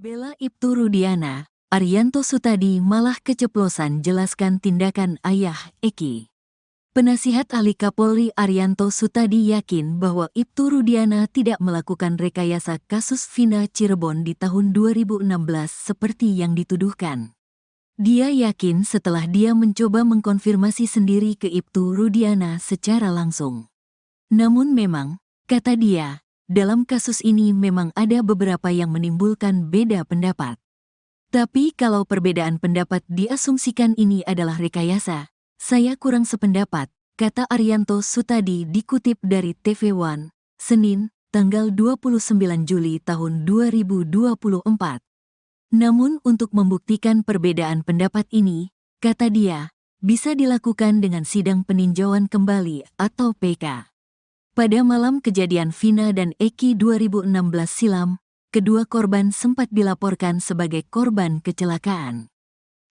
Bela Ibtu Rudiana, Arianto Sutadi malah keceplosan jelaskan tindakan ayah Eki. Penasihat Ahli Kapolri Arianto Sutadi yakin bahwa Ibtu Rudiana tidak melakukan rekayasa kasus Vina Cirebon di tahun 2016 seperti yang dituduhkan. Dia yakin setelah dia mencoba mengkonfirmasi sendiri ke Ibtu Rudiana secara langsung. Namun memang, kata dia, dalam kasus ini memang ada beberapa yang menimbulkan beda pendapat. Tapi kalau perbedaan pendapat diasumsikan ini adalah rekayasa, saya kurang sependapat, kata Arianto Sutadi dikutip dari TV One, Senin, tanggal 29 Juli tahun 2024. Namun untuk membuktikan perbedaan pendapat ini, kata dia, bisa dilakukan dengan sidang peninjauan kembali atau PK. Pada malam kejadian Vina dan Eki 2016 silam, kedua korban sempat dilaporkan sebagai korban kecelakaan.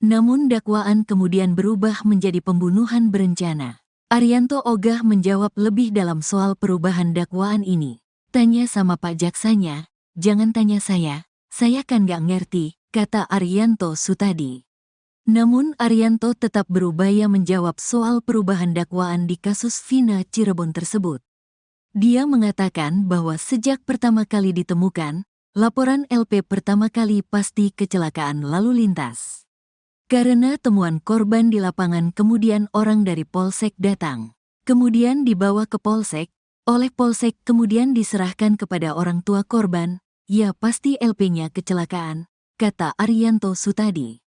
Namun dakwaan kemudian berubah menjadi pembunuhan berencana. Arianto ogah menjawab lebih dalam soal perubahan dakwaan ini. Tanya sama Pak Jaksanya, jangan tanya saya kan gak ngerti, kata Arianto Sutadi. Namun Arianto tetap berupaya menjawab soal perubahan dakwaan di kasus Vina Cirebon tersebut. Dia mengatakan bahwa sejak pertama kali ditemukan, laporan LP pertama kali pasti kecelakaan lalu lintas. Karena temuan korban di lapangan kemudian orang dari Polsek datang. Kemudian dibawa ke Polsek, oleh Polsek kemudian diserahkan kepada orang tua korban, ya pasti LP-nya kecelakaan, kata Arianto Sutadi.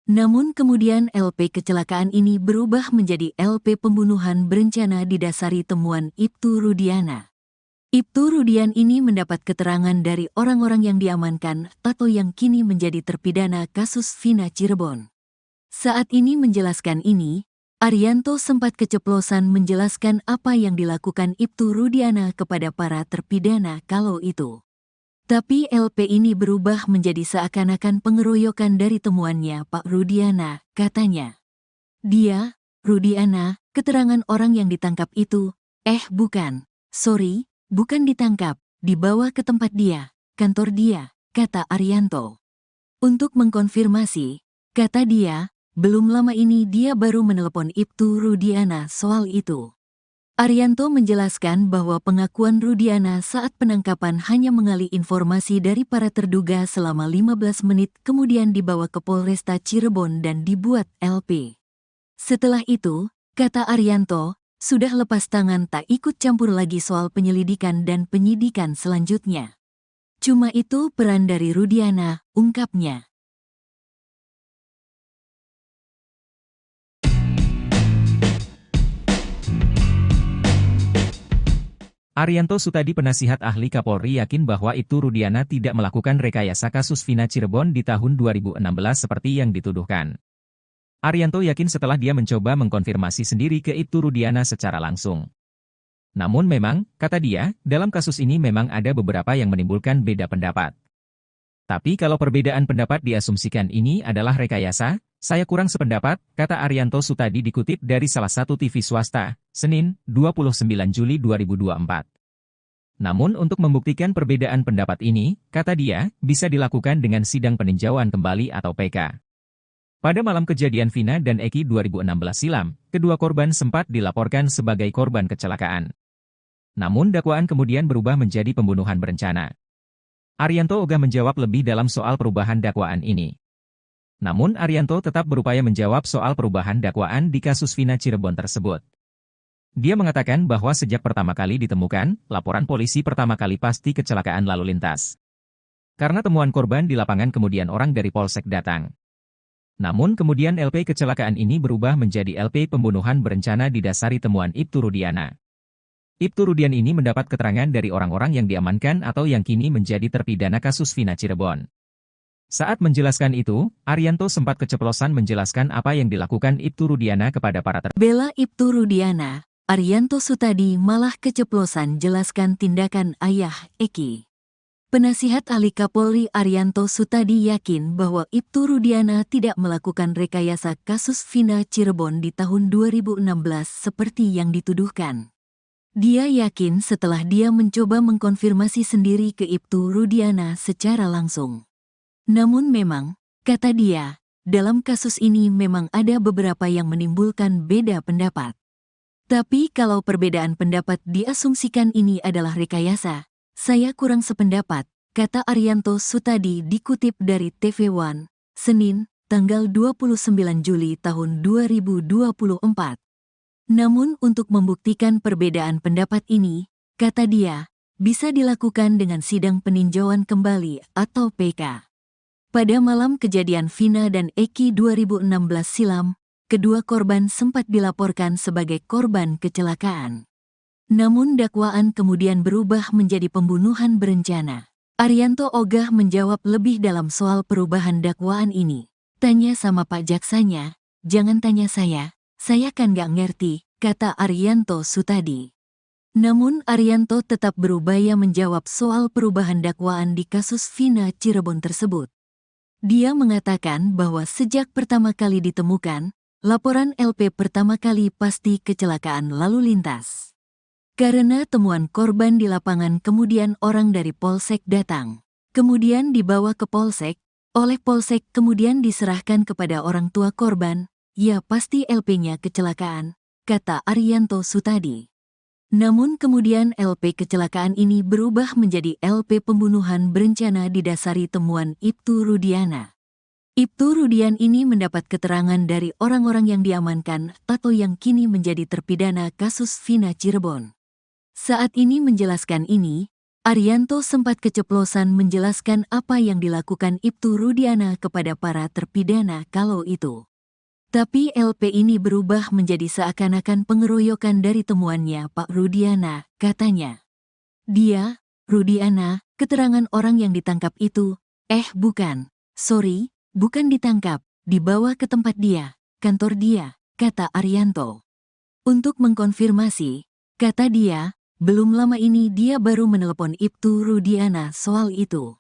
Namun kemudian LP kecelakaan ini berubah menjadi LP pembunuhan berencana didasari temuan Ibtu Rudiana. Ibtu Rudian ini mendapat keterangan dari orang-orang yang diamankan atau yang kini menjadi terpidana kasus Vina Cirebon. Saat ini menjelaskan ini, Arianto sempat keceplosan menjelaskan apa yang dilakukan Ibtu Rudiana kepada para terpidana kalau itu. Tapi LP ini berubah menjadi seakan-akan pengeroyokan dari temuannya Pak Rudiana, katanya. Dia, Rudiana, keterangan orang yang ditangkap itu, bukan, bukan ditangkap, dibawa ke tempat dia, kantor dia, kata Arianto. Untuk mengkonfirmasi, kata dia, belum lama ini dia baru menelepon Ibtu Rudiana soal itu. Arianto menjelaskan bahwa pengakuan Rudiana saat penangkapan hanya mengali informasi dari para terduga selama 15 menit kemudian dibawa ke Polresta Cirebon dan dibuat LP. Setelah itu, kata Arianto, sudah lepas tangan tak ikut campur lagi soal penyelidikan dan penyidikan selanjutnya. Cuma itu peran dari Rudiana, ungkapnya. Arianto Sutadi penasihat ahli Kapolri yakin bahwa Ibtu Rudiana tidak melakukan rekayasa kasus Vina Cirebon di tahun 2016 seperti yang dituduhkan. Arianto yakin setelah dia mencoba mengkonfirmasi sendiri ke Ibtu Rudiana secara langsung. Namun memang, kata dia, dalam kasus ini memang ada beberapa yang menimbulkan beda pendapat. Tapi kalau perbedaan pendapat diasumsikan ini adalah rekayasa, saya kurang sependapat, kata Arianto Sutadi dikutip dari salah satu TV swasta, Senin, 29 Juli 2024. Namun untuk membuktikan perbedaan pendapat ini, kata dia, bisa dilakukan dengan sidang peninjauan kembali atau PK. Pada malam kejadian Vina dan Eki 2016 silam, kedua korban sempat dilaporkan sebagai korban kecelakaan. Namun dakwaan kemudian berubah menjadi pembunuhan berencana. Arianto ogah menjawab lebih dalam soal perubahan dakwaan ini. Namun Arianto tetap berupaya menjawab soal perubahan dakwaan di kasus Vina Cirebon tersebut. Dia mengatakan bahwa sejak pertama kali ditemukan, laporan polisi pertama kali pasti kecelakaan lalu lintas. Karena temuan korban di lapangan kemudian orang dari Polsek datang. Namun kemudian LP kecelakaan ini berubah menjadi LP pembunuhan berencana didasari temuan Ibtu Rudiana. Ibtu Rudian ini mendapat keterangan dari orang-orang yang diamankan atau yang kini menjadi terpidana kasus Vina Cirebon. Saat menjelaskan itu, Arianto sempat keceplosan menjelaskan apa yang dilakukan Ibtu Rudiana kepada para Bela Ibtu Rudiana, Arianto Sutadi malah keceplosan jelaskan tindakan ayah Eki. Penasihat Ahli Kapolri Arianto Sutadi yakin bahwa Ibtu Rudiana tidak melakukan rekayasa kasus Vina Cirebon di tahun 2016 seperti yang dituduhkan. Dia yakin setelah dia mencoba mengkonfirmasi sendiri ke Ibtu Rudiana secara langsung. Namun memang, kata dia, dalam kasus ini memang ada beberapa yang menimbulkan beda pendapat. Tapi kalau perbedaan pendapat diasumsikan ini adalah rekayasa, saya kurang sependapat, kata Arianto Sutadi dikutip dari TV One, Senin, tanggal 29 Juli tahun 2024. Namun untuk membuktikan perbedaan pendapat ini, kata dia, bisa dilakukan dengan sidang peninjauan kembali atau PK. Pada malam kejadian Vina dan Eki 2016 silam, kedua korban sempat dilaporkan sebagai korban kecelakaan. Namun dakwaan kemudian berubah menjadi pembunuhan berencana. Arianto ogah menjawab lebih dalam soal perubahan dakwaan ini. Tanya sama Pak Jaksanya, jangan tanya saya kan gak ngerti, kata Arianto Sutadi. Namun Arianto tetap berupaya menjawab soal perubahan dakwaan di kasus Vina Cirebon tersebut. Dia mengatakan bahwa sejak pertama kali ditemukan, laporan LP pertama kali pasti kecelakaan lalu lintas. Karena temuan korban di lapangan kemudian orang dari Polsek datang. Kemudian dibawa ke Polsek, oleh Polsek kemudian diserahkan kepada orang tua korban, ya pasti LP-nya kecelakaan, kata Arianto Sutadi. Namun kemudian LP kecelakaan ini berubah menjadi LP pembunuhan berencana didasari temuan Ibtu Rudiana. Ibtu Rudian ini mendapat keterangan dari orang-orang yang diamankan atau yang kini menjadi terpidana kasus Vina Cirebon. Saat ini menjelaskan ini, Arianto sempat keceplosan menjelaskan apa yang dilakukan Ibtu Rudiana kepada para terpidana kalau itu. Tapi LP ini berubah menjadi seakan-akan pengeroyokan dari temuannya Pak Rudiana, katanya. Dia, Rudiana, keterangan orang yang ditangkap itu, bukan, sorry, bukan ditangkap, dibawa ke tempat dia, kantor dia, kata Arianto. Untuk mengkonfirmasi, kata dia, belum lama ini dia baru menelepon Ibtu Rudiana soal itu.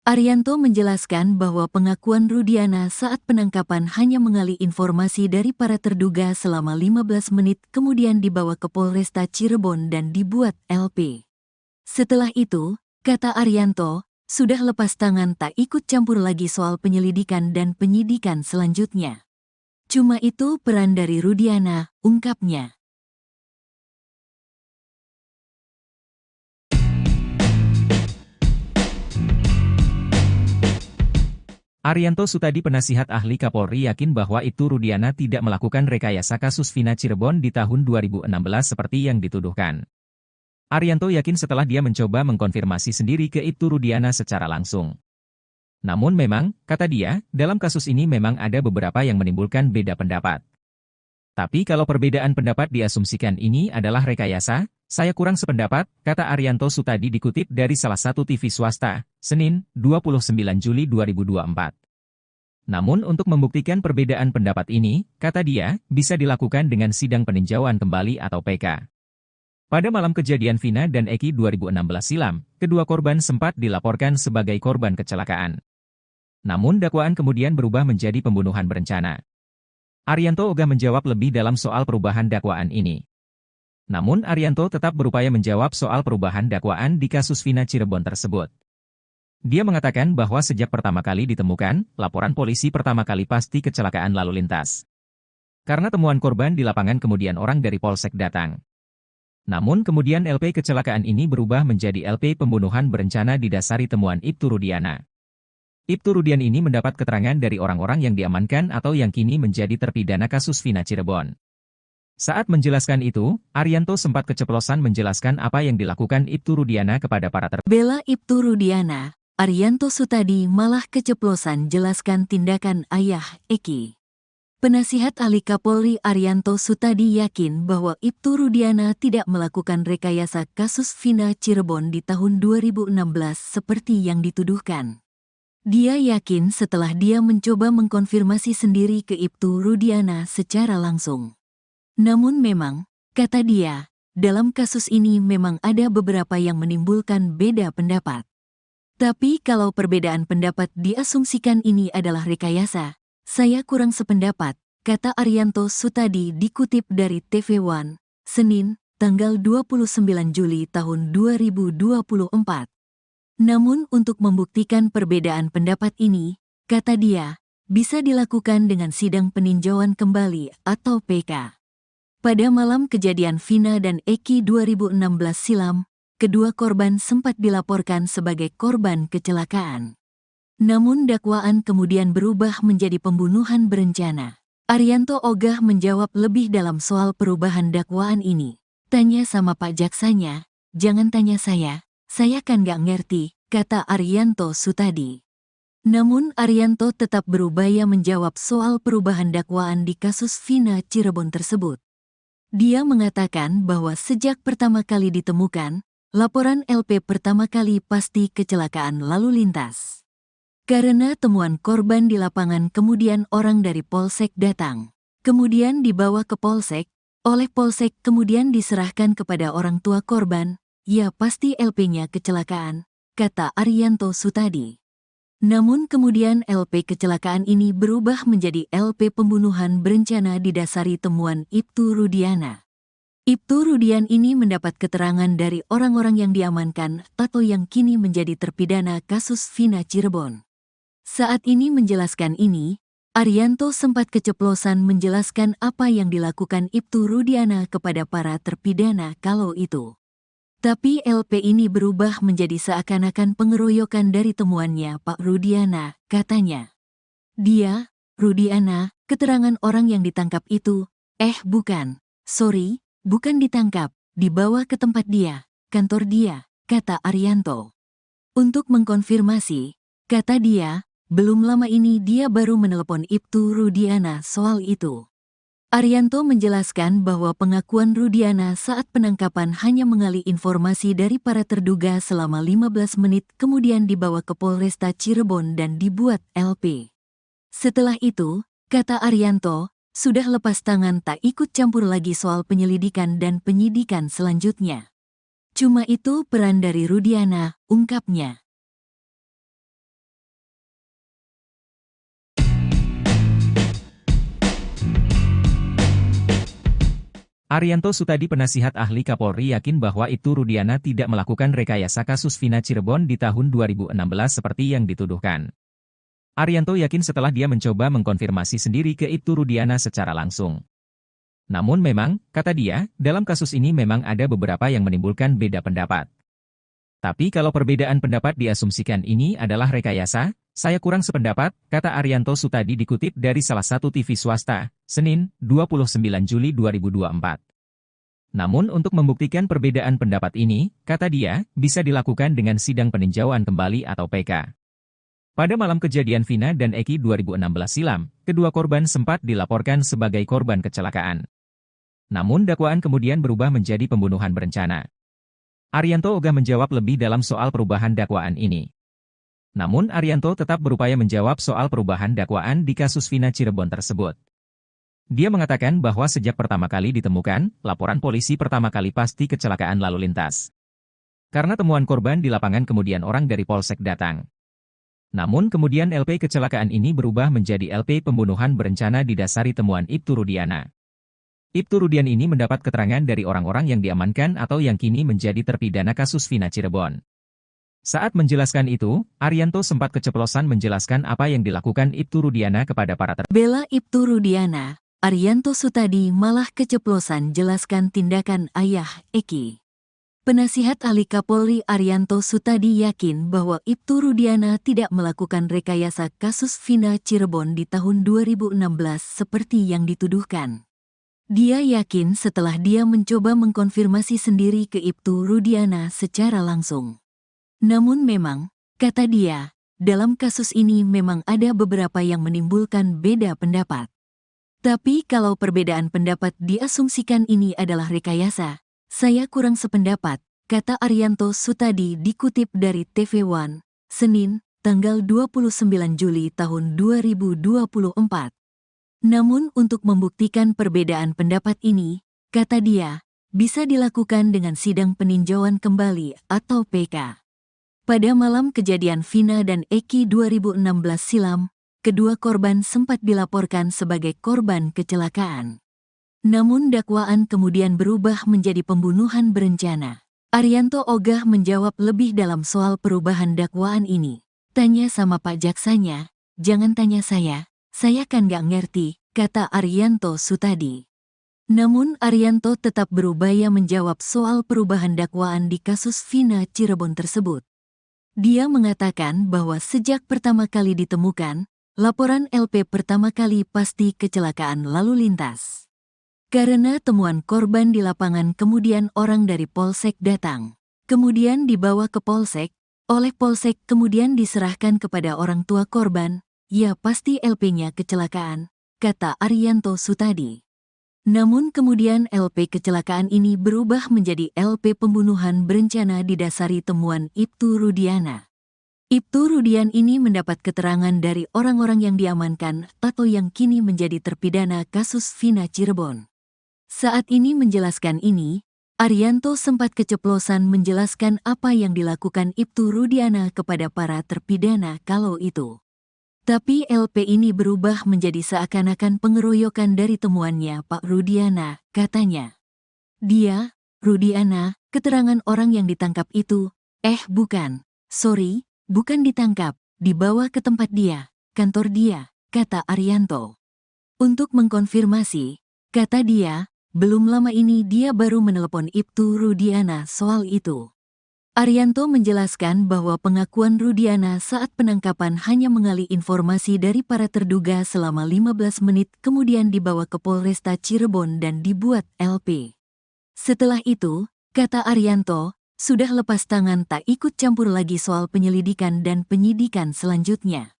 Arianto menjelaskan bahwa pengakuan Rudiana saat penangkapan hanya mengali informasi dari para terduga selama 15 menit kemudian dibawa ke Polresta Cirebon dan dibuat LP. Setelah itu, kata Arianto, sudah lepas tangan tak ikut campur lagi soal penyelidikan dan penyidikan selanjutnya. Cuma itu peran dari Rudiana, ungkapnya. Arianto Sutadi penasihat ahli Kapolri yakin bahwa Ibtu Rudiana tidak melakukan rekayasa kasus Vina Cirebon di tahun 2016 seperti yang dituduhkan. Arianto yakin setelah dia mencoba mengkonfirmasi sendiri ke Ibtu Rudiana secara langsung. Namun memang, kata dia, dalam kasus ini memang ada beberapa yang menimbulkan beda pendapat. Tapi kalau perbedaan pendapat diasumsikan ini adalah rekayasa, saya kurang sependapat, kata Arianto Sutadi dikutip dari salah satu TV swasta, Senin, 29 Juli 2024. Namun untuk membuktikan perbedaan pendapat ini, kata dia, bisa dilakukan dengan sidang peninjauan kembali atau PK. Pada malam kejadian Vina dan Eki 2016 silam, kedua korban sempat dilaporkan sebagai korban kecelakaan. Namun dakwaan kemudian berubah menjadi pembunuhan berencana. Arianto ogah menjawab lebih dalam soal perubahan dakwaan ini. Namun Arianto tetap berupaya menjawab soal perubahan dakwaan di kasus Vina Cirebon tersebut. Dia mengatakan bahwa sejak pertama kali ditemukan, laporan polisi pertama kali pasti kecelakaan lalu lintas. Karena temuan korban di lapangan kemudian orang dari Polsek datang. Namun kemudian LP kecelakaan ini berubah menjadi LP pembunuhan berencana didasari temuan Ibtu Rudiana. Ibtu Rudian ini mendapat keterangan dari orang-orang yang diamankan atau yang kini menjadi terpidana kasus Vina Cirebon. Saat menjelaskan itu, Arianto sempat keceplosan menjelaskan apa yang dilakukan Ibtu Rudiana kepada para Bela Ibtu Rudiana, Arianto Sutadi malah keceplosan jelaskan tindakan ayah Eki. Penasihat ahli Kapolri Arianto Sutadi yakin bahwa Ibtu Rudiana tidak melakukan rekayasa kasus Vina Cirebon di tahun 2016 seperti yang dituduhkan. Dia yakin setelah dia mencoba mengkonfirmasi sendiri ke Ibtu Rudiana secara langsung. Namun memang, kata dia, dalam kasus ini memang ada beberapa yang menimbulkan beda pendapat. Tapi kalau perbedaan pendapat diasumsikan ini adalah rekayasa, saya kurang sependapat, kata Arianto Sutadi dikutip dari TV One, Senin, tanggal 29 Juli tahun 2024. Namun untuk membuktikan perbedaan pendapat ini, kata dia, bisa dilakukan dengan sidang peninjauan kembali atau PK. Pada malam kejadian Vina dan Eki 2016 silam, kedua korban sempat dilaporkan sebagai korban kecelakaan. Namun dakwaan kemudian berubah menjadi pembunuhan berencana. Arianto ogah menjawab lebih dalam soal perubahan dakwaan ini. Tanya sama Pak Jaksanya, jangan tanya saya kan gak ngerti, kata Arianto Sutadi. Namun Arianto tetap berupaya menjawab soal perubahan dakwaan di kasus Vina Cirebon tersebut. Dia mengatakan bahwa sejak pertama kali ditemukan, laporan LP pertama kali pasti kecelakaan lalu lintas. Karena temuan korban di lapangan kemudian orang dari Polsek datang. Kemudian dibawa ke Polsek, oleh Polsek kemudian diserahkan kepada orang tua korban, ya pasti LP-nya kecelakaan, kata Arianto Sutadi. Namun kemudian LP kecelakaan ini berubah menjadi LP pembunuhan berencana didasari temuan Ibtu Rudiana. Ibtu Rudian ini mendapat keterangan dari orang-orang yang diamankan atau yang kini menjadi terpidana kasus Vina Cirebon. Saat ini menjelaskan ini, Arianto sempat keceplosan menjelaskan apa yang dilakukan Ibtu Rudiana kepada para terpidana kalau itu. Tapi LP ini berubah menjadi seakan-akan pengeroyokan dari temuannya Pak Rudiana, katanya. Dia, Rudiana, keterangan orang yang ditangkap itu, bukan, bukan ditangkap, dibawa ke tempat dia, kantor dia, kata Arianto. Untuk mengkonfirmasi, kata dia, belum lama ini dia baru menelepon Ibtu Rudiana soal itu. Arianto menjelaskan bahwa pengakuan Rudiana saat penangkapan hanya mengali informasi dari para terduga selama 15 menit kemudian dibawa ke Polresta Cirebon dan dibuat LP. Setelah itu, kata Arianto, sudah lepas tangan tak ikut campur lagi soal penyelidikan dan penyidikan selanjutnya. Cuma itu peran dari Rudiana, ungkapnya. Arianto Sutadi penasihat ahli Kapolri yakin bahwa Ibtu Rudiana tidak melakukan rekayasa kasus Vina Cirebon di tahun 2016 seperti yang dituduhkan. Arianto yakin setelah dia mencoba mengkonfirmasi sendiri ke Ibtu Rudiana secara langsung. Namun memang, kata dia, dalam kasus ini memang ada beberapa yang menimbulkan beda pendapat. Tapi kalau perbedaan pendapat diasumsikan ini adalah rekayasa, saya kurang sependapat, kata Arianto Sutadi dikutip dari salah satu TV swasta, Senin, 29 Juli 2024. Namun untuk membuktikan perbedaan pendapat ini, kata dia, bisa dilakukan dengan sidang peninjauan kembali atau PK. Pada malam kejadian Vina dan Eki 2016 silam, kedua korban sempat dilaporkan sebagai korban kecelakaan. Namun dakwaan kemudian berubah menjadi pembunuhan berencana. Arianto ogah menjawab lebih dalam soal perubahan dakwaan ini. Namun Arianto tetap berupaya menjawab soal perubahan dakwaan di kasus Vina Cirebon tersebut. Dia mengatakan bahwa sejak pertama kali ditemukan, laporan polisi pertama kali pasti kecelakaan lalu lintas. Karena temuan korban di lapangan kemudian orang dari Polsek datang. Namun kemudian LP kecelakaan ini berubah menjadi LP pembunuhan berencana didasari temuan Ibtu Rudiana. Ibtu Rudian ini mendapat keterangan dari orang-orang yang diamankan atau yang kini menjadi terpidana kasus Vina Cirebon. Saat menjelaskan itu, Arianto sempat keceplosan menjelaskan apa yang dilakukan Ibtu Rudiana kepada para Bela Ibtu Rudiana, Arianto Sutadi malah keceplosan jelaskan tindakan ayah Eki. Penasihat ahli Kapolri Arianto Sutadi yakin bahwa Ibtu Rudiana tidak melakukan rekayasa kasus Vina Cirebon di tahun 2016 seperti yang dituduhkan. Dia yakin setelah dia mencoba mengkonfirmasi sendiri ke Ibtu Rudiana secara langsung. Namun memang, kata dia, dalam kasus ini memang ada beberapa yang menimbulkan beda pendapat. Tapi kalau perbedaan pendapat diasumsikan ini adalah rekayasa, saya kurang sependapat, kata Arianto Sutadi dikutip dari TV One, Senin, tanggal 29 Juli tahun 2024. Namun untuk membuktikan perbedaan pendapat ini, kata dia, bisa dilakukan dengan sidang peninjauan kembali atau PK. Pada malam kejadian Vina dan Eki 2016 silam, kedua korban sempat dilaporkan sebagai korban kecelakaan. Namun dakwaan kemudian berubah menjadi pembunuhan berencana. Arianto ogah menjawab lebih dalam soal perubahan dakwaan ini. Tanya sama Pak Jaksanya, jangan tanya saya kan gak ngerti, kata Arianto Sutadi. Namun Arianto tetap berupaya menjawab soal perubahan dakwaan di kasus Vina Cirebon tersebut. Dia mengatakan bahwa sejak pertama kali ditemukan, laporan LP pertama kali pasti kecelakaan lalu lintas. Karena temuan korban di lapangan kemudian orang dari Polsek datang. Kemudian dibawa ke Polsek, oleh Polsek kemudian diserahkan kepada orang tua korban, ya pasti LP-nya kecelakaan, kata Arianto Sutadi. Namun kemudian LP kecelakaan ini berubah menjadi LP pembunuhan berencana didasari temuan Ibtu Rudiana. Ibtu Rudian ini mendapat keterangan dari orang-orang yang diamankan atau yang kini menjadi terpidana kasus Vina Cirebon. Saat ini menjelaskan ini, Arianto sempat keceplosan menjelaskan apa yang dilakukan Ibtu Rudiana kepada para terpidana kalau itu. Tapi LP ini berubah menjadi seakan-akan pengeroyokan dari temuannya Pak Rudiana, katanya. Dia, Rudiana, keterangan orang yang ditangkap itu, bukan, sorry, bukan ditangkap, dibawa ke tempat dia, kantor dia, kata Arianto. Untuk mengkonfirmasi, kata dia, belum lama ini dia baru menelepon Ibtu Rudiana soal itu. Arianto menjelaskan bahwa pengakuan Rudiana saat penangkapan hanya mengali informasi dari para terduga selama 15 menit kemudian dibawa ke Polresta Cirebon dan dibuat LP. Setelah itu, kata Arianto, sudah lepas tangan tak ikut campur lagi soal penyelidikan dan penyidikan selanjutnya.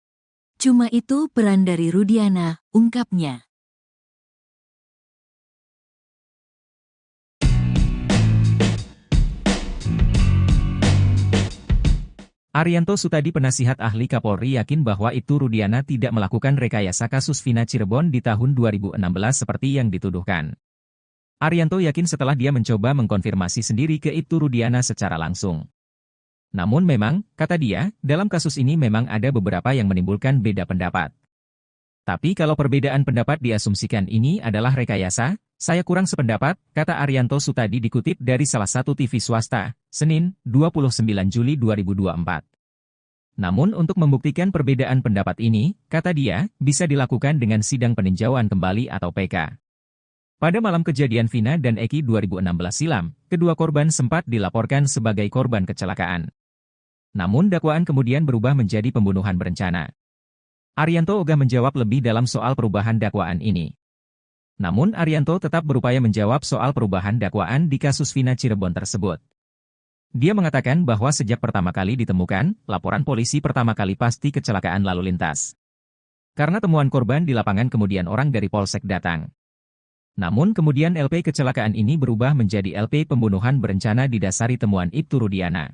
Cuma itu peran dari Rudiana, ungkapnya. Arianto Sutadi penasihat ahli Kapolri yakin bahwa Ibtu Rudiana tidak melakukan rekayasa kasus Vina Cirebon di tahun 2016 seperti yang dituduhkan. Arianto yakin setelah dia mencoba mengkonfirmasi sendiri ke Ibtu Rudiana secara langsung. Namun memang, kata dia, dalam kasus ini memang ada beberapa yang menimbulkan beda pendapat. Tapi kalau perbedaan pendapat diasumsikan ini adalah rekayasa, saya kurang sependapat, kata Arianto Sutadi dikutip dari salah satu TV swasta, Senin, 29 Juli 2024. Namun untuk membuktikan perbedaan pendapat ini, kata dia, bisa dilakukan dengan sidang peninjauan kembali atau PK. Pada malam kejadian Vina dan Eki 2016 silam, kedua korban sempat dilaporkan sebagai korban kecelakaan. Namun dakwaan kemudian berubah menjadi pembunuhan berencana. Arianto ogah menjawab lebih dalam soal perubahan dakwaan ini. Namun Arianto tetap berupaya menjawab soal perubahan dakwaan di kasus Vina Cirebon tersebut. Dia mengatakan bahwa sejak pertama kali ditemukan, laporan polisi pertama kali pasti kecelakaan lalu lintas. Karena temuan korban di lapangan kemudian orang dari Polsek datang. Namun kemudian LP kecelakaan ini berubah menjadi LP pembunuhan berencana didasari temuan Ibtu Rudiana.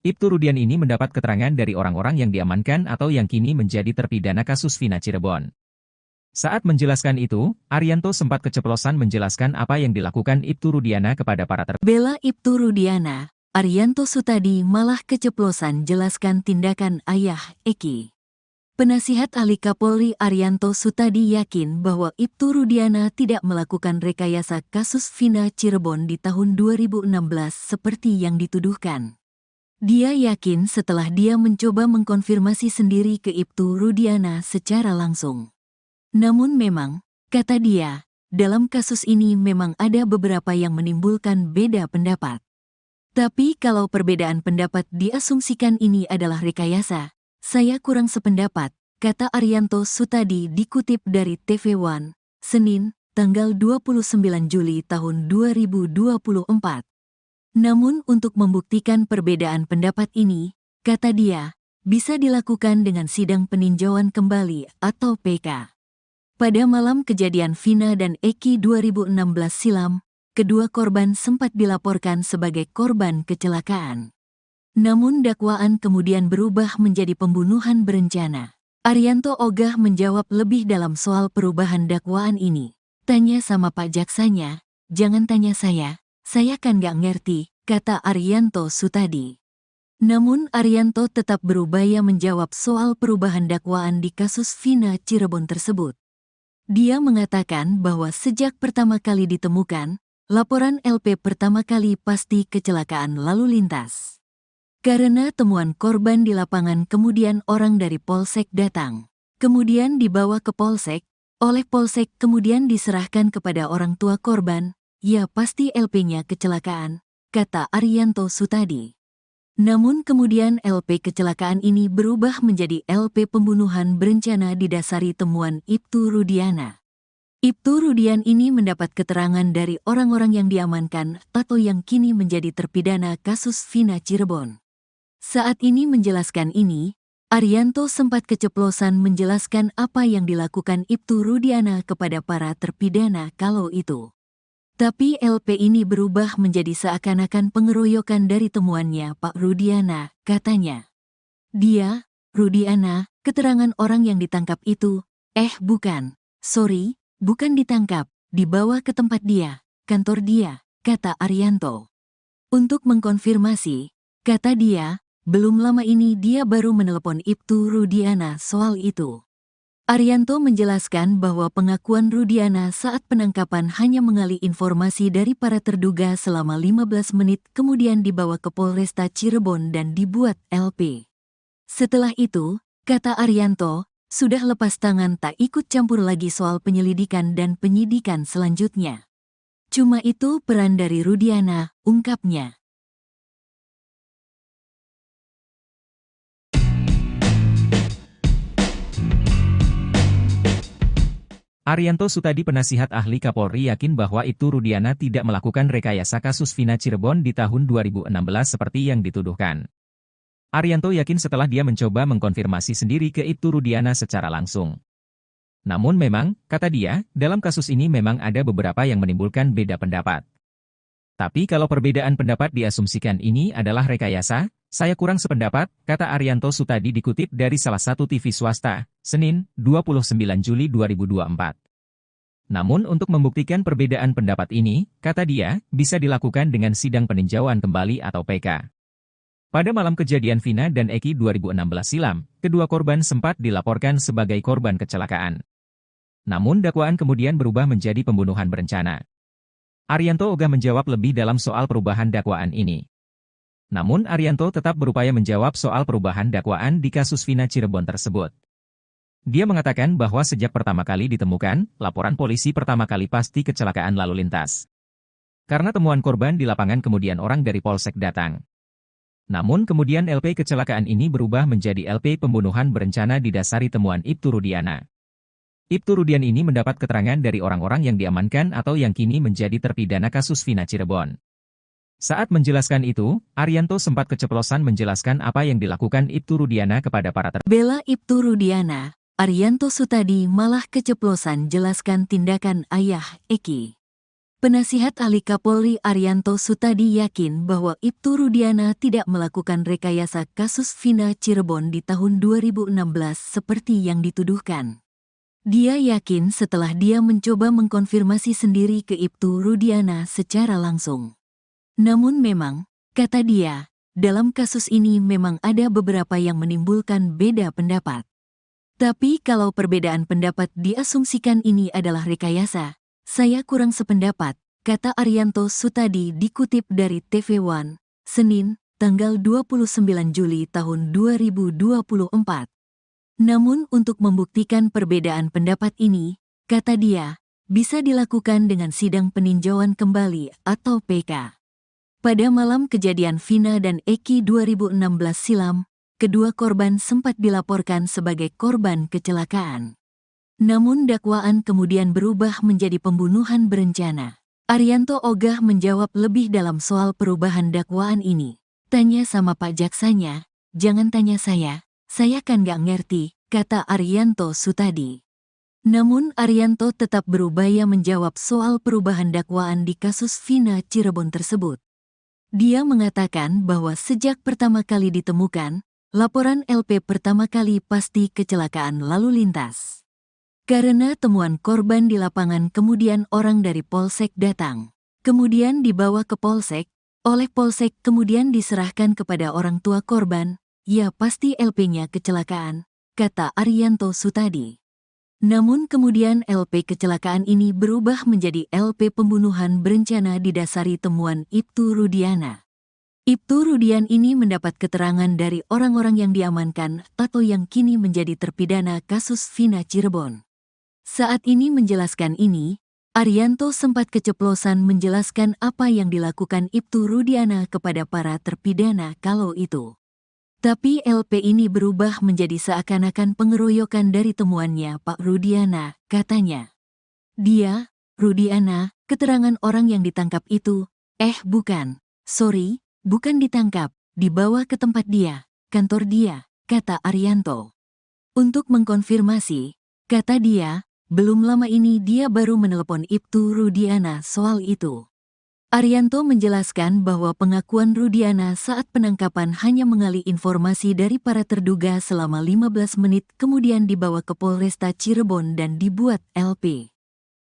Ibtu Rudian ini mendapat keterangan dari orang-orang yang diamankan atau yang kini menjadi terpidana kasus Vina Cirebon. Saat menjelaskan itu, Arianto sempat keceplosan menjelaskan apa yang dilakukan Ibtu Rudiana kepada para Bela Ibtu Rudiana, Arianto Sutadi malah keceplosan jelaskan tindakan ayah Eki. Penasihat ahli Kapolri Arianto Sutadi yakin bahwa Ibtu Rudiana tidak melakukan rekayasa kasus Vina Cirebon di tahun 2016 seperti yang dituduhkan. Dia yakin setelah dia mencoba mengkonfirmasi sendiri ke Ibtu Rudiana secara langsung. Namun memang, kata dia, dalam kasus ini memang ada beberapa yang menimbulkan beda pendapat. Tapi kalau perbedaan pendapat diasumsikan ini adalah rekayasa, saya kurang sependapat, kata Arianto Sutadi dikutip dari TV One, Senin, tanggal 29 Juli tahun 2024. Namun untuk membuktikan perbedaan pendapat ini, kata dia, bisa dilakukan dengan sidang peninjauan kembali atau PK. Pada malam kejadian Vina dan Eki 2016 silam, kedua korban sempat dilaporkan sebagai korban kecelakaan. Namun dakwaan kemudian berubah menjadi pembunuhan berencana. Arianto ogah menjawab lebih dalam soal perubahan dakwaan ini. Tanya sama Pak Jaksanya, jangan tanya saya kan gak ngerti, kata Arianto Sutadi. Namun Arianto tetap berupaya menjawab soal perubahan dakwaan di kasus Vina Cirebon tersebut. Dia mengatakan bahwa sejak pertama kali ditemukan, laporan LP pertama kali pasti kecelakaan lalu lintas. Karena temuan korban di lapangan kemudian orang dari Polsek datang. Kemudian dibawa ke Polsek, oleh Polsek kemudian diserahkan kepada orang tua korban, ya pasti LP-nya kecelakaan, kata Arianto Sutadi. Namun kemudian LP kecelakaan ini berubah menjadi LP pembunuhan berencana didasari temuan Ibtu Rudiana. Ibtu Rudian ini mendapat keterangan dari orang-orang yang diamankan atau yang kini menjadi terpidana kasus Vina Cirebon. Saat ini menjelaskan ini, Arianto sempat keceplosan menjelaskan apa yang dilakukan Ibtu Rudiana kepada para terpidana kalau itu. Tapi LP ini berubah menjadi seakan-akan pengeroyokan dari temuannya Pak Rudiana, katanya. Dia, Rudiana, keterangan orang yang ditangkap itu, bukan, sorry, bukan ditangkap, dibawa ke tempat dia, kantor dia, kata Arianto. Untuk mengkonfirmasi, kata dia, belum lama ini dia baru menelepon Ibtu Rudiana soal itu. Arianto menjelaskan bahwa pengakuan Rudiana saat penangkapan hanya mengali informasi dari para terduga selama 15 menit kemudian dibawa ke Polresta Cirebon dan dibuat LP. Setelah itu, kata Arianto, sudah lepas tangan tak ikut campur lagi soal penyelidikan dan penyidikan selanjutnya. Cuma itu peran dari Rudiana, ungkapnya. Arianto Sutadi penasihat ahli Kapolri yakin bahwa Ibtu Rudiana tidak melakukan rekayasa kasus Vina Cirebon di tahun 2016 seperti yang dituduhkan. Arianto yakin setelah dia mencoba mengkonfirmasi sendiri ke Ibtu Rudiana secara langsung. Namun memang, kata dia, dalam kasus ini memang ada beberapa yang menimbulkan beda pendapat. Tapi kalau perbedaan pendapat diasumsikan ini adalah rekayasa, saya kurang sependapat, kata Arianto Sutadi dikutip dari salah satu TV swasta, Senin, 29 Juli 2024. Namun untuk membuktikan perbedaan pendapat ini, kata dia, bisa dilakukan dengan sidang peninjauan kembali atau PK. Pada malam kejadian Vina dan Eki 2016 silam, kedua korban sempat dilaporkan sebagai korban kecelakaan. Namun dakwaan kemudian berubah menjadi pembunuhan berencana. Arianto ogah menjawab lebih dalam soal perubahan dakwaan ini. Namun Arianto tetap berupaya menjawab soal perubahan dakwaan di kasus Vina Cirebon tersebut. Dia mengatakan bahwa sejak pertama kali ditemukan, laporan polisi pertama kali pasti kecelakaan lalu lintas. Karena temuan korban di lapangan kemudian orang dari Polsek datang. Namun kemudian LP kecelakaan ini berubah menjadi LP pembunuhan berencana didasari temuan Ibtu Rudiana. Ibtu Rudian ini mendapat keterangan dari orang-orang yang diamankan atau yang kini menjadi terpidana kasus Vina Cirebon. Saat menjelaskan itu, Arianto sempat keceplosan menjelaskan apa yang dilakukan Ibtu Rudiana kepada para Bela Ibtu Rudiana, Arianto Sutadi malah keceplosan jelaskan tindakan ayah Eki. Penasihat ahli Kapolri Arianto Sutadi yakin bahwa Ibtu Rudiana tidak melakukan rekayasa kasus Vina Cirebon di tahun 2016 seperti yang dituduhkan. Dia yakin setelah dia mencoba mengkonfirmasi sendiri ke Ibtu Rudiana secara langsung. Namun memang, kata dia, dalam kasus ini memang ada beberapa yang menimbulkan beda pendapat. Tapi kalau perbedaan pendapat diasumsikan ini adalah rekayasa, saya kurang sependapat, kata Arianto Sutadi dikutip dari TV One, Senin, tanggal 29 Juli tahun 2024. Namun untuk membuktikan perbedaan pendapat ini, kata dia, bisa dilakukan dengan sidang peninjauan kembali atau PK. Pada malam kejadian Vina dan Eki 2016 silam, kedua korban sempat dilaporkan sebagai korban kecelakaan. Namun dakwaan kemudian berubah menjadi pembunuhan berencana. Arianto ogah menjawab lebih dalam soal perubahan dakwaan ini. Tanya sama Pak Jaksanya, jangan tanya saya kan gak ngerti, kata Arianto Sutadi. Namun Arianto tetap berupaya menjawab soal perubahan dakwaan di kasus Vina Cirebon tersebut. Dia mengatakan bahwa sejak pertama kali ditemukan, laporan LP pertama kali pasti kecelakaan lalu lintas. Karena temuan korban di lapangan kemudian orang dari Polsek datang. Kemudian dibawa ke Polsek, oleh Polsek kemudian diserahkan kepada orang tua korban, ya pasti LP-nya kecelakaan, kata Arianto Sutadi. Namun kemudian LP kecelakaan ini berubah menjadi LP pembunuhan berencana didasari temuan Ibtu Rudiana. Ibtu Rudian ini mendapat keterangan dari orang-orang yang diamankan atau yang kini menjadi terpidana kasus Vina Cirebon. Saat ini menjelaskan ini, Arianto sempat keceplosan menjelaskan apa yang dilakukan Ibtu Rudiana kepada para terpidana kalau itu. Tapi LP ini berubah menjadi seakan-akan pengeroyokan dari temuannya Pak Rudiana, katanya. Dia, Rudiana, keterangan orang yang ditangkap itu, bukan, sorry, bukan ditangkap, dibawa ke tempat dia, kantor dia, kata Arianto. Untuk mengkonfirmasi, kata dia, belum lama ini dia baru menelepon Ibtu Rudiana soal itu. Arianto menjelaskan bahwa pengakuan Rudiana saat penangkapan hanya mengali informasi dari para terduga selama 15 menit kemudian dibawa ke Polresta Cirebon dan dibuat LP.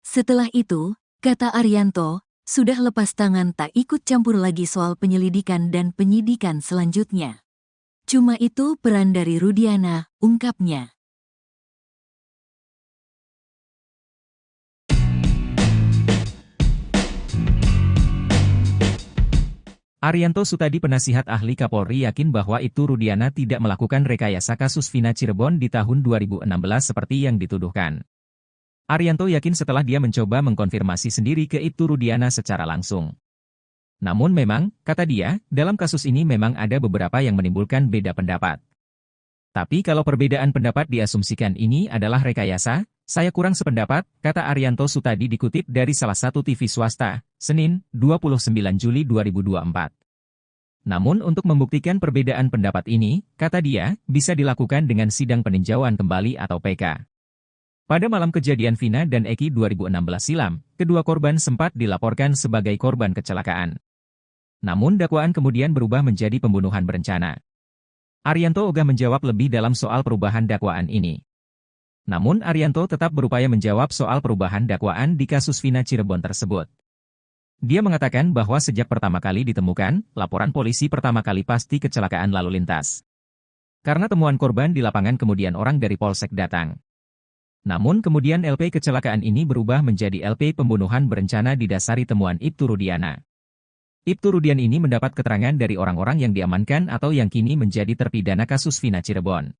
Setelah itu, kata Arianto, sudah lepas tangan tak ikut campur lagi soal penyelidikan dan penyidikan selanjutnya. Cuma itu peran dari Rudiana, ungkapnya. Arianto Sutadi penasihat ahli Kapolri yakin bahwa Ibtu Rudiana tidak melakukan rekayasa kasus Vina Cirebon di tahun 2016 seperti yang dituduhkan. Arianto yakin setelah dia mencoba mengkonfirmasi sendiri ke Ibtu Rudiana secara langsung. Namun memang, kata dia, dalam kasus ini memang ada beberapa yang menimbulkan beda pendapat. Tapi kalau perbedaan pendapat diasumsikan ini adalah rekayasa, saya kurang sependapat, kata Arianto Sutadi dikutip dari salah satu TV swasta, Senin, 29 Juli 2024. Namun untuk membuktikan perbedaan pendapat ini, kata dia, bisa dilakukan dengan sidang peninjauan kembali atau PK. Pada malam kejadian Vina dan Eki 2016 silam, kedua korban sempat dilaporkan sebagai korban kecelakaan. Namun dakwaan kemudian berubah menjadi pembunuhan berencana. Arianto ogah menjawab lebih dalam soal perubahan dakwaan ini. Namun Arianto tetap berupaya menjawab soal perubahan dakwaan di kasus Vina Cirebon tersebut. Dia mengatakan bahwa sejak pertama kali ditemukan, laporan polisi pertama kali pasti kecelakaan lalu lintas. Karena temuan korban di lapangan kemudian orang dari Polsek datang. Namun kemudian LP kecelakaan ini berubah menjadi LP pembunuhan berencana didasari temuan Ibtu Rudiana. Ibtu Rudian ini mendapat keterangan dari orang-orang yang diamankan atau yang kini menjadi terpidana kasus Vina Cirebon.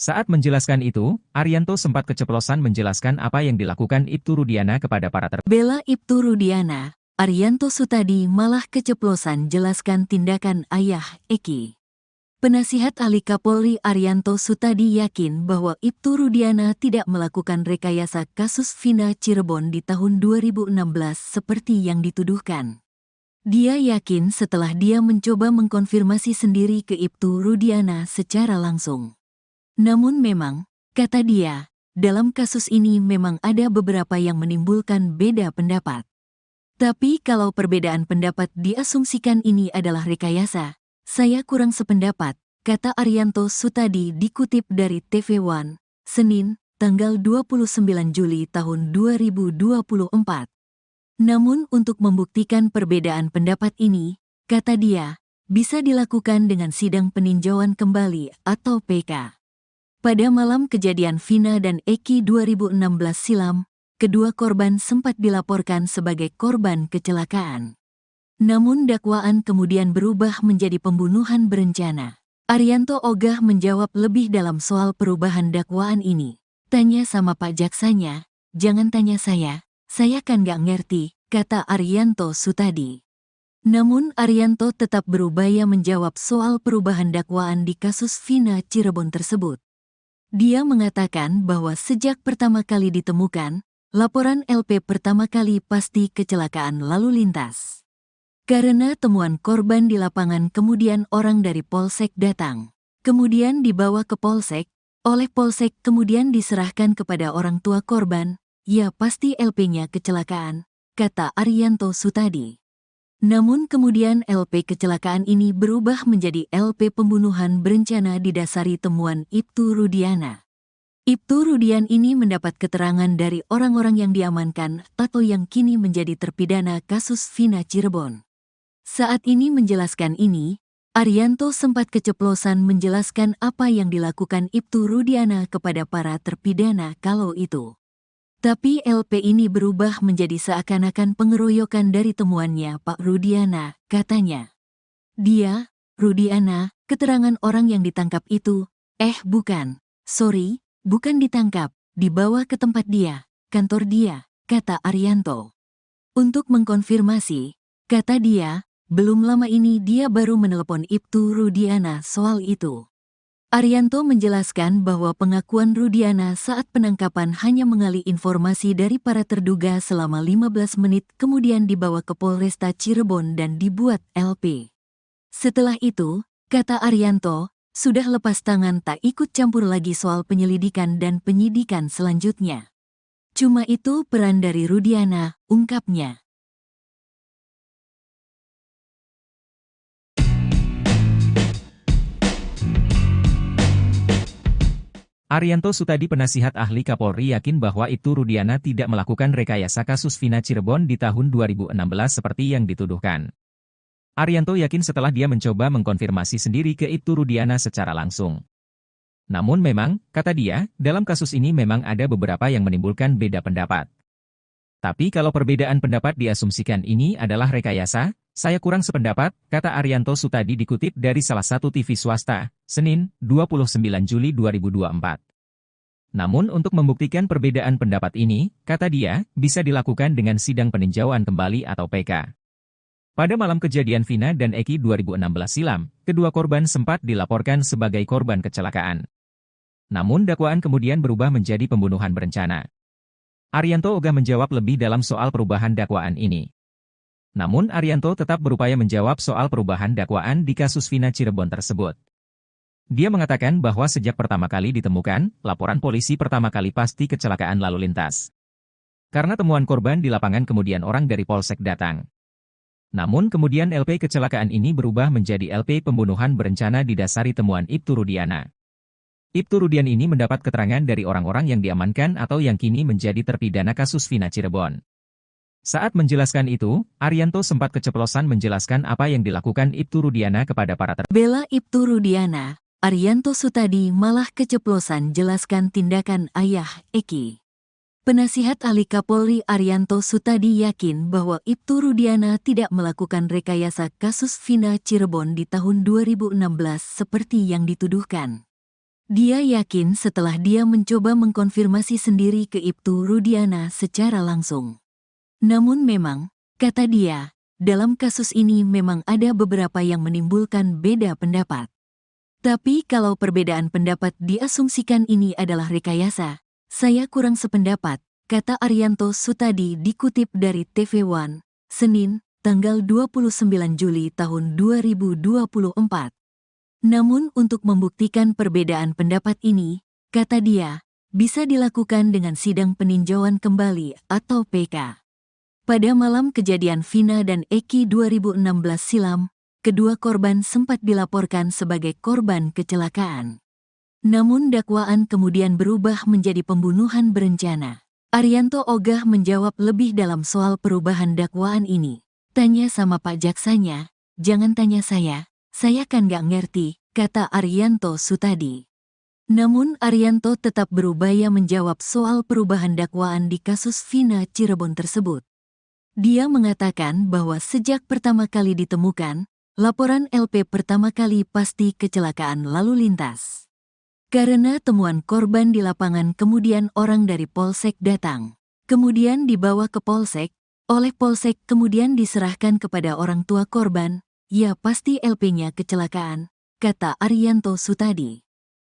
Saat menjelaskan itu, Arianto sempat keceplosan menjelaskan apa yang dilakukan Ibtu Rudiana kepada para Bela Ibtu Rudiana, Arianto Sutadi malah keceplosan jelaskan tindakan ayah Eki. Penasihat ahli Kapolri Arianto Sutadi yakin bahwa Ibtu Rudiana tidak melakukan rekayasa kasus Vina Cirebon di tahun 2016 seperti yang dituduhkan. Dia yakin setelah dia mencoba mengkonfirmasi sendiri ke Ibtu Rudiana secara langsung. Namun memang, kata dia, dalam kasus ini memang ada beberapa yang menimbulkan beda pendapat. Tapi kalau perbedaan pendapat diasumsikan ini adalah rekayasa, saya kurang sependapat, kata Arianto Sutadi dikutip dari TV One, Senin, tanggal 29 Juli tahun 2024. Namun untuk membuktikan perbedaan pendapat ini, kata dia, bisa dilakukan dengan sidang peninjauan kembali atau PK. Pada malam kejadian Vina dan Eki 2016 silam, kedua korban sempat dilaporkan sebagai korban kecelakaan. Namun dakwaan kemudian berubah menjadi pembunuhan berencana. Arianto ogah menjawab lebih dalam soal perubahan dakwaan ini. Tanya sama Pak Jaksanya, jangan tanya saya kan gak ngerti, kata Arianto Sutadi. Namun Arianto tetap berupaya menjawab soal perubahan dakwaan di kasus Vina Cirebon tersebut. Dia mengatakan bahwa sejak pertama kali ditemukan, laporan LP pertama kali pasti kecelakaan lalu lintas. Karena temuan korban di lapangan kemudian orang dari Polsek datang. Kemudian dibawa ke Polsek, oleh Polsek kemudian diserahkan kepada orang tua korban, ya pasti LP-nya kecelakaan, kata Arianto Sutadi. Namun kemudian LP kecelakaan ini berubah menjadi LP pembunuhan berencana didasari temuan Ibtu Rudiana. Ibtu Rudian ini mendapat keterangan dari orang-orang yang diamankan atau yang kini menjadi terpidana kasus Vina Cirebon. Saat ini menjelaskan ini, Arianto sempat keceplosan menjelaskan apa yang dilakukan Ibtu Rudiana kepada para terpidana kalau itu. Tapi LP ini berubah menjadi seakan-akan pengeroyokan dari temuannya Pak Rudiana, katanya. Dia, Rudiana, keterangan orang yang ditangkap itu, bukan, sorry, bukan ditangkap, dibawa ke tempat dia, kantor dia, kata Arianto. Untuk mengkonfirmasi, kata dia, belum lama ini dia baru menelepon Ibtu Rudiana soal itu. Arianto menjelaskan bahwa pengakuan Rudiana saat penangkapan hanya mengali informasi dari para terduga selama 15 menit kemudian dibawa ke Polresta Cirebon dan dibuat LP. Setelah itu, kata Arianto, sudah lepas tangan tak ikut campur lagi soal penyelidikan dan penyidikan selanjutnya. Cuma itu peran dari Rudiana, ungkapnya. Arianto Sutadi penasihat ahli Kapolri yakin bahwa Ibtu Rudiana tidak melakukan rekayasa kasus Vina Cirebon di tahun 2016 seperti yang dituduhkan. Arianto yakin setelah dia mencoba mengkonfirmasi sendiri ke Ibtu Rudiana secara langsung. Namun memang, kata dia, dalam kasus ini memang ada beberapa yang menimbulkan beda pendapat. Tapi kalau perbedaan pendapat diasumsikan ini adalah rekayasa, saya kurang sependapat, kata Arianto Sutadi dikutip dari salah satu TV swasta, Senin, 29 Juli 2024. Namun untuk membuktikan perbedaan pendapat ini, kata dia, bisa dilakukan dengan sidang peninjauan kembali atau PK. Pada malam kejadian Vina dan Eki 2016 silam, kedua korban sempat dilaporkan sebagai korban kecelakaan. Namun dakwaan kemudian berubah menjadi pembunuhan berencana. Arianto ogah menjawab lebih dalam soal perubahan dakwaan ini. Namun Arianto tetap berupaya menjawab soal perubahan dakwaan di kasus Vina Cirebon tersebut. Dia mengatakan bahwa sejak pertama kali ditemukan, laporan polisi pertama kali pasti kecelakaan lalu lintas. Karena temuan korban di lapangan kemudian orang dari Polsek datang. Namun kemudian LP kecelakaan ini berubah menjadi LP pembunuhan berencana didasari temuan Ibtu Rudiana. Ibtu Rudiana ini mendapat keterangan dari orang-orang yang diamankan atau yang kini menjadi terpidana kasus Vina Cirebon. Saat menjelaskan itu, Arianto sempat keceplosan menjelaskan apa yang dilakukan Ibtu Rudiana kepada para Bela Ibtu Rudiana, Arianto Sutadi malah keceplosan jelaskan tindakan ayah Eki. Penasihat ahli Kapolri Arianto Sutadi yakin bahwa Ibtu Rudiana tidak melakukan rekayasa kasus Vina Cirebon di tahun 2016 seperti yang dituduhkan. Dia yakin setelah dia mencoba mengkonfirmasi sendiri ke Ibtu Rudiana secara langsung. Namun memang, kata dia, dalam kasus ini memang ada beberapa yang menimbulkan beda pendapat. Tapi kalau perbedaan pendapat diasumsikan ini adalah rekayasa, saya kurang sependapat, kata Arianto Sutadi dikutip dari TV One, Senin, tanggal 29 Juli tahun 2024. Namun untuk membuktikan perbedaan pendapat ini, kata dia, bisa dilakukan dengan sidang peninjauan kembali atau PK. Pada malam kejadian Vina dan Eki 2016 silam, kedua korban sempat dilaporkan sebagai korban kecelakaan. Namun dakwaan kemudian berubah menjadi pembunuhan berencana. Arianto ogah menjawab lebih dalam soal perubahan dakwaan ini. Tanya sama Pak Jaksanya, jangan tanya saya kan gak ngerti, kata Arianto Sutadi. Namun Arianto tetap berupaya menjawab soal perubahan dakwaan di kasus Vina Cirebon tersebut. Dia mengatakan bahwa sejak pertama kali ditemukan, laporan LP pertama kali pasti kecelakaan lalu lintas. Karena temuan korban di lapangan kemudian orang dari Polsek datang. Kemudian dibawa ke Polsek, oleh Polsek kemudian diserahkan kepada orang tua korban, ya pasti LP-nya kecelakaan, kata Arianto Sutadi.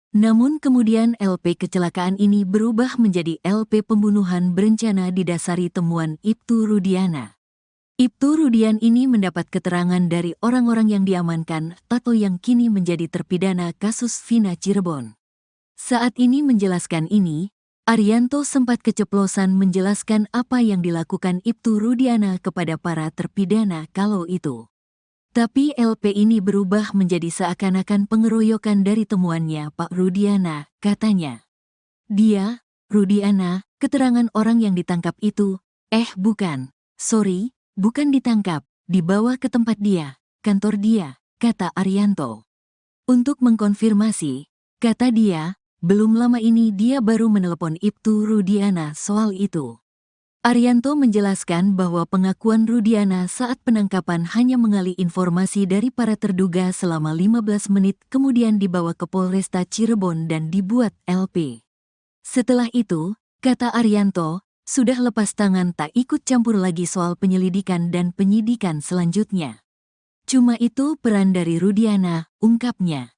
Namun kemudian LP kecelakaan ini berubah menjadi LP pembunuhan berencana didasari temuan Ibtu Rudiana. Ibtu Rudiana ini mendapat keterangan dari orang-orang yang diamankan atau yang kini menjadi terpidana kasus Vina Cirebon. Saat ini menjelaskan ini, Arianto sempat keceplosan menjelaskan apa yang dilakukan Ibtu Rudiana kepada para terpidana kalau itu. Tapi LP ini berubah menjadi seakan-akan pengeroyokan dari temuannya Pak Rudiana, katanya. Dia, Rudiana, keterangan orang yang ditangkap itu, bukan, sorry, bukan ditangkap, dibawa ke tempat dia, kantor dia, kata Arianto. Untuk mengkonfirmasi, kata dia, belum lama ini dia baru menelepon Ibtu Rudiana soal itu. Arianto menjelaskan bahwa pengakuan Rudiana saat penangkapan hanya mengali informasi dari para terduga selama 15 menit kemudian dibawa ke Polresta Cirebon dan dibuat LP. Setelah itu, kata Arianto, sudah lepas tangan tak ikut campur lagi soal penyelidikan dan penyidikan selanjutnya. Cuma itu peran dari Rudiana, ungkapnya.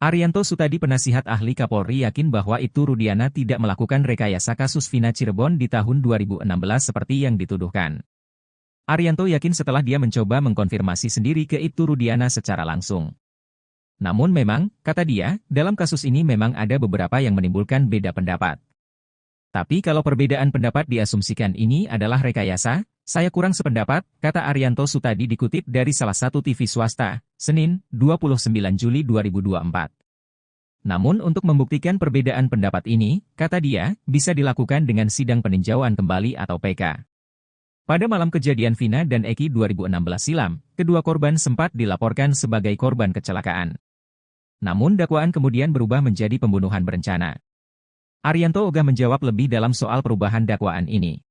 Arianto Sutadi penasihat ahli Kapolri yakin bahwa Ibtu Rudiana tidak melakukan rekayasa kasus Vina Cirebon di tahun 2016 seperti yang dituduhkan. Arianto yakin setelah dia mencoba mengkonfirmasi sendiri ke Ibtu Rudiana secara langsung. Namun memang, kata dia, dalam kasus ini memang ada beberapa yang menimbulkan beda pendapat. Tapi kalau perbedaan pendapat diasumsikan ini adalah rekayasa, saya kurang sependapat, kata Arianto Sutadi dikutip dari salah satu TV swasta, Senin, 29 Juli 2024. Namun untuk membuktikan perbedaan pendapat ini, kata dia, bisa dilakukan dengan sidang peninjauan kembali atau PK. Pada malam kejadian Vina dan Eki 2016 silam, kedua korban sempat dilaporkan sebagai korban kecelakaan. Namun dakwaan kemudian berubah menjadi pembunuhan berencana. Arianto ogah menjawab lebih dalam soal perubahan dakwaan ini.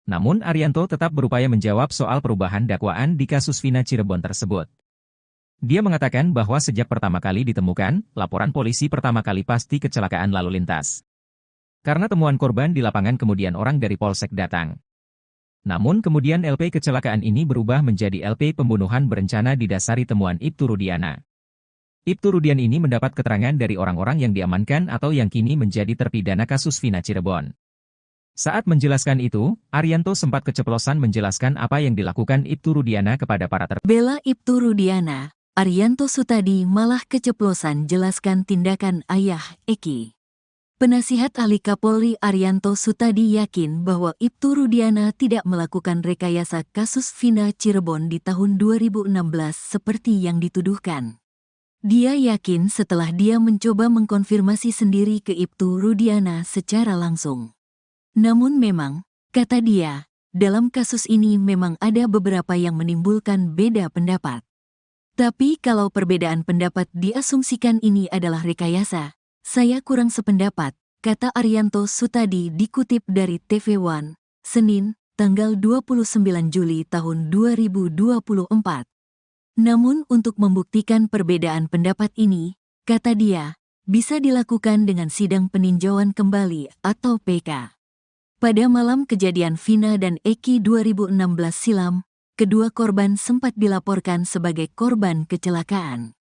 Namun Arianto tetap berupaya menjawab soal perubahan dakwaan di kasus Vina Cirebon tersebut. Dia mengatakan bahwa sejak pertama kali ditemukan, laporan polisi pertama kali pasti kecelakaan lalu lintas. Karena temuan korban di lapangan kemudian orang dari Polsek datang. Namun kemudian LP kecelakaan ini berubah menjadi LP pembunuhan berencana didasari temuan Ibtu Rudiana. Ibtu Rudiana ini mendapat keterangan dari orang-orang yang diamankan atau yang kini menjadi terpidana kasus Vina Cirebon. Saat menjelaskan itu, Arianto sempat keceplosan menjelaskan apa yang dilakukan Ibtu Rudiana kepada para Bela Ibtu Rudiana, Arianto Sutadi malah keceplosan jelaskan tindakan ayah Eki. Penasihat ahli Kapolri Arianto Sutadi yakin bahwa Ibtu Rudiana tidak melakukan rekayasa kasus Vina Cirebon di tahun 2016 seperti yang dituduhkan. Dia yakin setelah dia mencoba mengkonfirmasi sendiri ke Ibtu Rudiana secara langsung. Namun memang, kata dia, dalam kasus ini memang ada beberapa yang menimbulkan beda pendapat. Tapi kalau perbedaan pendapat diasumsikan ini adalah rekayasa, saya kurang sependapat, kata Arianto Sutadi dikutip dari TV One, Senin, tanggal 29 Juli tahun 2024. Namun untuk membuktikan perbedaan pendapat ini, kata dia, bisa dilakukan dengan sidang peninjauan kembali atau PK. Pada malam kejadian Vina dan Eki 2016 silam, kedua korban sempat dilaporkan sebagai korban kecelakaan.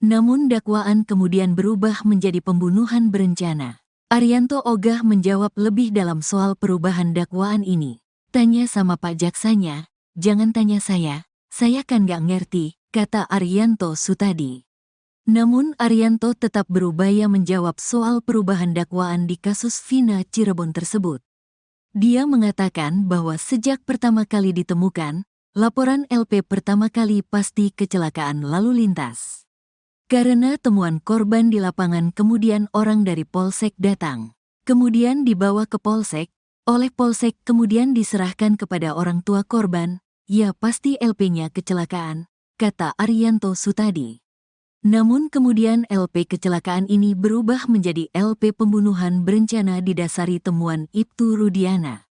Namun dakwaan kemudian berubah menjadi pembunuhan berencana. Arianto ogah menjawab lebih dalam soal perubahan dakwaan ini. Tanya sama Pak Jaksanya, jangan tanya saya kan gak ngerti, kata Arianto Sutadi. Namun Arianto tetap berupaya menjawab soal perubahan dakwaan di kasus Vina Cirebon tersebut. Dia mengatakan bahwa sejak pertama kali ditemukan, laporan LP pertama kali pasti kecelakaan lalu lintas. Karena temuan korban di lapangan kemudian orang dari Polsek datang. Kemudian dibawa ke Polsek, oleh Polsek kemudian diserahkan kepada orang tua korban, ya pasti LP-nya kecelakaan, kata Arianto Sutadi. Namun kemudian LP kecelakaan ini berubah menjadi LP pembunuhan berencana didasari temuan Ibtu Rudiana.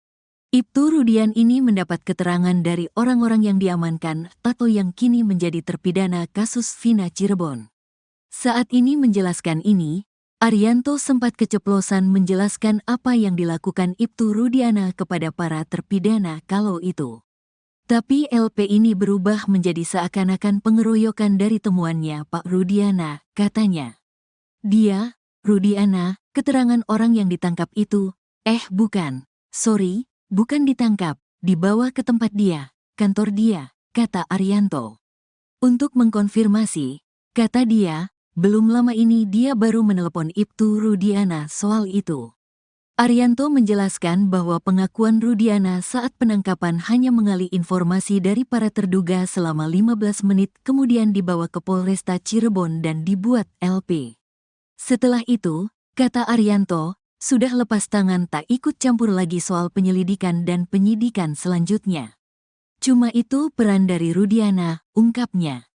Ibtu Rudiana ini mendapat keterangan dari orang-orang yang diamankan atau yang kini menjadi terpidana kasus Vina Cirebon. Saat ini menjelaskan ini, Arianto sempat keceplosan menjelaskan apa yang dilakukan Ibtu Rudiana kepada para terpidana kalau itu. Tapi LP ini berubah menjadi seakan-akan pengeroyokan dari temuannya Pak Rudiana, katanya. Dia, Rudiana, keterangan orang yang ditangkap itu, bukan, bukan ditangkap, dibawa ke tempat dia, kantor dia, kata Arianto. Untuk mengkonfirmasi, kata dia, belum lama ini dia baru menelepon Ibtu Rudiana soal itu. Arianto menjelaskan bahwa pengakuan Rudiana saat penangkapan hanya mengali informasi dari para terduga selama 15 menit kemudian dibawa ke Polresta Cirebon dan dibuat LP. Setelah itu, kata Arianto, sudah lepas tangan tak ikut campur lagi soal penyelidikan dan penyidikan selanjutnya. Cuma itu peran dari Rudiana, ungkapnya.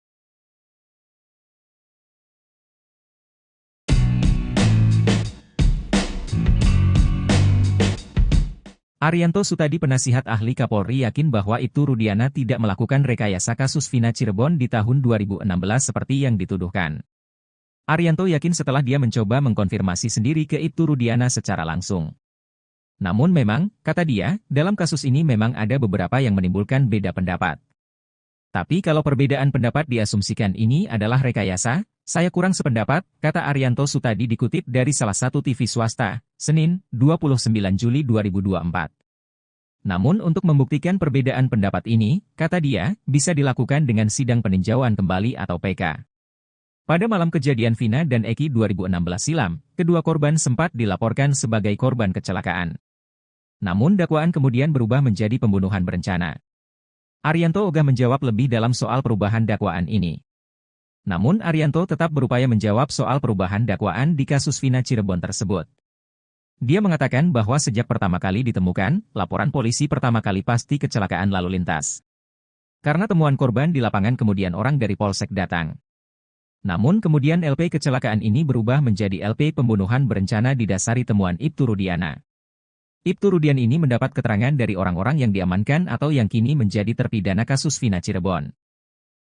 Arianto Sutadi penasihat ahli Kapolri yakin bahwa Ibtu Rudiana tidak melakukan rekayasa kasus Vina Cirebon di tahun 2016 seperti yang dituduhkan. Arianto yakin setelah dia mencoba mengkonfirmasi sendiri ke Ibtu Rudiana secara langsung. Namun memang, kata dia, dalam kasus ini memang ada beberapa yang menimbulkan beda pendapat. Tapi kalau perbedaan pendapat diasumsikan ini adalah rekayasa, saya kurang sependapat, kata Arianto Sutadi dikutip dari salah satu TV swasta, Senin, 29 Juli 2024. Namun untuk membuktikan perbedaan pendapat ini, kata dia, bisa dilakukan dengan sidang peninjauan kembali atau PK. Pada malam kejadian Vina dan Eki 2016 silam, kedua korban sempat dilaporkan sebagai korban kecelakaan. Namun dakwaan kemudian berubah menjadi pembunuhan berencana. Arianto ogah menjawab lebih dalam soal perubahan dakwaan ini. Namun Arianto tetap berupaya menjawab soal perubahan dakwaan di kasus Vina Cirebon tersebut. Dia mengatakan bahwa sejak pertama kali ditemukan, laporan polisi pertama kali pasti kecelakaan lalu lintas. Karena temuan korban di lapangan kemudian orang dari Polsek datang. Namun kemudian LP kecelakaan ini berubah menjadi LP pembunuhan berencana didasari temuan Ibtu Rudiana. Ibtu Rudiana ini mendapat keterangan dari orang-orang yang diamankan atau yang kini menjadi terpidana kasus Vina Cirebon.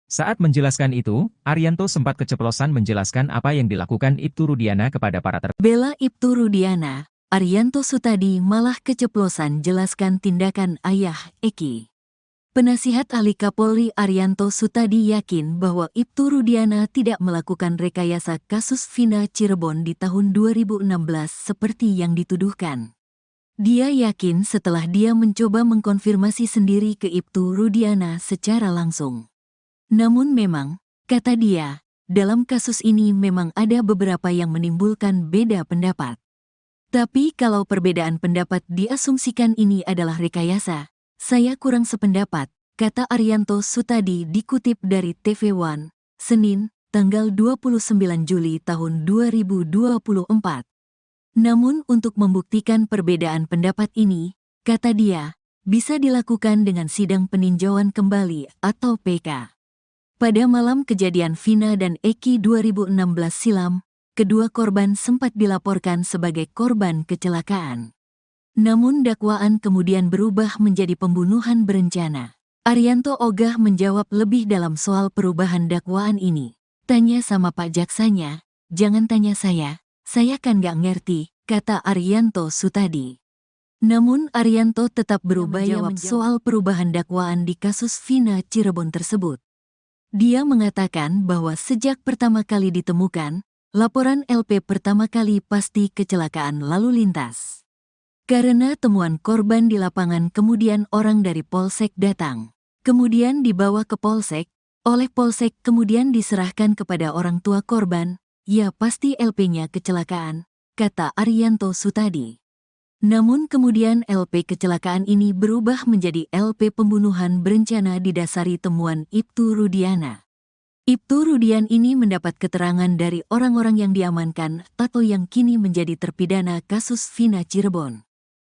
Saat menjelaskan itu, Arianto sempat keceplosan menjelaskan apa yang dilakukan Ibtu Rudiana kepada para Bela Ibtu Rudiana, Arianto Sutadi malah keceplosan jelaskan tindakan ayah Eki. Penasihat ahli Kapolri Arianto Sutadi yakin bahwa Ibtu Rudiana tidak melakukan rekayasa kasus Vina Cirebon di tahun 2016 seperti yang dituduhkan. Dia yakin setelah dia mencoba mengkonfirmasi sendiri ke Ibtu Rudiana secara langsung. Namun memang, kata dia, dalam kasus ini memang ada beberapa yang menimbulkan beda pendapat. Tapi kalau perbedaan pendapat diasumsikan ini adalah rekayasa, saya kurang sependapat, kata Arianto Sutadi dikutip dari TV One, Senin, tanggal 29 Juli tahun 2024. Namun untuk membuktikan perbedaan pendapat ini, kata dia, bisa dilakukan dengan sidang peninjauan kembali atau PK. Pada malam kejadian Vina dan Eki 2016 silam, kedua korban sempat dilaporkan sebagai korban kecelakaan. Namun dakwaan kemudian berubah menjadi pembunuhan berencana. Arianto ogah menjawab lebih dalam soal perubahan dakwaan ini. Tanya sama Pak Jaksanya, jangan tanya saya kan gak ngerti, kata Arianto Sutadi. Namun Arianto tetap berupaya menjawab soal perubahan dakwaan di kasus Vina Cirebon tersebut. Dia mengatakan bahwa sejak pertama kali ditemukan, laporan LP pertama kali pasti kecelakaan lalu lintas. Karena temuan korban di lapangan kemudian orang dari Polsek datang. Kemudian dibawa ke Polsek, oleh Polsek kemudian diserahkan kepada orang tua korban, ya pasti LP-nya kecelakaan, kata Arianto Sutadi. Namun kemudian LP kecelakaan ini berubah menjadi LP pembunuhan berencana didasari temuan Ibtu Rudiana. Ibtu Rudiana ini mendapat keterangan dari orang-orang yang diamankan atau yang kini menjadi terpidana kasus Vina Cirebon.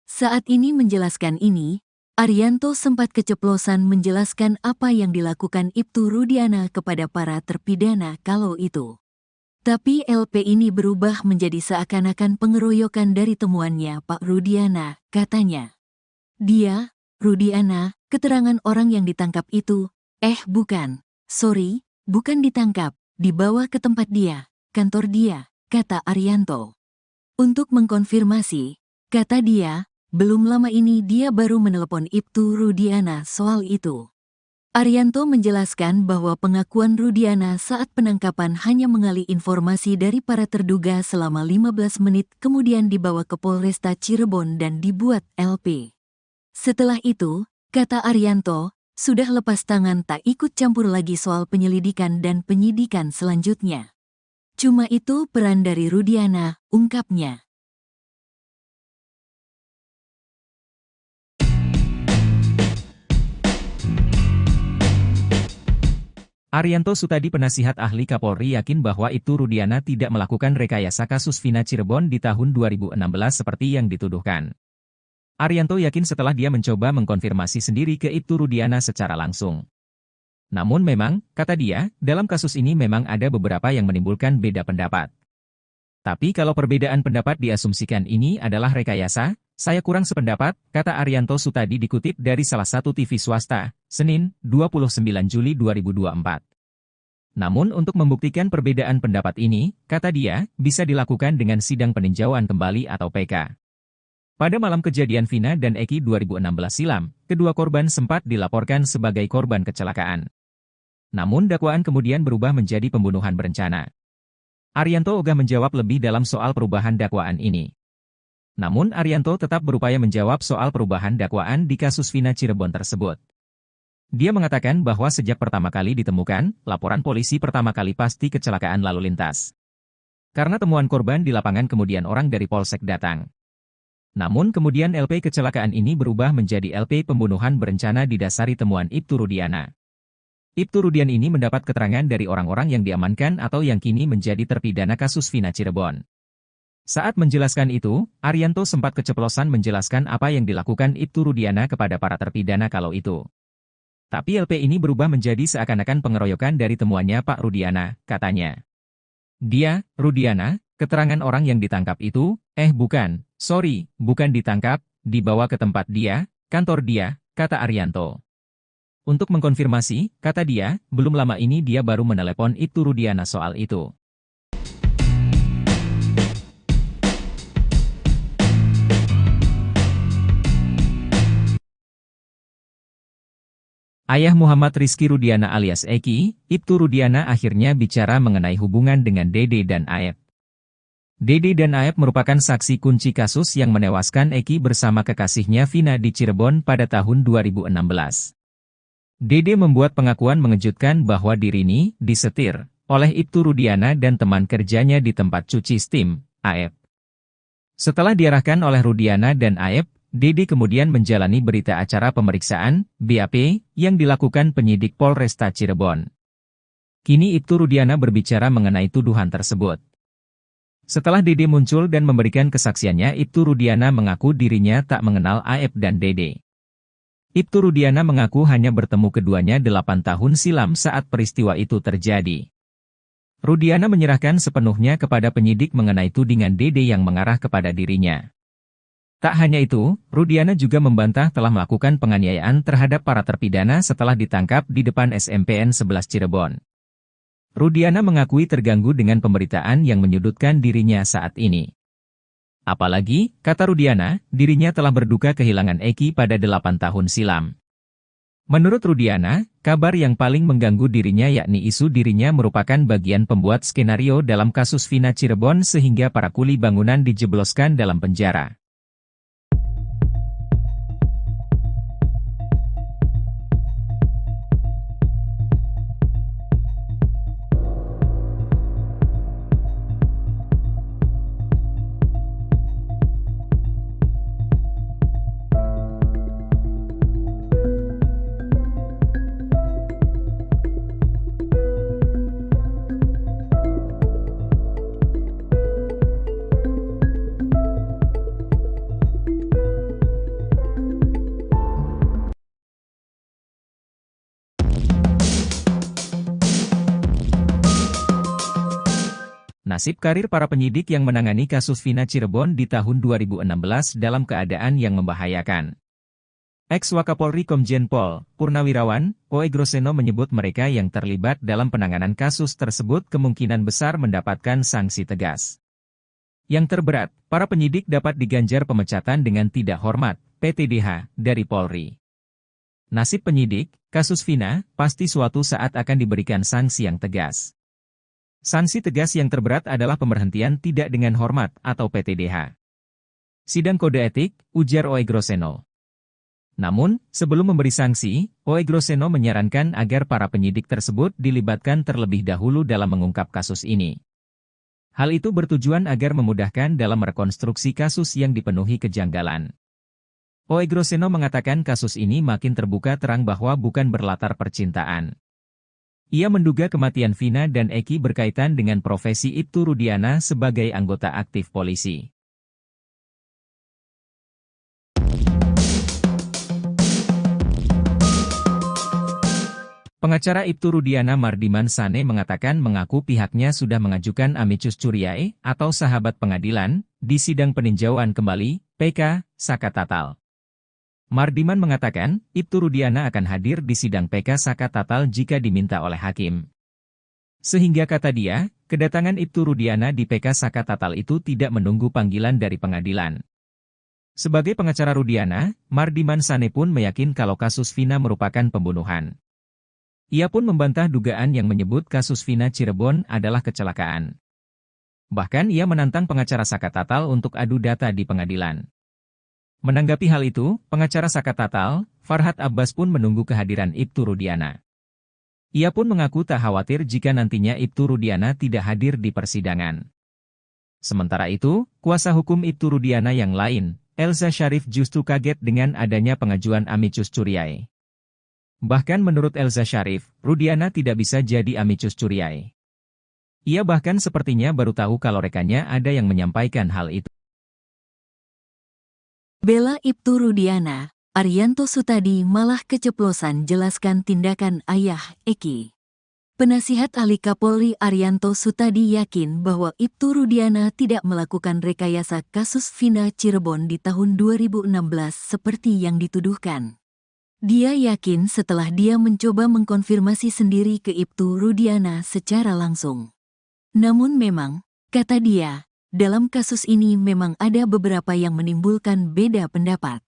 Saat ini menjelaskan ini, Arianto sempat keceplosan menjelaskan apa yang dilakukan Ibtu Rudiana kepada para terpidana kalau itu. Tapi LP ini berubah menjadi seakan-akan pengeroyokan dari temuannya Pak Rudiana, katanya. Dia, Rudiana, keterangan orang yang ditangkap itu, bukan, bukan ditangkap, dibawa ke tempat dia, kantor dia, kata Arianto. Untuk mengkonfirmasi, kata dia, belum lama ini dia baru menelepon Ibtu Rudiana soal itu. Arianto menjelaskan bahwa pengakuan Rudiana saat penangkapan hanya mengali informasi dari para terduga selama 15 menit kemudian dibawa ke Polresta Cirebon dan dibuat LP. Setelah itu, kata Arianto, sudah lepas tangan tak ikut campur lagi soal penyelidikan dan penyidikan selanjutnya. Cuma itu peran dari Rudiana, ungkapnya. Arianto Sutadi penasihat ahli Kapolri yakin bahwa Ibtu Rudiana tidak melakukan rekayasa kasus Vina Cirebon di tahun 2016 seperti yang dituduhkan. Arianto yakin setelah dia mencoba mengkonfirmasi sendiri ke Ibtu Rudiana secara langsung. Namun memang, kata dia, dalam kasus ini memang ada beberapa yang menimbulkan beda pendapat. Tapi kalau perbedaan pendapat diasumsikan ini adalah rekayasa, saya kurang sependapat, kata Arianto Sutadi dikutip dari salah satu TV swasta, Senin, 29 Juli 2024. Namun untuk membuktikan perbedaan pendapat ini, kata dia, bisa dilakukan dengan sidang peninjauan kembali atau PK. Pada malam kejadian Vina dan Eki 2016 silam, kedua korban sempat dilaporkan sebagai korban kecelakaan. Namun dakwaan kemudian berubah menjadi pembunuhan berencana. Arianto ogah menjawab lebih dalam soal perubahan dakwaan ini. Namun Arianto tetap berupaya menjawab soal perubahan dakwaan di kasus Vina Cirebon tersebut. Dia mengatakan bahwa sejak pertama kali ditemukan, laporan polisi pertama kali pasti kecelakaan lalu lintas. Karena temuan korban di lapangan kemudian orang dari Polsek datang. Namun kemudian LP kecelakaan ini berubah menjadi LP pembunuhan berencana didasari temuan Ibtu Rudiana. Ibtu Rudiana ini mendapat keterangan dari orang-orang yang diamankan atau yang kini menjadi terpidana kasus Vina Cirebon. Saat menjelaskan itu, Arianto sempat keceplosan menjelaskan apa yang dilakukan Ibtu Rudiana kepada para terpidana kalau itu. Tapi LP ini berubah menjadi seakan-akan pengeroyokan dari temuannya Pak Rudiana, katanya. Dia, Rudiana, keterangan orang yang ditangkap itu, bukan, bukan ditangkap, dibawa ke tempat dia, kantor dia, kata Arianto. Untuk mengkonfirmasi, kata dia, belum lama ini dia baru menelepon Ibtu Rudiana soal itu. Ayah Muhammad Rizky Rudiana alias Eki, Ibtu Rudiana akhirnya bicara mengenai hubungan dengan Dede dan Aep. Dede dan Aep merupakan saksi kunci kasus yang menewaskan Eki bersama kekasihnya Vina di Cirebon pada tahun 2016. Dede membuat pengakuan mengejutkan bahwa dirinya disetir oleh Ibtu Rudiana dan teman kerjanya di tempat cuci steam, Aep. Setelah diarahkan oleh Rudiana dan Aep, Dede kemudian menjalani berita acara pemeriksaan, BAP, yang dilakukan penyidik Polresta Cirebon. Kini Ibtu Rudiana berbicara mengenai tuduhan tersebut. Setelah Dede muncul dan memberikan kesaksiannya, Ibtu Rudiana mengaku dirinya tak mengenal Aep dan Dede. Ibtu Rudiana mengaku hanya bertemu keduanya 8 tahun silam saat peristiwa itu terjadi. Rudiana menyerahkan sepenuhnya kepada penyidik mengenai tudingan Dede yang mengarah kepada dirinya. Tak hanya itu, Rudiana juga membantah telah melakukan penganiayaan terhadap para terpidana setelah ditangkap di depan SMPN 11 Cirebon. Rudiana mengakui terganggu dengan pemberitaan yang menyudutkan dirinya saat ini. Apalagi, kata Rudiana, dirinya telah berduka kehilangan Eki pada 8 tahun silam. Menurut Rudiana, kabar yang paling mengganggu dirinya yakni isu dirinya merupakan bagian pembuat skenario dalam kasus Vina Cirebon sehingga para kuli bangunan dijebloskan dalam penjara. Nasib karir para penyidik yang menangani kasus Vina Cirebon di tahun 2016 dalam keadaan yang membahayakan. Ex-Wakapolri Komjen Pol, Purnawirawan, Oe Groseno menyebut mereka yang terlibat dalam penanganan kasus tersebut kemungkinan besar mendapatkan sanksi tegas. Yang terberat, para penyidik dapat diganjar pemecatan dengan tidak hormat, PTDH, dari Polri. Nasib penyidik, kasus Vina, pasti suatu saat akan diberikan sanksi yang tegas. Sanksi tegas yang terberat adalah pemberhentian tidak dengan hormat atau PTDH. Sidang kode etik, ujar Oe Groseno. Namun, sebelum memberi sanksi, Oe Groseno menyarankan agar para penyidik tersebut dilibatkan terlebih dahulu dalam mengungkap kasus ini. Hal itu bertujuan agar memudahkan dalam rekonstruksi kasus yang dipenuhi kejanggalan. Oe Groseno mengatakan kasus ini makin terbuka terang bahwa bukan berlatar percintaan. Ia menduga kematian Vina dan Eki berkaitan dengan profesi Ibtu Rudiana sebagai anggota aktif polisi. Pengacara Ibtu Rudiana Mardiman Sane mengatakan mengaku pihaknya sudah mengajukan amicus curiae atau sahabat pengadilan di sidang peninjauan kembali (PK) Saka Tatal. Mardiman mengatakan Ibtu Rudiana akan hadir di sidang PK Saka Tatal jika diminta oleh hakim. Sehingga kata dia, kedatangan Ibtu Rudiana di PK Saka Tatal itu tidak menunggu panggilan dari pengadilan. Sebagai pengacara Rudiana, Mardiman Sane pun meyakin kalau kasus Vina merupakan pembunuhan. Ia pun membantah dugaan yang menyebut kasus Vina Cirebon adalah kecelakaan. Bahkan ia menantang pengacara Saka Tatal untuk adu data di pengadilan. Menanggapi hal itu, pengacara Saka Tatal, Farhad Abbas pun menunggu kehadiran Ibtu Rudiana. Ia pun mengaku tak khawatir jika nantinya Ibtu Rudiana tidak hadir di persidangan. Sementara itu, kuasa hukum Ibtu Rudiana yang lain, Elza Syarif justru kaget dengan adanya pengajuan amicus curiae. Bahkan menurut Elza Syarif, Rudiana tidak bisa jadi amicus curiae. Ia bahkan sepertinya baru tahu kalau rekannya ada yang menyampaikan hal itu. Bela Ibtu Rudiana, Arianto Sutadi malah keceplosan jelaskan tindakan ayah Eki. Penasihat ahli Kapolri Arianto Sutadi yakin bahwa Ibtu Rudiana tidak melakukan rekayasa kasus Vina Cirebon di tahun 2016 seperti yang dituduhkan. Dia yakin setelah dia mencoba mengkonfirmasi sendiri ke Ibtu Rudiana secara langsung. Namun memang, kata dia, dalam kasus ini memang ada beberapa yang menimbulkan beda pendapat.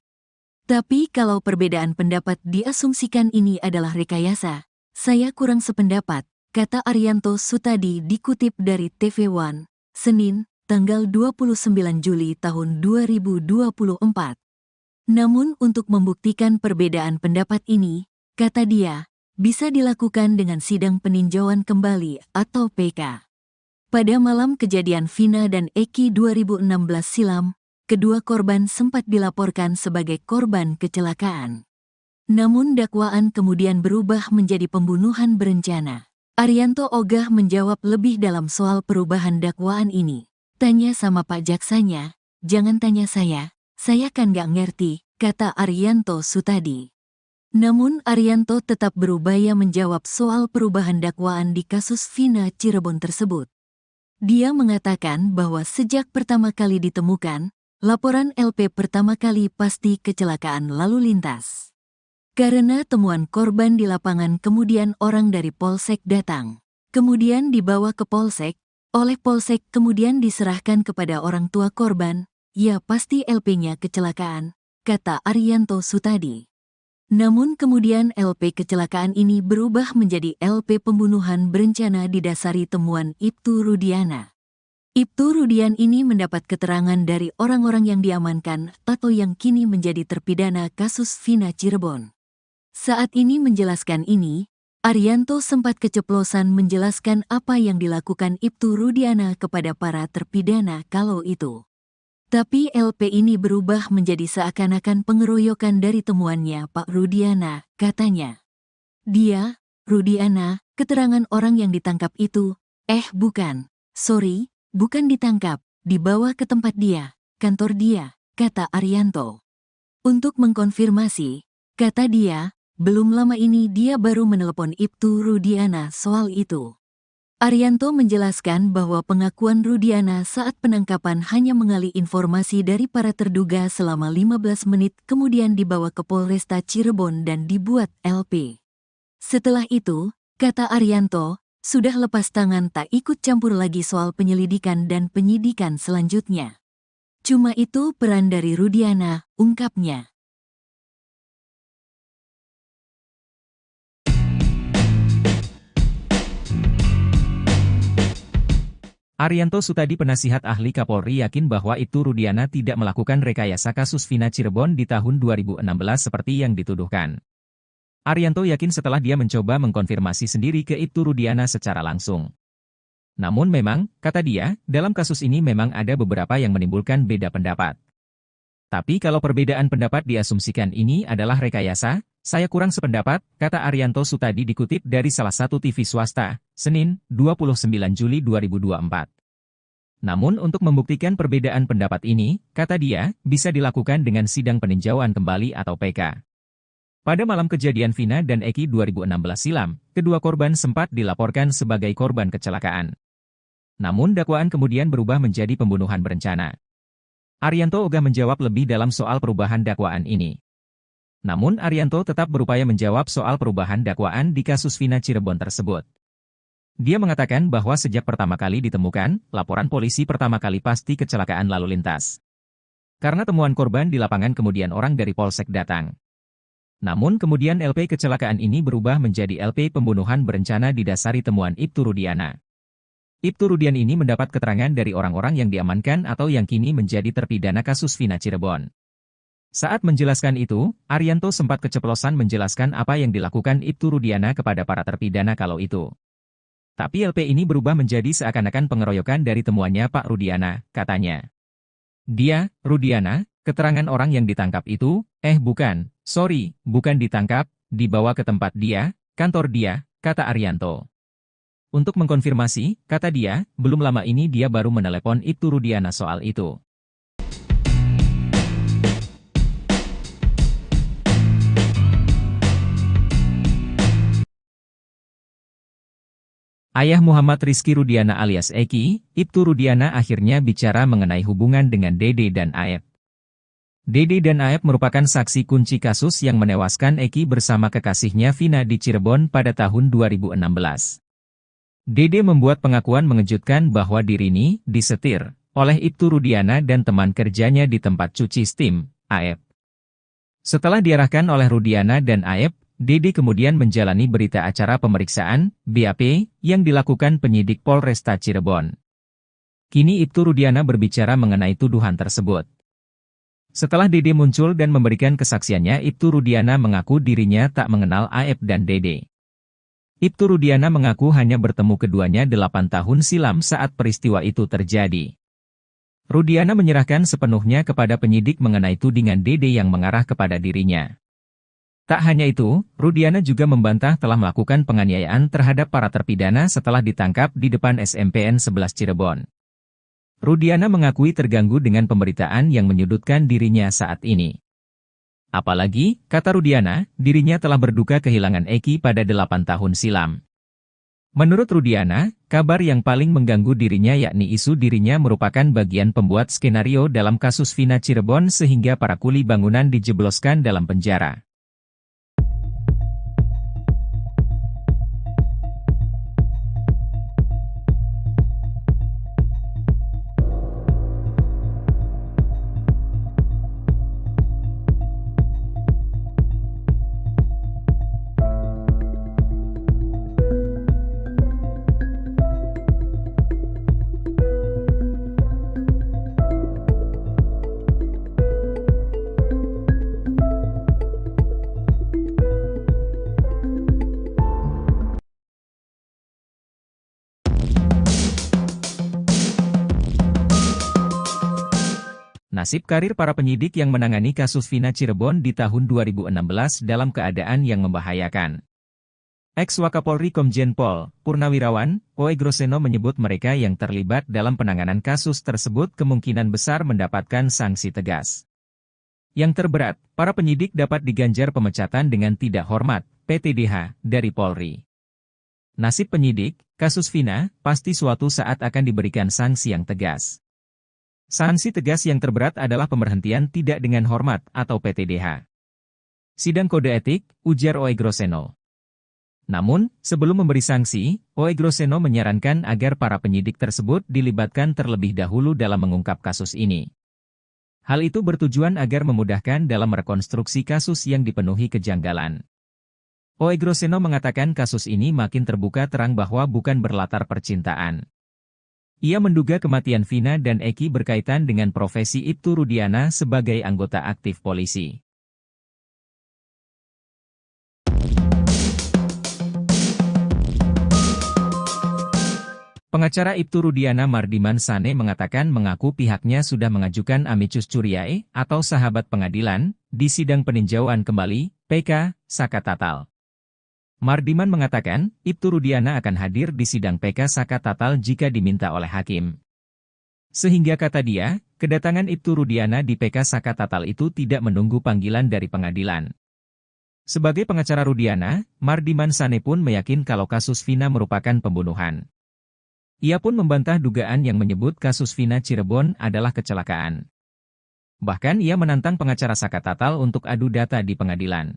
Tapi kalau perbedaan pendapat diasumsikan ini adalah rekayasa, saya kurang sependapat, kata Arianto Sutadi dikutip dari TV One, Senin, tanggal 29 Juli tahun 2024. Namun untuk membuktikan perbedaan pendapat ini, kata dia, bisa dilakukan dengan sidang peninjauan kembali atau PK. Pada malam kejadian Vina dan Eki 2016 silam, kedua korban sempat dilaporkan sebagai korban kecelakaan. Namun dakwaan kemudian berubah menjadi pembunuhan berencana. Arianto ogah menjawab lebih dalam soal perubahan dakwaan ini. Tanya sama Pak Jaksanya, jangan tanya saya kan gak ngerti, kata Arianto Sutadi. Namun Arianto tetap berupaya menjawab soal perubahan dakwaan di kasus Vina Cirebon tersebut. Dia mengatakan bahwa sejak pertama kali ditemukan, laporan LP pertama kali pasti kecelakaan lalu lintas. Karena temuan korban di lapangan kemudian orang dari Polsek datang. Kemudian dibawa ke Polsek, oleh Polsek kemudian diserahkan kepada orang tua korban. Ya pasti LP-nya kecelakaan, kata Arianto Sutadi. Namun kemudian LP kecelakaan ini berubah menjadi LP pembunuhan berencana didasari temuan Ibtu Rudiana. Ibtu Rudian ini mendapat keterangan dari orang-orang yang diamankan atau yang kini menjadi terpidana kasus Vina Cirebon. Saat ini menjelaskan ini, Arianto sempat keceplosan menjelaskan apa yang dilakukan Ibtu Rudiana kepada para terpidana kalau itu. Tapi LP ini berubah menjadi seakan-akan pengeroyokan dari temuannya Pak Rudiana, katanya. Dia, Rudiana, keterangan orang yang ditangkap itu, bukan, bukan ditangkap, dibawa ke tempat dia, kantor dia, kata Arianto. Untuk mengkonfirmasi, kata dia, belum lama ini dia baru menelepon Ibtu Rudiana soal itu. Arianto menjelaskan bahwa pengakuan Rudiana saat penangkapan hanya mengali informasi dari para terduga selama 15 menit kemudian dibawa ke Polresta Cirebon dan dibuat LP. Setelah itu, kata Arianto, sudah lepas tangan tak ikut campur lagi soal penyelidikan dan penyidikan selanjutnya. Cuma itu peran dari Rudiana, ungkapnya. Arianto Sutadi penasihat ahli Kapolri yakin bahwa Ibtu Rudiana tidak melakukan rekayasa kasus Vina Cirebon di tahun 2016 seperti yang dituduhkan. Arianto yakin setelah dia mencoba mengkonfirmasi sendiri ke Ibtu Rudiana secara langsung. Namun memang, kata dia, dalam kasus ini memang ada beberapa yang menimbulkan beda pendapat. Tapi kalau perbedaan pendapat diasumsikan ini adalah rekayasa, Saya kurang sependapat, kata Arianto Sutadi dikutip dari salah satu TV swasta, Senin, 29 Juli 2024. Namun untuk membuktikan perbedaan pendapat ini, kata dia, bisa dilakukan dengan sidang peninjauan kembali atau PK. Pada malam kejadian Vina dan Eki 2016 silam, kedua korban sempat dilaporkan sebagai korban kecelakaan. Namun dakwaan kemudian berubah menjadi pembunuhan berencana. Arianto ogah menjawab lebih dalam soal perubahan dakwaan ini. Namun Arianto tetap berupaya menjawab soal perubahan dakwaan di kasus Vina Cirebon tersebut. Dia mengatakan bahwa sejak pertama kali ditemukan, laporan polisi pertama kali pasti kecelakaan lalu lintas. Karena temuan korban di lapangan kemudian orang dari Polsek datang. Namun kemudian LP kecelakaan ini berubah menjadi LP pembunuhan berencana didasari temuan Ibtu Rudiana. Ibtu Rudian ini mendapat keterangan dari orang-orang yang diamankan atau yang kini menjadi terpidana kasus Vina Cirebon. Saat menjelaskan itu, Arianto sempat keceplosan menjelaskan apa yang dilakukan Ibtu Rudiana kepada para terpidana kalau itu. Tapi LP ini berubah menjadi seakan-akan pengeroyokan dari temuannya Pak Rudiana, katanya. Dia, Rudiana, keterangan orang yang ditangkap itu, bukan, bukan ditangkap, dibawa ke tempat dia, kantor dia, kata Arianto. Untuk mengkonfirmasi, kata dia, belum lama ini dia baru menelepon Ibtu Rudiana soal itu. Ayah Muhammad Rizky Rudiana alias Eki, Ibtu Rudiana akhirnya bicara mengenai hubungan dengan Dede dan Aep. Dede dan Aep merupakan saksi kunci kasus yang menewaskan Eki bersama kekasihnya Vina di Cirebon pada tahun 2016. Dede membuat pengakuan mengejutkan bahwa dirinya disetir oleh Ibtu Rudiana dan teman kerjanya di tempat cuci steam, Aep. Setelah diarahkan oleh Rudiana dan Aep, Dede kemudian menjalani berita acara pemeriksaan, BAP, yang dilakukan penyidik Polresta Cirebon. Kini Ibtu Rudiana berbicara mengenai tuduhan tersebut. Setelah Dede muncul dan memberikan kesaksiannya, Ibtu Rudiana mengaku dirinya tak mengenal Aep dan Dede. Ibtu Rudiana mengaku hanya bertemu keduanya 8 tahun silam saat peristiwa itu terjadi. Rudiana menyerahkan sepenuhnya kepada penyidik mengenai tudingan Dede yang mengarah kepada dirinya. Tak hanya itu, Rudiana juga membantah telah melakukan penganiayaan terhadap para terpidana setelah ditangkap di depan SMPN 11 Cirebon. Rudiana mengakui terganggu dengan pemberitaan yang menyudutkan dirinya saat ini. Apalagi, kata Rudiana, dirinya telah berduka kehilangan Eki pada 8 tahun silam. Menurut Rudiana, kabar yang paling mengganggu dirinya yakni isu dirinya merupakan bagian pembuat skenario dalam kasus Vina Cirebon sehingga para kuli bangunan dijebloskan dalam penjara. Nasib karir para penyidik yang menangani kasus Vina Cirebon di tahun 2016 dalam keadaan yang membahayakan. Ex-Wakapolri Komjen Pol Purnawirawan Oegroseno menyebut mereka yang terlibat dalam penanganan kasus tersebut kemungkinan besar mendapatkan sanksi tegas. Yang terberat, para penyidik dapat diganjar pemecatan dengan tidak hormat, PTDH, dari Polri. Nasib penyidik, kasus Vina, pasti suatu saat akan diberikan sanksi yang tegas. Sanksi tegas yang terberat adalah pemberhentian tidak dengan hormat atau PTDH. Sidang kode etik, ujar Oegroseno. Namun, sebelum memberi sanksi, Oegroseno menyarankan agar para penyidik tersebut dilibatkan terlebih dahulu dalam mengungkap kasus ini. Hal itu bertujuan agar memudahkan dalam rekonstruksi kasus yang dipenuhi kejanggalan. Oegroseno mengatakan kasus ini makin terbuka terang bahwa bukan berlatar percintaan. Ia menduga kematian Vina dan Eki berkaitan dengan profesi Ibtu Rudiana sebagai anggota aktif polisi. Pengacara Ibtu Rudiana Mardiman Sane mengatakan mengaku pihaknya sudah mengajukan amicus curiae atau sahabat pengadilan di sidang peninjauan kembali (PK) Saka Tatal. Mardiman mengatakan, Ibtu Rudiana akan hadir di sidang PK Saka Tatal jika diminta oleh hakim. Sehingga kata dia, kedatangan Ibtu Rudiana di PK Saka Tatal itu tidak menunggu panggilan dari pengadilan. Sebagai pengacara Rudiana, Mardiman Sane pun meyakin kalau kasus Vina merupakan pembunuhan. Ia pun membantah dugaan yang menyebut kasus Vina Cirebon adalah kecelakaan. Bahkan ia menantang pengacara Saka Tatal untuk adu data di pengadilan.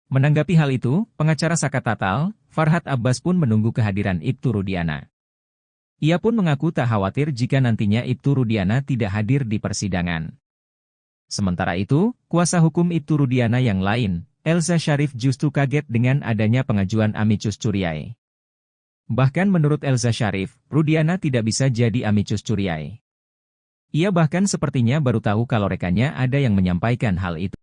Menanggapi hal itu, pengacara Saka Tatal, Farhad Abbas pun menunggu kehadiran Ibtu Rudiana. Ia pun mengaku tak khawatir jika nantinya Ibtu Rudiana tidak hadir di persidangan. Sementara itu, kuasa hukum Ibtu Rudiana yang lain, Elza Syarif justru kaget dengan adanya pengajuan amicus curiae. Bahkan menurut Elza Syarif, Rudiana tidak bisa jadi amicus curiae. Ia bahkan sepertinya baru tahu kalau rekannya ada yang menyampaikan hal itu.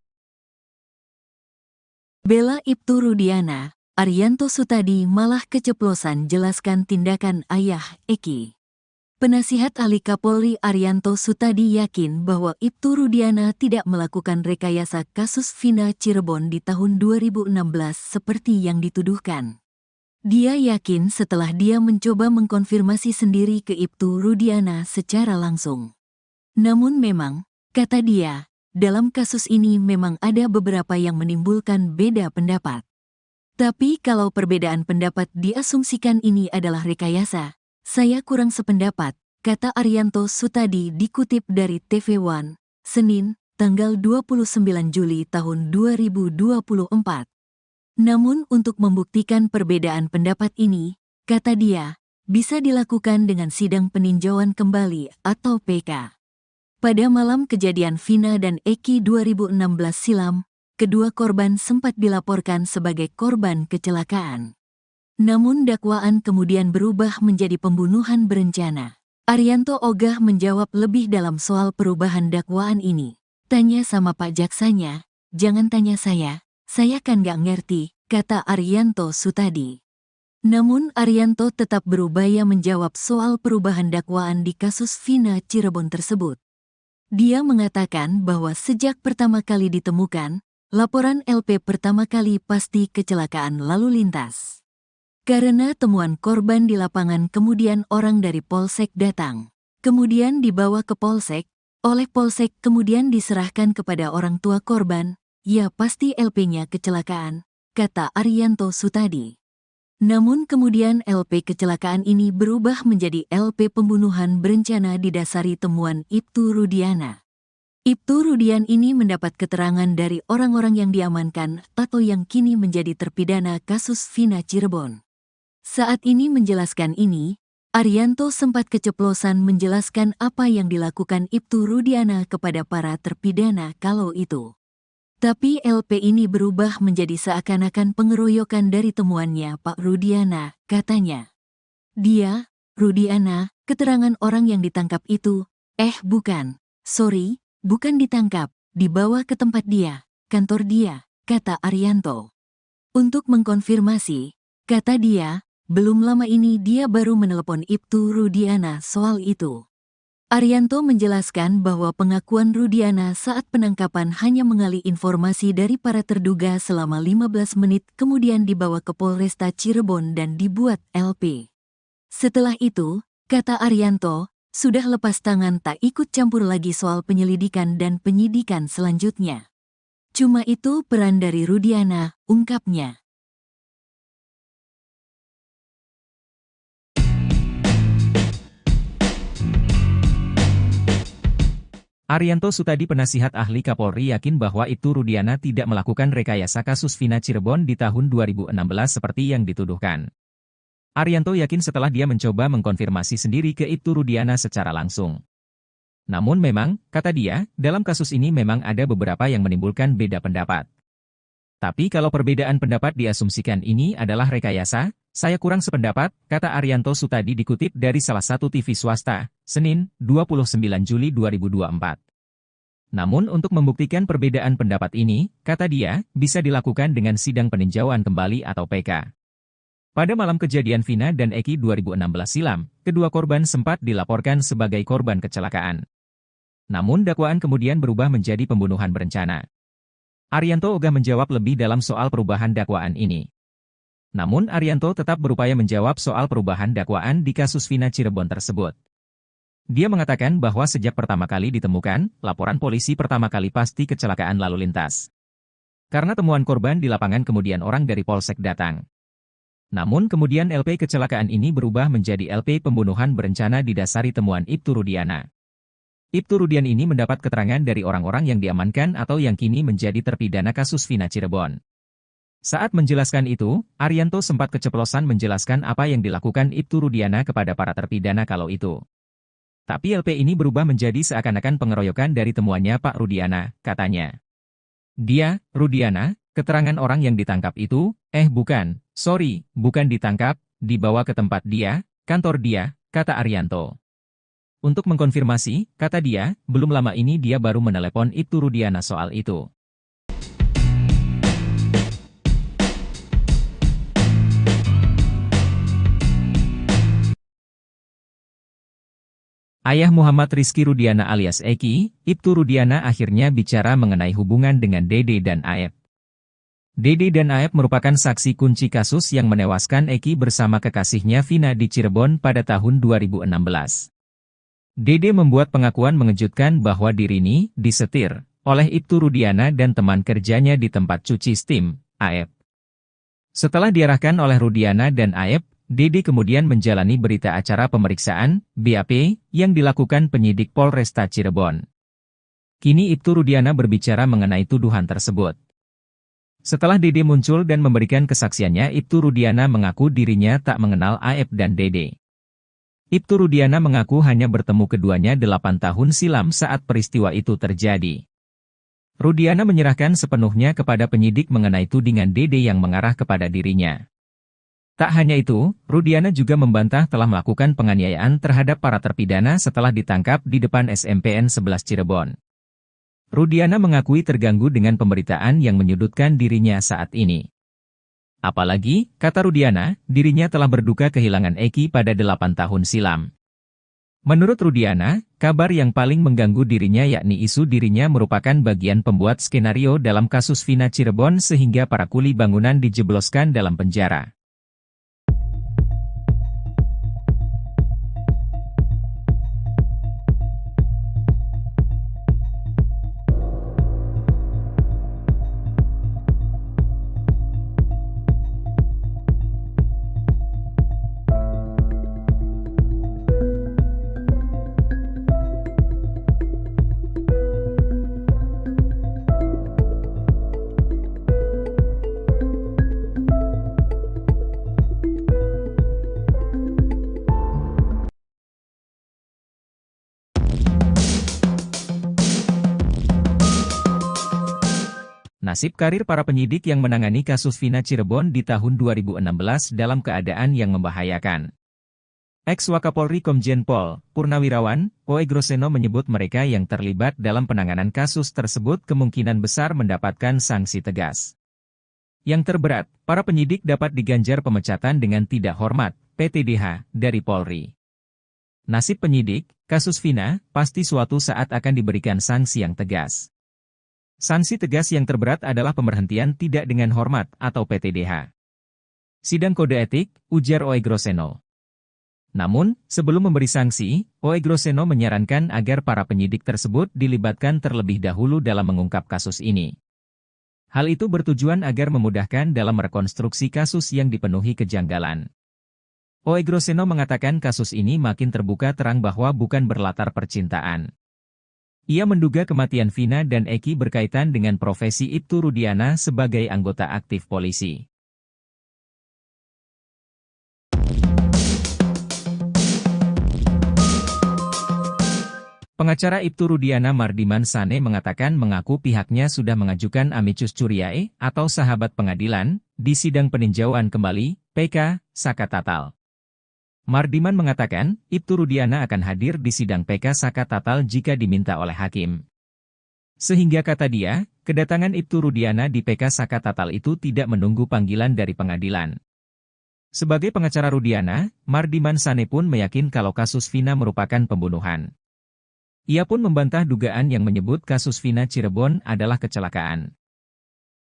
Bela Ibtu Rudiana, Arianto Sutadi malah keceplosan jelaskan tindakan ayah Eki. Penasihat ahli Kapolri Arianto Sutadi yakin bahwa Ibtu Rudiana tidak melakukan rekayasa kasus Vina Cirebon di tahun 2016 seperti yang dituduhkan. Dia yakin setelah dia mencoba mengkonfirmasi sendiri ke Ibtu Rudiana secara langsung. Namun memang, kata dia, dalam kasus ini memang ada beberapa yang menimbulkan beda pendapat. Tapi kalau perbedaan pendapat diasumsikan ini adalah rekayasa, saya kurang sependapat, kata Arianto Sutadi dikutip dari TV One, Senin, tanggal 29 Juli tahun 2024. Namun untuk membuktikan perbedaan pendapat ini, kata dia, bisa dilakukan dengan sidang peninjauan kembali atau PK. Pada malam kejadian Vina dan Eki 2016 silam, kedua korban sempat dilaporkan sebagai korban kecelakaan. Namun dakwaan kemudian berubah menjadi pembunuhan berencana. Arianto ogah menjawab lebih dalam soal perubahan dakwaan ini. Tanya sama Pak Jaksanya, jangan tanya saya kan gak ngerti, kata Arianto Sutadi. Namun Arianto tetap berupaya menjawab soal perubahan dakwaan di kasus Vina Cirebon tersebut. Dia mengatakan bahwa sejak pertama kali ditemukan, laporan LP pertama kali pasti kecelakaan lalu lintas. Karena temuan korban di lapangan kemudian orang dari Polsek datang. Kemudian dibawa ke Polsek, oleh Polsek kemudian diserahkan kepada orang tua korban, ya pasti LP-nya kecelakaan, kata Arianto Sutadi. Namun kemudian LP kecelakaan ini berubah menjadi LP pembunuhan berencana didasari temuan Ibtu Rudiana. Ibtu Rudian ini mendapat keterangan dari orang-orang yang diamankan atau yang kini menjadi terpidana kasus Vina Cirebon. Saat ini menjelaskan ini, Arianto sempat keceplosan menjelaskan apa yang dilakukan Ibtu Rudiana kepada para terpidana kalau itu. Tapi LP ini berubah menjadi seakan-akan pengeroyokan dari temuannya Pak Rudiana, katanya. Dia, Rudiana, keterangan orang yang ditangkap itu, bukan, sorry, bukan ditangkap, dibawa ke tempat dia, kantor dia, kata Arianto. Untuk mengkonfirmasi, kata dia, belum lama ini dia baru menelepon Ibtu Rudiana soal itu. Arianto menjelaskan bahwa pengakuan Rudiana saat penangkapan hanya mengali informasi dari para terduga selama 15 menit kemudian dibawa ke Polresta Cirebon dan dibuat LP. Setelah itu, kata Arianto, sudah lepas tangan tak ikut campur lagi soal penyelidikan dan penyidikan selanjutnya. Cuma itu peran dari Rudiana, ungkapnya. Arianto Sutadi penasihat ahli Kapolri yakin bahwa Ibtu Rudiana tidak melakukan rekayasa kasus Vina Cirebon di tahun 2016 seperti yang dituduhkan. Arianto yakin setelah dia mencoba mengkonfirmasi sendiri ke Ibtu Rudiana secara langsung. Namun memang, kata dia, dalam kasus ini memang ada beberapa yang menimbulkan beda pendapat. Tapi kalau perbedaan pendapat diasumsikan ini adalah rekayasa, saya kurang sependapat, kata Arianto Sutadi dikutip dari salah satu TV swasta, Senin, 29 Juli 2024. Namun untuk membuktikan perbedaan pendapat ini, kata dia, bisa dilakukan dengan sidang peninjauan kembali atau PK. Pada malam kejadian Vina dan Eki 2016 silam, kedua korban sempat dilaporkan sebagai korban kecelakaan. Namun dakwaan kemudian berubah menjadi pembunuhan berencana. Arianto ogah menjawab lebih dalam soal perubahan dakwaan ini. Namun Arianto tetap berupaya menjawab soal perubahan dakwaan di kasus Vina Cirebon tersebut. Dia mengatakan bahwa sejak pertama kali ditemukan, laporan polisi pertama kali pasti kecelakaan lalu lintas. Karena temuan korban di lapangan kemudian orang dari Polsek datang. Namun kemudian LP kecelakaan ini berubah menjadi LP pembunuhan berencana didasari temuan Ibtu Rudiana. Ibtu Rudiana ini mendapat keterangan dari orang-orang yang diamankan atau yang kini menjadi terpidana kasus Vina Cirebon. Saat menjelaskan itu, Arianto sempat keceplosan menjelaskan apa yang dilakukan Ibtu Rudiana kepada para terpidana kalau itu. Tapi LP ini berubah menjadi seakan-akan pengeroyokan dari temuannya Pak Rudiana, katanya. Dia, Rudiana, keterangan orang yang ditangkap itu, bukan, bukan ditangkap, dibawa ke tempat dia, kantor dia, kata Arianto. Untuk mengkonfirmasi, kata dia, belum lama ini dia baru menelepon Ibtu Rudiana soal itu. Ayah Muhammad Rizky Rudiana alias Eki, Ibtu Rudiana akhirnya bicara mengenai hubungan dengan Dede dan Aep. Dede dan Aep merupakan saksi kunci kasus yang menewaskan Eki bersama kekasihnya Vina di Cirebon pada tahun 2016. Dede membuat pengakuan mengejutkan bahwa dirinya disetir oleh Ibtu Rudiana dan teman kerjanya di tempat cuci steam, Aep. Setelah diarahkan oleh Rudiana dan Aep, Dede kemudian menjalani berita acara pemeriksaan, BAP, yang dilakukan penyidik Polresta Cirebon. Kini Ibtu Rudiana berbicara mengenai tuduhan tersebut. Setelah Dede muncul dan memberikan kesaksiannya, Ibtu Rudiana mengaku dirinya tak mengenal Aep dan Dede. Ibtu Rudiana mengaku hanya bertemu keduanya 8 tahun silam saat peristiwa itu terjadi. Rudiana menyerahkan sepenuhnya kepada penyidik mengenai tudingan Dede yang mengarah kepada dirinya. Tak hanya itu, Rudiana juga membantah telah melakukan penganiayaan terhadap para terpidana setelah ditangkap di depan SMPN 11 Cirebon. Rudiana mengakui terganggu dengan pemberitaan yang menyudutkan dirinya saat ini. Apalagi, kata Rudiana, dirinya telah berduka kehilangan Eki pada 8 tahun silam. Menurut Rudiana, kabar yang paling mengganggu dirinya yakni isu dirinya merupakan bagian pembuat skenario dalam kasus Vina Cirebon sehingga para kuli bangunan dijebloskan dalam penjara. Nasib karir para penyidik yang menangani kasus Vina Cirebon di tahun 2016 dalam keadaan yang membahayakan. Ex-Wakapolri Komjen Pol, Purnawirawan, Oe Groseno menyebut mereka yang terlibat dalam penanganan kasus tersebut kemungkinan besar mendapatkan sanksi tegas. Yang terberat, para penyidik dapat diganjar pemecatan dengan tidak hormat, PTDH, dari Polri. Nasib penyidik, kasus Vina, pasti suatu saat akan diberikan sanksi yang tegas. Sanksi tegas yang terberat adalah pemberhentian tidak dengan hormat atau PTDH. Sidang kode etik, ujar Oe Groseno. Namun, sebelum memberi sanksi, Oe Groseno menyarankan agar para penyidik tersebut dilibatkan terlebih dahulu dalam mengungkap kasus ini. Hal itu bertujuan agar memudahkan dalam merekonstruksi kasus yang dipenuhi kejanggalan. Oe Groseno mengatakan kasus ini makin terbuka terang bahwa bukan berlatar percintaan. Ia menduga kematian Vina dan Eki berkaitan dengan profesi Ibtu Rudiana sebagai anggota aktif polisi. Pengacara Ibtu Rudiana Mardiman Sane mengatakan mengaku pihaknya sudah mengajukan amicus curiae atau sahabat pengadilan di sidang peninjauan kembali PK Saka Tatal. Mardiman mengatakan, Ibtu Rudiana akan hadir di sidang PK Saka Tatal jika diminta oleh hakim. Sehingga kata dia, kedatangan Ibtu Rudiana di PK Saka Tatal itu tidak menunggu panggilan dari pengadilan. Sebagai pengacara Rudiana, Mardiman Sane pun meyakin kalau kasus Vina merupakan pembunuhan. Ia pun membantah dugaan yang menyebut kasus Vina Cirebon adalah kecelakaan.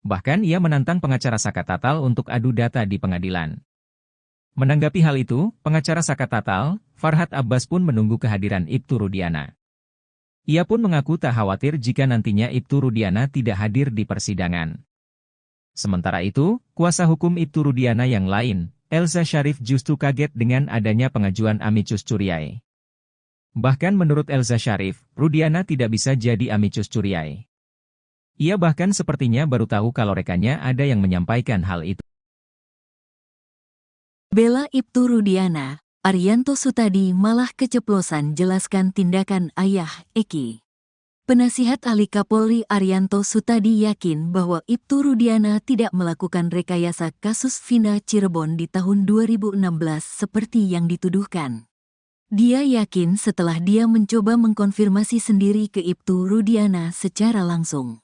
Bahkan ia menantang pengacara Saka Tatal untuk adu data di pengadilan. Menanggapi hal itu, pengacara Saka Tatal, Farhad Abbas pun menunggu kehadiran Ibtu Rudiana. Ia pun mengaku tak khawatir jika nantinya Ibtu Rudiana tidak hadir di persidangan. Sementara itu, kuasa hukum Ibtu Rudiana yang lain, Elza Syarif justru kaget dengan adanya pengajuan amicus curiae. Bahkan menurut Elza Syarif, Rudiana tidak bisa jadi amicus curiae. Ia bahkan sepertinya baru tahu kalau rekannya ada yang menyampaikan hal itu. Bela Ibtu Rudiana, Arianto Sutadi malah keceplosan jelaskan tindakan ayah Eki. Penasihat ahli Kapolri Arianto Sutadi yakin bahwa Ibtu Rudiana tidak melakukan rekayasa kasus Vina Cirebon di tahun 2016 seperti yang dituduhkan. Dia yakin setelah dia mencoba mengkonfirmasi sendiri ke Ibtu Rudiana secara langsung.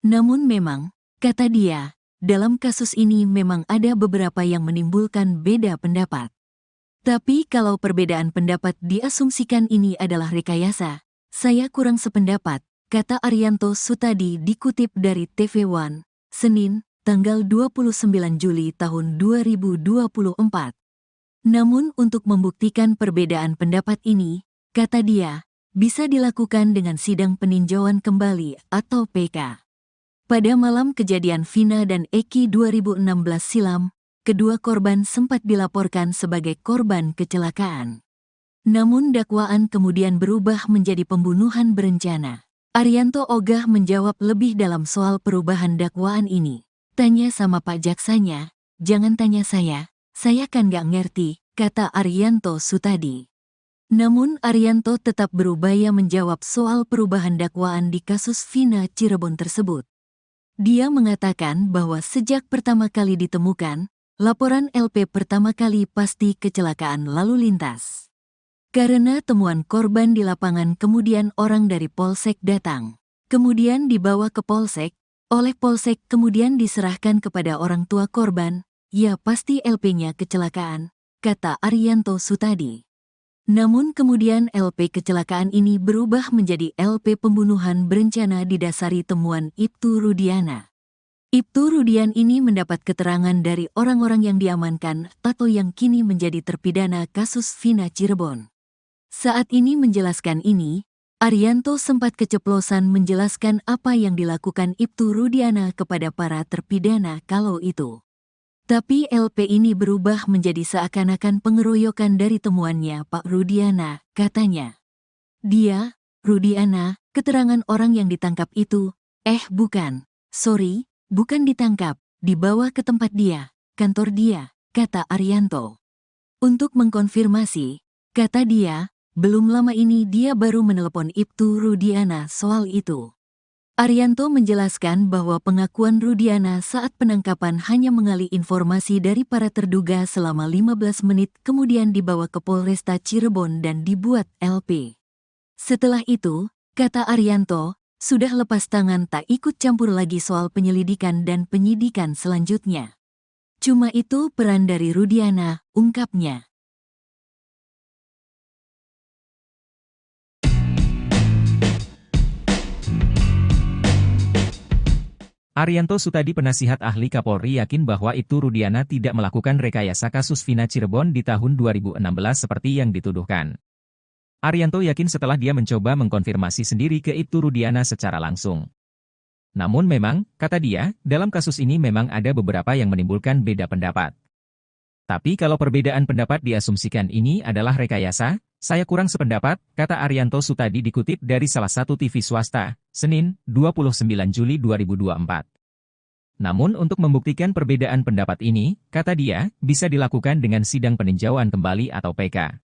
Namun memang, kata dia, dalam kasus ini memang ada beberapa yang menimbulkan beda pendapat. Tapi kalau perbedaan pendapat diasumsikan ini adalah rekayasa, saya kurang sependapat, kata Arianto Sutadi dikutip dari TV One, Senin, tanggal 29 Juli tahun 2024. Namun untuk membuktikan perbedaan pendapat ini, kata dia, bisa dilakukan dengan sidang peninjauan kembali atau PK. Pada malam kejadian Vina dan Eki 2016 silam, kedua korban sempat dilaporkan sebagai korban kecelakaan. Namun dakwaan kemudian berubah menjadi pembunuhan berencana. Arianto ogah menjawab lebih dalam soal perubahan dakwaan ini. Tanya sama Pak Jaksanya, jangan tanya saya kan gak ngerti, kata Arianto Sutadi. Namun Arianto tetap berupaya menjawab soal perubahan dakwaan di kasus Vina Cirebon tersebut. Dia mengatakan bahwa sejak pertama kali ditemukan, laporan LP pertama kali pasti kecelakaan lalu lintas. Karena temuan korban di lapangan kemudian orang dari Polsek datang. Kemudian dibawa ke Polsek, oleh Polsek kemudian diserahkan kepada orang tua korban, ya pasti LP-nya kecelakaan, kata Arianto Sutadi. Namun kemudian LP kecelakaan ini berubah menjadi LP pembunuhan berencana didasari temuan Ibtu Rudiana. Ibtu Rudian ini mendapat keterangan dari orang-orang yang diamankan atau yang kini menjadi terpidana kasus Vina Cirebon. Saat ini menjelaskan ini, Arianto sempat keceplosan menjelaskan apa yang dilakukan Ibtu Rudiana kepada para terpidana kalau itu. Tapi LP ini berubah menjadi seakan-akan pengeroyokan dari temuannya Pak Rudiana, katanya. Dia, Rudiana, keterangan orang yang ditangkap itu, bukan, sorry, bukan ditangkap, dibawa ke tempat dia, kantor dia, kata Arianto. Untuk mengkonfirmasi, kata dia, belum lama ini dia baru menelepon Ibtu Rudiana soal itu. Arianto menjelaskan bahwa pengakuan Rudiana saat penangkapan hanya mengali informasi dari para terduga selama 15 menit kemudian dibawa ke Polresta Cirebon dan dibuat LP. Setelah itu, kata Arianto, sudah lepas tangan tak ikut campur lagi soal penyelidikan dan penyidikan selanjutnya. Cuma itu peran dari Rudiana, ungkapnya. Arianto Sutadi penasihat ahli Kapolri yakin bahwa Ibtu Rudiana tidak melakukan rekayasa kasus Vina Cirebon di tahun 2016 seperti yang dituduhkan. Arianto yakin setelah dia mencoba mengkonfirmasi sendiri ke Ibtu Rudiana secara langsung. Namun memang, kata dia, dalam kasus ini memang ada beberapa yang menimbulkan beda pendapat. Tapi kalau perbedaan pendapat diasumsikan ini adalah rekayasa, saya kurang sependapat, kata Arianto Sutadi dikutip dari salah satu TV swasta, Senin, 29 Juli 2024. Namun untuk membuktikan perbedaan pendapat ini, kata dia, bisa dilakukan dengan sidang peninjauan kembali atau PK.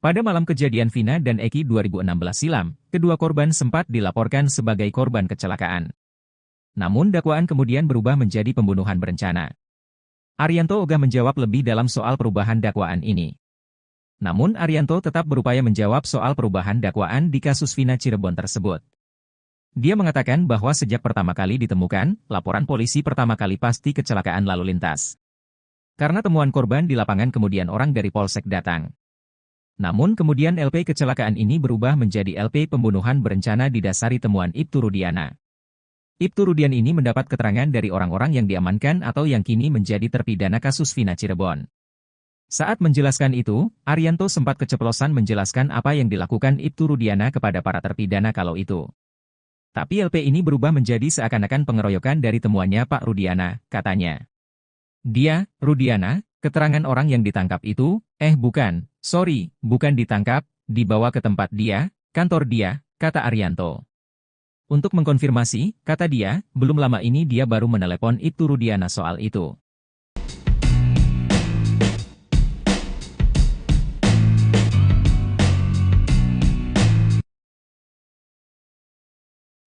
Pada malam kejadian Vina dan Eki 2016 silam, kedua korban sempat dilaporkan sebagai korban kecelakaan. Namun dakwaan kemudian berubah menjadi pembunuhan berencana. Arianto ogah menjawab lebih dalam soal perubahan dakwaan ini. Namun Arianto tetap berupaya menjawab soal perubahan dakwaan di kasus Vina Cirebon tersebut. Dia mengatakan bahwa sejak pertama kali ditemukan, laporan polisi pertama kali pasti kecelakaan lalu lintas. Karena temuan korban di lapangan kemudian orang dari Polsek datang. Namun kemudian LP kecelakaan ini berubah menjadi LP pembunuhan berencana didasari temuan Ibtu Rudiana. Ibtu Rudian ini mendapat keterangan dari orang-orang yang diamankan atau yang kini menjadi terpidana kasus Vina Cirebon. Saat menjelaskan itu, Arianto sempat keceplosan menjelaskan apa yang dilakukan Ibtu Rudiana kepada para terpidana kalau itu. Tapi LP ini berubah menjadi seakan-akan pengeroyokan dari temuannya Pak Rudiana, katanya. Dia, Rudiana, keterangan orang yang ditangkap itu, bukan, sorry, bukan ditangkap, dibawa ke tempat dia, kantor dia, kata Arianto. Untuk mengkonfirmasi, kata dia, belum lama ini dia baru menelepon Ibtu Rudiana soal itu.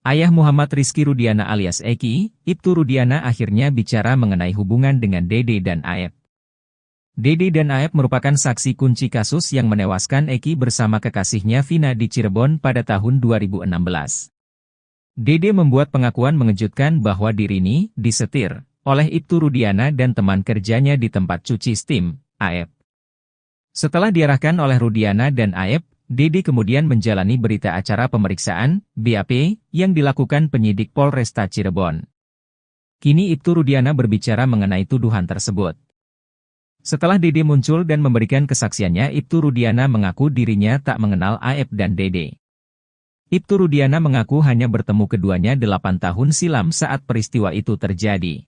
Ayah Muhammad Rizky Rudiana alias Eki, Ibtu Rudiana akhirnya bicara mengenai hubungan dengan Dede dan Aep. Dede dan Aep merupakan saksi kunci kasus yang menewaskan Eki bersama kekasihnya Vina di Cirebon pada tahun 2016. Dede membuat pengakuan mengejutkan bahwa dirinya disetir oleh Ibtu Rudiana dan teman kerjanya di tempat cuci steam, Aep. Setelah diarahkan oleh Rudiana dan Aep, Dede kemudian menjalani berita acara pemeriksaan, BAP, yang dilakukan penyidik Polresta Cirebon. Kini Ibtu Rudiana berbicara mengenai tuduhan tersebut. Setelah Dede muncul dan memberikan kesaksiannya, Ibtu Rudiana mengaku dirinya tak mengenal Aep dan Dede. Ibtu Rudiana mengaku hanya bertemu keduanya 8 tahun silam saat peristiwa itu terjadi.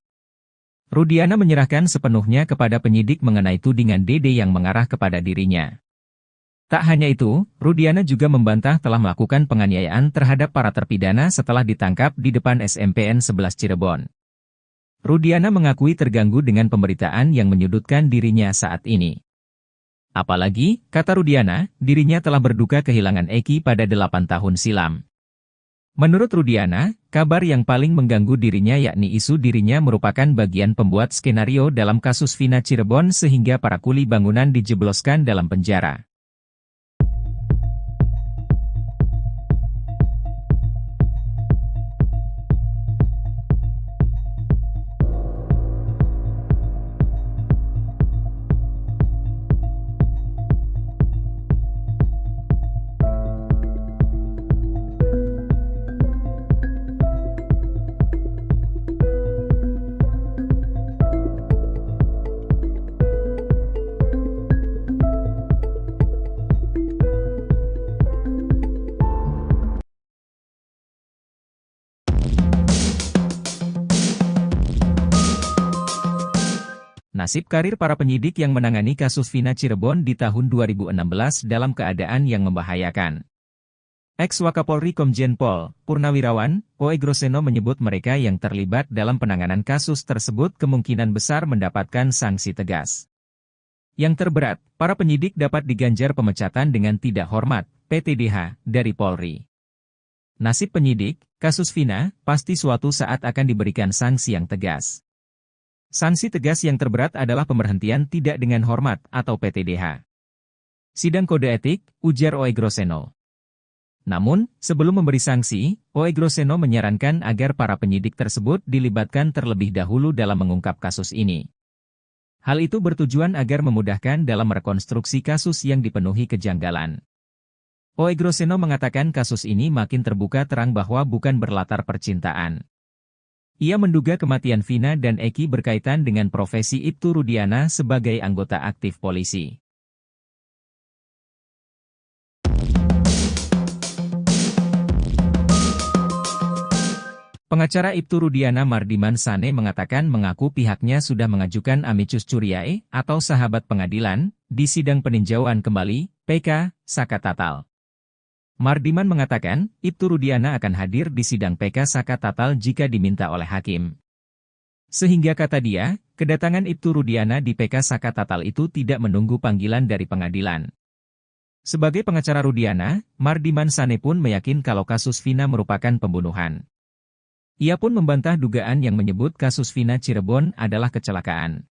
Rudiana menyerahkan sepenuhnya kepada penyidik mengenai tudingan Dede yang mengarah kepada dirinya. Tak hanya itu, Rudiana juga membantah telah melakukan penganiayaan terhadap para terpidana setelah ditangkap di depan SMPN 11 Cirebon. Rudiana mengakui terganggu dengan pemberitaan yang menyudutkan dirinya saat ini. Apalagi, kata Rudiana, dirinya telah berduka kehilangan Eki pada 8 tahun silam. Menurut Rudiana, kabar yang paling mengganggu dirinya yakni isu dirinya merupakan bagian pembuat skenario dalam kasus Vina Cirebon sehingga para kuli bangunan dijebloskan dalam penjara. Nasib karir para penyidik yang menangani kasus Vina Cirebon di tahun 2016 dalam keadaan yang membahayakan. Ex-Wakapolri Komjen Pol, Purnawirawan, Oe Groseno menyebut mereka yang terlibat dalam penanganan kasus tersebut kemungkinan besar mendapatkan sanksi tegas. Yang terberat, para penyidik dapat diganjar pemecatan dengan tidak hormat, PTDH, dari Polri. Nasib penyidik, kasus Vina, pasti suatu saat akan diberikan sanksi yang tegas. Sanksi tegas yang terberat adalah pemberhentian tidak dengan hormat atau PTDH. Sidang kode etik, ujar Oe Groseno. Namun, sebelum memberi sanksi, Oe Groseno menyarankan agar para penyidik tersebut dilibatkan terlebih dahulu dalam mengungkap kasus ini. Hal itu bertujuan agar memudahkan dalam merekonstruksi kasus yang dipenuhi kejanggalan. Oe Groseno mengatakan kasus ini makin terbuka terang bahwa bukan berlatar percintaan. Ia menduga kematian Vina dan Eki berkaitan dengan profesi Ibtu Rudiana sebagai anggota aktif polisi. Pengacara Ibtu Rudiana Mardiman Sane mengatakan mengaku pihaknya sudah mengajukan amicus curiae atau sahabat pengadilan di sidang peninjauan kembali PK Saka Tatal. Mardiman mengatakan, Ibtu Rudiana akan hadir di sidang PK Saka Tatal jika diminta oleh hakim. Sehingga kata dia, kedatangan Ibtu Rudiana di PK Saka Tatal itu tidak menunggu panggilan dari pengadilan. Sebagai pengacara Rudiana, Mardiman Sane pun meyakin kalau kasus Vina merupakan pembunuhan. Ia pun membantah dugaan yang menyebut kasus Vina Cirebon adalah kecelakaan.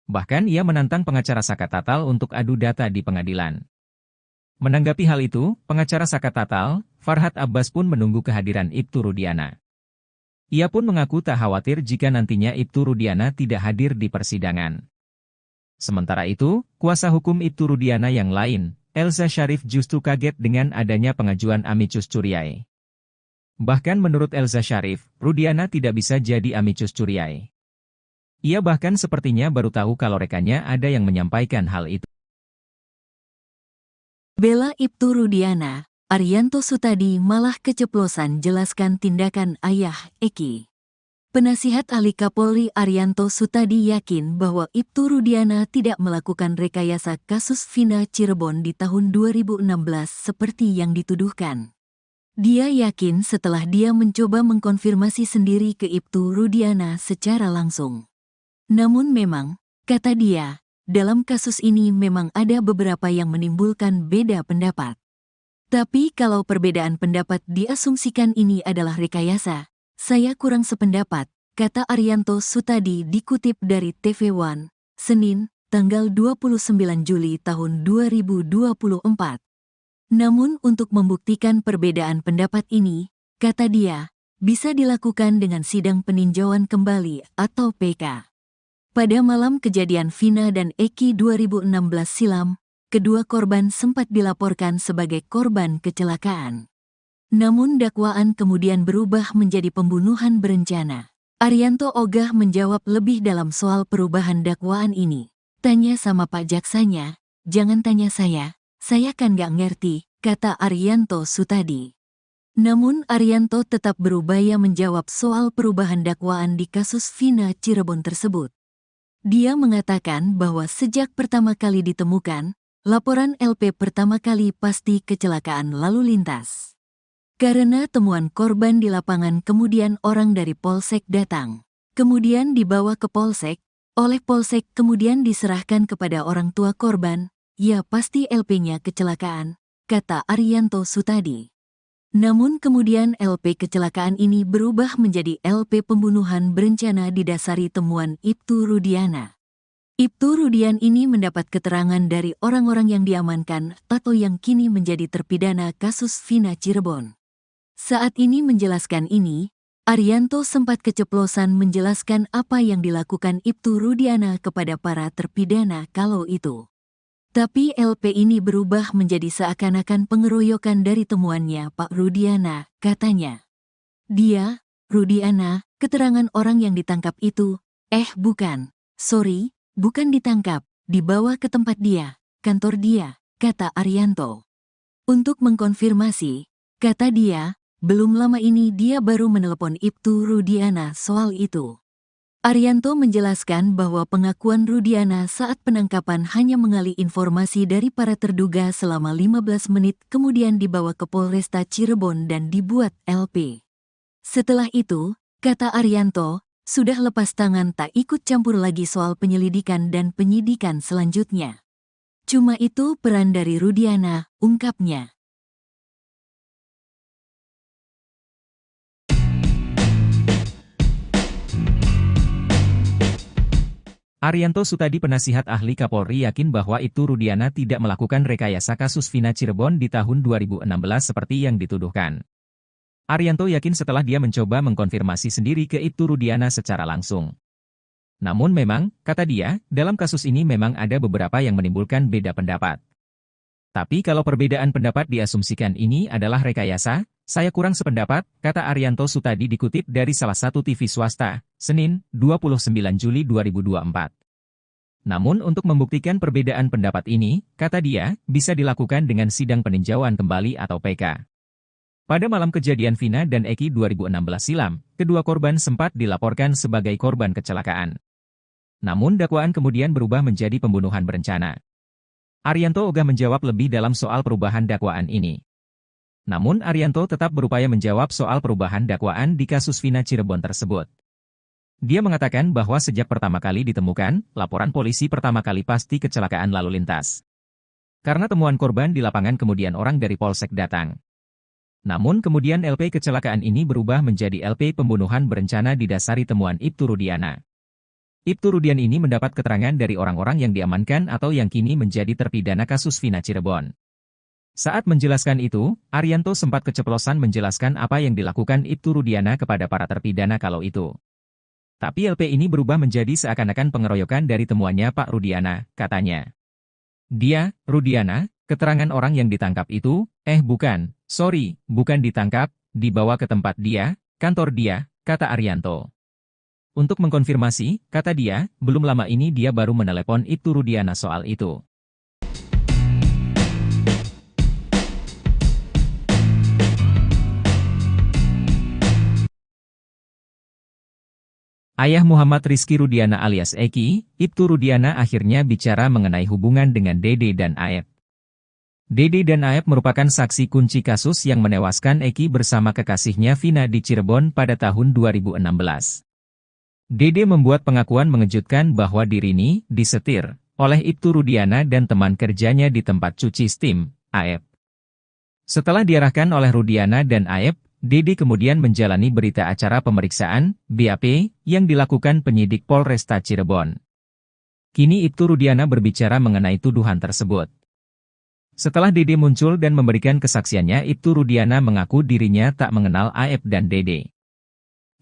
Bahkan ia menantang pengacara Saka Tatal untuk adu data di pengadilan. Menanggapi hal itu, pengacara Saka Tatal, Farhad Abbas pun menunggu kehadiran Ibtu Rudiana. Ia pun mengaku tak khawatir jika nantinya Ibtu Rudiana tidak hadir di persidangan. Sementara itu, kuasa hukum Ibtu Rudiana yang lain, Elza Syarif justru kaget dengan adanya pengajuan amicus curiae. Bahkan menurut Elza Syarif, Rudiana tidak bisa jadi amicus curiae. Ia bahkan sepertinya baru tahu kalau rekannya ada yang menyampaikan hal itu. Bela Ibtu Rudiana, Arianto Sutadi malah keceplosan jelaskan tindakan ayah Eki. Penasihat ahli Kapolri Arianto Sutadi yakin bahwa Ibtu Rudiana tidak melakukan rekayasa kasus Vina Cirebon di tahun 2016 seperti yang dituduhkan. Dia yakin setelah dia mencoba mengkonfirmasi sendiri ke Ibtu Rudiana secara langsung. Namun memang, kata dia, dalam kasus ini memang ada beberapa yang menimbulkan beda pendapat. Tapi kalau perbedaan pendapat diasumsikan ini adalah rekayasa, saya kurang sependapat, kata Arianto Sutadi dikutip dari TV One, Senin, tanggal 29 Juli tahun 2024. Namun untuk membuktikan perbedaan pendapat ini, kata dia, bisa dilakukan dengan sidang peninjauan kembali atau PK. Pada malam kejadian Vina dan Eki 2016 silam, kedua korban sempat dilaporkan sebagai korban kecelakaan. Namun dakwaan kemudian berubah menjadi pembunuhan berencana. Arianto ogah menjawab lebih dalam soal perubahan dakwaan ini. Tanya sama Pak Jaksanya, jangan tanya saya kan gak ngerti, kata Arianto Sutadi. Namun Arianto tetap berupaya menjawab soal perubahan dakwaan di kasus Vina Cirebon tersebut. Dia mengatakan bahwa sejak pertama kali ditemukan, laporan LP pertama kali pasti kecelakaan lalu lintas. Karena temuan korban di lapangan kemudian orang dari Polsek datang. Kemudian dibawa ke Polsek, oleh Polsek kemudian diserahkan kepada orang tua korban, ya pasti LP-nya kecelakaan, kata Arianto Sutadi. Namun kemudian LP kecelakaan ini berubah menjadi LP pembunuhan berencana didasari temuan Ibtu Rudiana. Ibtu Rudian ini mendapat keterangan dari orang-orang yang diamankan atau yang kini menjadi terpidana kasus Vina Cirebon. Saat ini menjelaskan ini, Arianto sempat keceplosan menjelaskan apa yang dilakukan Ibtu Rudiana kepada para terpidana kalau itu. Tapi LP ini berubah menjadi seakan-akan pengeroyokan dari temuannya Pak Rudiana, katanya. Dia, Rudiana, keterangan orang yang ditangkap itu, bukan, sorry, bukan ditangkap, dibawa ke tempat dia, kantor dia, kata Arianto. Untuk mengkonfirmasi, kata dia, belum lama ini dia baru menelepon Ibtu Rudiana soal itu. Arianto menjelaskan bahwa pengakuan Rudiana saat penangkapan hanya mengali informasi dari para terduga selama 15 menit kemudian dibawa ke Polresta Cirebon dan dibuat LP. Setelah itu, kata Arianto, sudah lepas tangan tak ikut campur lagi soal penyelidikan dan penyidikan selanjutnya. Cuma itu peran dari Rudiana, ungkapnya. Arianto Sutadi penasihat ahli Kapolri yakin bahwa Ibtu Rudiana tidak melakukan rekayasa kasus Vina Cirebon di tahun 2016 seperti yang dituduhkan. Arianto yakin setelah dia mencoba mengkonfirmasi sendiri ke Ibtu Rudiana secara langsung. Namun memang, kata dia, dalam kasus ini memang ada beberapa yang menimbulkan beda pendapat. Tapi kalau perbedaan pendapat diasumsikan ini adalah rekayasa, saya kurang sependapat, kata Arianto Sutadi dikutip dari salah satu TV swasta, Senin, 29 Juli 2024. Namun untuk membuktikan perbedaan pendapat ini, kata dia, bisa dilakukan dengan sidang peninjauan kembali atau PK. Pada malam kejadian Vina dan Eki 2016 silam, kedua korban sempat dilaporkan sebagai korban kecelakaan. Namun dakwaan kemudian berubah menjadi pembunuhan berencana. Arianto ogah menjawab lebih dalam soal perubahan dakwaan ini. Namun Arianto tetap berupaya menjawab soal perubahan dakwaan di kasus Vina Cirebon tersebut. Dia mengatakan bahwa sejak pertama kali ditemukan, laporan polisi pertama kali pasti kecelakaan lalu lintas. Karena temuan korban di lapangan kemudian orang dari Polsek datang. Namun kemudian LP kecelakaan ini berubah menjadi LP pembunuhan berencana didasari temuan Ibtu Rudiana. Ibtu Rudian ini mendapat keterangan dari orang-orang yang diamankan atau yang kini menjadi terpidana kasus Vina Cirebon. Saat menjelaskan itu, Arianto sempat keceplosan menjelaskan apa yang dilakukan Ibtu Rudiana kepada para terpidana kalau itu. Tapi LP ini berubah menjadi seakan-akan pengeroyokan dari temuannya Pak Rudiana, katanya. Dia, Rudiana, keterangan orang yang ditangkap itu, bukan, sorry, bukan ditangkap, dibawa ke tempat dia, kantor dia, kata Arianto. Untuk mengkonfirmasi, kata dia, belum lama ini dia baru menelepon Ibtu Rudiana soal itu. Ayah Muhammad Rizky Rudiana alias Eki, Ibtu Rudiana akhirnya bicara mengenai hubungan dengan Dede dan Aep. Dede dan Aep merupakan saksi kunci kasus yang menewaskan Eki bersama kekasihnya Vina di Cirebon pada tahun 2016. Dede membuat pengakuan mengejutkan bahwa dirinya disetir oleh Ibtu Rudiana dan teman kerjanya di tempat cuci steam, Aep. Setelah diarahkan oleh Rudiana dan Aep, Dede kemudian menjalani berita acara pemeriksaan, BAP, yang dilakukan penyidik Polresta Cirebon. Kini Ibtu Rudiana berbicara mengenai tuduhan tersebut. Setelah Dede muncul dan memberikan kesaksiannya, Ibtu Rudiana mengaku dirinya tak mengenal Aep dan Dede.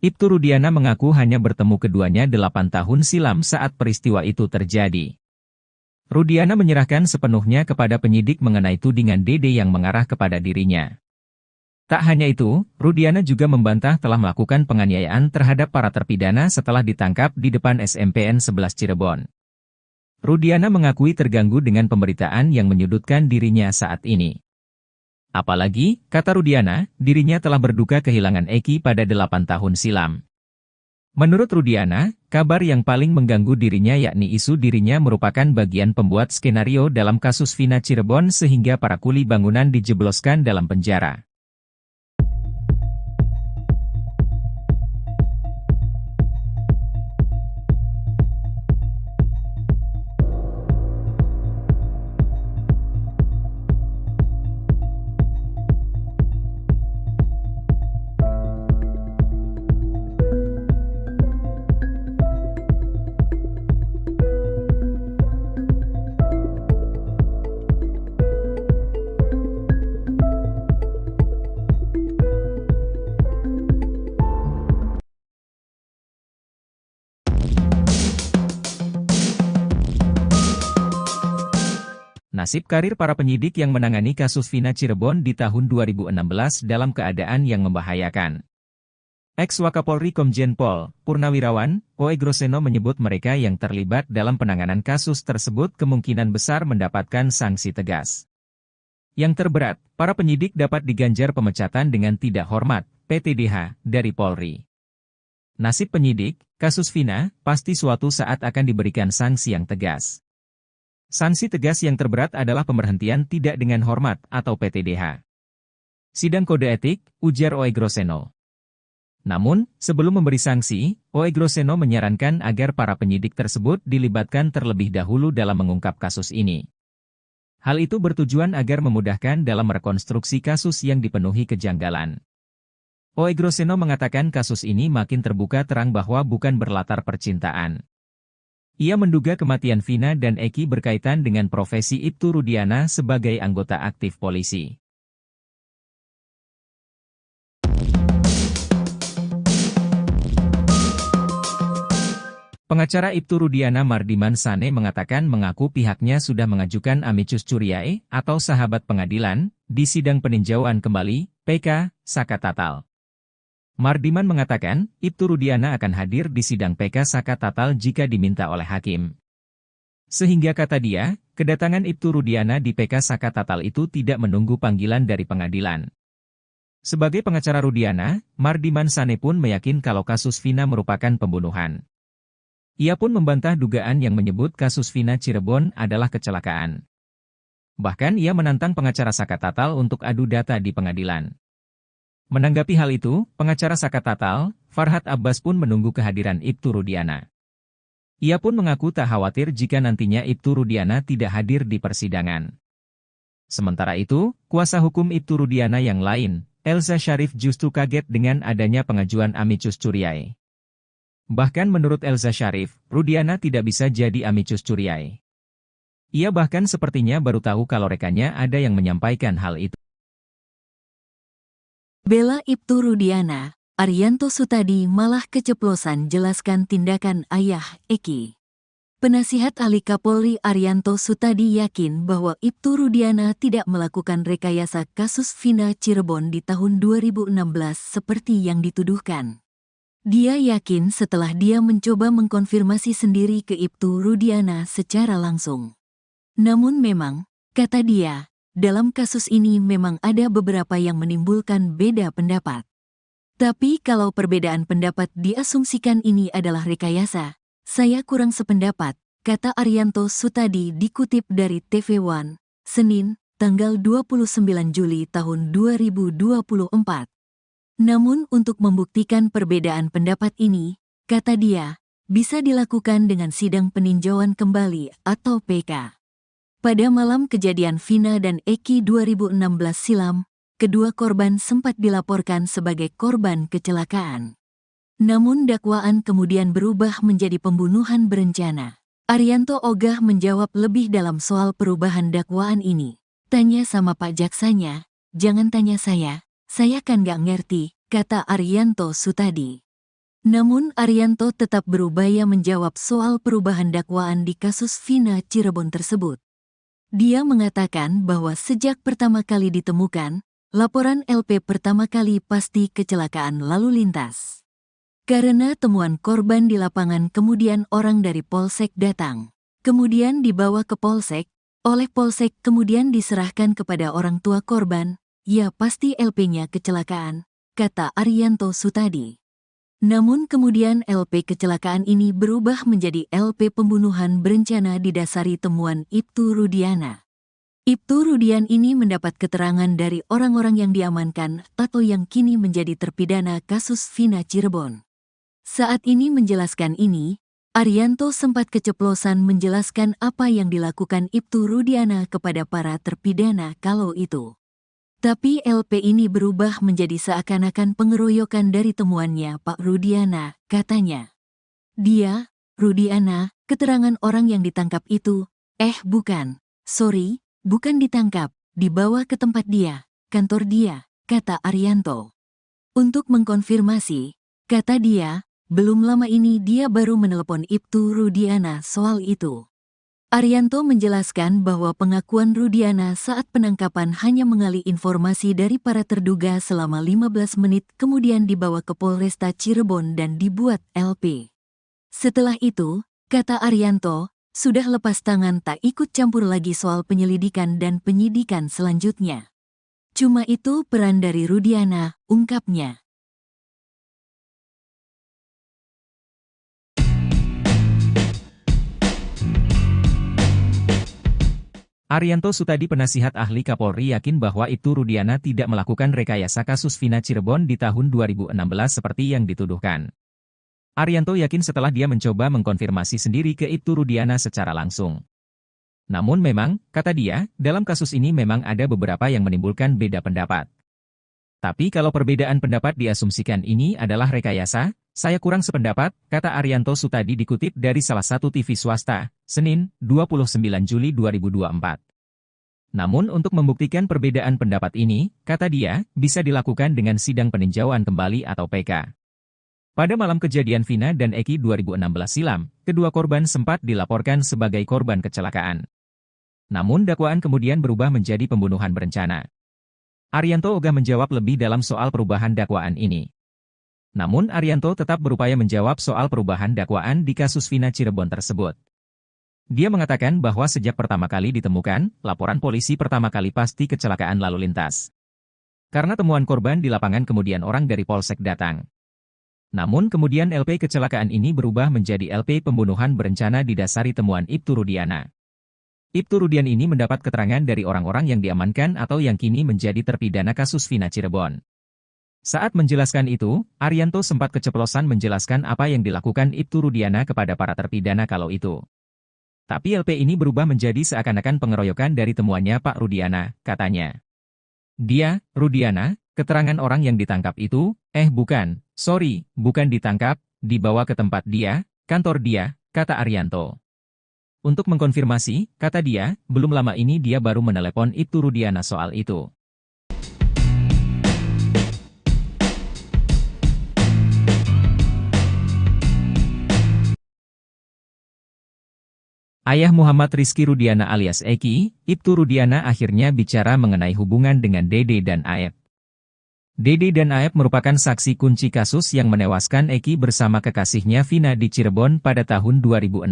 Ibtu Rudiana mengaku hanya bertemu keduanya 8 tahun silam saat peristiwa itu terjadi. Rudiana menyerahkan sepenuhnya kepada penyidik mengenai tudingan Dede yang mengarah kepada dirinya. Tak hanya itu, Rudiana juga membantah telah melakukan penganiayaan terhadap para terpidana setelah ditangkap di depan SMPN 11 Cirebon. Rudiana mengakui terganggu dengan pemberitaan yang menyudutkan dirinya saat ini. Apalagi, kata Rudiana, dirinya telah berduka kehilangan Eki pada 8 tahun silam. Menurut Rudiana, kabar yang paling mengganggu dirinya yakni isu dirinya merupakan bagian pembuat skenario dalam kasus Vina Cirebon sehingga para kuli bangunan dijebloskan dalam penjara. Nasib karir para penyidik yang menangani kasus Vina Cirebon di tahun 2016 dalam keadaan yang membahayakan. Ex-Wakapolri Komjen Pol Purnawirawan Oe Groseno menyebut mereka yang terlibat dalam penanganan kasus tersebut kemungkinan besar mendapatkan sanksi tegas. Yang terberat, para penyidik dapat diganjar pemecatan dengan tidak hormat, PTDH, dari Polri. Nasib penyidik, kasus Vina, pasti suatu saat akan diberikan sanksi yang tegas. Sanksi tegas yang terberat adalah pemberhentian tidak dengan hormat atau PTDH. Sidang kode etik, ujar Oe Groseno. Namun, sebelum memberi sanksi, Oe Groseno menyarankan agar para penyidik tersebut dilibatkan terlebih dahulu dalam mengungkap kasus ini. Hal itu bertujuan agar memudahkan dalam merekonstruksi kasus yang dipenuhi kejanggalan. Oe Groseno mengatakan kasus ini makin terbuka terang bahwa bukan berlatar percintaan. Ia menduga kematian Vina dan Eki berkaitan dengan profesi Ibtu Rudiana sebagai anggota aktif polisi. Pengacara Ibtu Rudiana Mardiman Sane mengatakan mengaku pihaknya sudah mengajukan amicus curiae atau sahabat pengadilan di sidang peninjauan kembali PK Saka Tatal. Mardiman mengatakan, Ibtu Rudiana akan hadir di sidang PK Saka Tatal jika diminta oleh hakim. Sehingga kata dia, kedatangan Ibtu Rudiana di PK Saka Tatal itu tidak menunggu panggilan dari pengadilan. Sebagai pengacara Rudiana, Mardiman Sane pun meyakin kalau kasus Vina merupakan pembunuhan. Ia pun membantah dugaan yang menyebut kasus Vina Cirebon adalah kecelakaan. Bahkan ia menantang pengacara Saka Tatal untuk adu data di pengadilan. Menanggapi hal itu, pengacara Saka Tatal, Farhad Abbas pun menunggu kehadiran Ibtu Rudiana. Ia pun mengaku tak khawatir jika nantinya Ibtu Rudiana tidak hadir di persidangan. Sementara itu, kuasa hukum Ibtu Rudiana yang lain, Elza Syarif justru kaget dengan adanya pengajuan amicus curiae. Bahkan menurut Elza Syarif, Rudiana tidak bisa jadi amicus curiae. Ia bahkan sepertinya baru tahu kalau rekannya ada yang menyampaikan hal itu. Bela Ibtu Rudiana, Arianto Sutadi malah keceplosan jelaskan tindakan ayah Eki. Penasihat ahli Kapolri Arianto Sutadi yakin bahwa Ibtu Rudiana tidak melakukan rekayasa kasus Vina Cirebon di tahun 2016 seperti yang dituduhkan. Dia yakin setelah dia mencoba mengkonfirmasi sendiri ke Ibtu Rudiana secara langsung. Namun memang, kata dia, dalam kasus ini memang ada beberapa yang menimbulkan beda pendapat. Tapi kalau perbedaan pendapat diasumsikan ini adalah rekayasa, saya kurang sependapat, kata Arianto Sutadi dikutip dari TV One, Senin, tanggal 29 Juli tahun 2024. Namun untuk membuktikan perbedaan pendapat ini, kata dia, bisa dilakukan dengan sidang peninjauan kembali atau PK. Pada malam kejadian Vina dan Eki 2016 silam, kedua korban sempat dilaporkan sebagai korban kecelakaan. Namun dakwaan kemudian berubah menjadi pembunuhan berencana. Arianto ogah menjawab lebih dalam soal perubahan dakwaan ini. Tanya sama Pak Jaksanya, jangan tanya saya kan gak ngerti, kata Arianto Sutadi. Namun Arianto tetap berupaya menjawab soal perubahan dakwaan di kasus Vina Cirebon tersebut. Dia mengatakan bahwa sejak pertama kali ditemukan, laporan LP pertama kali pasti kecelakaan lalu lintas. Karena temuan korban di lapangan kemudian orang dari Polsek datang. Kemudian dibawa ke Polsek, oleh Polsek kemudian diserahkan kepada orang tua korban, ya pasti LP-nya kecelakaan, kata Arianto Sutadi. Namun kemudian LP kecelakaan ini berubah menjadi LP pembunuhan berencana didasari temuan Ibtu Rudiana. Ibtu Rudian ini mendapat keterangan dari orang-orang yang diamankan atau yang kini menjadi terpidana kasus Vina Cirebon. Saat ini menjelaskan ini, Arianto sempat keceplosan menjelaskan apa yang dilakukan Ibtu Rudiana kepada para terpidana kalau itu. Tapi LP ini berubah menjadi seakan-akan pengeroyokan dari temuannya Pak Rudiana, katanya. Dia, Rudiana, keterangan orang yang ditangkap itu, bukan, sorry, bukan ditangkap, dibawa ke tempat dia, kantor dia, kata Arianto. Untuk mengkonfirmasi, kata dia, belum lama ini dia baru menelepon Ibtu Rudiana soal itu. Arianto menjelaskan bahwa pengakuan Rudiana saat penangkapan hanya mengali informasi dari para terduga selama 15 menit kemudian dibawa ke Polresta Cirebon dan dibuat LP. Setelah itu, kata Arianto, sudah lepas tangan tak ikut campur lagi soal penyelidikan dan penyidikan selanjutnya. Cuma itu peran dari Rudiana, ungkapnya. Arianto Sutadi penasihat ahli Kapolri yakin bahwa Ibtu Rudiana tidak melakukan rekayasa kasus Vina Cirebon di tahun 2016 seperti yang dituduhkan. Arianto yakin setelah dia mencoba mengkonfirmasi sendiri ke Ibtu Rudiana secara langsung. Namun memang, kata dia, dalam kasus ini memang ada beberapa yang menimbulkan beda pendapat. Tapi kalau perbedaan pendapat diasumsikan ini adalah rekayasa, saya kurang sependapat, kata Arianto Sutadi dikutip dari salah satu TV swasta, Senin, 29 Juli 2024. Namun untuk membuktikan perbedaan pendapat ini, kata dia, bisa dilakukan dengan sidang peninjauan kembali atau PK. Pada malam kejadian Vina dan Eki 2016 silam, kedua korban sempat dilaporkan sebagai korban kecelakaan. Namun dakwaan kemudian berubah menjadi pembunuhan berencana. Arianto ogah menjawab lebih dalam soal perubahan dakwaan ini. Namun Arianto tetap berupaya menjawab soal perubahan dakwaan di kasus Vina Cirebon tersebut. Dia mengatakan bahwa sejak pertama kali ditemukan, laporan polisi pertama kali pasti kecelakaan lalu lintas. Karena temuan korban di lapangan kemudian orang dari Polsek datang. Namun kemudian LP kecelakaan ini berubah menjadi LP pembunuhan berencana didasari temuan Ibtu Rudiana. Ibtu Rudian ini mendapat keterangan dari orang-orang yang diamankan atau yang kini menjadi terpidana kasus Vina Cirebon. Saat menjelaskan itu, Arianto sempat keceplosan menjelaskan apa yang dilakukan Ibtu Rudiana kepada para terpidana kalau itu. Tapi LP ini berubah menjadi seakan-akan pengeroyokan dari temuannya Pak Rudiana, katanya. Dia, Rudiana, keterangan orang yang ditangkap itu, bukan, sorry, bukan ditangkap, dibawa ke tempat dia, kantor dia, kata Arianto. Untuk mengkonfirmasi, kata dia, belum lama ini dia baru menelepon Ibtu Rudiana soal itu. Ayah Muhammad Rizky Rudiana alias Eki, Ibtu Rudiana akhirnya bicara mengenai hubungan dengan Dede dan Aep. Dede dan Aep merupakan saksi kunci kasus yang menewaskan Eki bersama kekasihnya Vina di Cirebon pada tahun 2016.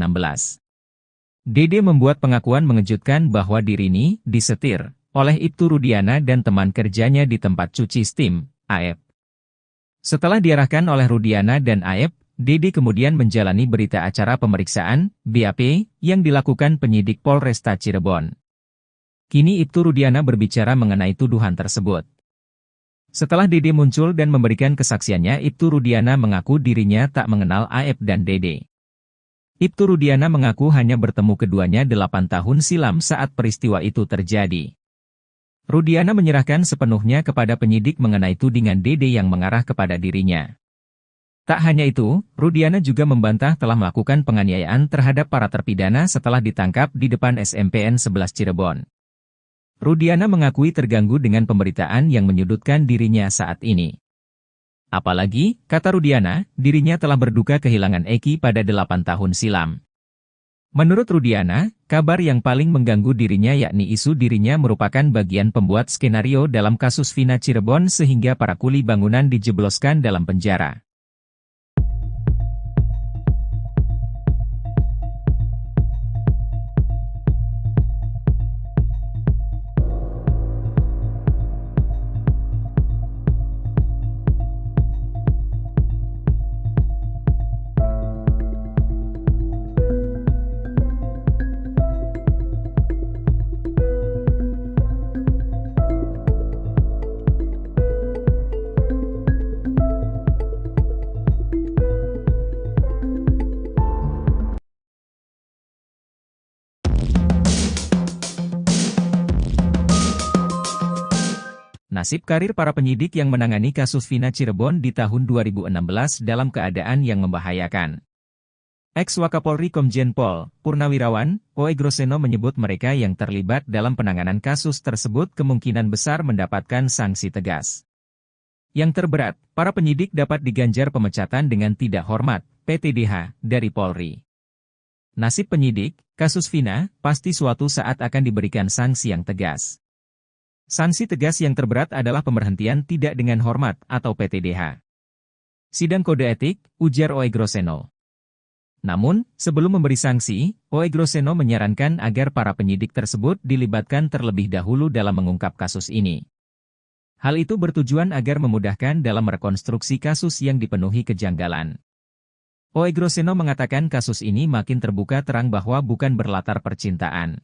Dede membuat pengakuan mengejutkan bahwa dirinya disetir oleh Ibtu Rudiana dan teman kerjanya di tempat cuci steam, Aep. Setelah diarahkan oleh Rudiana dan Aep, Dede kemudian menjalani berita acara pemeriksaan, BAP, yang dilakukan penyidik Polresta Cirebon. Kini Ibtu Rudiana berbicara mengenai tuduhan tersebut. Setelah Dede muncul dan memberikan kesaksiannya, Ibtu Rudiana mengaku dirinya tak mengenal Aep dan Dede. Ibtu Rudiana mengaku hanya bertemu keduanya 8 tahun silam saat peristiwa itu terjadi. Rudiana menyerahkan sepenuhnya kepada penyidik mengenai tudingan Dede yang mengarah kepada dirinya. Tak hanya itu, Rudiana juga membantah telah melakukan penganiayaan terhadap para terpidana setelah ditangkap di depan SMPN 11 Cirebon. Rudiana mengakui terganggu dengan pemberitaan yang menyudutkan dirinya saat ini. Apalagi, kata Rudiana, dirinya telah berduka kehilangan Eki pada 8 tahun silam. Menurut Rudiana, kabar yang paling mengganggu dirinya yakni isu dirinya merupakan bagian pembuat skenario dalam kasus Vina Cirebon sehingga para kuli bangunan dijebloskan dalam penjara. Nasib karir para penyidik yang menangani kasus Vina Cirebon di tahun 2016 dalam keadaan yang membahayakan. Ex-Wakapolri Komjen Pol Purnawirawan Oegroseno menyebut mereka yang terlibat dalam penanganan kasus tersebut kemungkinan besar mendapatkan sanksi tegas. Yang terberat, para penyidik dapat diganjar pemecatan dengan tidak hormat, PTDH, dari Polri. Nasib penyidik, kasus Vina, pasti suatu saat akan diberikan sanksi yang tegas. Sanksi tegas yang terberat adalah pemberhentian tidak dengan hormat atau PTDH. Sidang kode etik, ujar Oegroseno. Namun, sebelum memberi sanksi, Oegroseno menyarankan agar para penyidik tersebut dilibatkan terlebih dahulu dalam mengungkap kasus ini. Hal itu bertujuan agar memudahkan dalam merekonstruksi kasus yang dipenuhi kejanggalan. Oegroseno mengatakan kasus ini makin terbuka terang bahwa bukan berlatar percintaan.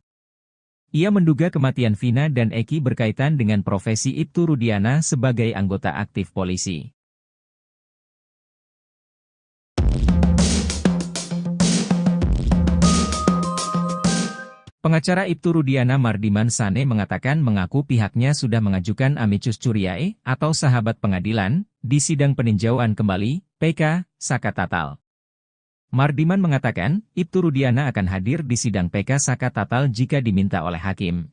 Ia menduga kematian Vina dan Eki berkaitan dengan profesi Ibtu Rudiana sebagai anggota aktif polisi. Pengacara Ibtu Rudiana Mardiman Sane mengatakan mengaku pihaknya sudah mengajukan amicus curiae atau sahabat pengadilan di sidang peninjauan kembali PK Saka Tatal. Mardiman mengatakan, Ibtu Rudiana akan hadir di sidang PK Saka Tatal jika diminta oleh hakim.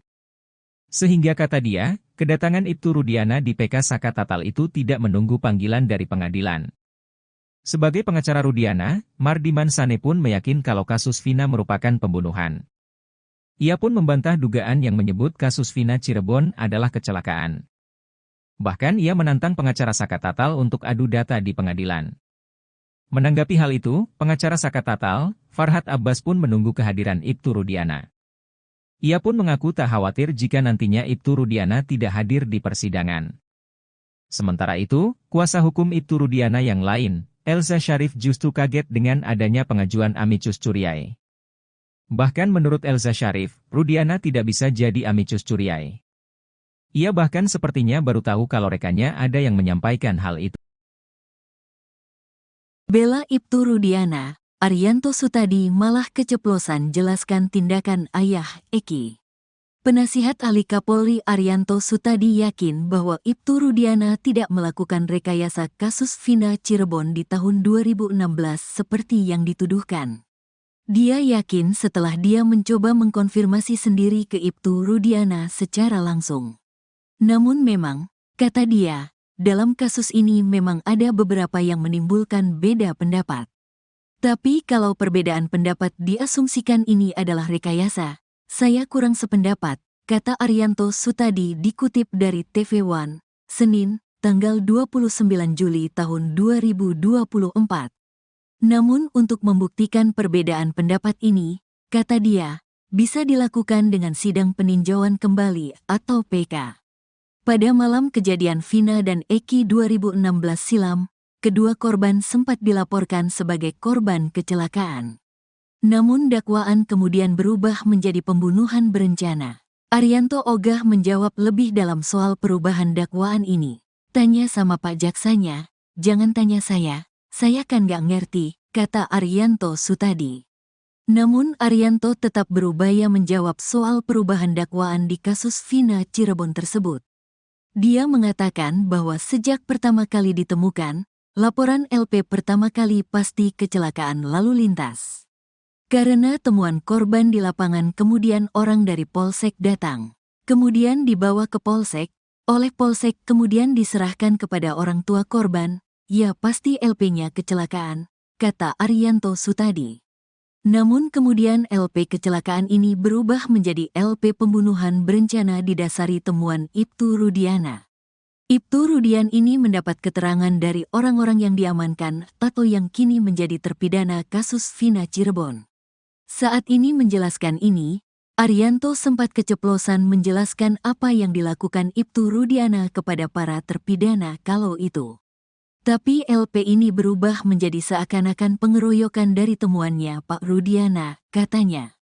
Sehingga kata dia, kedatangan Ibtu Rudiana di PK Saka Tatal itu tidak menunggu panggilan dari pengadilan. Sebagai pengacara Rudiana, Mardiman Sane pun meyakin kalau kasus Vina merupakan pembunuhan. Ia pun membantah dugaan yang menyebut kasus Vina Cirebon adalah kecelakaan. Bahkan ia menantang pengacara Saka Tatal untuk adu data di pengadilan. Menanggapi hal itu, pengacara Saka Tatal, Farhad Abbas pun menunggu kehadiran Ibtu Rudiana. Ia pun mengaku tak khawatir jika nantinya Ibtu Rudiana tidak hadir di persidangan. Sementara itu, kuasa hukum Ibtu Rudiana yang lain, Elza Syarif justru kaget dengan adanya pengajuan amicus curiae. Bahkan menurut Elza Syarif, Rudiana tidak bisa jadi amicus curiae. Ia bahkan sepertinya baru tahu kalau rekannya ada yang menyampaikan hal itu. Bela Ibtu Rudiana, Arianto Sutadi malah keceplosan jelaskan tindakan ayah Eki. Penasihat ahli Kapolri Arianto Sutadi yakin bahwa Ibtu Rudiana tidak melakukan rekayasa kasus Vina Cirebon di tahun 2016 seperti yang dituduhkan. Dia yakin setelah dia mencoba mengkonfirmasi sendiri ke Ibtu Rudiana secara langsung. Namun memang, kata dia, dalam kasus ini memang ada beberapa yang menimbulkan beda pendapat. Tapi kalau perbedaan pendapat diasumsikan ini adalah rekayasa, saya kurang sependapat, kata Arianto Sutadi dikutip dari TV One, Senin, tanggal 29 Juli tahun 2024. Namun untuk membuktikan perbedaan pendapat ini, kata dia, bisa dilakukan dengan sidang peninjauan kembali atau PK. Pada malam kejadian Vina dan Eki 2016 silam, kedua korban sempat dilaporkan sebagai korban kecelakaan. Namun dakwaan kemudian berubah menjadi pembunuhan berencana. Arianto ogah menjawab lebih dalam soal perubahan dakwaan ini. Tanya sama Pak Jaksanya, jangan tanya saya kan gak ngerti, kata Arianto Sutadi. Namun Arianto tetap berupaya menjawab soal perubahan dakwaan di kasus Vina Cirebon tersebut. Dia mengatakan bahwa sejak pertama kali ditemukan, laporan LP pertama kali pasti kecelakaan lalu lintas. Karena temuan korban di lapangan kemudian orang dari Polsek datang. Kemudian dibawa ke Polsek, oleh Polsek kemudian diserahkan kepada orang tua korban, ya pasti LP-nya kecelakaan, kata Arianto Sutadi. Namun kemudian LP kecelakaan ini berubah menjadi LP pembunuhan berencana didasari temuan Ibtu Rudiana. Ibtu Rudian ini mendapat keterangan dari orang-orang yang diamankan atau yang kini menjadi terpidana kasus Vina Cirebon. Saat ini menjelaskan ini, Arianto sempat keceplosan menjelaskan apa yang dilakukan Ibtu Rudiana kepada para terpidana kalau itu. Tapi LP ini berubah menjadi seakan-akan pengeroyokan dari temuannya Pak Rudiana, katanya.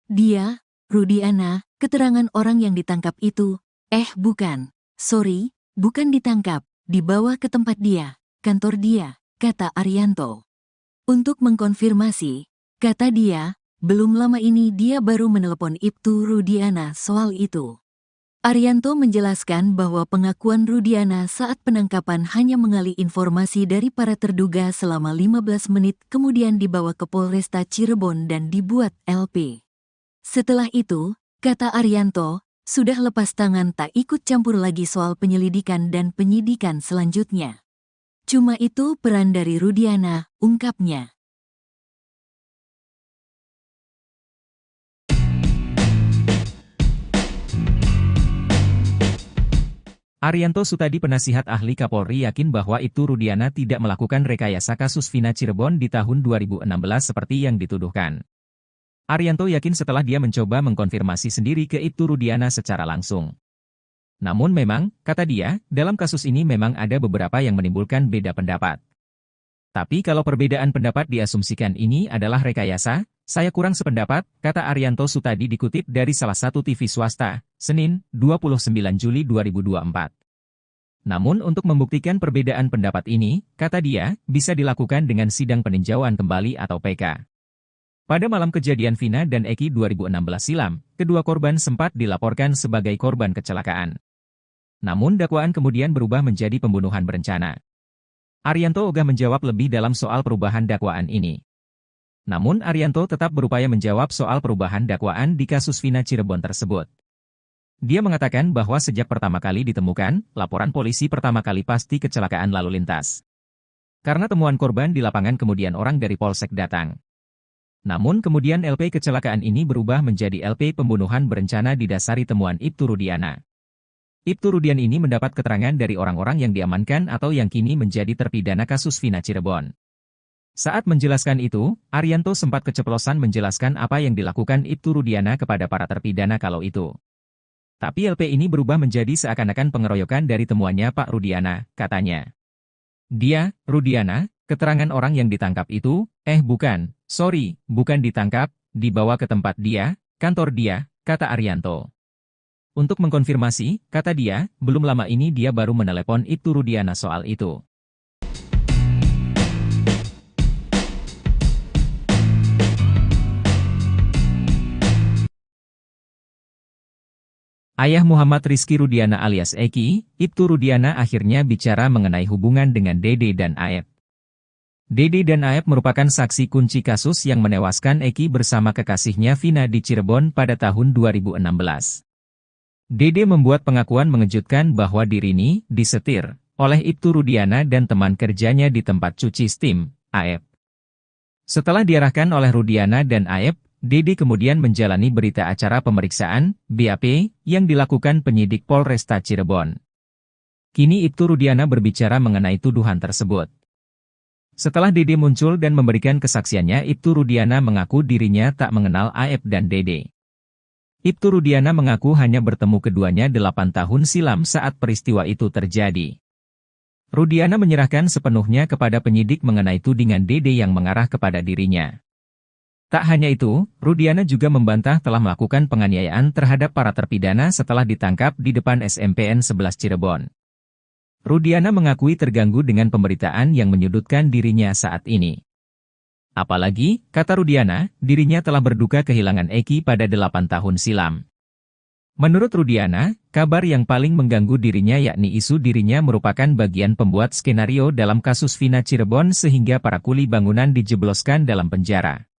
Dia, Rudiana, keterangan orang yang ditangkap itu, bukan, sorry, bukan ditangkap, dibawa ke tempat dia, kantor dia, kata Arianto. Untuk mengkonfirmasi, kata dia, belum lama ini dia baru menelepon Ibtu Rudiana soal itu. Arianto menjelaskan bahwa pengakuan Rudiana saat penangkapan hanya mengali informasi dari para terduga selama 15 menit kemudian dibawa ke Polresta Cirebon dan dibuat LP. Setelah itu, kata Arianto, sudah lepas tangan tak ikut campur lagi soal penyelidikan dan penyidikan selanjutnya. Cuma itu peran dari Rudiana, ungkapnya. Arianto Sutadi penasihat ahli Kapolri yakin bahwa Ibtu Rudiana tidak melakukan rekayasa kasus Vina Cirebon di tahun 2016 seperti yang dituduhkan. Arianto yakin setelah dia mencoba mengkonfirmasi sendiri ke Ibtu Rudiana secara langsung. Namun memang, kata dia, dalam kasus ini memang ada beberapa yang menimbulkan beda pendapat. Tapi kalau perbedaan pendapat diasumsikan ini adalah rekayasa, saya kurang sependapat, kata Arianto Sutadi dikutip dari salah satu TV swasta, Senin, 29 Juli 2024. Namun untuk membuktikan perbedaan pendapat ini, kata dia, bisa dilakukan dengan sidang peninjauan kembali atau PK. Pada malam kejadian Vina dan Eki 2016 silam, kedua korban sempat dilaporkan sebagai korban kecelakaan. Namun dakwaan kemudian berubah menjadi pembunuhan berencana. Arianto ogah menjawab lebih dalam soal perubahan dakwaan ini. Namun Arianto tetap berupaya menjawab soal perubahan dakwaan di kasus Vina Cirebon tersebut. Dia mengatakan bahwa sejak pertama kali ditemukan, laporan polisi pertama kali pasti kecelakaan lalu lintas. Karena temuan korban di lapangan kemudian orang dari Polsek datang. Namun kemudian LP kecelakaan ini berubah menjadi LP pembunuhan berencana didasari temuan Ibtu Rudiana. Ibtu Rudian ini mendapat keterangan dari orang-orang yang diamankan atau yang kini menjadi terpidana kasus Vina Cirebon. Saat menjelaskan itu, Arianto sempat keceplosan menjelaskan apa yang dilakukan Ibtu Rudiana kepada para terpidana kalau itu. Tapi LP ini berubah menjadi seakan-akan pengeroyokan dari temuannya Pak Rudiana, katanya. Dia, Rudiana, keterangan orang yang ditangkap itu, bukan, sorry, bukan ditangkap, dibawa ke tempat dia, kantor dia, kata Arianto. Untuk mengkonfirmasi, kata dia, belum lama ini dia baru menelepon Ibtu Rudiana soal itu. Ayah Muhammad Rizky Rudiana alias Eki, Ibtu Rudiana akhirnya bicara mengenai hubungan dengan Dede dan Aep. Dede dan Aep merupakan saksi kunci kasus yang menewaskan Eki bersama kekasihnya Vina di Cirebon pada tahun 2016. Dede membuat pengakuan mengejutkan bahwa dirinya disetir oleh Ibtu Rudiana dan teman kerjanya di tempat cuci steam, Aep. Setelah diarahkan oleh Rudiana dan Aep, Dede kemudian menjalani berita acara pemeriksaan, BAP, yang dilakukan penyidik Polresta Cirebon. Kini Ibtu Rudiana berbicara mengenai tuduhan tersebut. Setelah Dede muncul dan memberikan kesaksiannya, Ibtu Rudiana mengaku dirinya tak mengenal Aep dan Dede. Ibtu Rudiana mengaku hanya bertemu keduanya 8 tahun silam saat peristiwa itu terjadi. Rudiana menyerahkan sepenuhnya kepada penyidik mengenai tudingan Dede yang mengarah kepada dirinya. Tak hanya itu, Rudiana juga membantah telah melakukan penganiayaan terhadap para terpidana setelah ditangkap di depan SMPN 11 Cirebon. Rudiana mengakui terganggu dengan pemberitaan yang menyudutkan dirinya saat ini. Apalagi, kata Rudiana, dirinya telah berduka kehilangan Eki pada 8 tahun silam. Menurut Rudiana, kabar yang paling mengganggu dirinya yakni isu dirinya merupakan bagian pembuat skenario dalam kasus Vina Cirebon sehingga para kuli bangunan dijebloskan dalam penjara.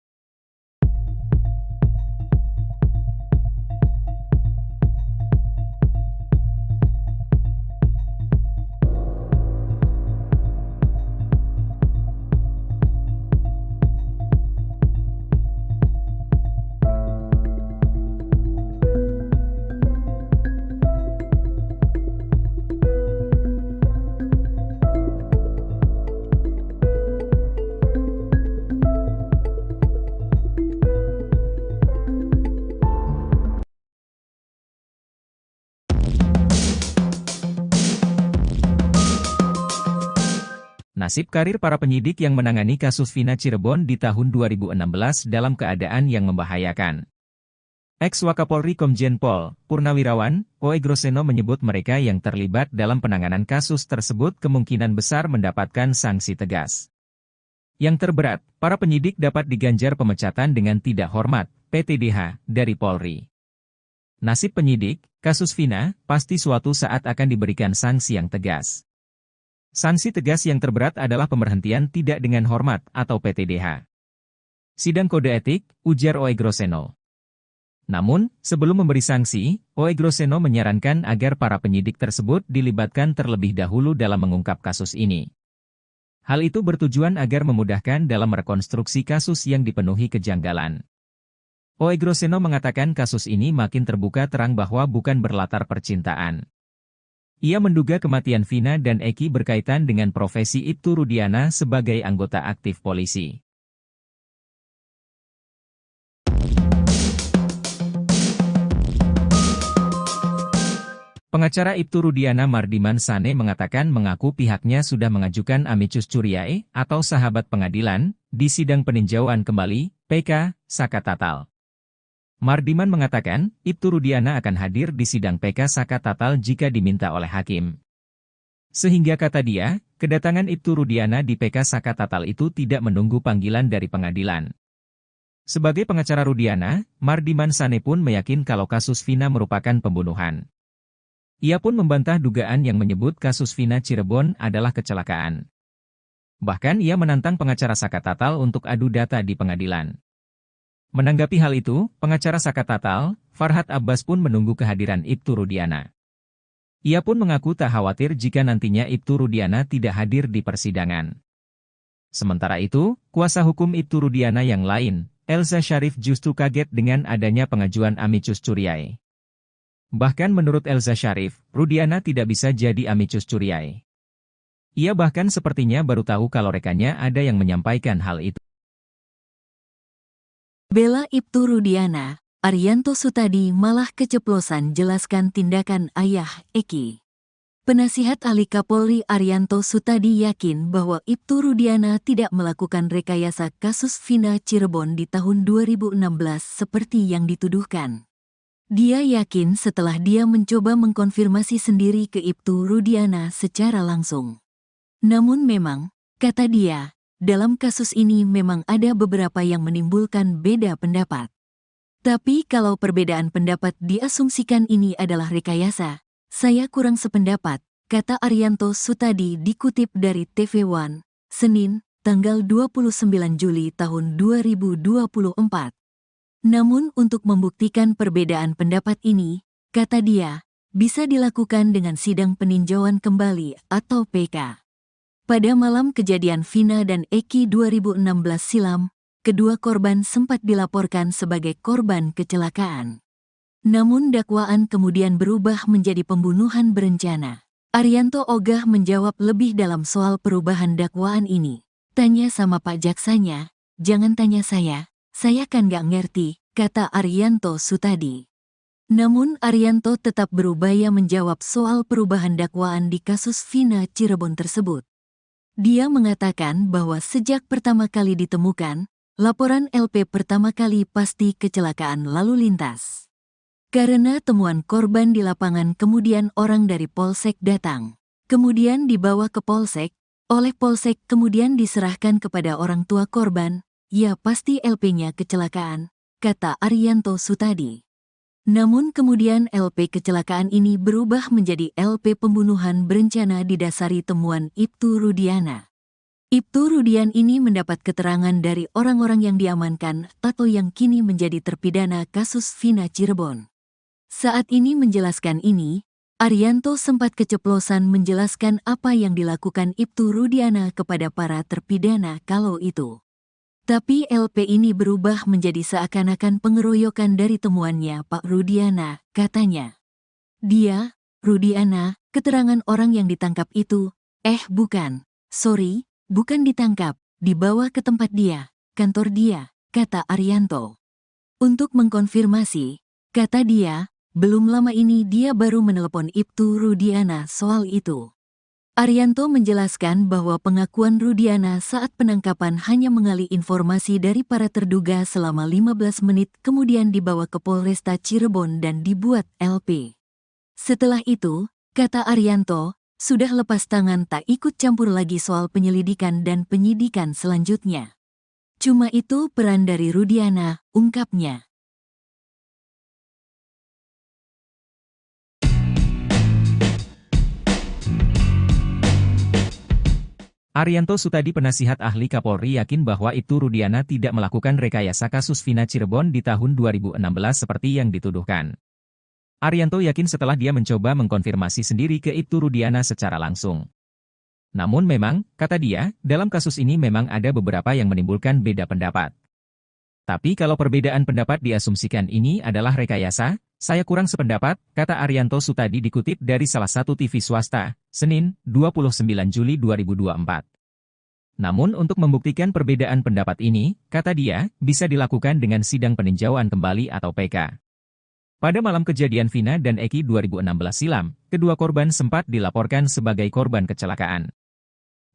Nasib karir para penyidik yang menangani kasus Vina Cirebon di tahun 2016 dalam keadaan yang membahayakan. Ex-Wakapolri Komjen Pol Purnawirawan Oegroseno menyebut mereka yang terlibat dalam penanganan kasus tersebut kemungkinan besar mendapatkan sanksi tegas. Yang terberat, para penyidik dapat diganjar pemecatan dengan tidak hormat, PTDH, dari Polri. Nasib penyidik, kasus Vina, pasti suatu saat akan diberikan sanksi yang tegas. Sanksi tegas yang terberat adalah pemberhentian tidak dengan hormat atau PTDH. Sidang kode etik, ujar Oegroseno. Namun, sebelum memberi sanksi, Oegroseno menyarankan agar para penyidik tersebut dilibatkan terlebih dahulu dalam mengungkap kasus ini. Hal itu bertujuan agar memudahkan dalam merekonstruksi kasus yang dipenuhi kejanggalan. Oegroseno mengatakan kasus ini makin terbuka terang bahwa bukan berlatar percintaan. Ia menduga kematian Vina dan Eki berkaitan dengan profesi Ibtu Rudiana sebagai anggota aktif polisi. Pengacara Ibtu Rudiana Mardiman Sane mengatakan mengaku pihaknya sudah mengajukan amicus curiae atau sahabat pengadilan di sidang peninjauan kembali PK Saka Tatal. Mardiman mengatakan, Ibtu Rudiana akan hadir di sidang PK Saka Tatal jika diminta oleh hakim. Sehingga kata dia, kedatangan Ibtu Rudiana di PK Saka Tatal itu tidak menunggu panggilan dari pengadilan. Sebagai pengacara Rudiana, Mardiman Sane pun meyakin kalau kasus Vina merupakan pembunuhan. Ia pun membantah dugaan yang menyebut kasus Vina Cirebon adalah kecelakaan. Bahkan ia menantang pengacara Saka Tatal untuk adu data di pengadilan. Menanggapi hal itu, pengacara Saka Tatal, Farhad Abbas pun menunggu kehadiran Ibtu Rudiana. Ia pun mengaku tak khawatir jika nantinya Ibtu Rudiana tidak hadir di persidangan. Sementara itu, kuasa hukum Ibtu Rudiana yang lain, Elza Syarif justru kaget dengan adanya pengajuan amicus curiae. Bahkan menurut Elza Syarif, Rudiana tidak bisa jadi amicus curiae. Ia bahkan sepertinya baru tahu kalau rekannya ada yang menyampaikan hal itu. Bela Ibtu Rudiana, Arianto Sutadi malah keceplosan jelaskan tindakan ayah Eki. Penasihat Ahli Kapolri Arianto Sutadi yakin bahwa Ibtu Rudiana tidak melakukan rekayasa kasus Vina Cirebon di tahun 2016 seperti yang dituduhkan. Dia yakin setelah dia mencoba mengkonfirmasi sendiri ke Ibtu Rudiana secara langsung. Namun memang, kata dia, dalam kasus ini memang ada beberapa yang menimbulkan beda pendapat. Tapi kalau perbedaan pendapat diasumsikan ini adalah rekayasa, saya kurang sependapat, kata Arianto Sutadi dikutip dari TV One, Senin, tanggal 29 Juli tahun 2024. Namun untuk membuktikan perbedaan pendapat ini, kata dia, bisa dilakukan dengan sidang peninjauan kembali atau PK. Pada malam kejadian Vina dan Eki 2016 silam, kedua korban sempat dilaporkan sebagai korban kecelakaan. Namun dakwaan kemudian berubah menjadi pembunuhan berencana. Arianto ogah menjawab lebih dalam soal perubahan dakwaan ini. Tanya sama Pak Jaksanya, jangan tanya saya kan gak ngerti, kata Arianto Sutadi. Namun Arianto tetap berupaya menjawab soal perubahan dakwaan di kasus Vina Cirebon tersebut. Dia mengatakan bahwa sejak pertama kali ditemukan, laporan LP pertama kali pasti kecelakaan lalu lintas. Karena temuan korban di lapangan kemudian orang dari Polsek datang. Kemudian dibawa ke Polsek, oleh Polsek kemudian diserahkan kepada orang tua korban, ya pasti LP-nya kecelakaan, kata Arianto Sutadi. Namun kemudian LP kecelakaan ini berubah menjadi LP pembunuhan berencana didasari temuan Ibtu Rudiana. Ibtu Rudian ini mendapat keterangan dari orang-orang yang diamankan atau yang kini menjadi terpidana kasus Vina Cirebon. Saat ini menjelaskan ini, Arianto sempat keceplosan menjelaskan apa yang dilakukan Ibtu Rudiana kepada para terpidana kalau itu. Tapi LP ini berubah menjadi seakan-akan pengeroyokan dari temuannya Pak Rudiana, katanya. Dia, Rudiana, keterangan orang yang ditangkap itu, bukan, sorry, bukan ditangkap, dibawa ke tempat dia, kantor dia, kata Arianto. Untuk mengkonfirmasi, kata dia, belum lama ini dia baru menelepon Ibtu Rudiana soal itu. Arianto menjelaskan bahwa pengakuan Rudiana saat penangkapan hanya mengali informasi dari para terduga selama 15 menit kemudian dibawa ke Polresta Cirebon dan dibuat LP. Setelah itu, kata Arianto, sudah lepas tangan tak ikut campur lagi soal penyelidikan dan penyidikan selanjutnya. Cuma itu peran dari Rudiana, ungkapnya. Arianto Sutadi penasihat ahli Kapolri yakin bahwa Ibtu Rudiana tidak melakukan rekayasa kasus Vina Cirebon di tahun 2016 seperti yang dituduhkan. Arianto yakin setelah dia mencoba mengkonfirmasi sendiri ke Ibtu Rudiana secara langsung. Namun memang, kata dia, dalam kasus ini memang ada beberapa yang menimbulkan beda pendapat. Tapi kalau perbedaan pendapat diasumsikan ini adalah rekayasa, saya kurang sependapat, kata Arianto Sutadi dikutip dari salah satu TV swasta, Senin, 29 Juli 2024. Namun untuk membuktikan perbedaan pendapat ini, kata dia, bisa dilakukan dengan sidang peninjauan kembali atau PK. Pada malam kejadian Vina dan Eki 2016 silam, kedua korban sempat dilaporkan sebagai korban kecelakaan.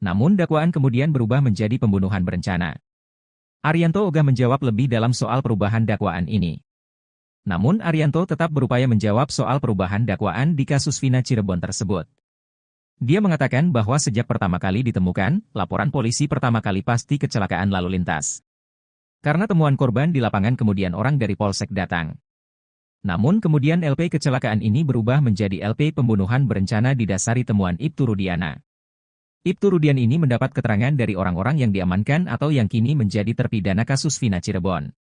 Namun dakwaan kemudian berubah menjadi pembunuhan berencana. Arianto ogah menjawab lebih dalam soal perubahan dakwaan ini. Namun Arianto tetap berupaya menjawab soal perubahan dakwaan di kasus Vina Cirebon tersebut. Dia mengatakan bahwa sejak pertama kali ditemukan, laporan polisi pertama kali pasti kecelakaan lalu lintas. Karena temuan korban di lapangan kemudian orang dari Polsek datang. Namun kemudian LP kecelakaan ini berubah menjadi LP pembunuhan berencana didasari temuan Ibtu Rudiana. Ibtu Rudian ini mendapat keterangan dari orang-orang yang diamankan atau yang kini menjadi terpidana kasus Vina Cirebon.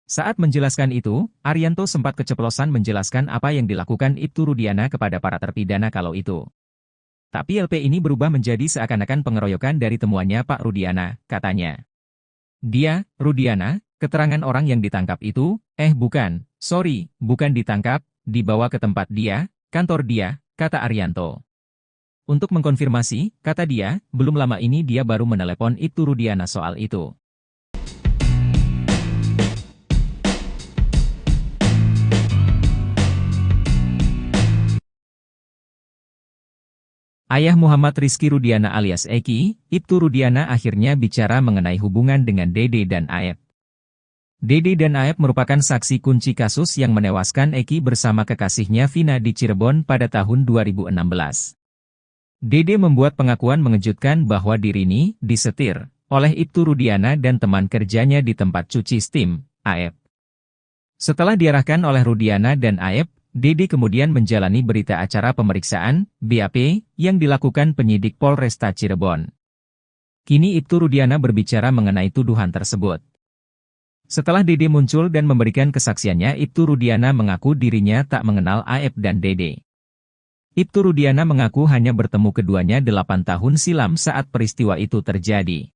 Saat menjelaskan itu, Arianto sempat keceplosan menjelaskan apa yang dilakukan Ibtu Rudiana kepada para terpidana kalau itu. Tapi LP ini berubah menjadi seakan-akan pengeroyokan dari temuannya Pak Rudiana, katanya. Dia, Rudiana, keterangan orang yang ditangkap itu, bukan, sorry, bukan ditangkap, dibawa ke tempat dia, kantor dia, kata Arianto. Untuk mengkonfirmasi, kata dia, belum lama ini dia baru menelepon Ibtu Rudiana soal itu. Ayah Muhammad Rizky Rudiana alias Eki, Ibtu Rudiana akhirnya bicara mengenai hubungan dengan Dede dan Aep. Dede dan Aep merupakan saksi kunci kasus yang menewaskan Eki bersama kekasihnya Vina di Cirebon pada tahun 2016. Dede membuat pengakuan mengejutkan bahwa dirinya disetir oleh Ibtu Rudiana dan teman kerjanya di tempat cuci steam, Aep. Setelah diarahkan oleh Rudiana dan Aep, Dede kemudian menjalani berita acara pemeriksaan, BAP, yang dilakukan penyidik Polresta Cirebon. Kini Ibtu Rudiana berbicara mengenai tuduhan tersebut. Setelah Dede muncul dan memberikan kesaksiannya, Ibtu Rudiana mengaku dirinya tak mengenal Aep dan Dede. Ibtu Rudiana mengaku hanya bertemu keduanya 8 tahun silam saat peristiwa itu terjadi.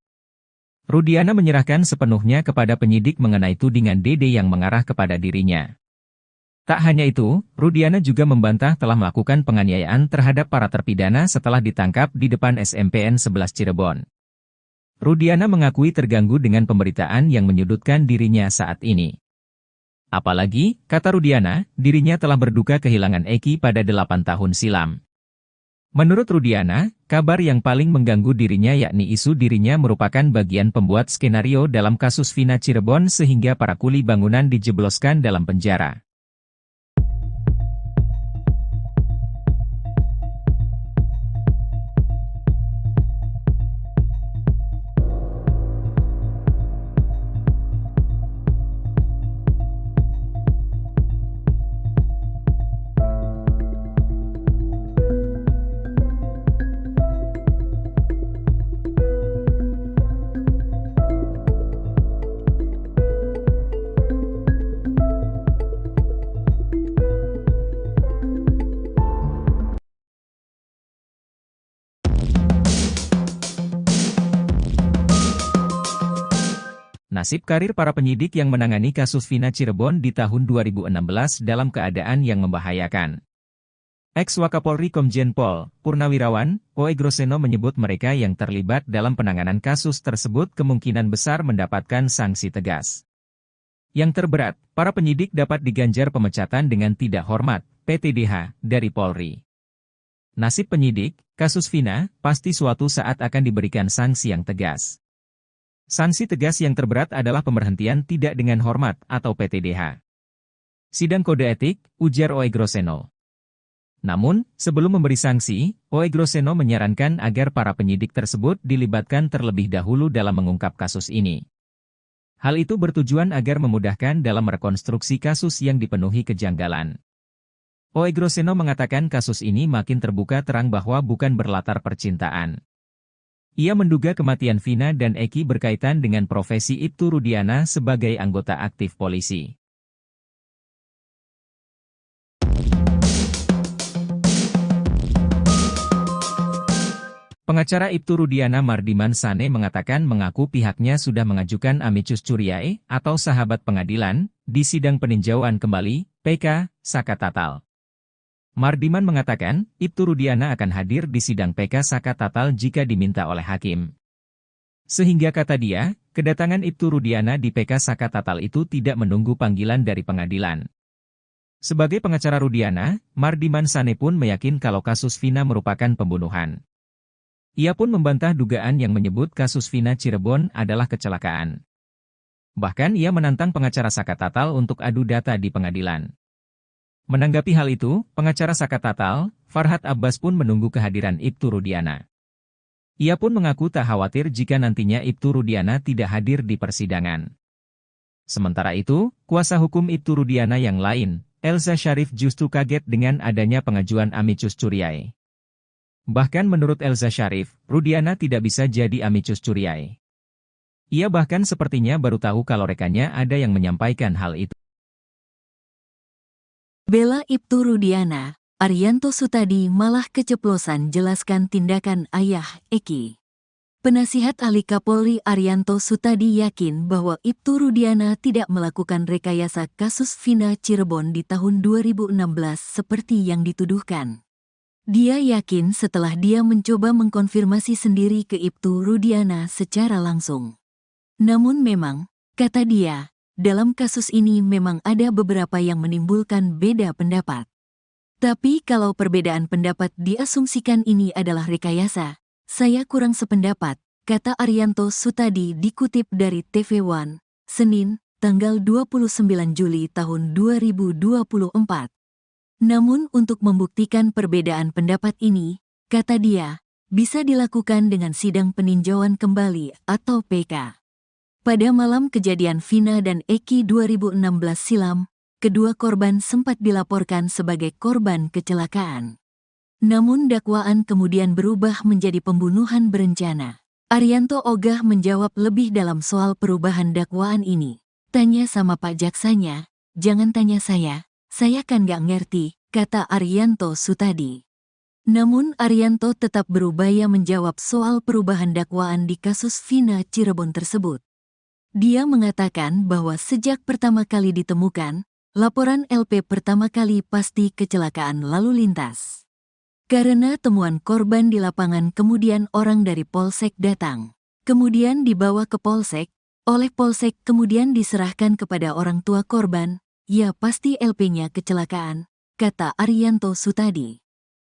Rudiana menyerahkan sepenuhnya kepada penyidik mengenai tudingan Dede yang mengarah kepada dirinya. Tak hanya itu, Rudiana juga membantah telah melakukan penganiayaan terhadap para terpidana setelah ditangkap di depan SMPN 11 Cirebon. Rudiana mengakui terganggu dengan pemberitaan yang menyudutkan dirinya saat ini. Apalagi, kata Rudiana, dirinya telah berduka kehilangan Eki pada 8 tahun silam. Menurut Rudiana, kabar yang paling mengganggu dirinya yakni isu dirinya merupakan bagian pembuat skenario dalam kasus Vina Cirebon sehingga para kuli bangunan dijebloskan dalam penjara. Nasib karir para penyidik yang menangani kasus Vina Cirebon di tahun 2016 dalam keadaan yang membahayakan. Ex-Wakapolri Komjen Pol Purnawirawan Oe Groseno menyebut mereka yang terlibat dalam penanganan kasus tersebut kemungkinan besar mendapatkan sanksi tegas. Yang terberat, para penyidik dapat diganjar pemecatan dengan tidak hormat, PTDH, dari Polri. Nasib penyidik, kasus Vina, pasti suatu saat akan diberikan sanksi yang tegas. Sanksi tegas yang terberat adalah pemberhentian tidak dengan hormat atau PTDH. Sidang kode etik, ujar Oe Groseno. Namun, sebelum memberi sanksi, Oe Groseno menyarankan agar para penyidik tersebut dilibatkan terlebih dahulu dalam mengungkap kasus ini. Hal itu bertujuan agar memudahkan dalam merekonstruksi kasus yang dipenuhi kejanggalan. Oe Groseno mengatakan kasus ini makin terbuka terang bahwa bukan berlatar percintaan. Ia menduga kematian Vina dan Eki berkaitan dengan profesi Ibtu Rudiana sebagai anggota aktif polisi. Pengacara Ibtu Rudiana Mardiman Sane mengatakan mengaku pihaknya sudah mengajukan amicus curiae atau sahabat pengadilan di sidang peninjauan kembali PK Saka Tatal. Mardiman mengatakan, Ibtu Rudiana akan hadir di sidang PK Saka Tatal jika diminta oleh hakim. Sehingga kata dia, kedatangan Ibtu Rudiana di PK Saka Tatal itu tidak menunggu panggilan dari pengadilan. Sebagai pengacara Rudiana, Mardiman Sane pun meyakin kalau kasus Vina merupakan pembunuhan. Ia pun membantah dugaan yang menyebut kasus Vina Cirebon adalah kecelakaan. Bahkan ia menantang pengacara Saka Tatal untuk adu data di pengadilan. Menanggapi hal itu, pengacara Saka Tatal, Farhad Abbas pun menunggu kehadiran Ibtu Rudiana. Ia pun mengaku tak khawatir jika nantinya Ibtu Rudiana tidak hadir di persidangan. Sementara itu, kuasa hukum Ibtu Rudiana yang lain, Elza Syarif justru kaget dengan adanya pengajuan amicus curiae. Bahkan menurut Elza Syarif, Rudiana tidak bisa jadi amicus curiae. Ia bahkan sepertinya baru tahu kalau rekannya ada yang menyampaikan hal itu. Bela Ibtu Rudiana, Arianto Sutadi malah keceplosan jelaskan tindakan ayah Eki. Penasihat ahli Kapolri Arianto Sutadi yakin bahwa Ibtu Rudiana tidak melakukan rekayasa kasus Vina Cirebon di tahun 2016 seperti yang dituduhkan. Dia yakin setelah dia mencoba mengkonfirmasi sendiri ke Ibtu Rudiana secara langsung. Namun memang, kata dia, dalam kasus ini memang ada beberapa yang menimbulkan beda pendapat. Tapi kalau perbedaan pendapat diasumsikan ini adalah rekayasa, saya kurang sependapat, kata Arianto Sutadi dikutip dari TV One, Senin, tanggal 29 Juli tahun 2024. Namun untuk membuktikan perbedaan pendapat ini, kata dia, bisa dilakukan dengan sidang peninjauan kembali atau PK. Pada malam kejadian Vina dan Eki 2016 silam, kedua korban sempat dilaporkan sebagai korban kecelakaan. Namun dakwaan kemudian berubah menjadi pembunuhan berencana. Arianto ogah menjawab lebih dalam soal perubahan dakwaan ini. Tanya sama Pak Jaksanya, jangan tanya saya kan gak ngerti, kata Arianto Sutadi. Namun Arianto tetap berupaya menjawab soal perubahan dakwaan di kasus Vina Cirebon tersebut. Dia mengatakan bahwa sejak pertama kali ditemukan, laporan LP pertama kali pasti kecelakaan lalu lintas. Karena temuan korban di lapangan kemudian orang dari Polsek datang. Kemudian dibawa ke Polsek, oleh Polsek kemudian diserahkan kepada orang tua korban, ya pasti LP-nya kecelakaan, kata Arianto Sutadi.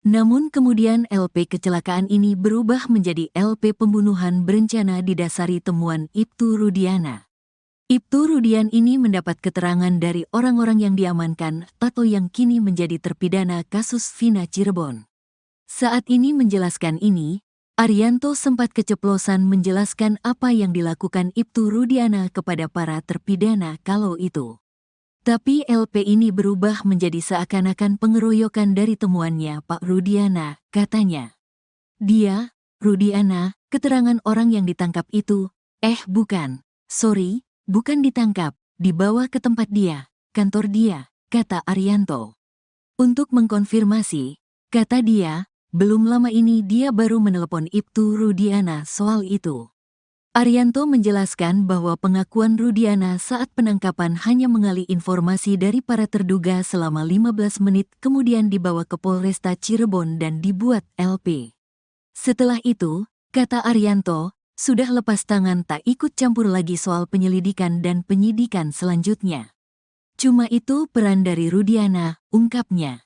Namun kemudian LP kecelakaan ini berubah menjadi LP pembunuhan berencana didasari temuan Ibtu Rudiana. Ibtu Rudian ini mendapat keterangan dari orang-orang yang diamankan atau yang kini menjadi terpidana kasus Vina Cirebon. Saat ini menjelaskan ini, Arianto sempat keceplosan menjelaskan apa yang dilakukan Ibtu Rudiana kepada para terpidana kalau itu. Tapi LP ini berubah menjadi seakan-akan pengeroyokan dari temuannya Pak Rudiana, katanya. Dia, Rudiana, keterangan orang yang ditangkap itu, bukan, sorry, bukan ditangkap, dibawa ke tempat dia, kantor dia, kata Arianto. Untuk mengkonfirmasi, kata dia, belum lama ini dia baru menelepon Ibtu Rudiana soal itu. Arianto menjelaskan bahwa pengakuan Rudiana saat penangkapan hanya mengali informasi dari para terduga selama 15 menit kemudian dibawa ke Polresta Cirebon dan dibuat LP. Setelah itu, kata Arianto, sudah lepas tangan tak ikut campur lagi soal penyelidikan dan penyidikan selanjutnya. Cuma itu peran dari Rudiana, ungkapnya.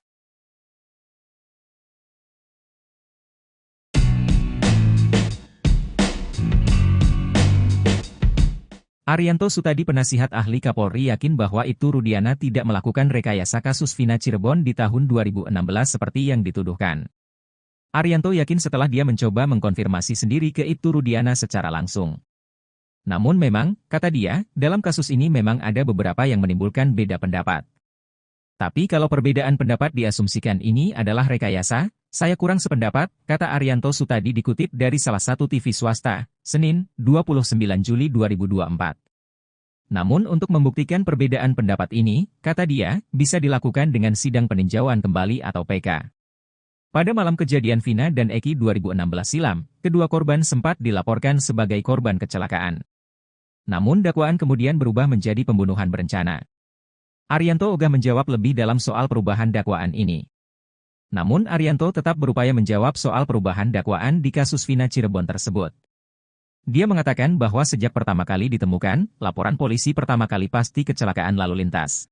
Arianto Sutadi penasihat ahli Kapolri yakin bahwa Ibtu Rudiana tidak melakukan rekayasa kasus Vina Cirebon di tahun 2016 seperti yang dituduhkan. Arianto yakin setelah dia mencoba mengkonfirmasi sendiri ke Ibtu Rudiana secara langsung. Namun memang, kata dia, dalam kasus ini memang ada beberapa yang menimbulkan beda pendapat. Tapi kalau perbedaan pendapat diasumsikan ini adalah rekayasa, saya kurang sependapat, kata Arianto Sutadi dikutip dari salah satu TV swasta, Senin, 29 Juli 2024. Namun untuk membuktikan perbedaan pendapat ini, kata dia, bisa dilakukan dengan sidang peninjauan kembali atau PK. Pada malam kejadian Vina dan Eki 2016 silam, kedua korban sempat dilaporkan sebagai korban kecelakaan. Namun dakwaan kemudian berubah menjadi pembunuhan berencana. Arianto ogah menjawab lebih dalam soal perubahan dakwaan ini. Namun Arianto tetap berupaya menjawab soal perubahan dakwaan di kasus Vina Cirebon tersebut. Dia mengatakan bahwa sejak pertama kali ditemukan, laporan polisi pertama kali pasti kecelakaan lalu lintas.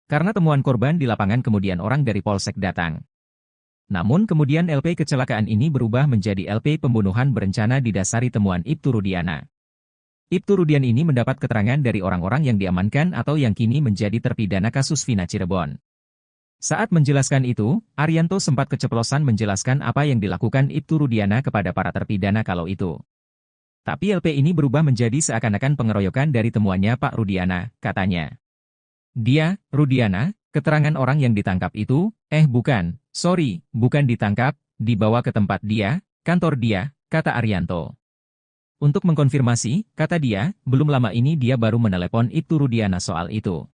Karena temuan korban di lapangan kemudian orang dari Polsek datang. Namun kemudian LP kecelakaan ini berubah menjadi LP pembunuhan berencana didasari temuan Ibtu Rudiana. Ibtu Rudian ini mendapat keterangan dari orang-orang yang diamankan atau yang kini menjadi terpidana kasus Vina Cirebon. Saat menjelaskan itu, Arianto sempat keceplosan menjelaskan apa yang dilakukan Ibtu Rudiana kepada para terpidana kalau itu. Tapi LP ini berubah menjadi seakan-akan pengeroyokan dari temuannya Pak Rudiana, katanya. Dia, Rudiana, keterangan orang yang ditangkap itu, bukan, sorry, bukan ditangkap, dibawa ke tempat dia, kantor dia, kata Arianto. Untuk mengkonfirmasi, kata dia, belum lama ini dia baru menelepon Ibtu Rudiana soal itu.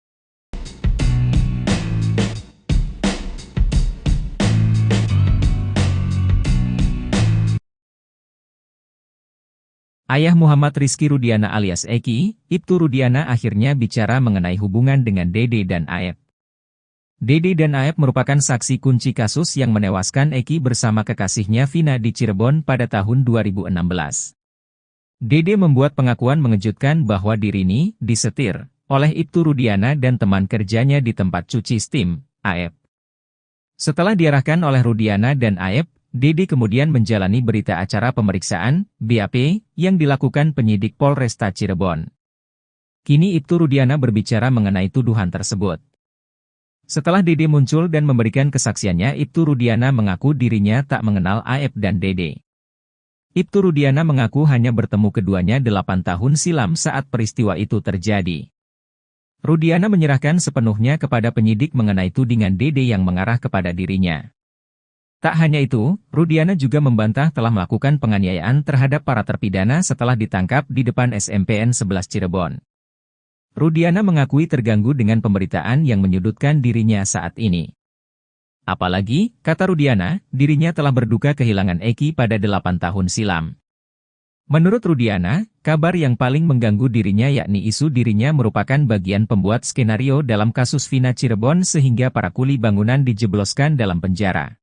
Ayah Muhammad Rizky Rudiana alias Eki, Ibtu Rudiana akhirnya bicara mengenai hubungan dengan Dede dan Aep. Dede dan Aep merupakan saksi kunci kasus yang menewaskan Eki bersama kekasihnya Vina di Cirebon pada tahun 2016. Dede membuat pengakuan mengejutkan bahwa dirinya disetir oleh Ibtu Rudiana dan teman kerjanya di tempat cuci steam, Aep. Setelah diarahkan oleh Rudiana dan Aep, Dede kemudian menjalani berita acara pemeriksaan, BAP, yang dilakukan penyidik Polresta Cirebon. Kini Ibtu Rudiana berbicara mengenai tuduhan tersebut. Setelah Dede muncul dan memberikan kesaksiannya, Ibtu Rudiana mengaku dirinya tak mengenal Aep dan Dede. Ibtu Rudiana mengaku hanya bertemu keduanya 8 tahun silam saat peristiwa itu terjadi. Rudiana menyerahkan sepenuhnya kepada penyidik mengenai tudingan Dede yang mengarah kepada dirinya. Tak hanya itu, Rudiana juga membantah telah melakukan penganiayaan terhadap para terpidana setelah ditangkap di depan SMPN 11 Cirebon. Rudiana mengakui terganggu dengan pemberitaan yang menyudutkan dirinya saat ini. Apalagi, kata Rudiana, dirinya telah berduka kehilangan Eki pada 8 tahun silam. Menurut Rudiana, kabar yang paling mengganggu dirinya yakni isu dirinya merupakan bagian pembuat skenario dalam kasus Vina Cirebon sehingga para kuli bangunan dijebloskan dalam penjara.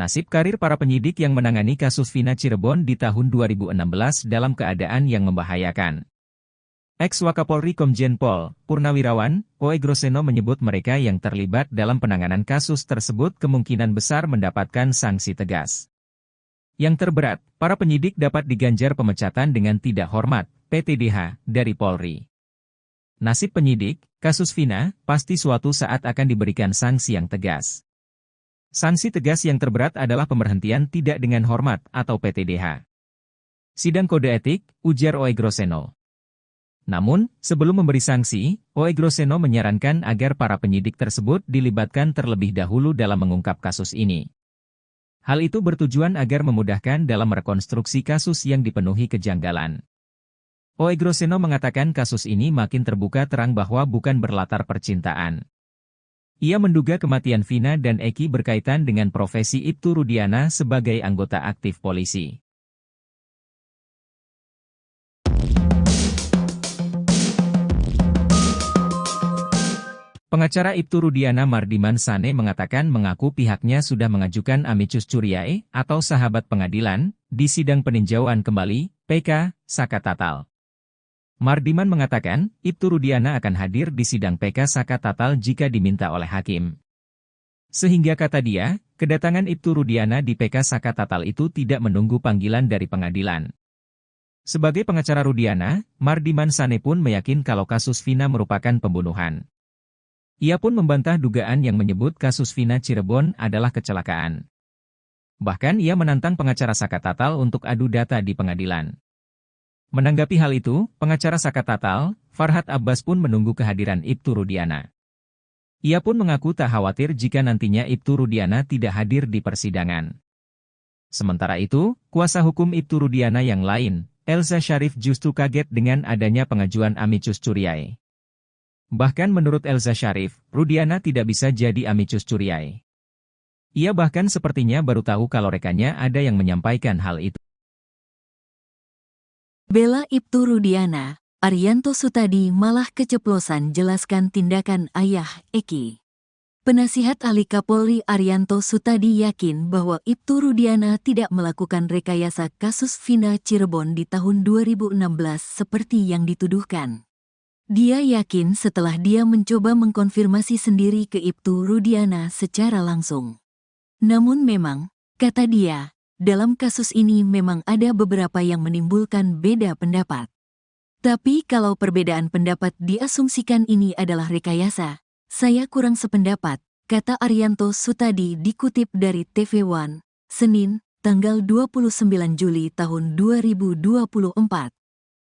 Nasib karir para penyidik yang menangani kasus Vina Cirebon di tahun 2016 dalam keadaan yang membahayakan. Ex-Wakapolri Komjen Pol, Purnawirawan, Oe Groseno menyebut mereka yang terlibat dalam penanganan kasus tersebut kemungkinan besar mendapatkan sanksi tegas. Yang terberat, para penyidik dapat diganjar pemecatan dengan tidak hormat, PTDH, dari Polri. Nasib penyidik, kasus Vina, pasti suatu saat akan diberikan sanksi yang tegas. Sanksi tegas yang terberat adalah pemberhentian tidak dengan hormat atau PTDH. Sidang kode etik, ujar Oe Groseno. Namun, sebelum memberi sanksi, Oe Groseno menyarankan agar para penyidik tersebut dilibatkan terlebih dahulu dalam mengungkap kasus ini. Hal itu bertujuan agar memudahkan dalam rekonstruksi kasus yang dipenuhi kejanggalan. Oe Groseno mengatakan kasus ini makin terbuka terang bahwa bukan berlatar percintaan. Ia menduga kematian Vina dan Eki berkaitan dengan profesi Ibtu Rudiana sebagai anggota aktif polisi. Pengacara Ibtu Rudiana Mardiman Sane mengatakan mengaku pihaknya sudah mengajukan amicus curiae atau sahabat pengadilan di sidang peninjauan kembali (PK) Saka Tatal. Mardiman mengatakan, Ibtu Rudiana akan hadir di sidang PK Saka Tatal jika diminta oleh hakim. Sehingga kata dia, kedatangan Ibtu Rudiana di PK Saka Tatal itu tidak menunggu panggilan dari pengadilan. Sebagai pengacara Rudiana, Mardiman Sane pun meyakin kalau kasus Vina merupakan pembunuhan. Ia pun membantah dugaan yang menyebut kasus Vina Cirebon adalah kecelakaan. Bahkan ia menantang pengacara Saka Tatal untuk adu data di pengadilan. Menanggapi hal itu, pengacara Saka Tatal, Farhad Abbas pun menunggu kehadiran Ibtu Rudiana. Ia pun mengaku tak khawatir jika nantinya Ibtu Rudiana tidak hadir di persidangan. Sementara itu, kuasa hukum Ibtu Rudiana yang lain, Elza Syarif justru kaget dengan adanya pengajuan amicus curiae. Bahkan menurut Elza Syarif, Rudiana tidak bisa jadi amicus curiae. Ia bahkan sepertinya baru tahu kalau rekannya ada yang menyampaikan hal itu. Bela Ibtu Rudiana, Arianto Sutadi malah keceplosan jelaskan tindakan ayah Eki. Penasihat ahli Kapolri Arianto Sutadi yakin bahwa Ibtu Rudiana tidak melakukan rekayasa kasus Vina Cirebon di tahun 2016 seperti yang dituduhkan. Dia yakin setelah dia mencoba mengkonfirmasi sendiri ke Ibtu Rudiana secara langsung. Namun memang, kata dia, dalam kasus ini memang ada beberapa yang menimbulkan beda pendapat. Tapi kalau perbedaan pendapat diasumsikan ini adalah rekayasa, saya kurang sependapat, kata Arianto Sutadi dikutip dari TV One, Senin, tanggal 29 Juli tahun 2024.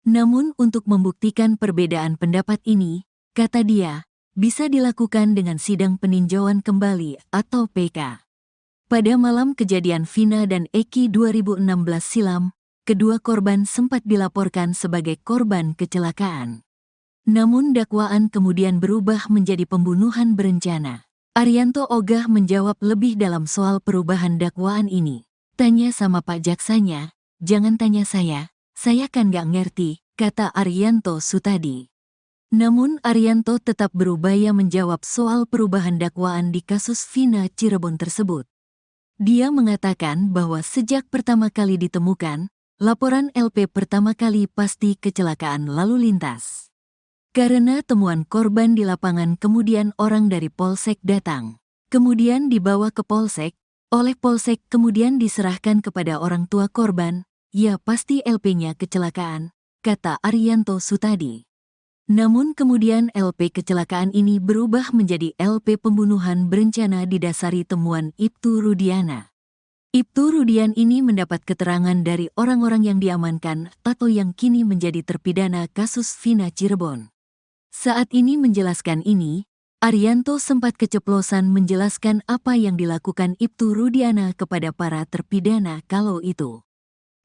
Namun untuk membuktikan perbedaan pendapat ini, kata dia, bisa dilakukan dengan sidang peninjauan kembali atau PK. Pada malam kejadian Vina dan Eki 2016 silam, kedua korban sempat dilaporkan sebagai korban kecelakaan. Namun dakwaan kemudian berubah menjadi pembunuhan berencana. Arianto ogah menjawab lebih dalam soal perubahan dakwaan ini. Tanya sama Pak Jaksanya, jangan tanya saya kan gak ngerti, kata Arianto Sutadi. Namun Arianto tetap berupaya menjawab soal perubahan dakwaan di kasus Vina Cirebon tersebut. Dia mengatakan bahwa sejak pertama kali ditemukan, laporan LP pertama kali pasti kecelakaan lalu lintas. Karena temuan korban di lapangan kemudian orang dari Polsek datang. Kemudian dibawa ke Polsek, oleh Polsek kemudian diserahkan kepada orang tua korban, "Ya pasti LP-nya kecelakaan," kata Arianto Sutadi. Namun kemudian LP kecelakaan ini berubah menjadi LP pembunuhan berencana didasari temuan Ibtu Rudiana. Ibtu Rudian ini mendapat keterangan dari orang-orang yang diamankan atau yang kini menjadi terpidana kasus Vina Cirebon. Saat ini menjelaskan ini, Arianto sempat keceplosan menjelaskan apa yang dilakukan Ibtu Rudiana kepada para terpidana kalau itu.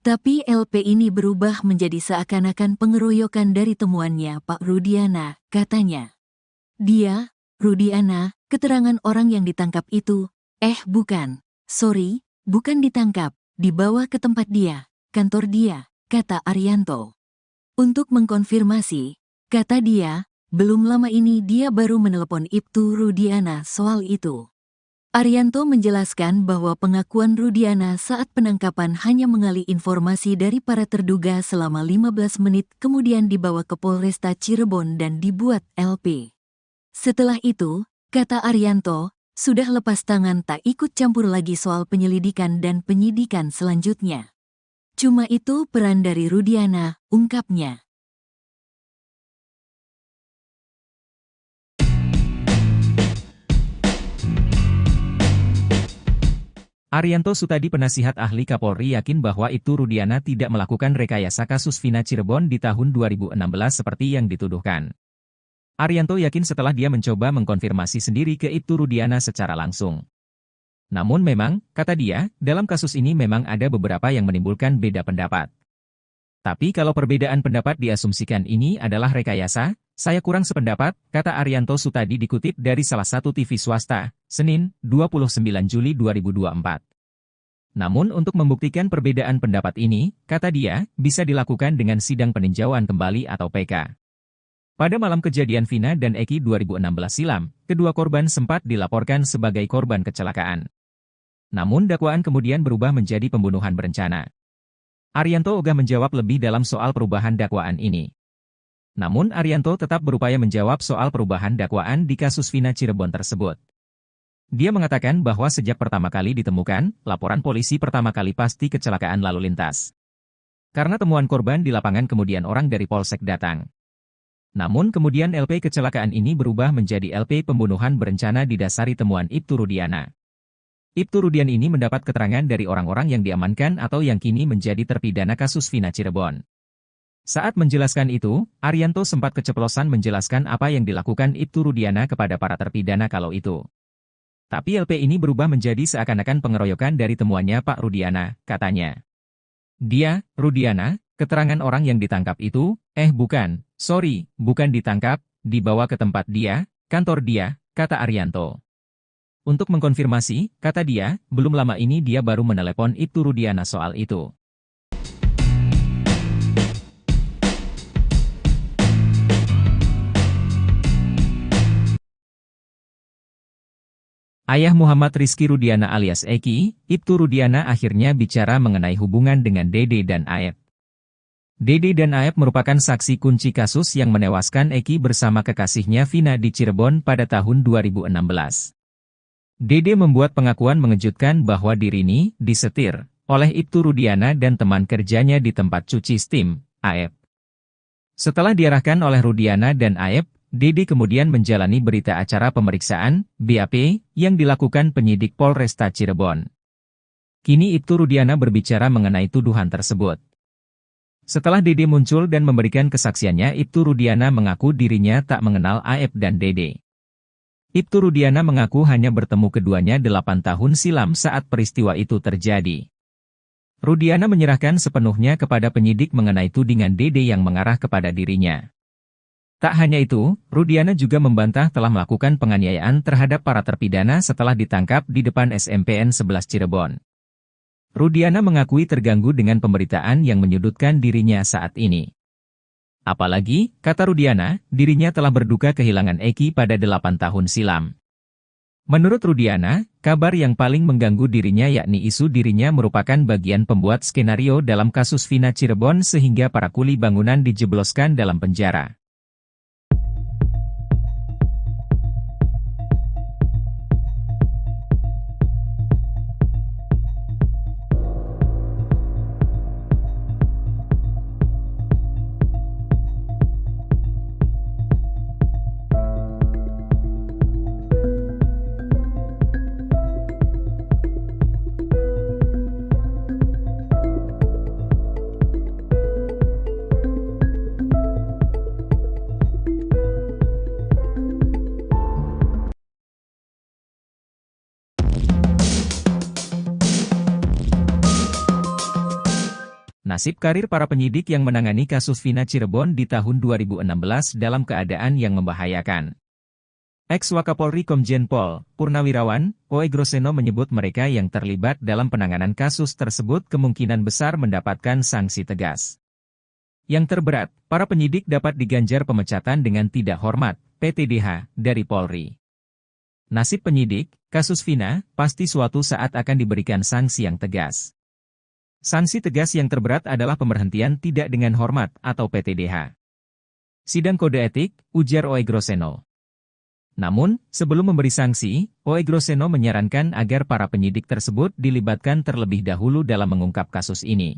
Tapi LP ini berubah menjadi seakan-akan pengeroyokan dari temuannya Pak Rudiana, katanya. Dia, Rudiana, keterangan orang yang ditangkap itu, bukan, sorry, bukan ditangkap, dibawa ke tempat dia, kantor dia, kata Arianto. Untuk mengkonfirmasi, kata dia, belum lama ini dia baru menelepon Ibtu Rudiana soal itu. Arianto menjelaskan bahwa pengakuan Rudiana saat penangkapan hanya mengali informasi dari para terduga selama 15 menit kemudian dibawa ke Polresta Cirebon dan dibuat LP. Setelah itu, kata Arianto, sudah lepas tangan tak ikut campur lagi soal penyelidikan dan penyidikan selanjutnya. Cuma itu peran dari Rudiana, ungkapnya. Arianto Sutadi penasihat ahli Kapolri yakin bahwa Ibtu Rudiana tidak melakukan rekayasa kasus Vina Cirebon di tahun 2016 seperti yang dituduhkan. Arianto yakin setelah dia mencoba mengkonfirmasi sendiri ke Ibtu Rudiana secara langsung. Namun memang, kata dia, dalam kasus ini memang ada beberapa yang menimbulkan beda pendapat. Tapi kalau perbedaan pendapat diasumsikan ini adalah rekayasa, saya kurang sependapat, kata Arianto Sutadi dikutip dari salah satu TV swasta, Senin, 29 Juli 2024. Namun untuk membuktikan perbedaan pendapat ini, kata dia, bisa dilakukan dengan sidang peninjauan kembali atau PK. Pada malam kejadian Vina dan Eki 2016 silam, kedua korban sempat dilaporkan sebagai korban kecelakaan. Namun dakwaan kemudian berubah menjadi pembunuhan berencana. Arianto ogah menjawab lebih dalam soal perubahan dakwaan ini. Namun Arianto tetap berupaya menjawab soal perubahan dakwaan di kasus Vina Cirebon tersebut. Dia mengatakan bahwa sejak pertama kali ditemukan, laporan polisi pertama kali pasti kecelakaan lalu lintas. Karena temuan korban di lapangan kemudian orang dari Polsek datang. Namun kemudian LP kecelakaan ini berubah menjadi LP pembunuhan berencana didasari temuan Ibtu Rudiana. Ibtu Rudian ini mendapat keterangan dari orang-orang yang diamankan atau yang kini menjadi terpidana kasus Vina Cirebon. Saat menjelaskan itu, Arianto sempat keceplosan menjelaskan apa yang dilakukan Ibtu Rudiana kepada para terpidana kalau itu. Tapi LP ini berubah menjadi seakan-akan pengeroyokan dari temuannya Pak Rudiana, katanya. Dia, Rudiana, keterangan orang yang ditangkap itu, bukan, sorry, bukan ditangkap, dibawa ke tempat dia, kantor dia, kata Arianto. Untuk mengkonfirmasi, kata dia, belum lama ini dia baru menelepon Ibtu Rudiana soal itu. Ayah Muhammad Rizky Rudiana alias Eki, Ibtu Rudiana akhirnya bicara mengenai hubungan dengan Dede dan Aep. Dede dan Aep merupakan saksi kunci kasus yang menewaskan Eki bersama kekasihnya Vina di Cirebon pada tahun 2016. Dede membuat pengakuan mengejutkan bahwa dirinya disetir oleh Ibtu Rudiana dan teman kerjanya di tempat cuci steam, Aep. Setelah diarahkan oleh Rudiana dan Aep, Dede kemudian menjalani berita acara pemeriksaan, BAP, yang dilakukan penyidik Polresta Cirebon. Kini Ibtu Rudiana berbicara mengenai tuduhan tersebut. Setelah Dede muncul dan memberikan kesaksiannya, Ibtu Rudiana mengaku dirinya tak mengenal Aep dan Dede. Ibtu Rudiana mengaku hanya bertemu keduanya 8 tahun silam saat peristiwa itu terjadi. Rudiana menyerahkan sepenuhnya kepada penyidik mengenai tudingan Dede yang mengarah kepada dirinya. Tak hanya itu, Rudiana juga membantah telah melakukan penganiayaan terhadap para terpidana setelah ditangkap di depan SMPN 11 Cirebon. Rudiana mengakui terganggu dengan pemberitaan yang menyudutkan dirinya saat ini. Apalagi, kata Rudiana, dirinya telah berduka kehilangan Eki pada 8 tahun silam. Menurut Rudiana, kabar yang paling mengganggu dirinya yakni isu dirinya merupakan bagian pembuat skenario dalam kasus Vina Cirebon sehingga para kuli bangunan dijebloskan dalam penjara. Nasib karir para penyidik yang menangani kasus Vina Cirebon di tahun 2016 dalam keadaan yang membahayakan. Ex-Wakapolri Komjen Pol Purnawirawan Oegroseno menyebut mereka yang terlibat dalam penanganan kasus tersebut kemungkinan besar mendapatkan sanksi tegas. Yang terberat, para penyidik dapat diganjar pemecatan dengan tidak hormat, PTDH, dari Polri. Nasib penyidik, kasus Vina, pasti suatu saat akan diberikan sanksi yang tegas. Sanksi tegas yang terberat adalah pemberhentian tidak dengan hormat atau PTDH. Sidang kode etik, ujar Oegroseno. Namun, sebelum memberi sanksi, Oegroseno menyarankan agar para penyidik tersebut dilibatkan terlebih dahulu dalam mengungkap kasus ini.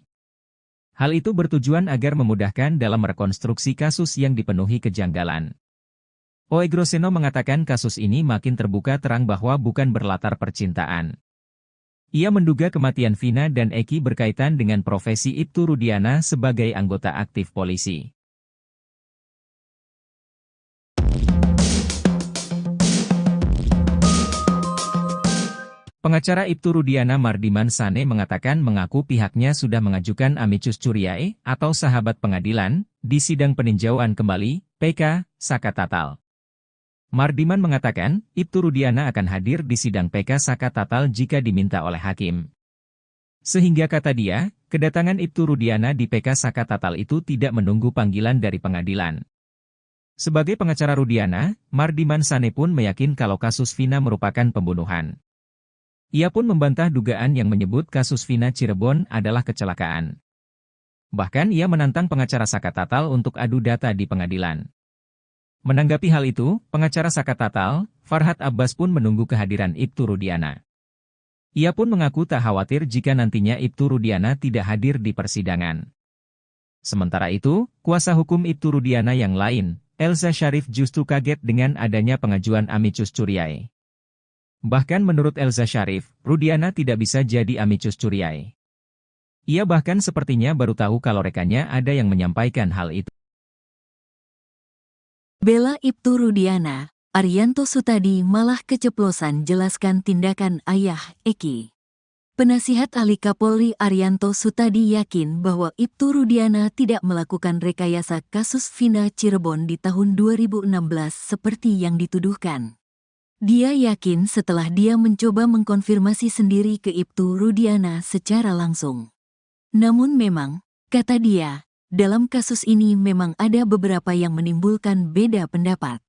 Hal itu bertujuan agar memudahkan dalam rekonstruksi kasus yang dipenuhi kejanggalan. Oegroseno mengatakan kasus ini makin terbuka terang bahwa bukan berlatar percintaan. Ia menduga kematian Vina dan Eki berkaitan dengan profesi Ibtu Rudiana sebagai anggota aktif polisi. Pengacara Ibtu Rudiana Mardiman Sane mengatakan mengaku pihaknya sudah mengajukan amicus curiae atau sahabat pengadilan di sidang peninjauan kembali PK Saka Tatal. Mardiman mengatakan, Ibtu Rudiana akan hadir di sidang PK Saka Tatal jika diminta oleh hakim. Sehingga kata dia, kedatangan Ibtu Rudiana di PK Saka Tatal itu tidak menunggu panggilan dari pengadilan. Sebagai pengacara Rudiana, Mardiman Sane pun meyakin kalau kasus Vina merupakan pembunuhan. Ia pun membantah dugaan yang menyebut kasus Vina Cirebon adalah kecelakaan. Bahkan ia menantang pengacara Saka Tatal untuk adu data di pengadilan. Menanggapi hal itu, pengacara Saka Tatal, Farhad Abbas pun menunggu kehadiran Ibtu Rudiana. Ia pun mengaku tak khawatir jika nantinya Ibtu Rudiana tidak hadir di persidangan. Sementara itu, kuasa hukum Ibtu Rudiana yang lain, Elza Syarif justru kaget dengan adanya pengajuan amicus curiae. Bahkan menurut Elza Syarif, Rudiana tidak bisa jadi amicus curiae. Ia bahkan sepertinya baru tahu kalau rekannya ada yang menyampaikan hal itu. Bela Ibtu Rudiana, Arianto Sutadi malah keceplosan jelaskan tindakan ayah Eki. Penasihat ahli Kapolri Arianto Sutadi yakin bahwa Ibtu Rudiana tidak melakukan rekayasa kasus Vina Cirebon di tahun 2016 seperti yang dituduhkan. Dia yakin setelah dia mencoba mengkonfirmasi sendiri ke Ibtu Rudiana secara langsung. Namun memang, kata dia, dalam kasus ini memang ada beberapa yang menimbulkan beda pendapat.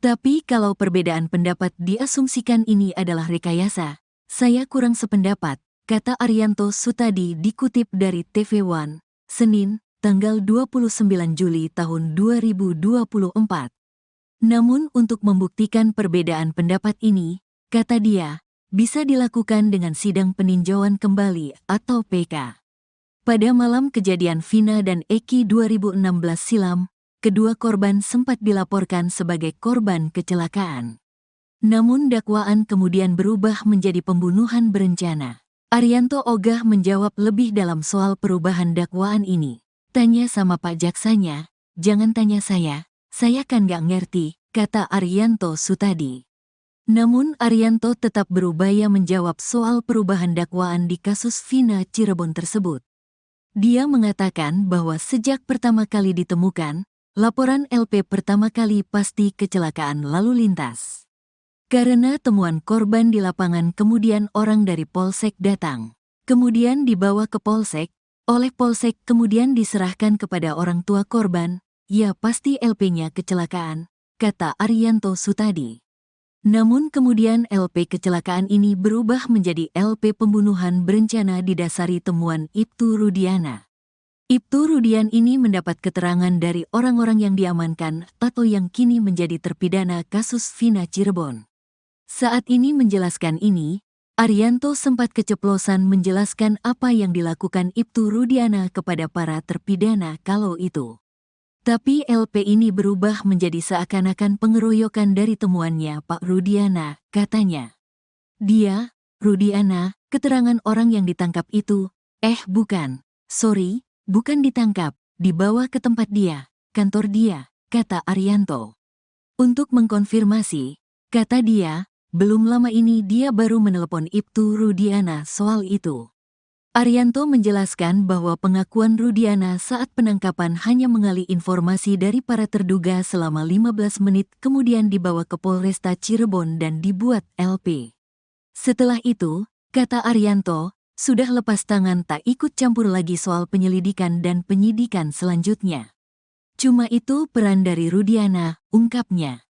Tapi kalau perbedaan pendapat diasumsikan ini adalah rekayasa, saya kurang sependapat, kata Arianto Sutadi dikutip dari TV One, Senin, tanggal 29 Juli tahun 2024. Namun untuk membuktikan perbedaan pendapat ini, kata dia, bisa dilakukan dengan sidang peninjauan kembali atau PK. Pada malam kejadian Vina dan Eki 2016 silam, kedua korban sempat dilaporkan sebagai korban kecelakaan. Namun dakwaan kemudian berubah menjadi pembunuhan berencana. Arianto ogah menjawab lebih dalam soal perubahan dakwaan ini. Tanya sama Pak Jaksanya, jangan tanya saya kan gak ngerti, kata Arianto Sutadi. Namun Arianto tetap berupaya menjawab soal perubahan dakwaan di kasus Vina Cirebon tersebut. Dia mengatakan bahwa sejak pertama kali ditemukan, laporan LP pertama kali pasti kecelakaan lalu lintas. Karena temuan korban di lapangan kemudian orang dari Polsek datang. Kemudian dibawa ke Polsek, oleh Polsek kemudian diserahkan kepada orang tua korban, ya pasti LP-nya kecelakaan, kata Arianto Sutadi. Namun kemudian LP kecelakaan ini berubah menjadi LP pembunuhan berencana didasari temuan Ibtu Rudiana. Ibtu Rudian ini mendapat keterangan dari orang-orang yang diamankan atau yang kini menjadi terpidana kasus Vina Cirebon. Saat ini menjelaskan ini, Arianto sempat keceplosan menjelaskan apa yang dilakukan Ibtu Rudiana kepada para terpidana kalau itu. Tapi LP ini berubah menjadi seakan-akan pengeroyokan dari temuannya Pak Rudiana, katanya. Dia, Rudiana, keterangan orang yang ditangkap itu, bukan, bukan ditangkap, dibawa ke tempat dia, kantor dia, kata Arianto. Untuk mengkonfirmasi, kata dia, belum lama ini dia baru menelepon Ibtu Rudiana soal itu. Arianto menjelaskan bahwa pengakuan Rudiana saat penangkapan hanya mengali informasi dari para terduga selama 15 menit kemudian dibawa ke Polresta Cirebon dan dibuat LP. Setelah itu, kata Arianto, sudah lepas tangan tak ikut campur lagi soal penyelidikan dan penyidikan selanjutnya. Cuma itu peran dari Rudiana, ungkapnya.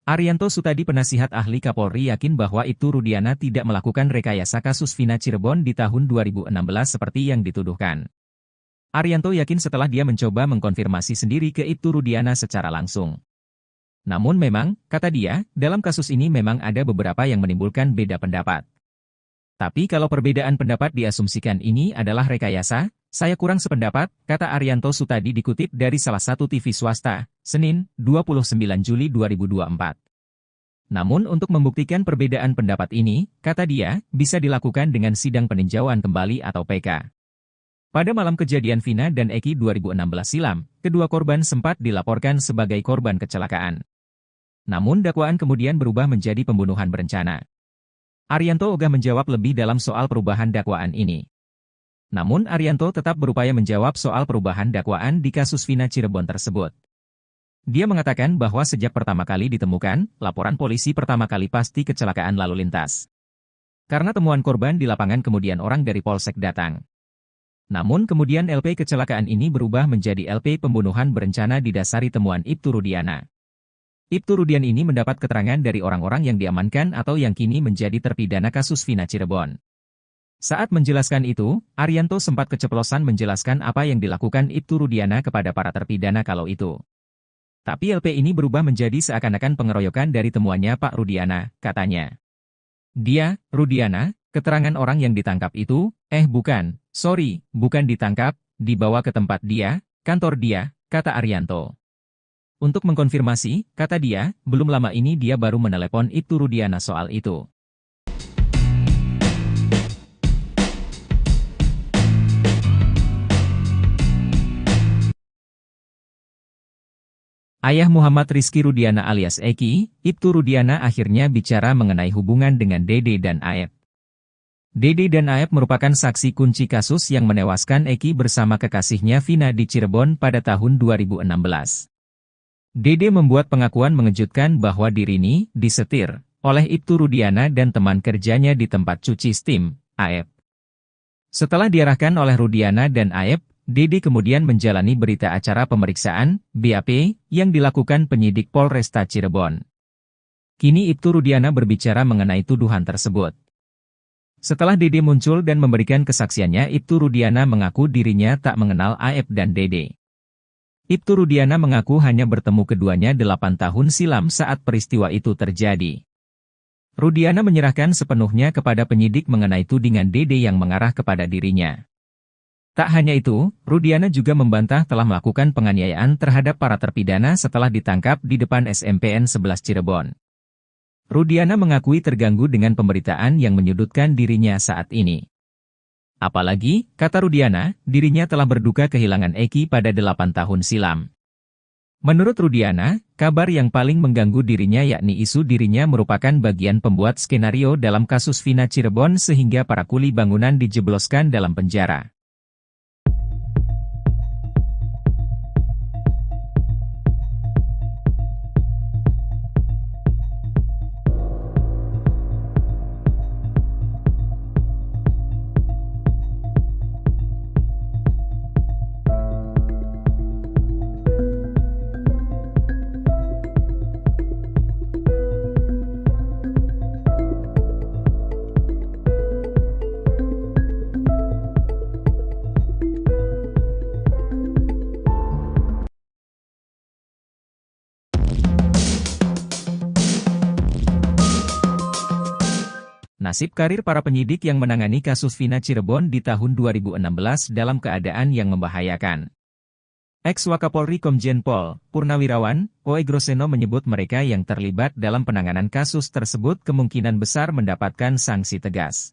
Arianto Sutadi penasihat ahli Kapolri yakin bahwa Ibtu Rudiana tidak melakukan rekayasa kasus Vina Cirebon di tahun 2016 seperti yang dituduhkan. Arianto yakin setelah dia mencoba mengkonfirmasi sendiri ke Ibtu Rudiana secara langsung. Namun memang, kata dia, dalam kasus ini memang ada beberapa yang menimbulkan beda pendapat. Tapi kalau perbedaan pendapat diasumsikan ini adalah rekayasa, saya kurang sependapat, kata Arianto Sutadi dikutip dari salah satu TV swasta, Senin, 29 Juli 2024. Namun untuk membuktikan perbedaan pendapat ini, kata dia, bisa dilakukan dengan sidang peninjauan kembali atau PK. Pada malam kejadian Vina dan Eki 2016 silam, kedua korban sempat dilaporkan sebagai korban kecelakaan. Namun dakwaan kemudian berubah menjadi pembunuhan berencana. Arianto ogah menjawab lebih dalam soal perubahan dakwaan ini. Namun Arianto tetap berupaya menjawab soal perubahan dakwaan di kasus Vina Cirebon tersebut. Dia mengatakan bahwa sejak pertama kali ditemukan, laporan polisi pertama kali pasti kecelakaan lalu lintas. Karena temuan korban di lapangan kemudian orang dari Polsek datang. Namun kemudian LP kecelakaan ini berubah menjadi LP pembunuhan berencana didasari temuan Ibtu Rudiana. Ibtu Rudiana ini mendapat keterangan dari orang-orang yang diamankan atau yang kini menjadi terpidana kasus Vina Cirebon. Saat menjelaskan itu, Arianto sempat keceplosan menjelaskan apa yang dilakukan Ibtu Rudiana kepada para terpidana kalau itu. Tapi LP ini berubah menjadi seakan-akan pengeroyokan dari temuannya Pak Rudiana, katanya. Dia, Rudiana, keterangan orang yang ditangkap itu, bukan, sorry, bukan ditangkap, dibawa ke tempat dia, kantor dia, kata Arianto. Untuk mengkonfirmasi, kata dia, belum lama ini dia baru menelepon Ibtu Rudiana soal itu. Ayah Muhammad Rizky Rudiana alias Eki, Ibtu Rudiana akhirnya bicara mengenai hubungan dengan Dede dan Aep. Dede dan Aep merupakan saksi kunci kasus yang menewaskan Eki bersama kekasihnya Vina di Cirebon pada tahun 2016. Dede membuat pengakuan mengejutkan bahwa dirinya disetir oleh Ibtu Rudiana dan teman kerjanya di tempat cuci steam, Aep. Setelah diarahkan oleh Rudiana dan Aep, Dede kemudian menjalani berita acara pemeriksaan, BAP, yang dilakukan penyidik Polresta Cirebon. Kini Ibtu Rudiana berbicara mengenai tuduhan tersebut. Setelah Dede muncul dan memberikan kesaksiannya, Ibtu Rudiana mengaku dirinya tak mengenal Aep dan Dede. Ibtu Rudiana mengaku hanya bertemu keduanya 8 tahun silam saat peristiwa itu terjadi. Rudiana menyerahkan sepenuhnya kepada penyidik mengenai tudingan Dede yang mengarah kepada dirinya. Tak hanya itu, Rudiana juga membantah telah melakukan penganiayaan terhadap para terpidana setelah ditangkap di depan SMPN 11 Cirebon. Rudiana mengakui terganggu dengan pemberitaan yang menyudutkan dirinya saat ini. Apalagi, kata Rudiana, dirinya telah berduka kehilangan Eki pada 8 tahun silam. Menurut Rudiana, kabar yang paling mengganggu dirinya yakni isu dirinya merupakan bagian pembuat skenario dalam kasus Vina Cirebon sehingga para kuli bangunan dijebloskan dalam penjara. Nasib karir para penyidik yang menangani kasus Vina Cirebon di tahun 2016 dalam keadaan yang membahayakan. Ex-Wakapolri Komjen Pol Purnawirawan Oe Groseno menyebut mereka yang terlibat dalam penanganan kasus tersebut kemungkinan besar mendapatkan sanksi tegas.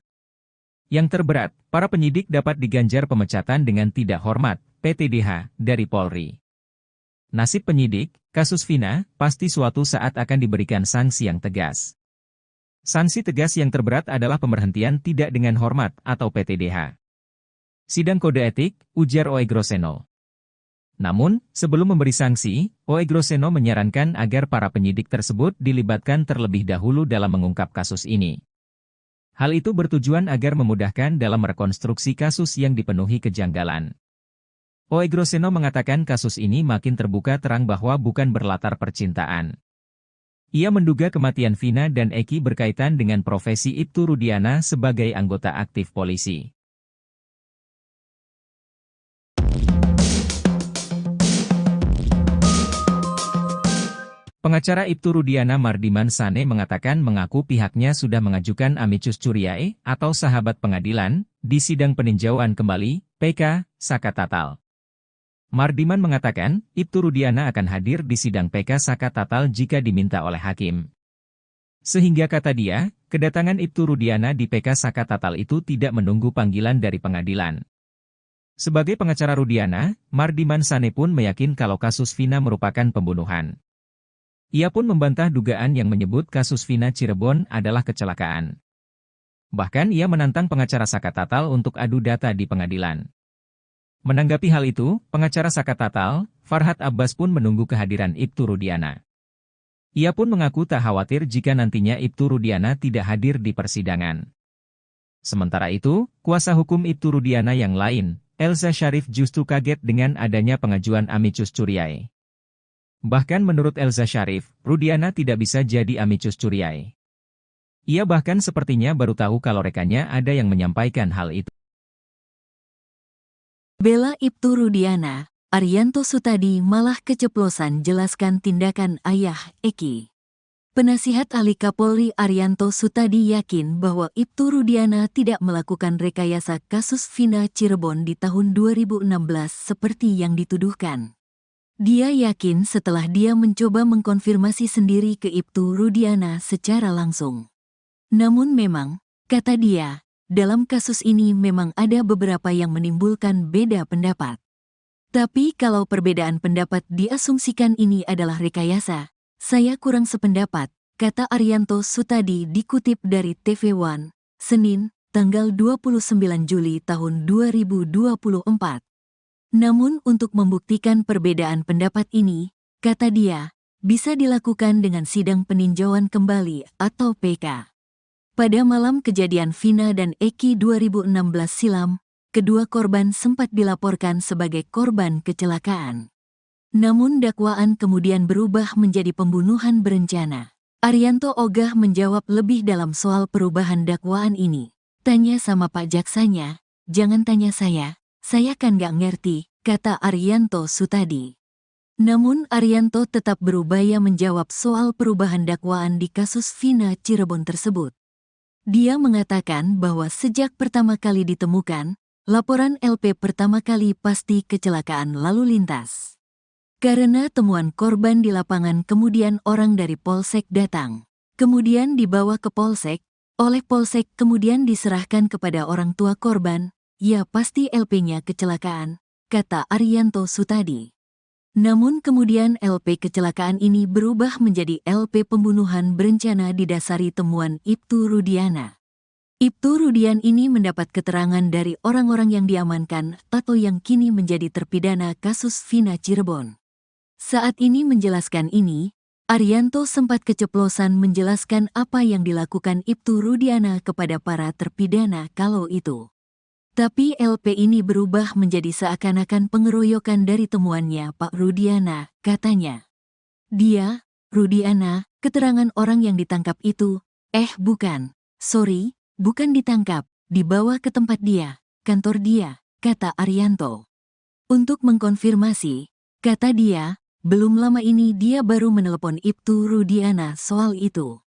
Yang terberat, para penyidik dapat diganjar pemecatan dengan tidak hormat, PTDH, dari Polri. Nasib penyidik, Kasus Vina, pasti suatu saat akan diberikan sanksi yang tegas. Sanksi tegas yang terberat adalah pemberhentian tidak dengan hormat atau PTDH. Sidang kode etik, ujar Oegroseno. Namun, sebelum memberi sanksi, Oegroseno menyarankan agar para penyidik tersebut dilibatkan terlebih dahulu dalam mengungkap kasus ini. Hal itu bertujuan agar memudahkan dalam merekonstruksi kasus yang dipenuhi kejanggalan. Oegroseno mengatakan kasus ini makin terbuka terang bahwa bukan berlatar percintaan. Ia menduga kematian Vina dan Eki berkaitan dengan profesi Ibtu Rudiana sebagai anggota aktif polisi. Pengacara Ibtu Rudiana Mardiman Sane mengatakan mengaku pihaknya sudah mengajukan amicus curiae atau sahabat pengadilan di sidang peninjauan kembali (PK) Saka Tatal. Mardiman mengatakan, Ibtu Rudiana akan hadir di sidang PK Saka Tatal jika diminta oleh hakim. Sehingga kata dia, kedatangan Ibtu Rudiana di PK Saka Tatal itu tidak menunggu panggilan dari pengadilan. Sebagai pengacara Rudiana, Mardiman Sane pun meyakin kalau kasus Vina merupakan pembunuhan. Ia pun membantah dugaan yang menyebut kasus Vina Cirebon adalah kecelakaan. Bahkan ia menantang pengacara Saka Tatal untuk adu data di pengadilan. Menanggapi hal itu, pengacara Saka Tatal, Farhad Abbas pun menunggu kehadiran Ibtu Rudiana. Ia pun mengaku tak khawatir jika nantinya Ibtu Rudiana tidak hadir di persidangan. Sementara itu, kuasa hukum Ibtu Rudiana yang lain, Elza Syarif justru kaget dengan adanya pengajuan amicus curiae. Bahkan menurut Elza Syarif, Rudiana tidak bisa jadi amicus curiae. Ia bahkan sepertinya baru tahu kalau rekannya ada yang menyampaikan hal itu. Bela Ibtu Rudiana, Arianto Sutadi malah keceplosan jelaskan tindakan ayah Eki. Penasihat ahli Kapolri Arianto Sutadi yakin bahwa Ibtu Rudiana tidak melakukan rekayasa kasus Vina Cirebon di tahun 2016 seperti yang dituduhkan. Dia yakin setelah dia mencoba mengkonfirmasi sendiri ke Ibtu Rudiana secara langsung. Namun memang, kata dia, dalam kasus ini memang ada beberapa yang menimbulkan beda pendapat. Tapi kalau perbedaan pendapat diasumsikan ini adalah rekayasa, saya kurang sependapat, kata Arianto Sutadi dikutip dari TV One, Senin, tanggal 29 Juli tahun 2024. Namun untuk membuktikan perbedaan pendapat ini, kata dia, bisa dilakukan dengan sidang peninjauan kembali atau PK. Pada malam kejadian Vina dan Eki 2016 silam, kedua korban sempat dilaporkan sebagai korban kecelakaan. Namun dakwaan kemudian berubah menjadi pembunuhan berencana. Arianto ogah menjawab lebih dalam soal perubahan dakwaan ini. Tanya sama Pak Jaksanya, jangan tanya saya kan gak ngerti, kata Arianto Sutadi. Namun Arianto tetap berupaya menjawab soal perubahan dakwaan di kasus Vina Cirebon tersebut. Dia mengatakan bahwa sejak pertama kali ditemukan, laporan LP pertama kali pasti kecelakaan lalu lintas. Karena temuan korban di lapangan kemudian orang dari Polsek datang. Kemudian dibawa ke Polsek, oleh Polsek kemudian diserahkan kepada orang tua korban, ya pasti LP-nya kecelakaan, kata Arianto Sutadi. Namun kemudian LP kecelakaan ini berubah menjadi LP pembunuhan berencana didasari temuan Ibtu Rudiana. Ibtu Rudian ini mendapat keterangan dari orang-orang yang diamankan atau yang kini menjadi terpidana kasus Vina Cirebon. Saat ini menjelaskan ini, Arianto sempat keceplosan menjelaskan apa yang dilakukan Ibtu Rudiana kepada para terpidana kalau itu. Tapi LP ini berubah menjadi seakan-akan pengeroyokan dari temuannya Pak Rudiana, katanya. Dia, Rudiana, keterangan orang yang ditangkap itu, bukan, bukan ditangkap, dibawa ke tempat dia, kantor dia, kata Arianto. Untuk mengkonfirmasi, kata dia, belum lama ini dia baru menelepon Ibtu Rudiana soal itu.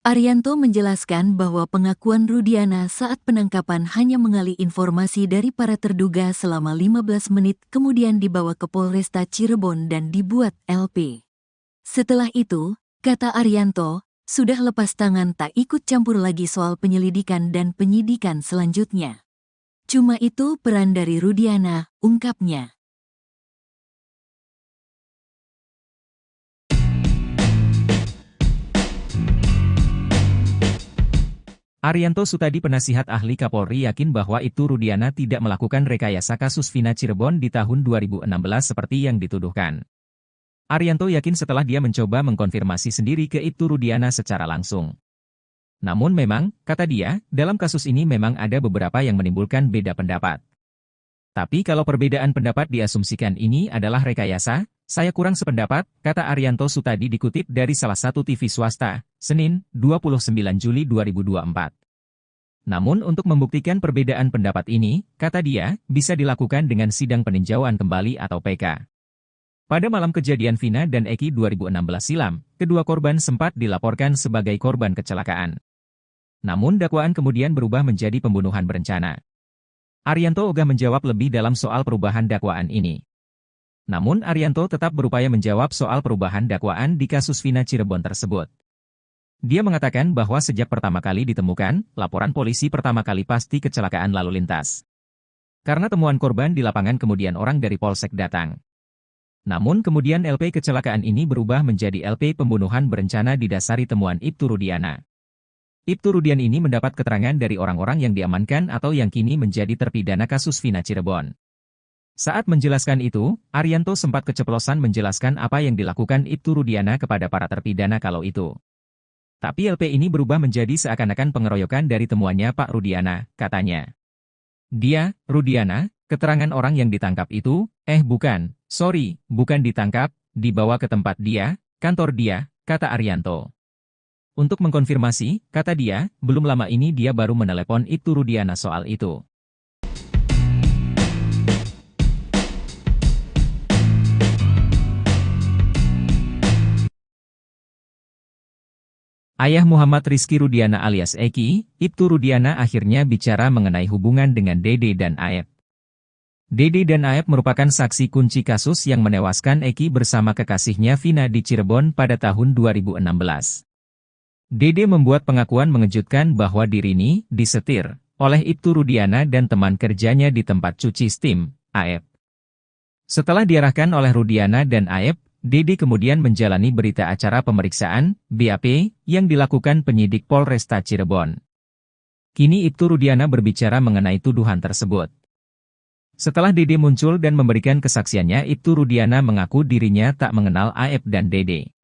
Arianto menjelaskan bahwa pengakuan Rudiana saat penangkapan hanya mengali informasi dari para terduga selama 15 menit kemudian dibawa ke Polresta Cirebon dan dibuat LP. Setelah itu, kata Arianto, sudah lepas tangan tak ikut campur lagi soal penyelidikan dan penyidikan selanjutnya. Cuma itu peran dari Rudiana, ungkapnya. Arianto Sutadi penasihat ahli Kapolri yakin bahwa Ibtu Rudiana tidak melakukan rekayasa kasus Vina Cirebon di tahun 2016 seperti yang dituduhkan. Arianto yakin setelah dia mencoba mengkonfirmasi sendiri ke Ibtu Rudiana secara langsung. Namun memang, kata dia, dalam kasus ini memang ada beberapa yang menimbulkan beda pendapat. Tapi kalau perbedaan pendapat diasumsikan ini adalah rekayasa, saya kurang sependapat, kata Arianto Sutadi dikutip dari salah satu TV swasta, Senin, 29 Juli 2024. Namun untuk membuktikan perbedaan pendapat ini, kata dia, bisa dilakukan dengan sidang peninjauan kembali atau PK. Pada malam kejadian Vina dan Eki 2016 silam, kedua korban sempat dilaporkan sebagai korban kecelakaan. Namun dakwaan kemudian berubah menjadi pembunuhan berencana. Arianto ogah menjawab lebih dalam soal perubahan dakwaan ini. Namun Arianto tetap berupaya menjawab soal perubahan dakwaan di kasus Vina Cirebon tersebut. Dia mengatakan bahwa sejak pertama kali ditemukan, laporan polisi pertama kali pasti kecelakaan lalu lintas. Karena temuan korban di lapangan kemudian orang dari Polsek datang. Namun kemudian LP kecelakaan ini berubah menjadi LP pembunuhan berencana didasari temuan Ibtu Rudiana. Ibtu Rudiana ini mendapat keterangan dari orang-orang yang diamankan atau yang kini menjadi terpidana kasus Vina Cirebon. Saat menjelaskan itu, Arianto sempat keceplosan menjelaskan apa yang dilakukan Ibtu Rudiana kepada para terpidana kalau itu. Tapi LP ini berubah menjadi seakan-akan pengeroyokan dari temuannya Pak Rudiana, katanya. Dia, Rudiana, keterangan orang yang ditangkap itu, bukan, bukan ditangkap, dibawa ke tempat dia, kantor dia, kata Arianto. Untuk mengkonfirmasi, kata dia, belum lama ini dia baru menelepon Ibtu Rudiana soal itu. Ayah Muhammad Rizky Rudiana alias Eki, Ibtu Rudiana akhirnya bicara mengenai hubungan dengan Dede dan Aep. Dede dan Aep merupakan saksi kunci kasus yang menewaskan Eki bersama kekasihnya Vina di Cirebon pada tahun 2016. Dede membuat pengakuan mengejutkan bahwa dirinya disetir oleh Ibtu Rudiana dan teman kerjanya di tempat cuci steam, Aep. Setelah diarahkan oleh Rudiana dan Aep, Dede kemudian menjalani berita acara pemeriksaan, BAP, yang dilakukan penyidik Polresta Cirebon. Kini Ibtu Rudiana berbicara mengenai tuduhan tersebut. Setelah Dede muncul dan memberikan kesaksiannya, Ibtu Rudiana mengaku dirinya tak mengenal Aep dan Dede.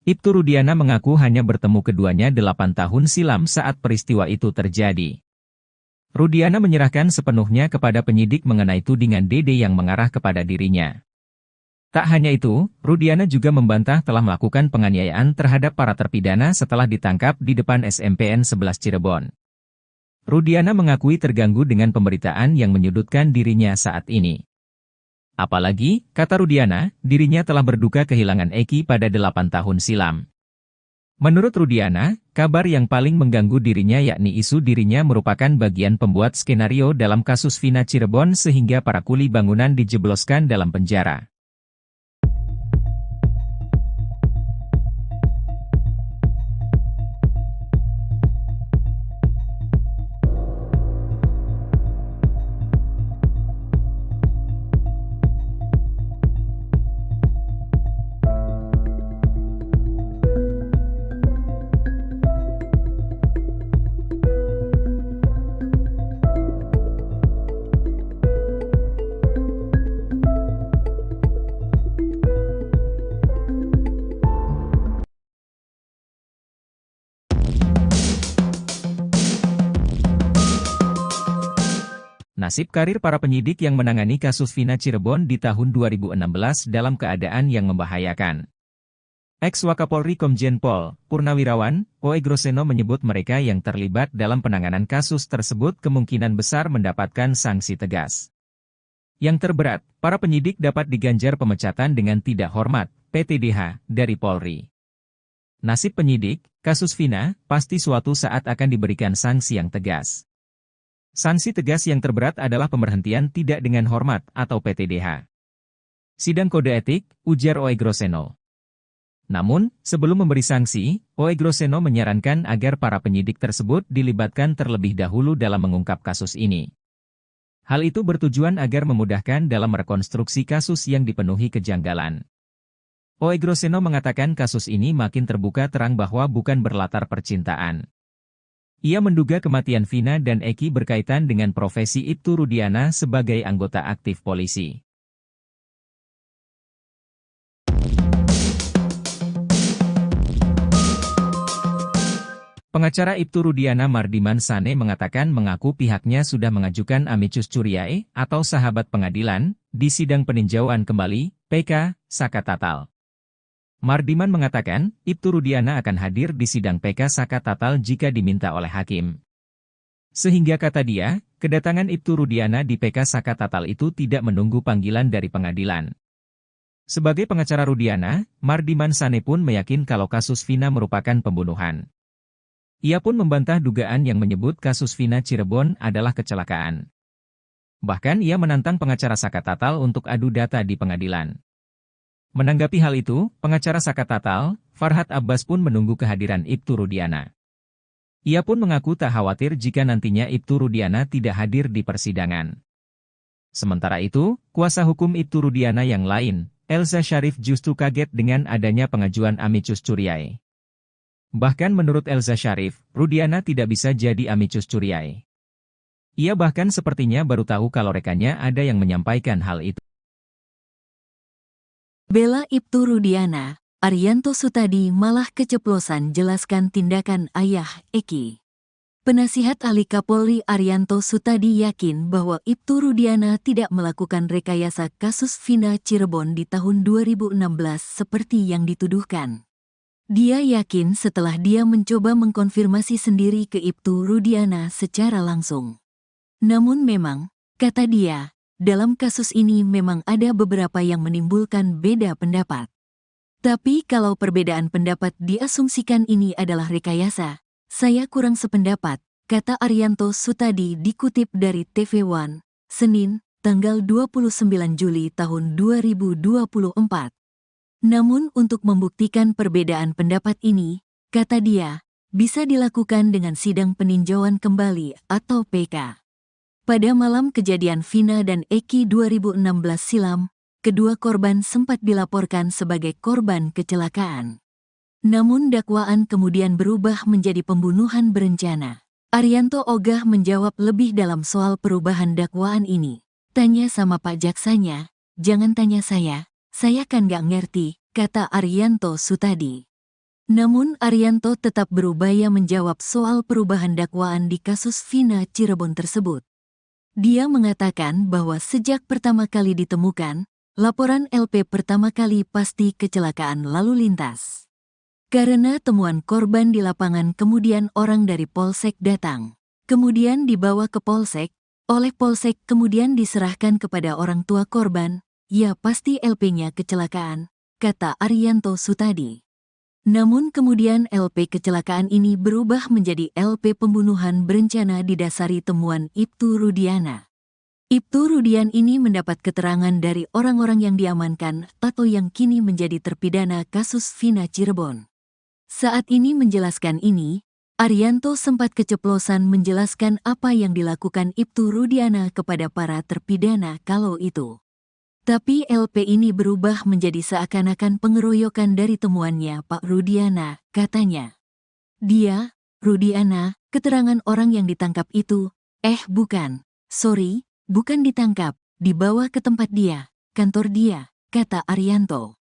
Ibtu Rudiana mengaku hanya bertemu keduanya 8 tahun silam saat peristiwa itu terjadi. Rudiana menyerahkan sepenuhnya kepada penyidik mengenai tudingan Dede yang mengarah kepada dirinya. Tak hanya itu, Rudiana juga membantah telah melakukan penganiayaan terhadap para terpidana setelah ditangkap di depan SMPN 11 Cirebon. Rudiana mengakui terganggu dengan pemberitaan yang menyudutkan dirinya saat ini. Apalagi, kata Rudiana, dirinya telah berduka kehilangan Eki pada 8 tahun silam. Menurut Rudiana, kabar yang paling mengganggu dirinya yakni isu dirinya merupakan bagian pembuat skenario dalam kasus Vina Cirebon sehingga para kuli bangunan dijebloskan dalam penjara. Nasib karir para penyidik yang menangani kasus Vina Cirebon di tahun 2016 dalam keadaan yang membahayakan. Ex-Wakapolri Komjen Pol Purnawirawan Oe Groseno menyebut mereka yang terlibat dalam penanganan kasus tersebut kemungkinan besar mendapatkan sanksi tegas. Yang terberat, para penyidik dapat diganjar pemecatan dengan tidak hormat, PTDH, dari Polri. Nasib penyidik, kasus Vina, pasti suatu saat akan diberikan sanksi yang tegas. Sanksi tegas yang terberat adalah pemberhentian tidak dengan hormat atau PTDH. Sidang kode etik, ujar Oe Groseno. Namun, sebelum memberi sanksi, Oe Groseno menyarankan agar para penyidik tersebut dilibatkan terlebih dahulu dalam mengungkap kasus ini. Hal itu bertujuan agar memudahkan dalam merekonstruksi kasus yang dipenuhi kejanggalan. Oe Groseno mengatakan kasus ini makin terbuka terang bahwa bukan berlatar percintaan. Ia menduga kematian Vina dan Eki berkaitan dengan profesi Ibtu Rudiana sebagai anggota aktif polisi. Pengacara Ibtu Rudiana Mardiman Sane mengatakan mengaku pihaknya sudah mengajukan amicus curiae atau sahabat pengadilan di sidang peninjauan kembali (PK) Saka Tatal. Mardiman mengatakan Ibtu Rudiana akan hadir di sidang PK Saka Tatal jika diminta oleh hakim. Sehingga kata dia, kedatangan Ibtu Rudiana di PK Saka Tatal itu tidak menunggu panggilan dari pengadilan. Sebagai pengacara Rudiana, Mardiman Sane pun meyakin kalau kasus Vina merupakan pembunuhan. Ia pun membantah dugaan yang menyebut kasus Vina Cirebon adalah kecelakaan. Bahkan ia menantang pengacara Saka Tatal untuk adu data di pengadilan. Menanggapi hal itu, pengacara Saka Tatal, Farhad Abbas pun menunggu kehadiran Ibtu Rudiana. Ia pun mengaku tak khawatir jika nantinya Ibtu Rudiana tidak hadir di persidangan. Sementara itu, kuasa hukum Ibtu Rudiana yang lain, Elza Syarif justru kaget dengan adanya pengajuan amicus curiae. Bahkan menurut Elza Syarif, Rudiana tidak bisa jadi amicus curiae. Ia bahkan sepertinya baru tahu kalau rekannya ada yang menyampaikan hal itu. Bela Ibtu Rudiana, Arianto Sutadi malah keceplosan jelaskan tindakan ayah Eki. Penasihat ahli Kapolri Arianto Sutadi yakin bahwa Ibtu Rudiana tidak melakukan rekayasa kasus Vina Cirebon di tahun 2016 seperti yang dituduhkan. Dia yakin setelah dia mencoba mengkonfirmasi sendiri ke Ibtu Rudiana secara langsung. Namun memang, kata dia, dalam kasus ini memang ada beberapa yang menimbulkan beda pendapat. Tapi kalau perbedaan pendapat diasumsikan ini adalah rekayasa, saya kurang sependapat, kata Arianto Sutadi dikutip dari TV One, Senin, tanggal 29 Juli tahun 2024. Namun untuk membuktikan perbedaan pendapat ini, kata dia, bisa dilakukan dengan sidang peninjauan kembali atau PK. Pada malam kejadian Vina dan Eki 2016 silam, kedua korban sempat dilaporkan sebagai korban kecelakaan. Namun dakwaan kemudian berubah menjadi pembunuhan berencana. Arianto ogah menjawab lebih dalam soal perubahan dakwaan ini. Tanya sama Pak Jaksanya, jangan tanya saya kan gak ngerti, kata Arianto Sutadi. Namun Arianto tetap berupaya menjawab soal perubahan dakwaan di kasus Vina Cirebon tersebut. Dia mengatakan bahwa sejak pertama kali ditemukan, laporan LP pertama kali pasti kecelakaan lalu lintas. Karena temuan korban di lapangan kemudian orang dari Polsek datang. Kemudian dibawa ke Polsek, oleh Polsek kemudian diserahkan kepada orang tua korban. Ya pasti LP-nya kecelakaan, kata Arianto Sutadi. Namun kemudian LP kecelakaan ini berubah menjadi LP pembunuhan berencana didasari temuan Ibtu Rudiana. Ibtu Rudian ini mendapat keterangan dari orang-orang yang diamankan atau yang kini menjadi terpidana kasus Vina Cirebon. Saat ini menjelaskan ini, Arianto sempat keceplosan menjelaskan apa yang dilakukan Ibtu Rudiana kepada para terpidana kalau itu. Tapi LP ini berubah menjadi seakan-akan pengeroyokan dari temuannya Pak Rudiana, katanya. Dia, Rudiana, keterangan orang yang ditangkap itu, bukan, bukan ditangkap, dibawa ke tempat dia, kantor dia, kata Arianto.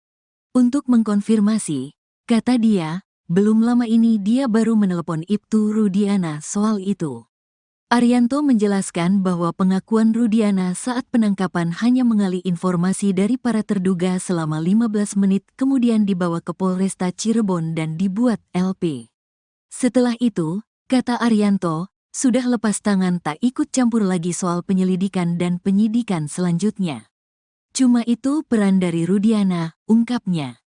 Untuk mengkonfirmasi, kata dia, belum lama ini dia baru menelepon Ibtu Rudiana soal itu. Arianto menjelaskan bahwa pengakuan Rudiana saat penangkapan hanya mengali informasi dari para terduga selama 15 menit kemudian dibawa ke Polresta Cirebon dan dibuat LP. Setelah itu, kata Arianto, sudah lepas tangan tak ikut campur lagi soal penyelidikan dan penyidikan selanjutnya. Cuma itu peran dari Rudiana, ungkapnya.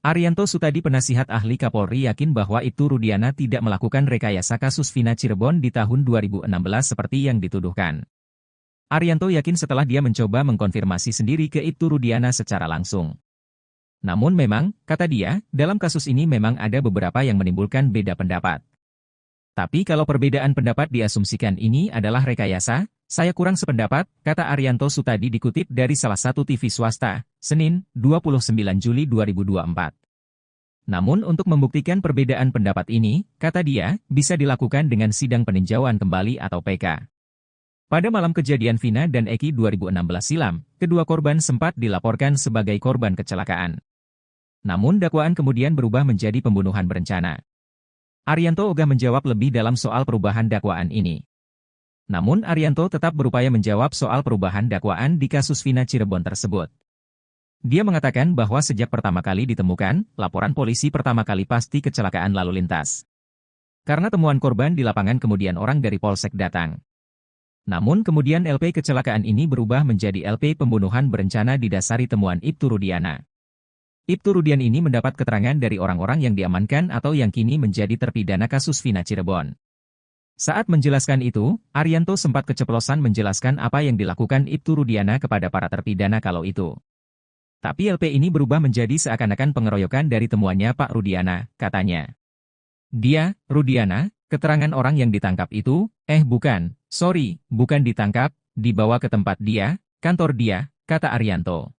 Arianto Sutadi penasihat ahli Kapolri yakin bahwa Ibtu Rudiana tidak melakukan rekayasa kasus Vina Cirebon di tahun 2016 seperti yang dituduhkan. Arianto yakin setelah dia mencoba mengkonfirmasi sendiri ke Ibtu Rudiana secara langsung. Namun memang, kata dia, dalam kasus ini memang ada beberapa yang menimbulkan beda pendapat. Tapi kalau perbedaan pendapat diasumsikan ini adalah rekayasa, Saya kurang sependapat, kata Arianto Sutadi dikutip dari salah satu TV swasta, Senin, 29 Juli 2024. Namun untuk membuktikan perbedaan pendapat ini, kata dia, bisa dilakukan dengan sidang peninjauan kembali atau PK. Pada malam kejadian Vina dan Eki 2016 silam, kedua korban sempat dilaporkan sebagai korban kecelakaan. Namun dakwaan kemudian berubah menjadi pembunuhan berencana. Arianto ogah menjawab lebih dalam soal perubahan dakwaan ini. Namun Arianto tetap berupaya menjawab soal perubahan dakwaan di kasus Vina Cirebon tersebut. Dia mengatakan bahwa sejak pertama kali ditemukan, laporan polisi pertama kali pasti kecelakaan lalu lintas. Karena temuan korban di lapangan kemudian orang dari Polsek datang. Namun kemudian LP kecelakaan ini berubah menjadi LP pembunuhan berencana didasari temuan Ibtu Rudiana. Ibtu Rudian ini mendapat keterangan dari orang-orang yang diamankan atau yang kini menjadi terpidana kasus Vina Cirebon. Saat menjelaskan itu, Arianto sempat keceplosan menjelaskan apa yang dilakukan Ibtu Rudiana kepada para terpidana kalau itu. Tapi LP ini berubah menjadi seakan-akan pengeroyokan dari temuannya Pak Rudiana, katanya. Dia, Rudiana, keterangan orang yang ditangkap itu, bukan, bukan ditangkap, dibawa ke tempat dia, kantor dia, kata Arianto.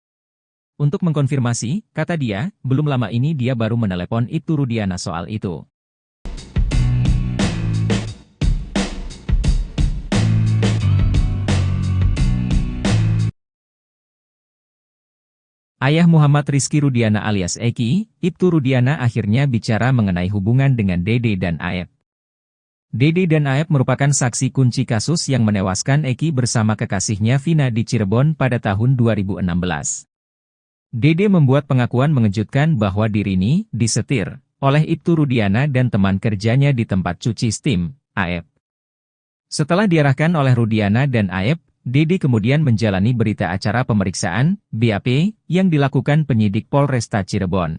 Untuk mengkonfirmasi, kata dia, belum lama ini dia baru menelepon Ibtu Rudiana soal itu. Ayah Muhammad Rizky Rudiana alias Eki, Ibtu Rudiana akhirnya bicara mengenai hubungan dengan Dede dan Aep. Dede dan Aep merupakan saksi kunci kasus yang menewaskan Eki bersama kekasihnya Vina di Cirebon pada tahun 2016. Dede membuat pengakuan mengejutkan bahwa dirinya disetir oleh Ibtu Rudiana dan teman kerjanya di tempat cuci steam, Aep. Setelah diarahkan oleh Rudiana dan Aep, Dede kemudian menjalani berita acara pemeriksaan, BAP, yang dilakukan penyidik Polresta Cirebon.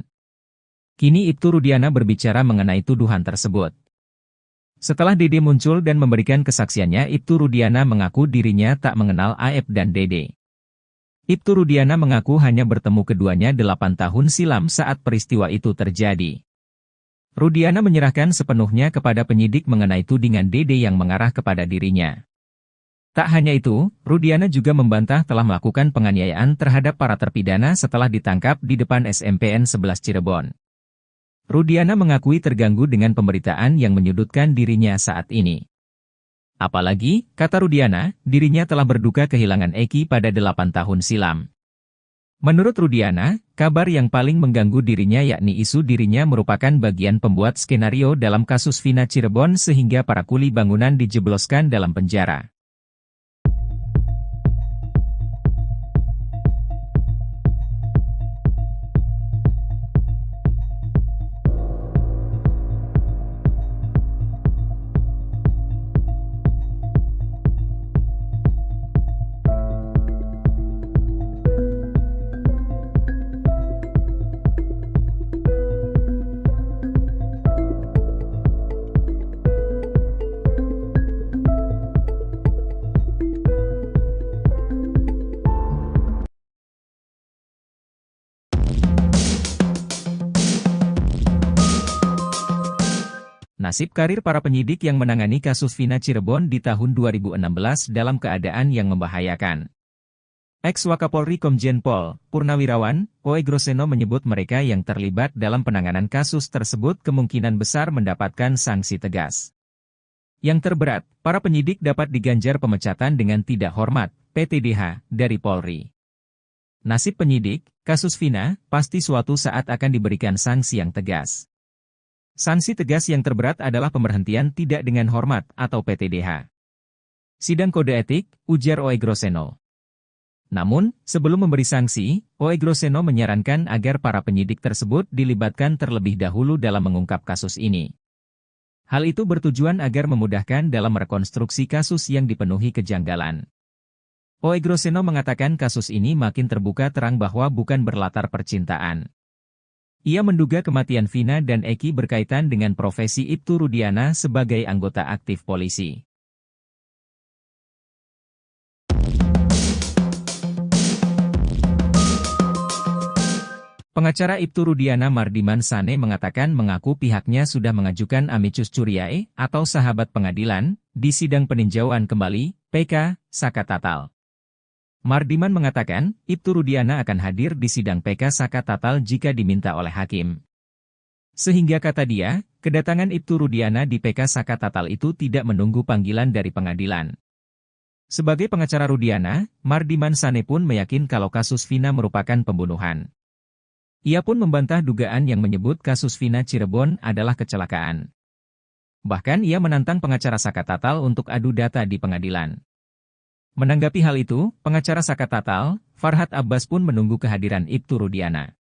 Kini Ibtu Rudiana berbicara mengenai tuduhan tersebut. Setelah Dede muncul dan memberikan kesaksiannya, Ibtu Rudiana mengaku dirinya tak mengenal Aep dan Dede. Ibtu Rudiana mengaku hanya bertemu keduanya 8 tahun silam saat peristiwa itu terjadi. Rudiana menyerahkan sepenuhnya kepada penyidik mengenai tudingan Dede yang mengarah kepada dirinya. Tak hanya itu, Rudiana juga membantah telah melakukan penganiayaan terhadap para terpidana setelah ditangkap di depan SMPN 11 Cirebon. Rudiana mengakui terganggu dengan pemberitaan yang menyudutkan dirinya saat ini. Apalagi, kata Rudiana, dirinya telah berduka kehilangan Eki pada 8 tahun silam. Menurut Rudiana, kabar yang paling mengganggu dirinya yakni isu dirinya merupakan bagian pembuat skenario dalam kasus Vina Cirebon sehingga para kuli bangunan dijebloskan dalam penjara. Nasib karir para penyidik yang menangani kasus Vina Cirebon di tahun 2016 dalam keadaan yang membahayakan. Ex-Wakapolri Komjen Pol Purnawirawan Oegroseno menyebut mereka yang terlibat dalam penanganan kasus tersebut kemungkinan besar mendapatkan sanksi tegas. Yang terberat, para penyidik dapat diganjar pemecatan dengan tidak hormat, PTDH, dari Polri. Nasib penyidik, kasus Vina, pasti suatu saat akan diberikan sanksi yang tegas. Sanksi tegas yang terberat adalah pemberhentian tidak dengan hormat atau PTDH. Sidang kode etik, ujar Oegroseno. Namun, sebelum memberi sanksi, Oegroseno menyarankan agar para penyidik tersebut dilibatkan terlebih dahulu dalam mengungkap kasus ini. Hal itu bertujuan agar memudahkan dalam merekonstruksi kasus yang dipenuhi kejanggalan. Oegroseno mengatakan kasus ini makin terbuka terang bahwa bukan berlatar percintaan. Ia menduga kematian Vina dan Eki berkaitan dengan profesi Ibtu Rudiana sebagai anggota aktif polisi. Pengacara Ibtu Rudiana Mardiman Sane mengatakan mengaku pihaknya sudah mengajukan amicus curiae atau sahabat pengadilan di sidang peninjauan kembali, PK, Saka Tatal. Mardiman mengatakan, Ibtu Rudiana akan hadir di sidang PK Saka Tatal jika diminta oleh hakim. Sehingga kata dia, kedatangan Ibtu Rudiana di PK Saka Tatal itu tidak menunggu panggilan dari pengadilan. Sebagai pengacara Rudiana, Mardiman Sane pun meyakin kalau kasus Vina merupakan pembunuhan. Ia pun membantah dugaan yang menyebut kasus Vina Cirebon adalah kecelakaan. Bahkan ia menantang pengacara Saka Tatal untuk adu data di pengadilan. Menanggapi hal itu, pengacara Saka Tatal, Farhad Abbas pun menunggu kehadiran Ibtu Rudiana.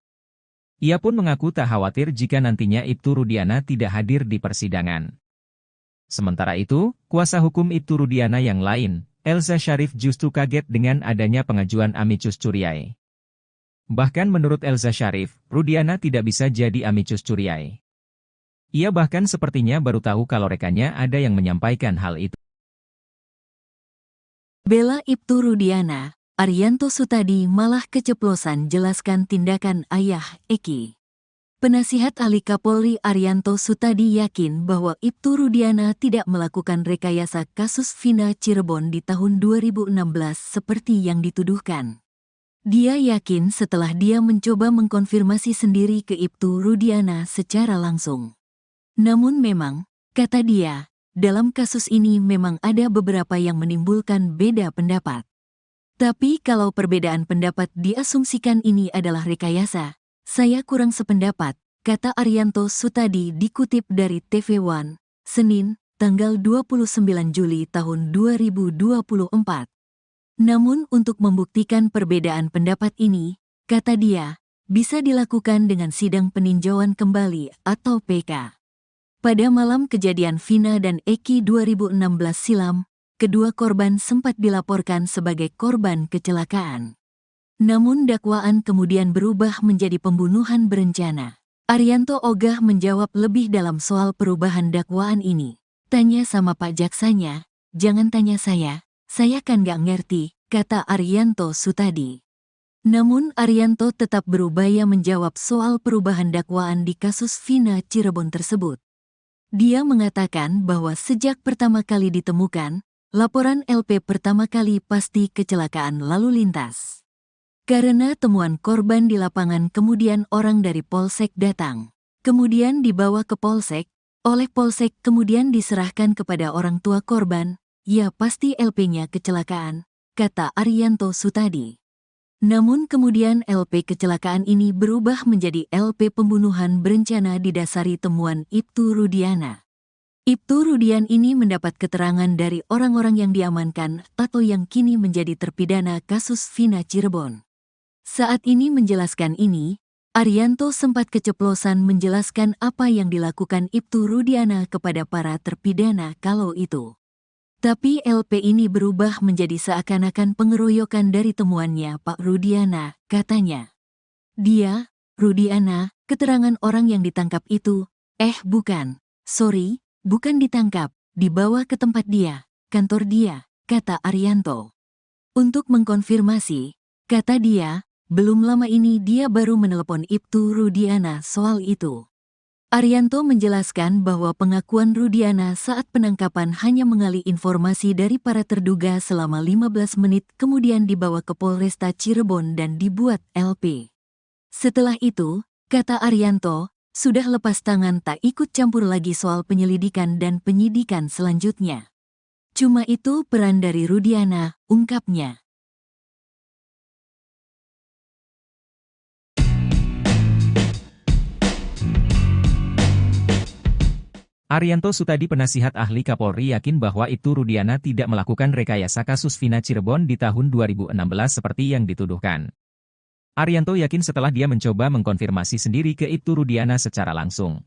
Ia pun mengaku tak khawatir jika nantinya Ibtu Rudiana tidak hadir di persidangan. Sementara itu, kuasa hukum Ibtu Rudiana yang lain, Elza Syarif justru kaget dengan adanya pengajuan amicus curiae. Bahkan menurut Elza Syarif, Rudiana tidak bisa jadi amicus curiae. Ia bahkan sepertinya baru tahu kalau rekannya ada yang menyampaikan hal itu. Bela Ibtu Rudiana, Arianto Sutadi malah keceplosan jelaskan tindakan ayah Eki. Penasihat ahli Kapolri Arianto Sutadi yakin bahwa Ibtu Rudiana tidak melakukan rekayasa kasus Vina Cirebon di tahun 2016 seperti yang dituduhkan. Dia yakin setelah dia mencoba mengkonfirmasi sendiri ke Ibtu Rudiana secara langsung. Namun memang, kata dia, dalam kasus ini memang ada beberapa yang menimbulkan beda pendapat. Tapi kalau perbedaan pendapat diasumsikan ini adalah rekayasa, saya kurang sependapat, kata Arianto Sutadi dikutip dari TV One, Senin, tanggal 29 Juli tahun 2024. Namun untuk membuktikan perbedaan pendapat ini, kata dia, bisa dilakukan dengan sidang peninjauan kembali atau PK. Pada malam kejadian Vina dan Eki 2016 silam, kedua korban sempat dilaporkan sebagai korban kecelakaan. Namun dakwaan kemudian berubah menjadi pembunuhan berencana. Arianto ogah menjawab lebih dalam soal perubahan dakwaan ini. Tanya sama Pak Jaksanya, jangan tanya saya kan gak ngerti, kata Arianto Sutadi. Namun Arianto tetap berupaya menjawab soal perubahan dakwaan di kasus Vina Cirebon tersebut. Dia mengatakan bahwa sejak pertama kali ditemukan, laporan LP pertama kali pasti kecelakaan lalu lintas. Karena temuan korban di lapangan kemudian orang dari Polsek datang. Kemudian dibawa ke Polsek, oleh Polsek kemudian diserahkan kepada orang tua korban, ya pasti LP-nya kecelakaan, kata Arianto Sutadi. Namun kemudian LP kecelakaan ini berubah menjadi LP pembunuhan berencana didasari temuan Ibtu Rudiana. Ibtu Rudian ini mendapat keterangan dari orang-orang yang diamankan atau yang kini menjadi terpidana kasus Vina Cirebon. Saat ini menjelaskan ini, Arianto sempat keceplosan menjelaskan apa yang dilakukan Ibtu Rudiana kepada para terpidana kalau itu. Tapi LP ini berubah menjadi seakan-akan pengeroyokan dari temuannya Pak Rudiana, katanya. Dia, Rudiana, keterangan orang yang ditangkap itu, bukan, sorry, bukan ditangkap, dibawa ke tempat dia, kantor dia, kata Arianto. Untuk mengkonfirmasi, kata dia, belum lama ini dia baru menelepon Ibtu Rudiana soal itu. Arianto menjelaskan bahwa pengakuan Rudiana saat penangkapan hanya mengali informasi dari para terduga selama 15 menit kemudian dibawa ke Polresta Cirebon dan dibuat LP. Setelah itu, kata Arianto, sudah lepas tangan tak ikut campur lagi soal penyelidikan dan penyidikan selanjutnya. Cuma itu peran dari Rudiana, ungkapnya. Arianto Sutadi penasihat ahli Kapolri yakin bahwa Ibtu Rudiana tidak melakukan rekayasa kasus Vina Cirebon di tahun 2016 seperti yang dituduhkan. Arianto yakin setelah dia mencoba mengkonfirmasi sendiri ke Ibtu Rudiana secara langsung.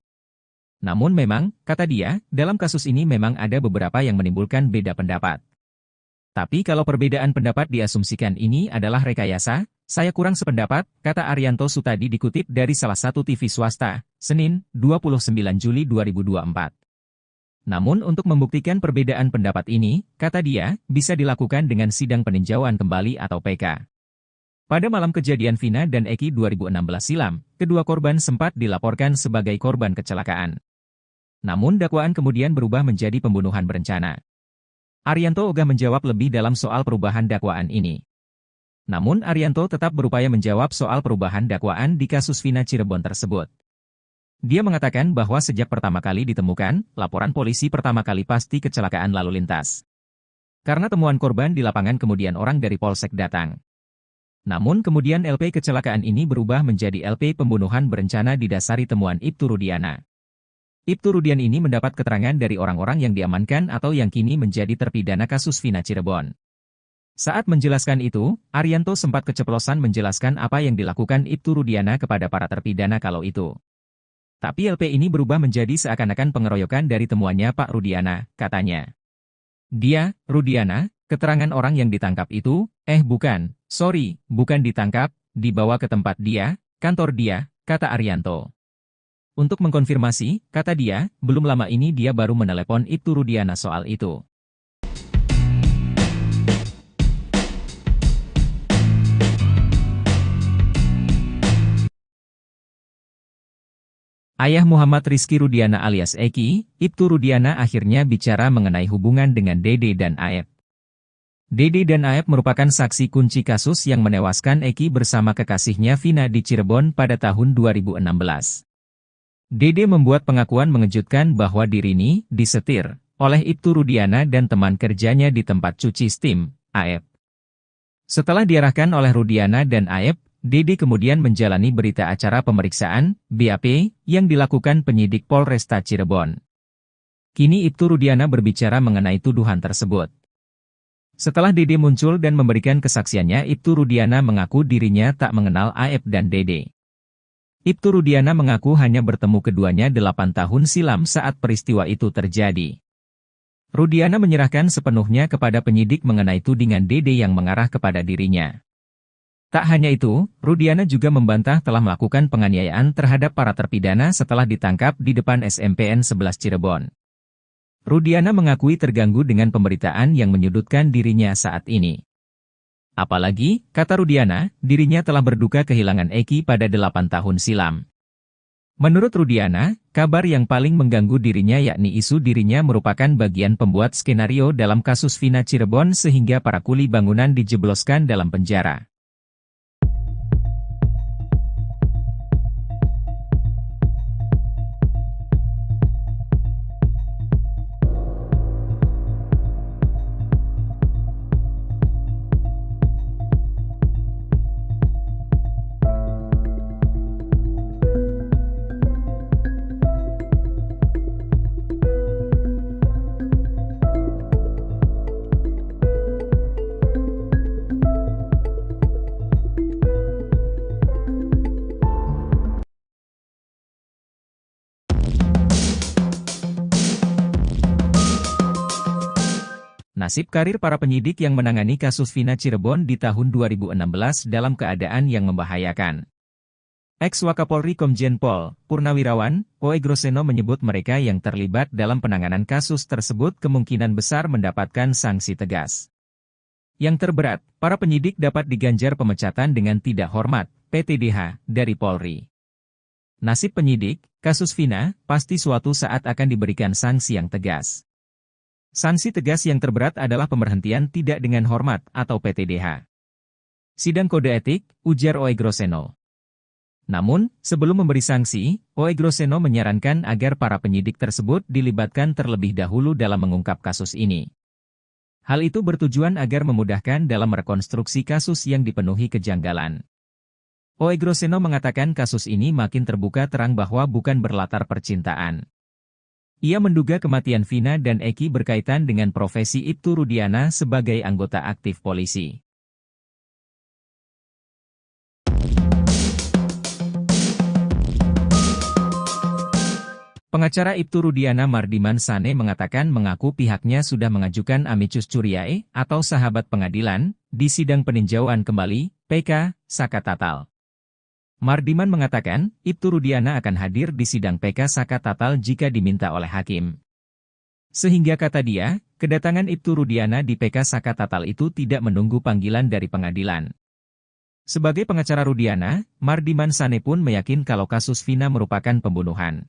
Namun memang, kata dia, dalam kasus ini memang ada beberapa yang menimbulkan beda pendapat. Tapi kalau perbedaan pendapat diasumsikan ini adalah rekayasa, saya kurang sependapat, kata Arianto Sutadi dikutip dari salah satu TV swasta, Senin, 29 Juli 2024. Namun untuk membuktikan perbedaan pendapat ini, kata dia, bisa dilakukan dengan sidang peninjauan kembali atau PK. Pada malam kejadian Vina dan Eki 2016 silam, kedua korban sempat dilaporkan sebagai korban kecelakaan. Namun dakwaan kemudian berubah menjadi pembunuhan berencana. Arianto ogah menjawab lebih dalam soal perubahan dakwaan ini. Namun Arianto tetap berupaya menjawab soal perubahan dakwaan di kasus Vina Cirebon tersebut. Dia mengatakan bahwa sejak pertama kali ditemukan, laporan polisi pertama kali pasti kecelakaan lalu lintas. Karena temuan korban di lapangan kemudian orang dari Polsek datang. Namun kemudian LP kecelakaan ini berubah menjadi LP pembunuhan berencana didasari temuan Ibtu Rudiana. Ibtu Rudian ini mendapat keterangan dari orang-orang yang diamankan atau yang kini menjadi terpidana kasus Vina Cirebon. Saat menjelaskan itu, Arianto sempat keceplosan menjelaskan apa yang dilakukan Ibtu Rudiana kepada para terpidana kalau itu. Tapi LP ini berubah menjadi seakan-akan pengeroyokan dari temuannya Pak Rudiana, katanya. Dia, Rudiana, keterangan orang yang ditangkap itu, bukan, bukan ditangkap, dibawa ke tempat dia, kantor dia, kata Arianto. Untuk mengkonfirmasi, kata dia, belum lama ini dia baru menelepon Ibtu Rudiana soal itu. Ayah Muhammad Rizky Rudiana alias Eki, Ibtu Rudiana akhirnya bicara mengenai hubungan dengan Dede dan Aep. Dede dan Aep merupakan saksi kunci kasus yang menewaskan Eki bersama kekasihnya Vina di Cirebon pada tahun 2016. Dede membuat pengakuan mengejutkan bahwa dirinya disetir oleh Ibtu Rudiana dan teman kerjanya di tempat cuci steam, Aep. Setelah diarahkan oleh Rudiana dan Aep, Dede kemudian menjalani berita acara pemeriksaan, BAP, yang dilakukan penyidik Polresta Cirebon. Kini Ibtu Rudiana berbicara mengenai tuduhan tersebut. Setelah Dede muncul dan memberikan kesaksiannya, Ibtu Rudiana mengaku dirinya tak mengenal Aep dan Dede. Ibtu Rudiana mengaku hanya bertemu keduanya 8 tahun silam saat peristiwa itu terjadi. Rudiana menyerahkan sepenuhnya kepada penyidik mengenai tudingan Dede yang mengarah kepada dirinya. Tak hanya itu, Rudiana juga membantah telah melakukan penganiayaan terhadap para terpidana setelah ditangkap di depan SMPN 11 Cirebon. Rudiana mengakui terganggu dengan pemberitaan yang menyudutkan dirinya saat ini. Apalagi, kata Rudiana, dirinya telah berduka kehilangan Eki pada 8 tahun silam. Menurut Rudiana, kabar yang paling mengganggu dirinya yakni isu dirinya merupakan bagian pembuat skenario dalam kasus Vina Cirebon sehingga para kuli bangunan dijebloskan dalam penjara. Nasib karir para penyidik yang menangani kasus Vina Cirebon di tahun 2016 dalam keadaan yang membahayakan. Ex-Wakapolri Komjen Pol Purnawirawan Oegroseno menyebut mereka yang terlibat dalam penanganan kasus tersebut kemungkinan besar mendapatkan sanksi tegas. Yang terberat, para penyidik dapat diganjar pemecatan dengan tidak hormat, PTDH, dari Polri. Nasib penyidik, kasus Vina, pasti suatu saat akan diberikan sanksi yang tegas. Sanksi tegas yang terberat adalah pemberhentian tidak dengan hormat atau PTDH. Sidang kode etik, ujar Oegroseno. Namun, sebelum memberi sanksi, Oegroseno menyarankan agar para penyidik tersebut dilibatkan terlebih dahulu dalam mengungkap kasus ini. Hal itu bertujuan agar memudahkan dalam merekonstruksi kasus yang dipenuhi kejanggalan. Oegroseno mengatakan kasus ini makin terbuka terang bahwa bukan berlatar percintaan. Ia menduga kematian Vina dan Eki berkaitan dengan profesi Ibtu Rudiana sebagai anggota aktif polisi. Pengacara Ibtu Rudiana Mardiman Sane mengatakan mengaku pihaknya sudah mengajukan amicus curiae atau sahabat pengadilan di sidang peninjauan kembali PK Saka Tatal. Mardiman mengatakan, Ibtu Rudiana akan hadir di sidang PK Saka Tatal jika diminta oleh hakim. Sehingga kata dia, kedatangan Ibtu Rudiana di PK Saka Tatal itu tidak menunggu panggilan dari pengadilan. Sebagai pengacara Rudiana, Mardiman Sane pun meyakin kalau kasus Vina merupakan pembunuhan.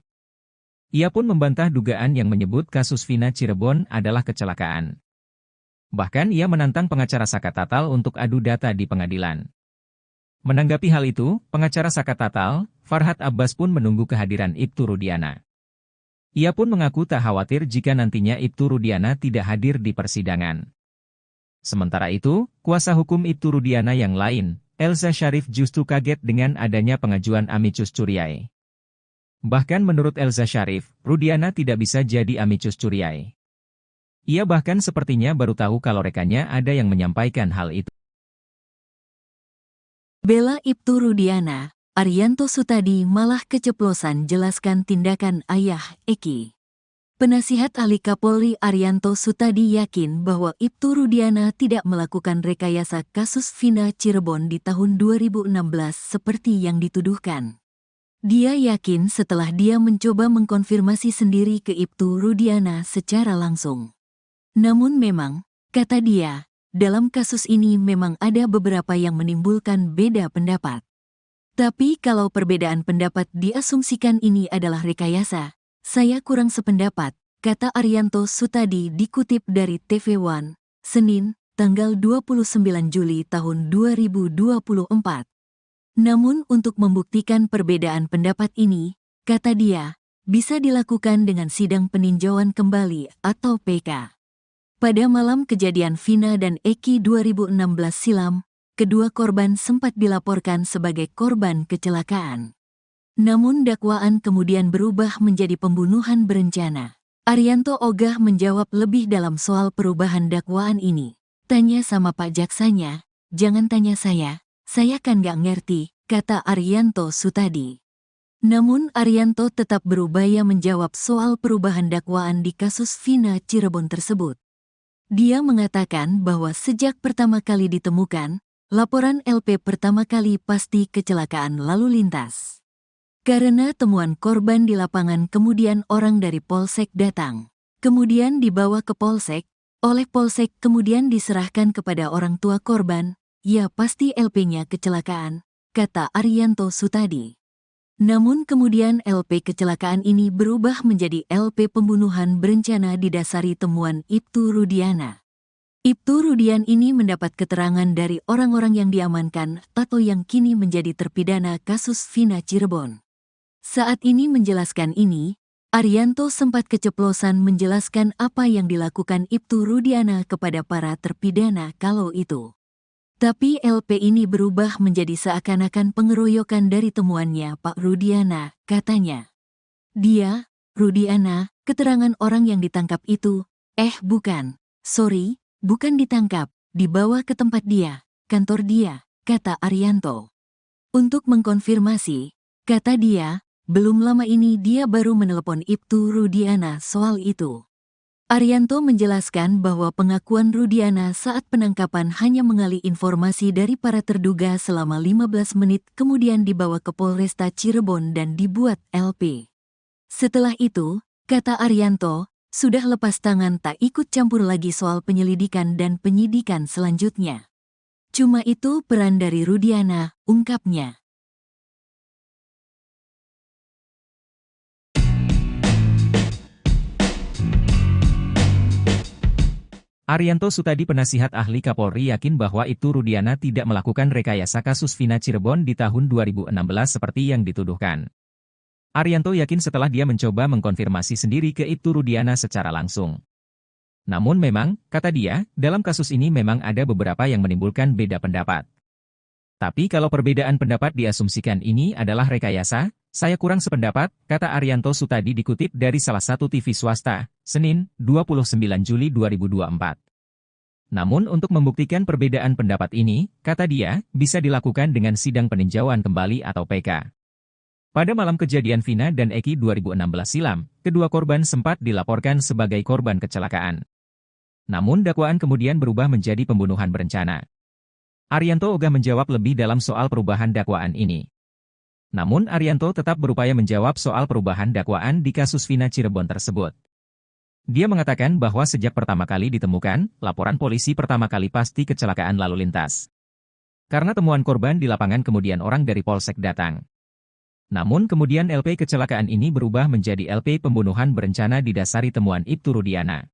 Ia pun membantah dugaan yang menyebut kasus Vina Cirebon adalah kecelakaan. Bahkan ia menantang pengacara Saka Tatal untuk adu data di pengadilan. Menanggapi hal itu, pengacara Saka Tatal, Farhad Abbas pun menunggu kehadiran Ibtu Rudiana. Ia pun mengaku tak khawatir jika nantinya Ibtu Rudiana tidak hadir di persidangan. Sementara itu, kuasa hukum Ibtu Rudiana yang lain, Elza Syarif justru kaget dengan adanya pengajuan amicus curiae. Bahkan menurut Elza Syarif, Rudiana tidak bisa jadi amicus curiae. Ia bahkan sepertinya baru tahu kalau rekannya ada yang menyampaikan hal itu. Bela Ibtu Rudiana, Arianto Sutadi malah keceplosan jelaskan tindakan ayah Eki. Penasihat ahli Kapolri Arianto Sutadi yakin bahwa Ibtu Rudiana tidak melakukan rekayasa kasus Vina Cirebon di tahun 2016 seperti yang dituduhkan. Dia yakin setelah dia mencoba mengkonfirmasi sendiri ke Ibtu Rudiana secara langsung. Namun memang, kata dia, dalam kasus ini memang ada beberapa yang menimbulkan beda pendapat. Tapi kalau perbedaan pendapat diasumsikan ini adalah rekayasa, saya kurang sependapat, kata Arianto Sutadi dikutip dari TV One, Senin, tanggal 29 Juli tahun 2024. Namun untuk membuktikan perbedaan pendapat ini, kata dia, bisa dilakukan dengan sidang peninjauan kembali atau PK. Pada malam kejadian Vina dan Eki 2016 silam, kedua korban sempat dilaporkan sebagai korban kecelakaan. Namun dakwaan kemudian berubah menjadi pembunuhan berencana. Arianto ogah menjawab lebih dalam soal perubahan dakwaan ini. Tanya sama Pak Jaksanya, jangan tanya saya kan gak ngerti, kata Arianto Sutadi. Namun Arianto tetap berupaya menjawab soal perubahan dakwaan di kasus Vina Cirebon tersebut. Dia mengatakan bahwa sejak pertama kali ditemukan, laporan LP pertama kali pasti kecelakaan lalu lintas. Karena temuan korban di lapangan kemudian orang dari Polsek datang. Kemudian dibawa ke Polsek, oleh Polsek kemudian diserahkan kepada orang tua korban, ya pasti LP-nya kecelakaan, kata Arianto Sutadi. Namun kemudian LP kecelakaan ini berubah menjadi LP pembunuhan berencana didasari temuan Ibtu Rudiana. Ibtu Rudian ini mendapat keterangan dari orang-orang yang diamankan atau yang kini menjadi terpidana kasus Vina Cirebon. Saat ini menjelaskan ini, Arianto sempat keceplosan menjelaskan apa yang dilakukan Ibtu Rudiana kepada para terpidana kalau itu. Tapi LP ini berubah menjadi seakan-akan pengeroyokan dari temuannya Pak Rudiana, katanya. Dia, Rudiana, keterangan orang yang ditangkap itu, bukan, sorry, bukan ditangkap, dibawa ke tempat dia, kantor dia, kata Arianto. Untuk mengkonfirmasi, kata dia, belum lama ini dia baru menelepon Ibtu Rudiana soal itu. Arianto menjelaskan bahwa pengakuan Rudiana saat penangkapan hanya mengali informasi dari para terduga selama 15 menit kemudian dibawa ke Polresta Cirebon dan dibuat LP. Setelah itu, kata Arianto, sudah lepas tangan tak ikut campur lagi soal penyelidikan dan penyidikan selanjutnya. Cuma itu peran dari Rudiana, ungkapnya. Arianto Sutadi penasihat ahli Kapolri yakin bahwa Ibtu Rudiana tidak melakukan rekayasa kasus Vina Cirebon di tahun 2016 seperti yang dituduhkan. Arianto yakin setelah dia mencoba mengkonfirmasi sendiri ke Ibtu Rudiana secara langsung. Namun memang, kata dia, dalam kasus ini memang ada beberapa yang menimbulkan beda pendapat. Tapi kalau perbedaan pendapat diasumsikan ini adalah rekayasa, saya kurang sependapat, kata Arianto Sutadi dikutip dari salah satu TV swasta, Senin, 29 Juli 2024. Namun untuk membuktikan perbedaan pendapat ini, kata dia, bisa dilakukan dengan sidang peninjauan kembali atau PK. Pada malam kejadian Vina dan Eki 2016 silam, kedua korban sempat dilaporkan sebagai korban kecelakaan. Namun dakwaan kemudian berubah menjadi pembunuhan berencana. Arianto ogah menjawab lebih dalam soal perubahan dakwaan ini. Namun Arianto tetap berupaya menjawab soal perubahan dakwaan di kasus Vina Cirebon tersebut. Dia mengatakan bahwa sejak pertama kali ditemukan, laporan polisi pertama kali pasti kecelakaan lalu lintas. Karena temuan korban di lapangan kemudian orang dari Polsek datang. Namun kemudian LP kecelakaan ini berubah menjadi LP pembunuhan berencana didasari temuan Ibtu Rudiana.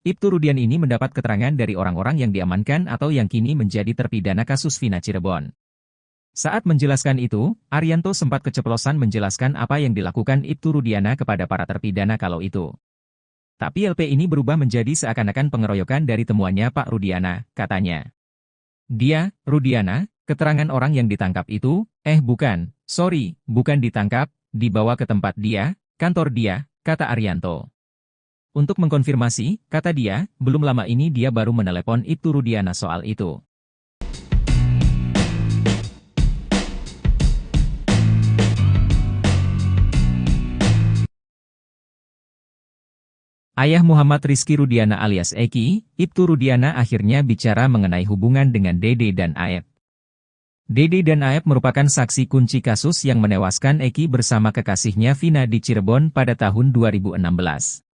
Ibtu Rudian ini mendapat keterangan dari orang-orang yang diamankan atau yang kini menjadi terpidana kasus Vina Cirebon. Saat menjelaskan itu, Arianto sempat keceplosan menjelaskan apa yang dilakukan Ibtu Rudiana kepada para terpidana kalau itu. Tapi LP ini berubah menjadi seakan-akan pengeroyokan dari temuannya Pak Rudiana, katanya. Dia, Rudiana, keterangan orang yang ditangkap itu, bukan, bukan ditangkap, dibawa ke tempat dia, kantor dia, kata Arianto. Untuk mengkonfirmasi, kata dia, belum lama ini dia baru menelepon Ibtu Rudiana soal itu. Ayah Muhammad Rizky Rudiana alias Eki, Ibtu Rudiana akhirnya bicara mengenai hubungan dengan Dede dan Aep. Dede dan Aep merupakan saksi kunci kasus yang menewaskan Eki bersama kekasihnya Vina di Cirebon pada tahun 2016.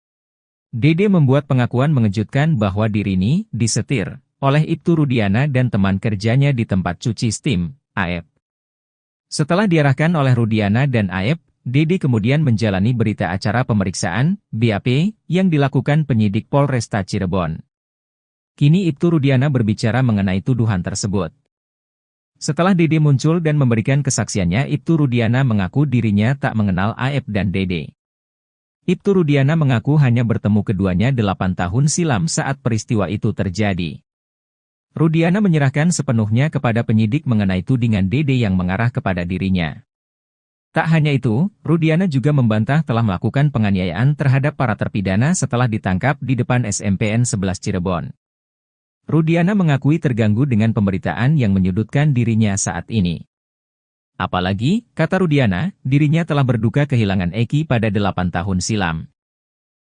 Dede membuat pengakuan mengejutkan bahwa dirinya disetir oleh Ibtu Rudiana dan teman kerjanya di tempat cuci steam, Aep. Setelah diarahkan oleh Rudiana dan Aep, Dede kemudian menjalani berita acara pemeriksaan, BAP, yang dilakukan penyidik Polresta Cirebon. Kini Ibtu Rudiana berbicara mengenai tuduhan tersebut. Setelah Dede muncul dan memberikan kesaksiannya, Ibtu Rudiana mengaku dirinya tak mengenal Aep dan Dede. Ibtu Rudiana mengaku hanya bertemu keduanya 8 tahun silam saat peristiwa itu terjadi. Rudiana menyerahkan sepenuhnya kepada penyidik mengenai tudingan Dede yang mengarah kepada dirinya. Tak hanya itu, Rudiana juga membantah telah melakukan penganiayaan terhadap para terpidana setelah ditangkap di depan SMPN 11 Cirebon. Rudiana mengakui terganggu dengan pemberitaan yang menyudutkan dirinya saat ini. Apalagi, kata Rudiana, dirinya telah berduka kehilangan Eki pada 8 tahun silam.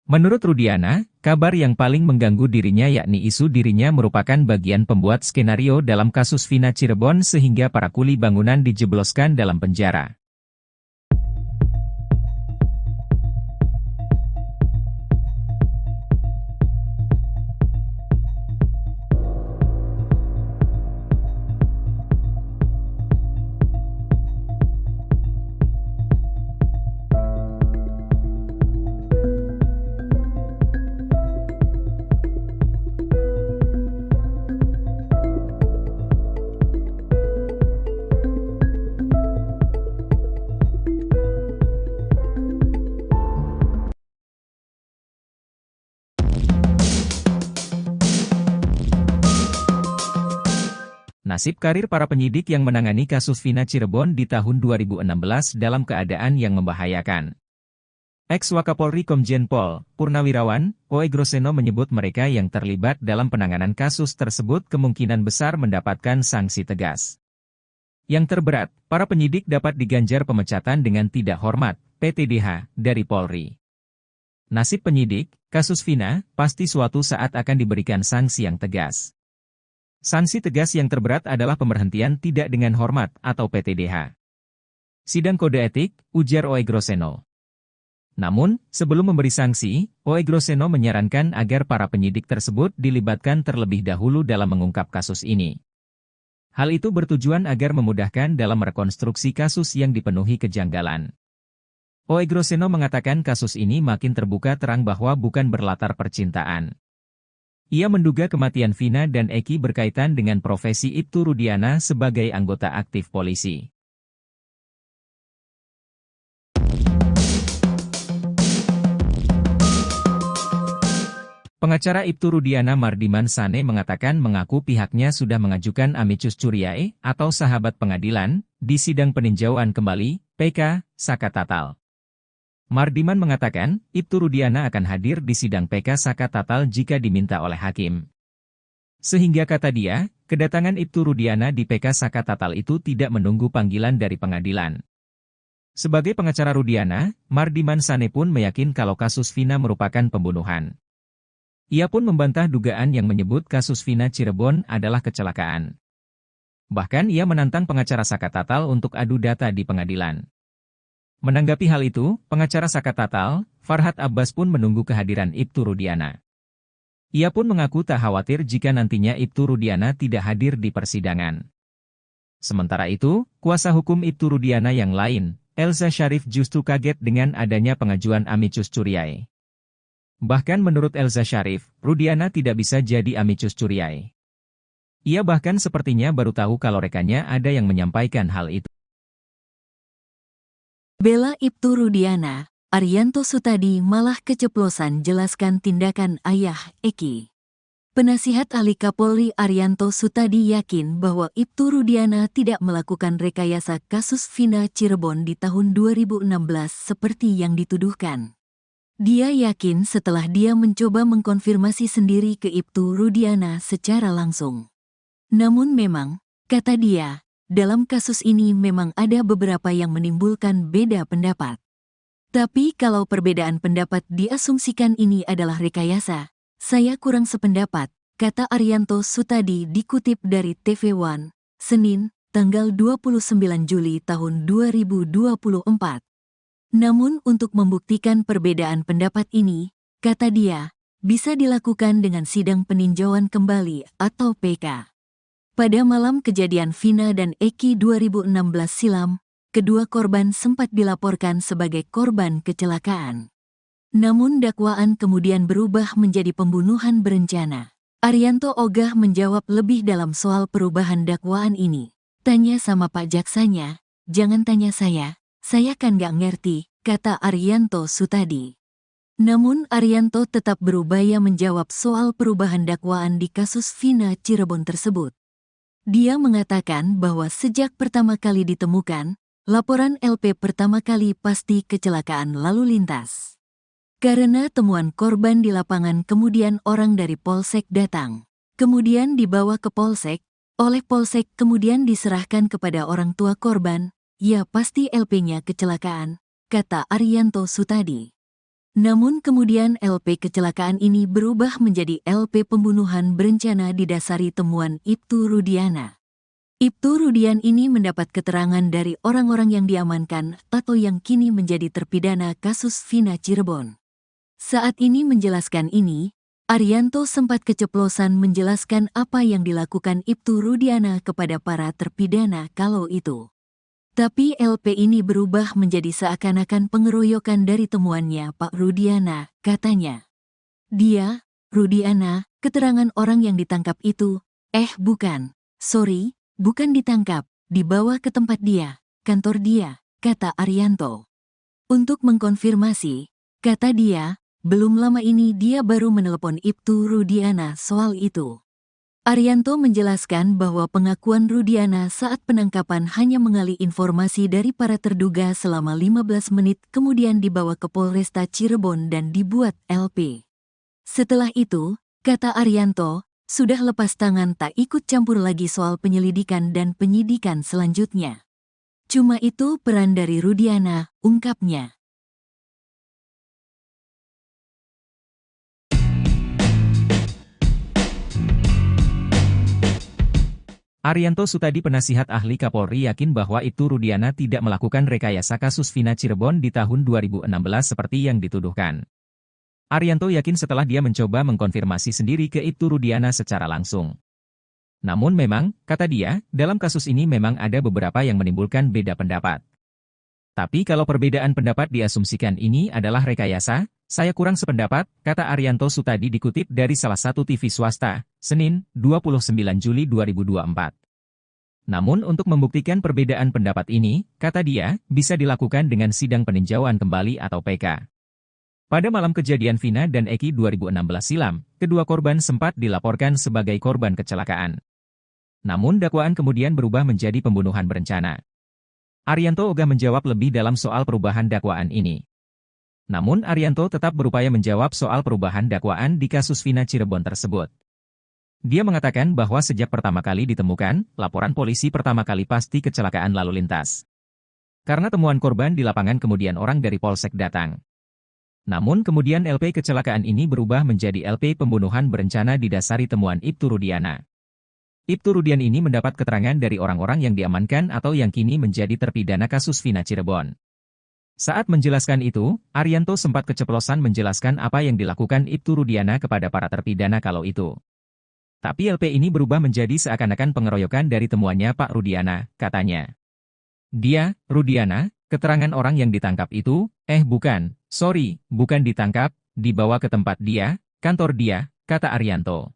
Menurut Rudiana, kabar yang paling mengganggu dirinya yakni isu dirinya merupakan bagian pembuat skenario dalam kasus Vina Cirebon sehingga para kuli bangunan dijebloskan dalam penjara. Nasib karir para penyidik yang menangani kasus Vina Cirebon di tahun 2016 dalam keadaan yang membahayakan. Ex-Wakapolri Komjen Pol Purnawirawan Oe Groseno menyebut mereka yang terlibat dalam penanganan kasus tersebut kemungkinan besar mendapatkan sanksi tegas. Yang terberat, para penyidik dapat diganjar pemecatan dengan tidak hormat, PTDH, dari Polri. Nasib penyidik, kasus Vina, pasti suatu saat akan diberikan sanksi yang tegas. Sanksi tegas yang terberat adalah pemberhentian tidak dengan hormat atau PTDH. Sidang kode etik, ujar Oe Groseno. Namun, sebelum memberi sanksi, Oe Groseno menyarankan agar para penyidik tersebut dilibatkan terlebih dahulu dalam mengungkap kasus ini. Hal itu bertujuan agar memudahkan dalam rekonstruksi kasus yang dipenuhi kejanggalan. Oe Groseno mengatakan kasus ini makin terbuka terang bahwa bukan berlatar percintaan. Ia menduga kematian Vina dan Eki berkaitan dengan profesi Ibtu Rudiana sebagai anggota aktif polisi. Pengacara Ibtu Rudiana Mardiman Sane mengatakan mengaku pihaknya sudah mengajukan amicus curiae atau sahabat pengadilan di sidang peninjauan kembali PK Saka Tatal. Mardiman mengatakan, Ibtu Rudiana akan hadir di sidang PK Saka Tatal jika diminta oleh hakim. Sehingga kata dia, kedatangan Ibtu Rudiana di PK Saka Tatal itu tidak menunggu panggilan dari pengadilan. Sebagai pengacara Rudiana, Mardiman Sane pun meyakin kalau kasus Vina merupakan pembunuhan. Ia pun membantah dugaan yang menyebut kasus Vina Cirebon adalah kecelakaan. Bahkan ia menantang pengacara Saka Tatal untuk adu data di pengadilan. Menanggapi hal itu, pengacara Saka Tatal, Farhad Abbas pun menunggu kehadiran Ibtu Rudiana. Ia pun mengaku tak khawatir jika nantinya Ibtu Rudiana tidak hadir di persidangan. Sementara itu, kuasa hukum Ibtu Rudiana yang lain, Elza Syarif justru kaget dengan adanya pengajuan amicus curiae. Bahkan menurut Elza Syarif, Rudiana tidak bisa jadi amicus curiae. Ia bahkan sepertinya baru tahu kalau rekannya ada yang menyampaikan hal itu. Bela Ibtu Rudiana, Arianto Sutadi malah keceplosan jelaskan tindakan ayah Eki. Penasihat ahli Kapolri Arianto Sutadi yakin bahwa Ibtu Rudiana tidak melakukan rekayasa kasus Vina Cirebon di tahun 2016 seperti yang dituduhkan. Dia yakin setelah dia mencoba mengkonfirmasi sendiri ke Ibtu Rudiana secara langsung. Namun memang, kata dia, dalam kasus ini memang ada beberapa yang menimbulkan beda pendapat. Tapi kalau perbedaan pendapat diasumsikan ini adalah rekayasa, saya kurang sependapat, kata Arianto Sutadi dikutip dari TV One, Senin, tanggal 29 Juli tahun 2024. Namun untuk membuktikan perbedaan pendapat ini, kata dia, bisa dilakukan dengan sidang peninjauan kembali atau PK. Pada malam kejadian Vina dan Eki 2016 silam, kedua korban sempat dilaporkan sebagai korban kecelakaan. Namun dakwaan kemudian berubah menjadi pembunuhan berencana. Arianto ogah menjawab lebih dalam soal perubahan dakwaan ini. Tanya sama Pak Jaksanya, jangan tanya saya kan gak ngerti, kata Arianto Sutadi. Namun Arianto tetap berupaya menjawab soal perubahan dakwaan di kasus Vina Cirebon tersebut. Dia mengatakan bahwa sejak pertama kali ditemukan, laporan LP pertama kali pasti kecelakaan lalu lintas. Karena temuan korban di lapangan kemudian orang dari Polsek datang. Kemudian dibawa ke Polsek, oleh Polsek kemudian diserahkan kepada orang tua korban, ya pasti LP-nya kecelakaan, kata Arianto Sutadi. Namun kemudian LP kecelakaan ini berubah menjadi LP pembunuhan berencana didasari temuan Ibtu Rudiana. Ibtu Rudian ini mendapat keterangan dari orang-orang yang diamankan atau yang kini menjadi terpidana kasus Vina Cirebon. Saat ini menjelaskan ini, Arianto sempat keceplosan menjelaskan apa yang dilakukan Ibtu Rudiana kepada para terpidana kalau itu. Tapi LP ini berubah menjadi seakan-akan pengeroyokan dari temuannya Pak Rudiana, katanya. Dia, Rudiana, keterangan orang yang ditangkap itu, bukan, sorry, bukan ditangkap, dibawa ke tempat dia, kantor dia, kata Arianto. Untuk mengkonfirmasi, kata dia, belum lama ini dia baru menelepon Ibtu Rudiana soal itu. Arianto menjelaskan bahwa pengakuan Rudiana saat penangkapan hanya mengali informasi dari para terduga selama 15 menit kemudian dibawa ke Polresta Cirebon dan dibuat LP. Setelah itu, kata Arianto, sudah lepas tangan tak ikut campur lagi soal penyelidikan dan penyidikan selanjutnya. Cuma itu peran dari Rudiana, ungkapnya. Arianto Sutadi penasihat ahli Kapolri yakin bahwa Ibtu Rudiana tidak melakukan rekayasa kasus Vina Cirebon di tahun 2016 seperti yang dituduhkan. Arianto yakin setelah dia mencoba mengkonfirmasi sendiri ke Ibtu Rudiana secara langsung. Namun memang, kata dia, dalam kasus ini memang ada beberapa yang menimbulkan beda pendapat. Tapi kalau perbedaan pendapat diasumsikan ini adalah rekayasa, saya kurang sependapat, kata Arianto Sutadi dikutip dari salah satu TV swasta, Senin, 29 Juli 2024. Namun untuk membuktikan perbedaan pendapat ini, kata dia, bisa dilakukan dengan sidang peninjauan kembali atau PK. Pada malam kejadian Vina dan Eki 2016 silam, kedua korban sempat dilaporkan sebagai korban kecelakaan. Namun dakwaan kemudian berubah menjadi pembunuhan berencana. Arianto ogah menjawab lebih dalam soal perubahan dakwaan ini. Namun Arianto tetap berupaya menjawab soal perubahan dakwaan di kasus Vina Cirebon tersebut. Dia mengatakan bahwa sejak pertama kali ditemukan, laporan polisi pertama kali pasti kecelakaan lalu lintas. Karena temuan korban di lapangan kemudian orang dari Polsek datang. Namun kemudian LP kecelakaan ini berubah menjadi LP pembunuhan berencana didasari temuan Ibtu Rudiana. Ibtu Rudian ini mendapat keterangan dari orang-orang yang diamankan atau yang kini menjadi terpidana kasus Vina Cirebon. Saat menjelaskan itu, Arianto sempat keceplosan menjelaskan apa yang dilakukan Ibtu Rudiana kepada para terpidana kalau itu. Tapi LP ini berubah menjadi seakan-akan pengeroyokan dari temuannya Pak Rudiana, katanya. Dia, Rudiana, keterangan orang yang ditangkap itu, bukan, sorry, bukan ditangkap, dibawa ke tempat dia, kantor dia, kata Arianto.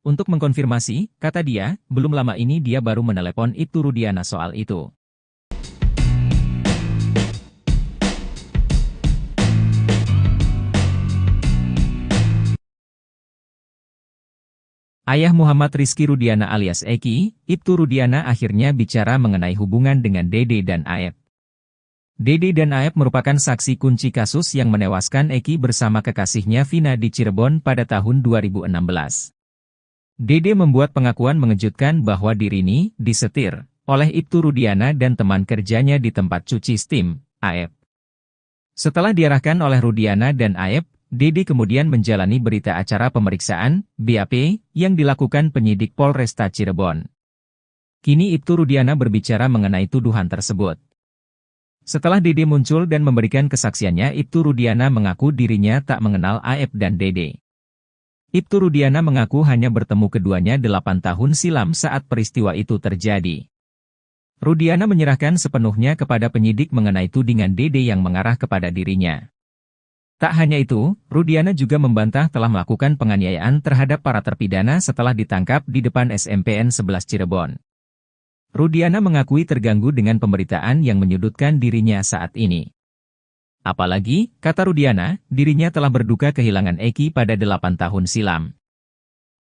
Untuk mengkonfirmasi, kata dia, belum lama ini dia baru menelepon Ibtu Rudiana soal itu. Ayah Muhammad Rizky Rudiana alias Eki, Ibtu Rudiana akhirnya bicara mengenai hubungan dengan Dede dan Aep. Dede dan Aep merupakan saksi kunci kasus yang menewaskan Eki bersama kekasihnya Vina di Cirebon pada tahun 2016. Dede membuat pengakuan mengejutkan bahwa dirinya disetir oleh Ibtu Rudiana dan teman kerjanya di tempat cuci steam, Aep. Setelah diarahkan oleh Rudiana dan Aep, Dede kemudian menjalani berita acara pemeriksaan, BAP, yang dilakukan penyidik Polresta Cirebon. Kini Ibtu Rudiana berbicara mengenai tuduhan tersebut. Setelah Dede muncul dan memberikan kesaksiannya, Ibtu Rudiana mengaku dirinya tak mengenal Aep dan Dede. Ibtu Rudiana mengaku hanya bertemu keduanya 8 tahun silam saat peristiwa itu terjadi. Rudiana menyerahkan sepenuhnya kepada penyidik mengenai tudingan Dede yang mengarah kepada dirinya. Tak hanya itu, Rudiana juga membantah telah melakukan penganiayaan terhadap para terpidana setelah ditangkap di depan SMPN 11 Cirebon. Rudiana mengakui terganggu dengan pemberitaan yang menyudutkan dirinya saat ini. Apalagi, kata Rudiana, dirinya telah berduka kehilangan Eki pada 8 tahun silam.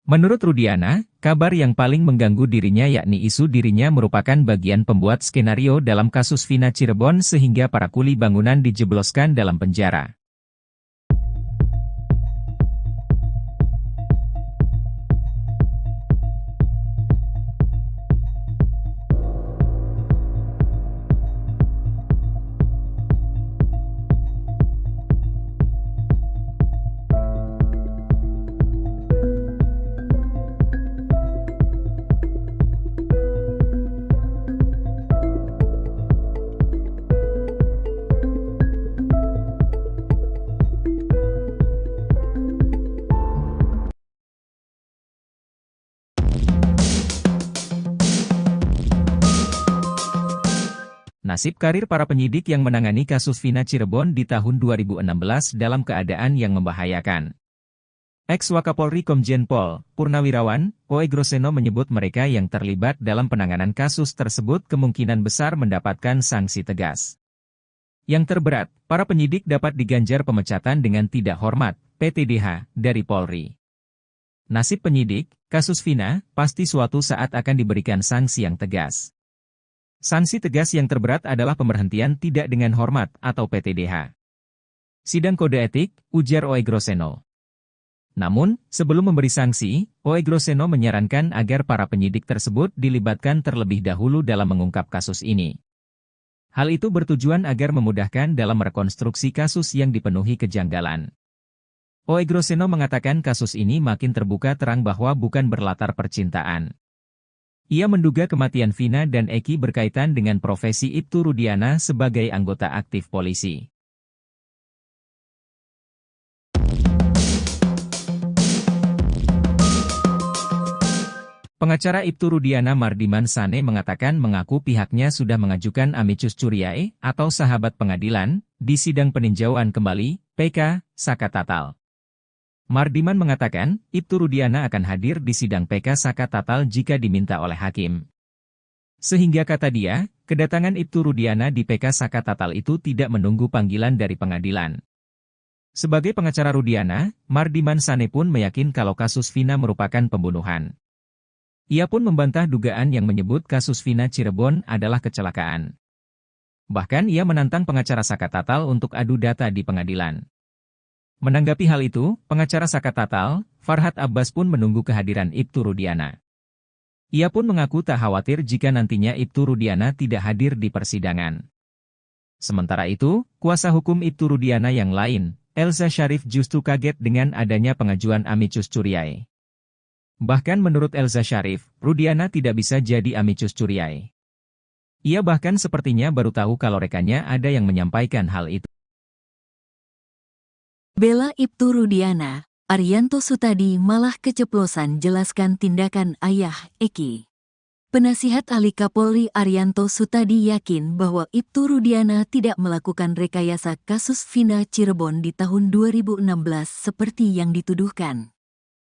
Menurut Rudiana, kabar yang paling mengganggu dirinya yakni isu dirinya merupakan bagian pembuat skenario dalam kasus Vina Cirebon sehingga para kuli bangunan dijebloskan dalam penjara. Nasib karir para penyidik yang menangani kasus Vina Cirebon di tahun 2016 dalam keadaan yang membahayakan. Ex-Wakapolri Komjen Pol Purnawirawan Oe Groseno menyebut mereka yang terlibat dalam penanganan kasus tersebut kemungkinan besar mendapatkan sanksi tegas. Yang terberat, para penyidik dapat diganjar pemecatan dengan tidak hormat, PTDH, dari Polri. Nasib penyidik, kasus Vina, pasti suatu saat akan diberikan sanksi yang tegas. Sanksi tegas yang terberat adalah pemberhentian tidak dengan hormat atau PTDH. Sidang kode etik, ujar Oe Groseno. Namun, sebelum memberi sanksi, Oe Groseno menyarankan agar para penyidik tersebut dilibatkan terlebih dahulu dalam mengungkap kasus ini. Hal itu bertujuan agar memudahkan dalam rekonstruksi kasus yang dipenuhi kejanggalan. Oe Groseno mengatakan kasus ini makin terbuka terang bahwa bukan berlatar percintaan. Ia menduga kematian Vina dan Eki berkaitan dengan profesi Ibtu Rudiana sebagai anggota aktif polisi. Pengacara Ibtu Rudiana Mardiman Sane mengatakan mengaku pihaknya sudah mengajukan amicus curiae atau sahabat pengadilan di sidang peninjauan kembali PK Saka Tatal. Mardiman mengatakan, Ibtu Rudiana akan hadir di sidang PK Saka Tatal jika diminta oleh hakim. Sehingga kata dia, kedatangan Ibtu Rudiana di PK Saka Tatal itu tidak menunggu panggilan dari pengadilan. Sebagai pengacara Rudiana, Mardiman Sane pun meyakin kalau kasus Vina merupakan pembunuhan. Ia pun membantah dugaan yang menyebut kasus Vina Cirebon adalah kecelakaan. Bahkan ia menantang pengacara Saka Tatal untuk adu data di pengadilan. Menanggapi hal itu, pengacara Saka Tatal, Farhad Abbas pun menunggu kehadiran Ibtu Rudiana. Ia pun mengaku tak khawatir jika nantinya Ibtu Rudiana tidak hadir di persidangan. Sementara itu, kuasa hukum Ibtu Rudiana yang lain, Elza Syarif justru kaget dengan adanya pengajuan amicus curiae. Bahkan menurut Elza Syarif, Rudiana tidak bisa jadi amicus curiae. Ia bahkan sepertinya baru tahu kalau rekannya ada yang menyampaikan hal itu. Bela Ibtu Rudiana, Arianto Sutadi malah keceplosan jelaskan tindakan ayah Eki. Penasihat ahli Kapolri Arianto Sutadi yakin bahwa Ibtu Rudiana tidak melakukan rekayasa kasus Vina Cirebon di tahun 2016 seperti yang dituduhkan.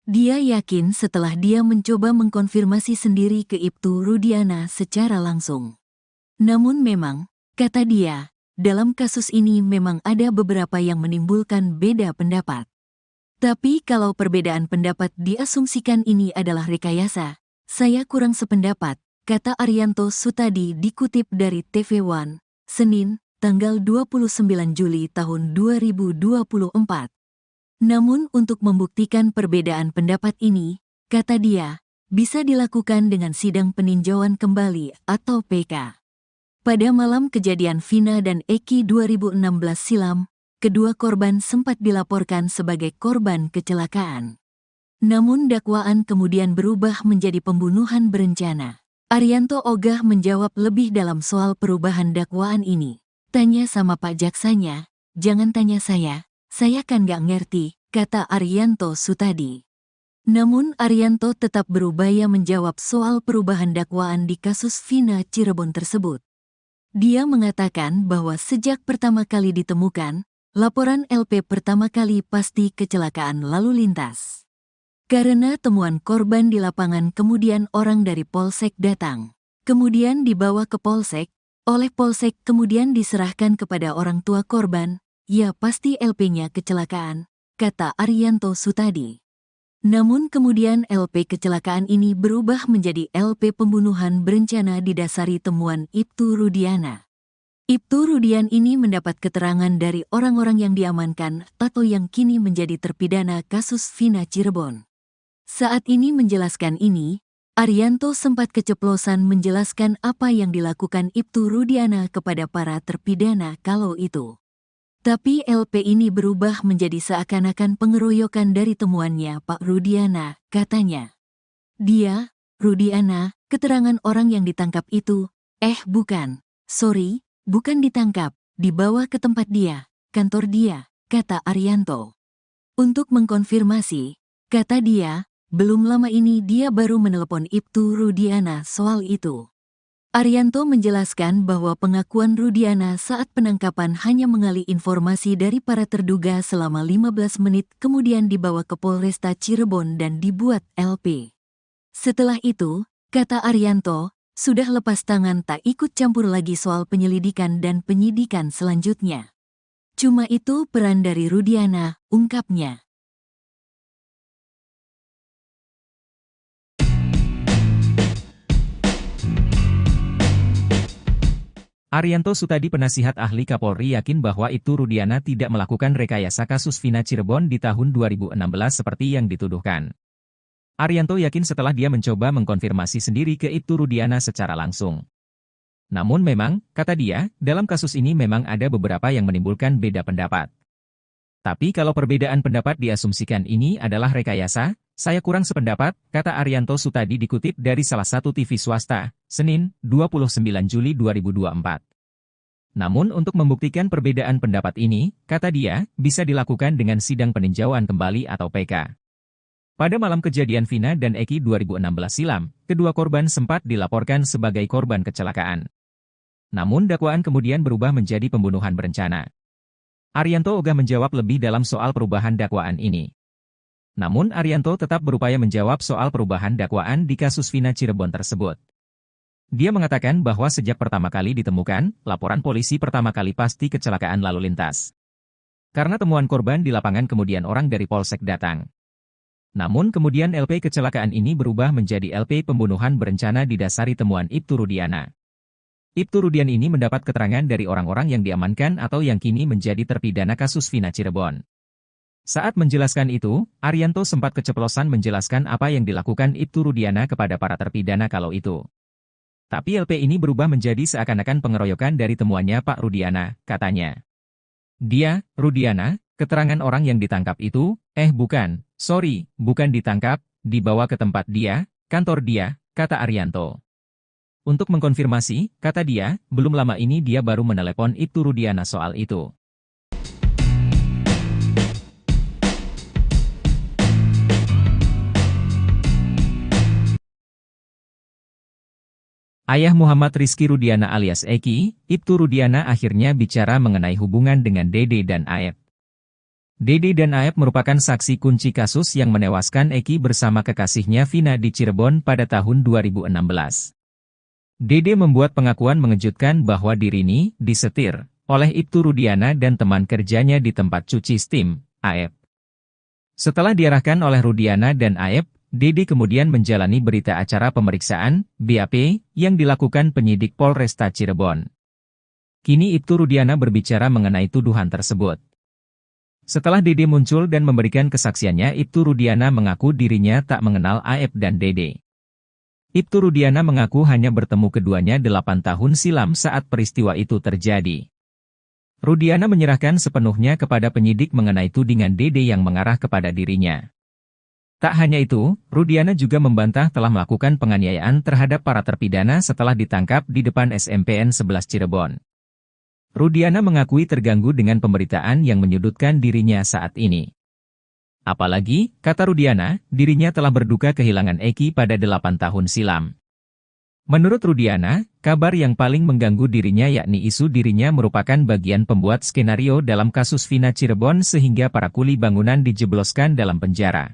Dia yakin setelah dia mencoba mengkonfirmasi sendiri ke Ibtu Rudiana secara langsung. Namun memang, kata dia, dalam kasus ini memang ada beberapa yang menimbulkan beda pendapat. Tapi kalau perbedaan pendapat diasumsikan ini adalah rekayasa, saya kurang sependapat, kata Arianto Sutadi dikutip dari TV One, Senin, tanggal 29 Juli tahun 2024. Namun untuk membuktikan perbedaan pendapat ini, kata dia, bisa dilakukan dengan sidang peninjauan kembali atau PK. Pada malam kejadian Vina dan Eki 2016 silam, kedua korban sempat dilaporkan sebagai korban kecelakaan. Namun dakwaan kemudian berubah menjadi pembunuhan berencana. Arianto ogah menjawab lebih dalam soal perubahan dakwaan ini. Tanya sama Pak Jaksanya, jangan tanya saya kan gak ngerti, kata Arianto Sutadi. Namun Arianto tetap berupaya menjawab soal perubahan dakwaan di kasus Vina Cirebon tersebut. Dia mengatakan bahwa sejak pertama kali ditemukan, laporan LP pertama kali pasti kecelakaan lalu lintas. Karena temuan korban di lapangan kemudian orang dari Polsek datang. Kemudian dibawa ke Polsek, oleh Polsek kemudian diserahkan kepada orang tua korban, ya pasti LP-nya kecelakaan, kata Arianto Sutadi. Namun kemudian LP kecelakaan ini berubah menjadi LP pembunuhan berencana didasari temuan Ibtu Rudiana. Ibtu Rudian ini mendapat keterangan dari orang-orang yang diamankan atau yang kini menjadi terpidana kasus Vina Cirebon. Saat ini menjelaskan ini, Arianto sempat keceplosan menjelaskan apa yang dilakukan Ibtu Rudiana kepada para terpidana kalau itu. Tapi LP ini berubah menjadi seakan-akan pengeroyokan dari temuannya Pak Rudiana, katanya. Dia, Rudiana, keterangan orang yang ditangkap itu, bukan, sorry, bukan ditangkap, dibawa ke tempat dia, kantor dia, kata Arianto. Untuk mengkonfirmasi, kata dia, belum lama ini dia baru menelepon Ibtu Rudiana soal itu. Arianto menjelaskan bahwa pengakuan Rudiana saat penangkapan hanya mengali informasi dari para terduga selama 15 menit kemudian dibawa ke Polresta Cirebon dan dibuat LP. Setelah itu, kata Arianto, sudah lepas tangan tak ikut campur lagi soal penyelidikan dan penyidikan selanjutnya. Cuma itu peran dari Rudiana, ungkapnya. Arianto Sutadi penasihat ahli Kapolri yakin bahwa Ibtu Rudiana tidak melakukan rekayasa kasus Vina Cirebon di tahun 2016 seperti yang dituduhkan. Arianto yakin setelah dia mencoba mengkonfirmasi sendiri ke Ibtu Rudiana secara langsung. Namun memang, kata dia, dalam kasus ini memang ada beberapa yang menimbulkan beda pendapat. Tapi kalau perbedaan pendapat diasumsikan ini adalah rekayasa, saya kurang sependapat, kata Arianto Sutadi dikutip dari salah satu TV swasta, Senin, 29 Juli 2024. Namun untuk membuktikan perbedaan pendapat ini, kata dia, bisa dilakukan dengan sidang peninjauan kembali atau PK. Pada malam kejadian Vina dan Eki 2016 silam, kedua korban sempat dilaporkan sebagai korban kecelakaan. Namun dakwaan kemudian berubah menjadi pembunuhan berencana. Arianto ogah menjawab lebih dalam soal perubahan dakwaan ini. Namun Arianto tetap berupaya menjawab soal perubahan dakwaan di kasus Vina Cirebon tersebut. Dia mengatakan bahwa sejak pertama kali ditemukan, laporan polisi pertama kali pasti kecelakaan lalu lintas. Karena temuan korban di lapangan kemudian orang dari Polsek datang. Namun kemudian LP kecelakaan ini berubah menjadi LP pembunuhan berencana didasari temuan Ibtu Rudiana. Ibtu Rudian ini mendapat keterangan dari orang-orang yang diamankan atau yang kini menjadi terpidana kasus Vina Cirebon. Saat menjelaskan itu, Arianto sempat keceplosan menjelaskan apa yang dilakukan Ibtu Rudiana kepada para terpidana kalau itu. Tapi LP ini berubah menjadi seakan-akan pengeroyokan dari temuannya Pak Rudiana, katanya. Dia, Rudiana, keterangan orang yang ditangkap itu, bukan, sorry, bukan ditangkap, dibawa ke tempat dia, kantor dia, kata Arianto. Untuk mengkonfirmasi, kata dia, belum lama ini dia baru menelepon Ibtu Rudiana soal itu. Ayah Muhammad Rizky Rudiana alias Eki, Ibtu Rudiana akhirnya bicara mengenai hubungan dengan Dede dan Aep. Dede dan Aep merupakan saksi kunci kasus yang menewaskan Eki bersama kekasihnya Vina di Cirebon pada tahun 2016. Dede membuat pengakuan mengejutkan bahwa dirinya disetir oleh Ibtu Rudiana dan teman kerjanya di tempat cuci steam, Aep. Setelah diarahkan oleh Rudiana dan Aep, Dede kemudian menjalani berita acara pemeriksaan, BAP, yang dilakukan penyidik Polresta Cirebon. Kini Ibtu Rudiana berbicara mengenai tuduhan tersebut. Setelah Dede muncul dan memberikan kesaksiannya, Ibtu Rudiana mengaku dirinya tak mengenal Aep dan Dede. Ibtu Rudiana mengaku hanya bertemu keduanya 8 tahun silam saat peristiwa itu terjadi. Rudiana menyerahkan sepenuhnya kepada penyidik mengenai tudingan Dede yang mengarah kepada dirinya. Tak hanya itu, Rudiana juga membantah telah melakukan penganiayaan terhadap para terpidana setelah ditangkap di depan SMPN 11 Cirebon. Rudiana mengakui terganggu dengan pemberitaan yang menyudutkan dirinya saat ini. Apalagi, kata Rudiana, dirinya telah berduka kehilangan Eki pada 8 tahun silam. Menurut Rudiana, kabar yang paling mengganggu dirinya yakni isu dirinya merupakan bagian pembuat skenario dalam kasus Vina Cirebon sehingga para kuli bangunan dijebloskan dalam penjara.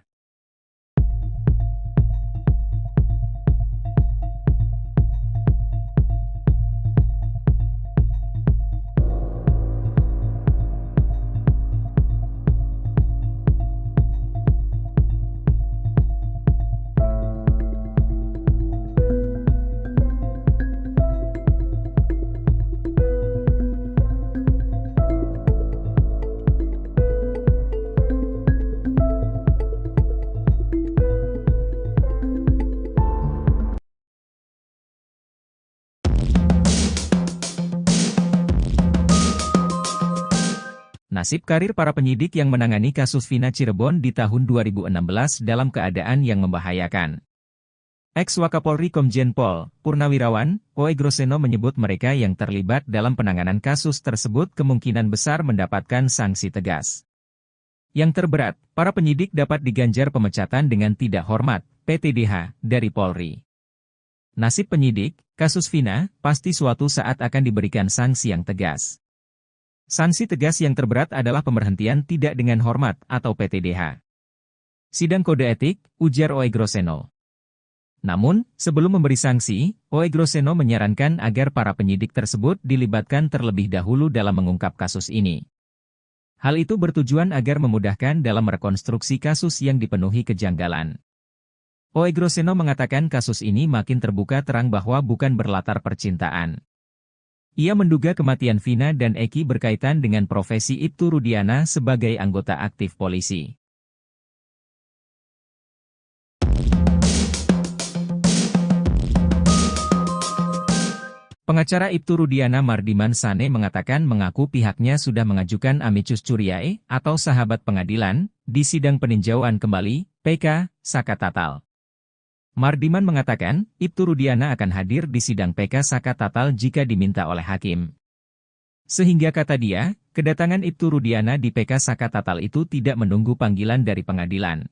Nasib karir para penyidik yang menangani kasus Vina Cirebon di tahun 2016 dalam keadaan yang membahayakan. Ex-Wakapolri Komjen Pol Purnawirawan Oe Groseno menyebut mereka yang terlibat dalam penanganan kasus tersebut kemungkinan besar mendapatkan sanksi tegas. Yang terberat, para penyidik dapat diganjar pemecatan dengan tidak hormat, PTDH, dari Polri. Nasib penyidik, kasus Vina, pasti suatu saat akan diberikan sanksi yang tegas. Sanksi tegas yang terberat adalah pemberhentian tidak dengan hormat atau PTDH. Sidang kode etik, ujar Oe Groseno. Namun, sebelum memberi sanksi, Oe Groseno menyarankan agar para penyidik tersebut dilibatkan terlebih dahulu dalam mengungkap kasus ini. Hal itu bertujuan agar memudahkan dalam rekonstruksi kasus yang dipenuhi kejanggalan. Oe Groseno mengatakan kasus ini makin terbuka terang bahwa bukan berlatar percintaan. Ia menduga kematian Vina dan Eki berkaitan dengan profesi Ibtu Rudiana sebagai anggota aktif polisi. Pengacara Ibtu Rudiana Mardiman Sane mengatakan mengaku pihaknya sudah mengajukan amicus curiae atau sahabat pengadilan di sidang peninjauan kembali PK Saka Tatal. Mardiman mengatakan, Ibtu Rudiana akan hadir di sidang PK Saka Tatal jika diminta oleh hakim. Sehingga kata dia, kedatangan Ibtu Rudiana di PK Saka Tatal itu tidak menunggu panggilan dari pengadilan.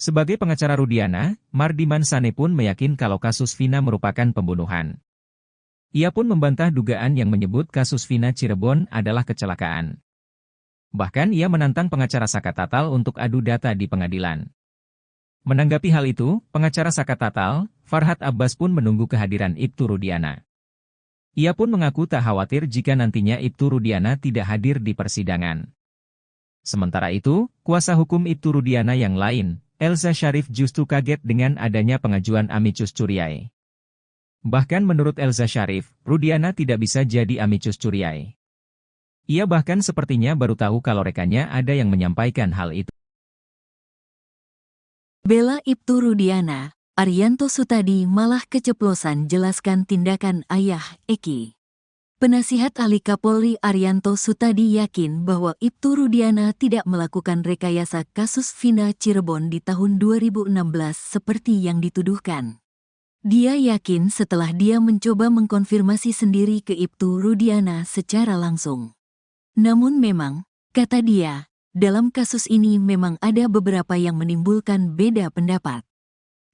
Sebagai pengacara Rudiana, Mardiman Sane pun meyakin kalau kasus Vina merupakan pembunuhan. Ia pun membantah dugaan yang menyebut kasus Vina Cirebon adalah kecelakaan. Bahkan ia menantang pengacara Saka Tatal untuk adu data di pengadilan. Menanggapi hal itu, pengacara Saka Tatal, Farhad Abbas pun menunggu kehadiran Ibtu Rudiana. Ia pun mengaku tak khawatir jika nantinya Ibtu Rudiana tidak hadir di persidangan. Sementara itu, kuasa hukum Ibtu Rudiana yang lain, Elza Syarif justru kaget dengan adanya pengajuan amicus curiae. Bahkan menurut Elza Syarif, Rudiana tidak bisa jadi amicus curiae. Ia bahkan sepertinya baru tahu kalau rekannya ada yang menyampaikan hal itu. Bela Ibtu Rudiana, Arianto Sutadi malah keceplosan jelaskan tindakan ayah Eki. Penasihat ahli Kapolri Arianto Sutadi yakin bahwa Ibtu Rudiana tidak melakukan rekayasa kasus Vina Cirebon di tahun 2016 seperti yang dituduhkan. Dia yakin setelah dia mencoba mengkonfirmasi sendiri ke Ibtu Rudiana secara langsung. Namun memang, kata dia, dalam kasus ini memang ada beberapa yang menimbulkan beda pendapat.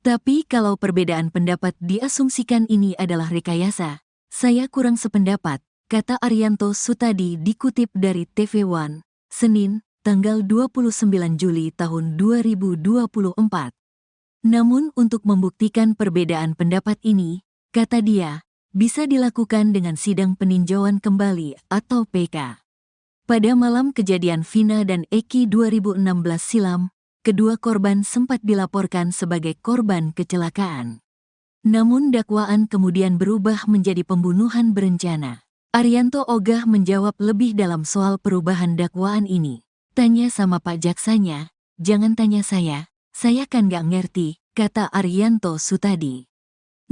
Tapi kalau perbedaan pendapat diasumsikan ini adalah rekayasa, saya kurang sependapat, kata Arianto Sutadi dikutip dari TV One, Senin, tanggal 29 Juli tahun 2024. Namun untuk membuktikan perbedaan pendapat ini, kata dia, bisa dilakukan dengan sidang peninjauan kembali atau PK. Pada malam kejadian Vina dan Eki 2016 silam, kedua korban sempat dilaporkan sebagai korban kecelakaan. Namun dakwaan kemudian berubah menjadi pembunuhan berencana. Arianto ogah menjawab lebih dalam soal perubahan dakwaan ini. Tanya sama Pak Jaksanya, jangan tanya saya kan gak ngerti, kata Arianto Sutadi.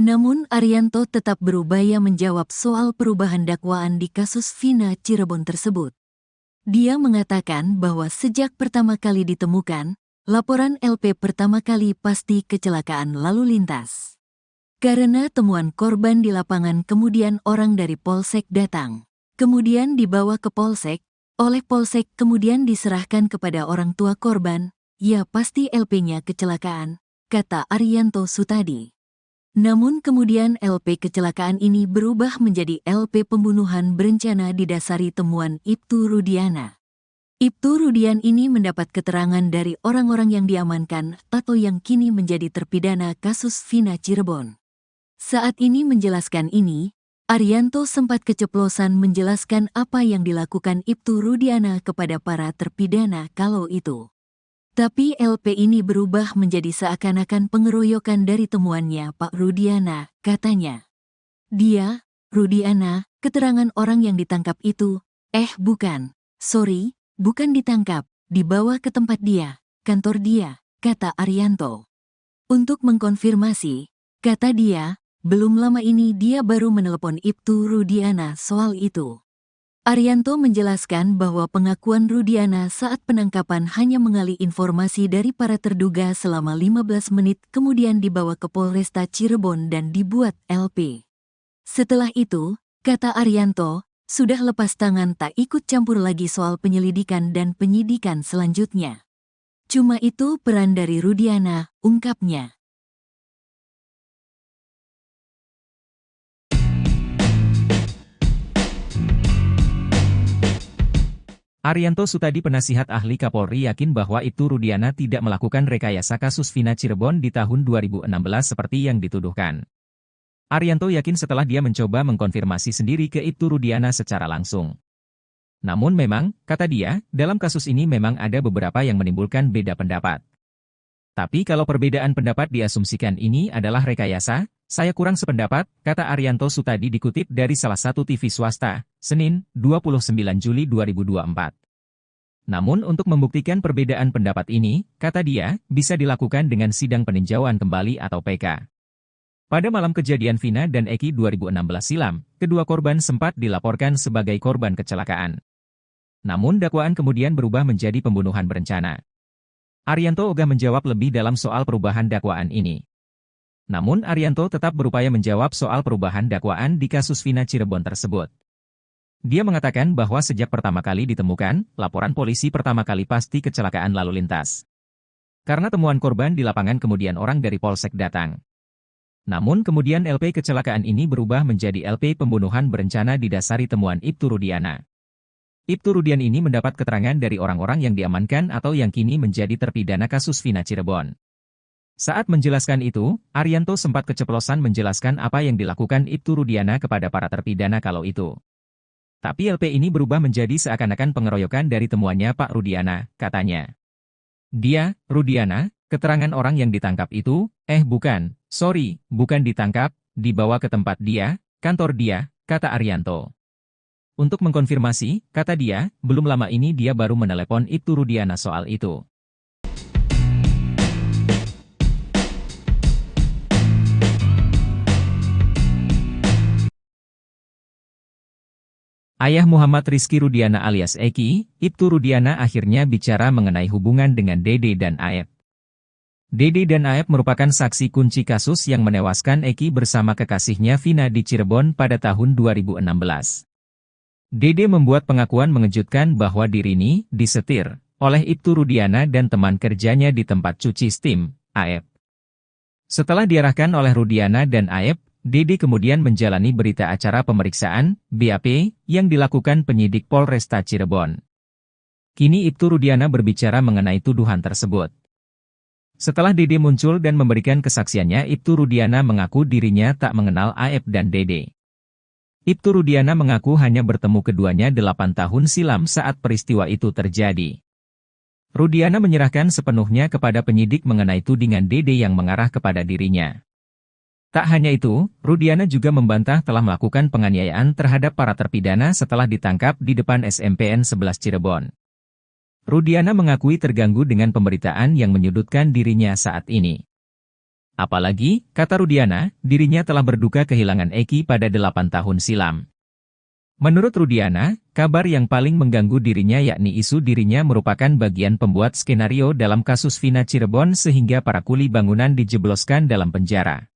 Namun Arianto tetap berupaya menjawab soal perubahan dakwaan di kasus Vina Cirebon tersebut. Dia mengatakan bahwa sejak pertama kali ditemukan, laporan LP pertama kali pasti kecelakaan lalu lintas. Karena temuan korban di lapangan kemudian orang dari Polsek datang. Kemudian dibawa ke Polsek, oleh Polsek kemudian diserahkan kepada orang tua korban, ya pasti LP-nya kecelakaan, kata Arianto Sutadi. Namun kemudian LP kecelakaan ini berubah menjadi LP pembunuhan berencana didasari temuan Ibtu Rudiana. Ibtu Rudian ini mendapat keterangan dari orang-orang yang diamankan atau yang kini menjadi terpidana kasus Vina Cirebon. Saat ini menjelaskan ini, Arianto sempat keceplosan menjelaskan apa yang dilakukan Ibtu Rudiana kepada para terpidana kalau itu. Tapi LP ini berubah menjadi seakan-akan pengeroyokan dari temuannya Pak Rudiana, katanya. Dia, Rudiana, keterangan orang yang ditangkap itu, bukan, sorry, bukan ditangkap, dibawa ke tempat dia, kantor dia, kata Arianto. Untuk mengkonfirmasi, kata dia, belum lama ini dia baru menelepon Ibtu Rudiana soal itu. Arianto menjelaskan bahwa pengakuan Rudiana saat penangkapan hanya mengali informasi dari para terduga selama 15 menit kemudian dibawa ke Polresta Cirebon dan dibuat LP. Setelah itu, kata Arianto, sudah lepas tangan tak ikut campur lagi soal penyelidikan dan penyidikan selanjutnya. Cuma itu peran dari Rudiana, ungkapnya. Arianto Sutadi penasihat ahli Kapolri yakin bahwa Ibtu Rudiana tidak melakukan rekayasa kasus Vina Cirebon di tahun 2016 seperti yang dituduhkan. Arianto yakin setelah dia mencoba mengkonfirmasi sendiri ke Ibtu Rudiana secara langsung. Namun memang, kata dia, dalam kasus ini memang ada beberapa yang menimbulkan beda pendapat. Tapi kalau perbedaan pendapat diasumsikan ini adalah rekayasa, saya kurang sependapat, kata Arianto Sutadi dikutip dari salah satu TV swasta, Senin, 29 Juli 2024. Namun untuk membuktikan perbedaan pendapat ini, kata dia, bisa dilakukan dengan sidang peninjauan kembali atau PK. Pada malam kejadian Vina dan Eki 2016 silam, kedua korban sempat dilaporkan sebagai korban kecelakaan. Namun dakwaan kemudian berubah menjadi pembunuhan berencana. Arianto ogah menjawab lebih dalam soal perubahan dakwaan ini. Namun Arianto tetap berupaya menjawab soal perubahan dakwaan di kasus Vina Cirebon tersebut. Dia mengatakan bahwa sejak pertama kali ditemukan, laporan polisi pertama kali pasti kecelakaan lalu lintas. Karena temuan korban di lapangan kemudian orang dari Polsek datang. Namun kemudian LP kecelakaan ini berubah menjadi LP pembunuhan berencana didasari temuan Ibtu Rudiana. Ibtu Rudian ini mendapat keterangan dari orang-orang yang diamankan atau yang kini menjadi terpidana kasus Vina Cirebon. Saat menjelaskan itu, Arianto sempat keceplosan menjelaskan apa yang dilakukan Ibtu Rudiana kepada para terpidana kalau itu. Tapi LP ini berubah menjadi seakan-akan pengeroyokan dari temuannya Pak Rudiana, katanya. Dia, Rudiana, keterangan orang yang ditangkap itu, bukan, sorry, bukan ditangkap, dibawa ke tempat dia, kantor dia, kata Arianto. Untuk mengkonfirmasi, kata dia, belum lama ini dia baru menelepon Ibtu Rudiana soal itu. Ayah Muhammad Rizky Rudiana alias Eki, Ibtu Rudiana akhirnya bicara mengenai hubungan dengan Dede dan Aep. Dede dan Aep merupakan saksi kunci kasus yang menewaskan Eki bersama kekasihnya Vina di Cirebon pada tahun 2016. Dede membuat pengakuan mengejutkan bahwa dirinya disetir oleh Ibtu Rudiana dan teman kerjanya di tempat cuci steam, Aep. Setelah diarahkan oleh Rudiana dan Aep, Dede kemudian menjalani berita acara pemeriksaan, BAP, yang dilakukan penyidik Polresta Cirebon. Kini Ibtu Rudiana berbicara mengenai tuduhan tersebut. Setelah Dede muncul dan memberikan kesaksiannya, Ibtu Rudiana mengaku dirinya tak mengenal Aep dan Dede. Ibtu Rudiana mengaku hanya bertemu keduanya 8 tahun silam saat peristiwa itu terjadi. Rudiana menyerahkan sepenuhnya kepada penyidik mengenai tudingan Dede yang mengarah kepada dirinya. Tak hanya itu, Rudiana juga membantah telah melakukan penganiayaan terhadap para terpidana setelah ditangkap di depan SMPN 11 Cirebon. Rudiana mengakui terganggu dengan pemberitaan yang menyudutkan dirinya saat ini. Apalagi, kata Rudiana, dirinya telah berduka kehilangan Eki pada 8 tahun silam. Menurut Rudiana, kabar yang paling mengganggu dirinya yakni isu dirinya merupakan bagian pembuat skenario dalam kasus Vina Cirebon sehingga para kuli bangunan dijebloskan dalam penjara.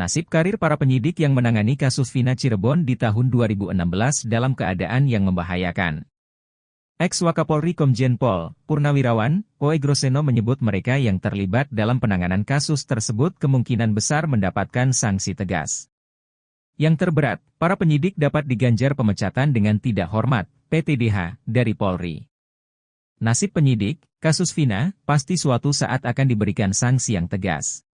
Nasib karir para penyidik yang menangani kasus Vina Cirebon di tahun 2016 dalam keadaan yang membahayakan. Ex-Wakapolri Komjen Pol Purnawirawan Oegroseno menyebut mereka yang terlibat dalam penanganan kasus tersebut kemungkinan besar mendapatkan sanksi tegas. Yang terberat, para penyidik dapat diganjar pemecatan dengan tidak hormat, PTDH, dari Polri. Nasib penyidik, kasus Vina, pasti suatu saat akan diberikan sanksi yang tegas.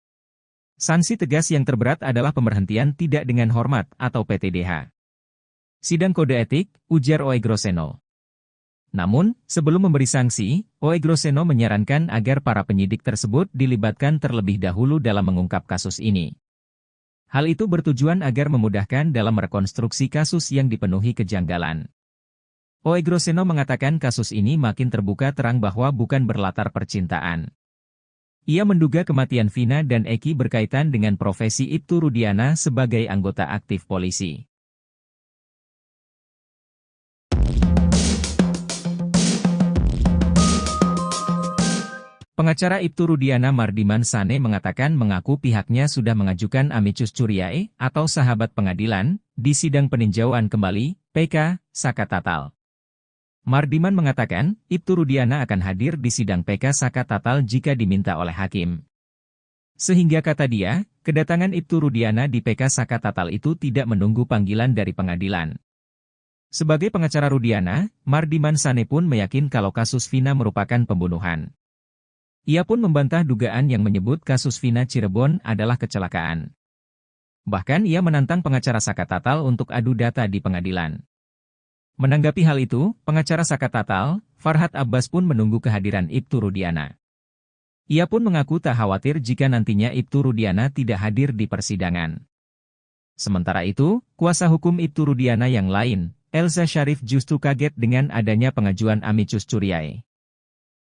Sanksi tegas yang terberat adalah pemberhentian tidak dengan hormat atau PTDH. Sidang kode etik, ujar Oegroseno. Namun, sebelum memberi sanksi, Oegroseno menyarankan agar para penyidik tersebut dilibatkan terlebih dahulu dalam mengungkap kasus ini. Hal itu bertujuan agar memudahkan dalam merekonstruksi kasus yang dipenuhi kejanggalan. Oegroseno mengatakan kasus ini makin terbuka terang bahwa bukan berlatar percintaan. Ia menduga kematian Vina dan Eki berkaitan dengan profesi Ibtu Rudiana sebagai anggota aktif polisi. Pengacara Ibtu Rudiana Mardiman Sane mengatakan mengaku pihaknya sudah mengajukan amicus curiae atau sahabat pengadilan di sidang peninjauan kembali PK Saka Tatal. Mardiman mengatakan, Ibtu Rudiana akan hadir di sidang PK Saka Tatal jika diminta oleh hakim. Sehingga kata dia, kedatangan Ibtu Rudiana di PK Saka Tatal itu tidak menunggu panggilan dari pengadilan. Sebagai pengacara Rudiana, Mardiman Sane pun meyakin kalau kasus Vina merupakan pembunuhan. Ia pun membantah dugaan yang menyebut kasus Vina Cirebon adalah kecelakaan. Bahkan ia menantang pengacara Saka Tatal untuk adu data di pengadilan. Menanggapi hal itu, pengacara Saka Tatal, Farhad Abbas pun menunggu kehadiran Ibtu Rudiana. Ia pun mengaku tak khawatir jika nantinya Ibtu Rudiana tidak hadir di persidangan. Sementara itu, kuasa hukum Ibtu Rudiana yang lain, Elza Syarif justru kaget dengan adanya pengajuan amicus curiae.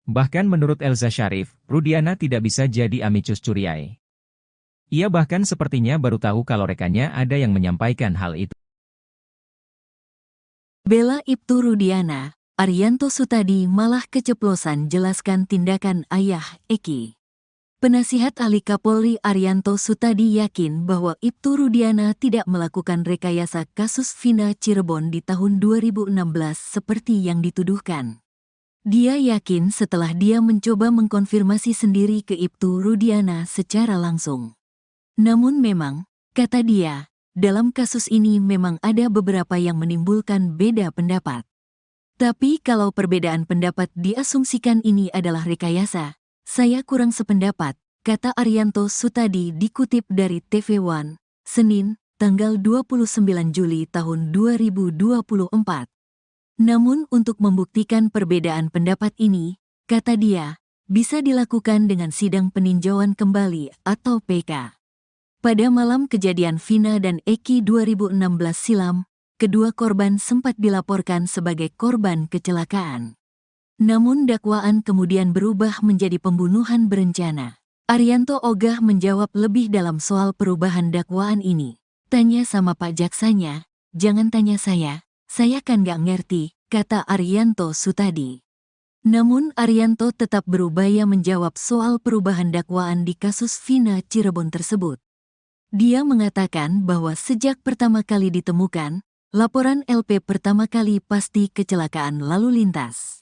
Bahkan menurut Elza Syarif, Rudiana tidak bisa jadi amicus curiae. Ia bahkan sepertinya baru tahu kalau rekannya ada yang menyampaikan hal itu. Bela Ibtu Rudiana, Arianto Sutadi malah keceplosan jelaskan tindakan ayah Eki. Penasihat Ahli Kapolri Arianto Sutadi yakin bahwa Ibtu Rudiana tidak melakukan rekayasa kasus Vina Cirebon di tahun 2016 seperti yang dituduhkan. Dia yakin setelah dia mencoba mengkonfirmasi sendiri ke Ibtu Rudiana secara langsung. Namun memang, kata dia, dalam kasus ini memang ada beberapa yang menimbulkan beda pendapat. Tapi kalau perbedaan pendapat diasumsikan ini adalah rekayasa, saya kurang sependapat, kata Arianto Sutadi dikutip dari TV One, Senin, tanggal 29 Juli tahun 2024. Namun untuk membuktikan perbedaan pendapat ini, kata dia, bisa dilakukan dengan sidang peninjauan kembali atau PK. Pada malam kejadian Vina dan Eki 2016 silam, kedua korban sempat dilaporkan sebagai korban kecelakaan. Namun dakwaan kemudian berubah menjadi pembunuhan berencana. Arianto ogah menjawab lebih dalam soal perubahan dakwaan ini. Tanya sama Pak Jaksanya, jangan tanya saya kan gak ngerti, kata Arianto Sutadi. Namun Arianto tetap berupaya menjawab soal perubahan dakwaan di kasus Vina Cirebon tersebut. Dia mengatakan bahwa sejak pertama kali ditemukan, laporan LP pertama kali pasti kecelakaan lalu lintas.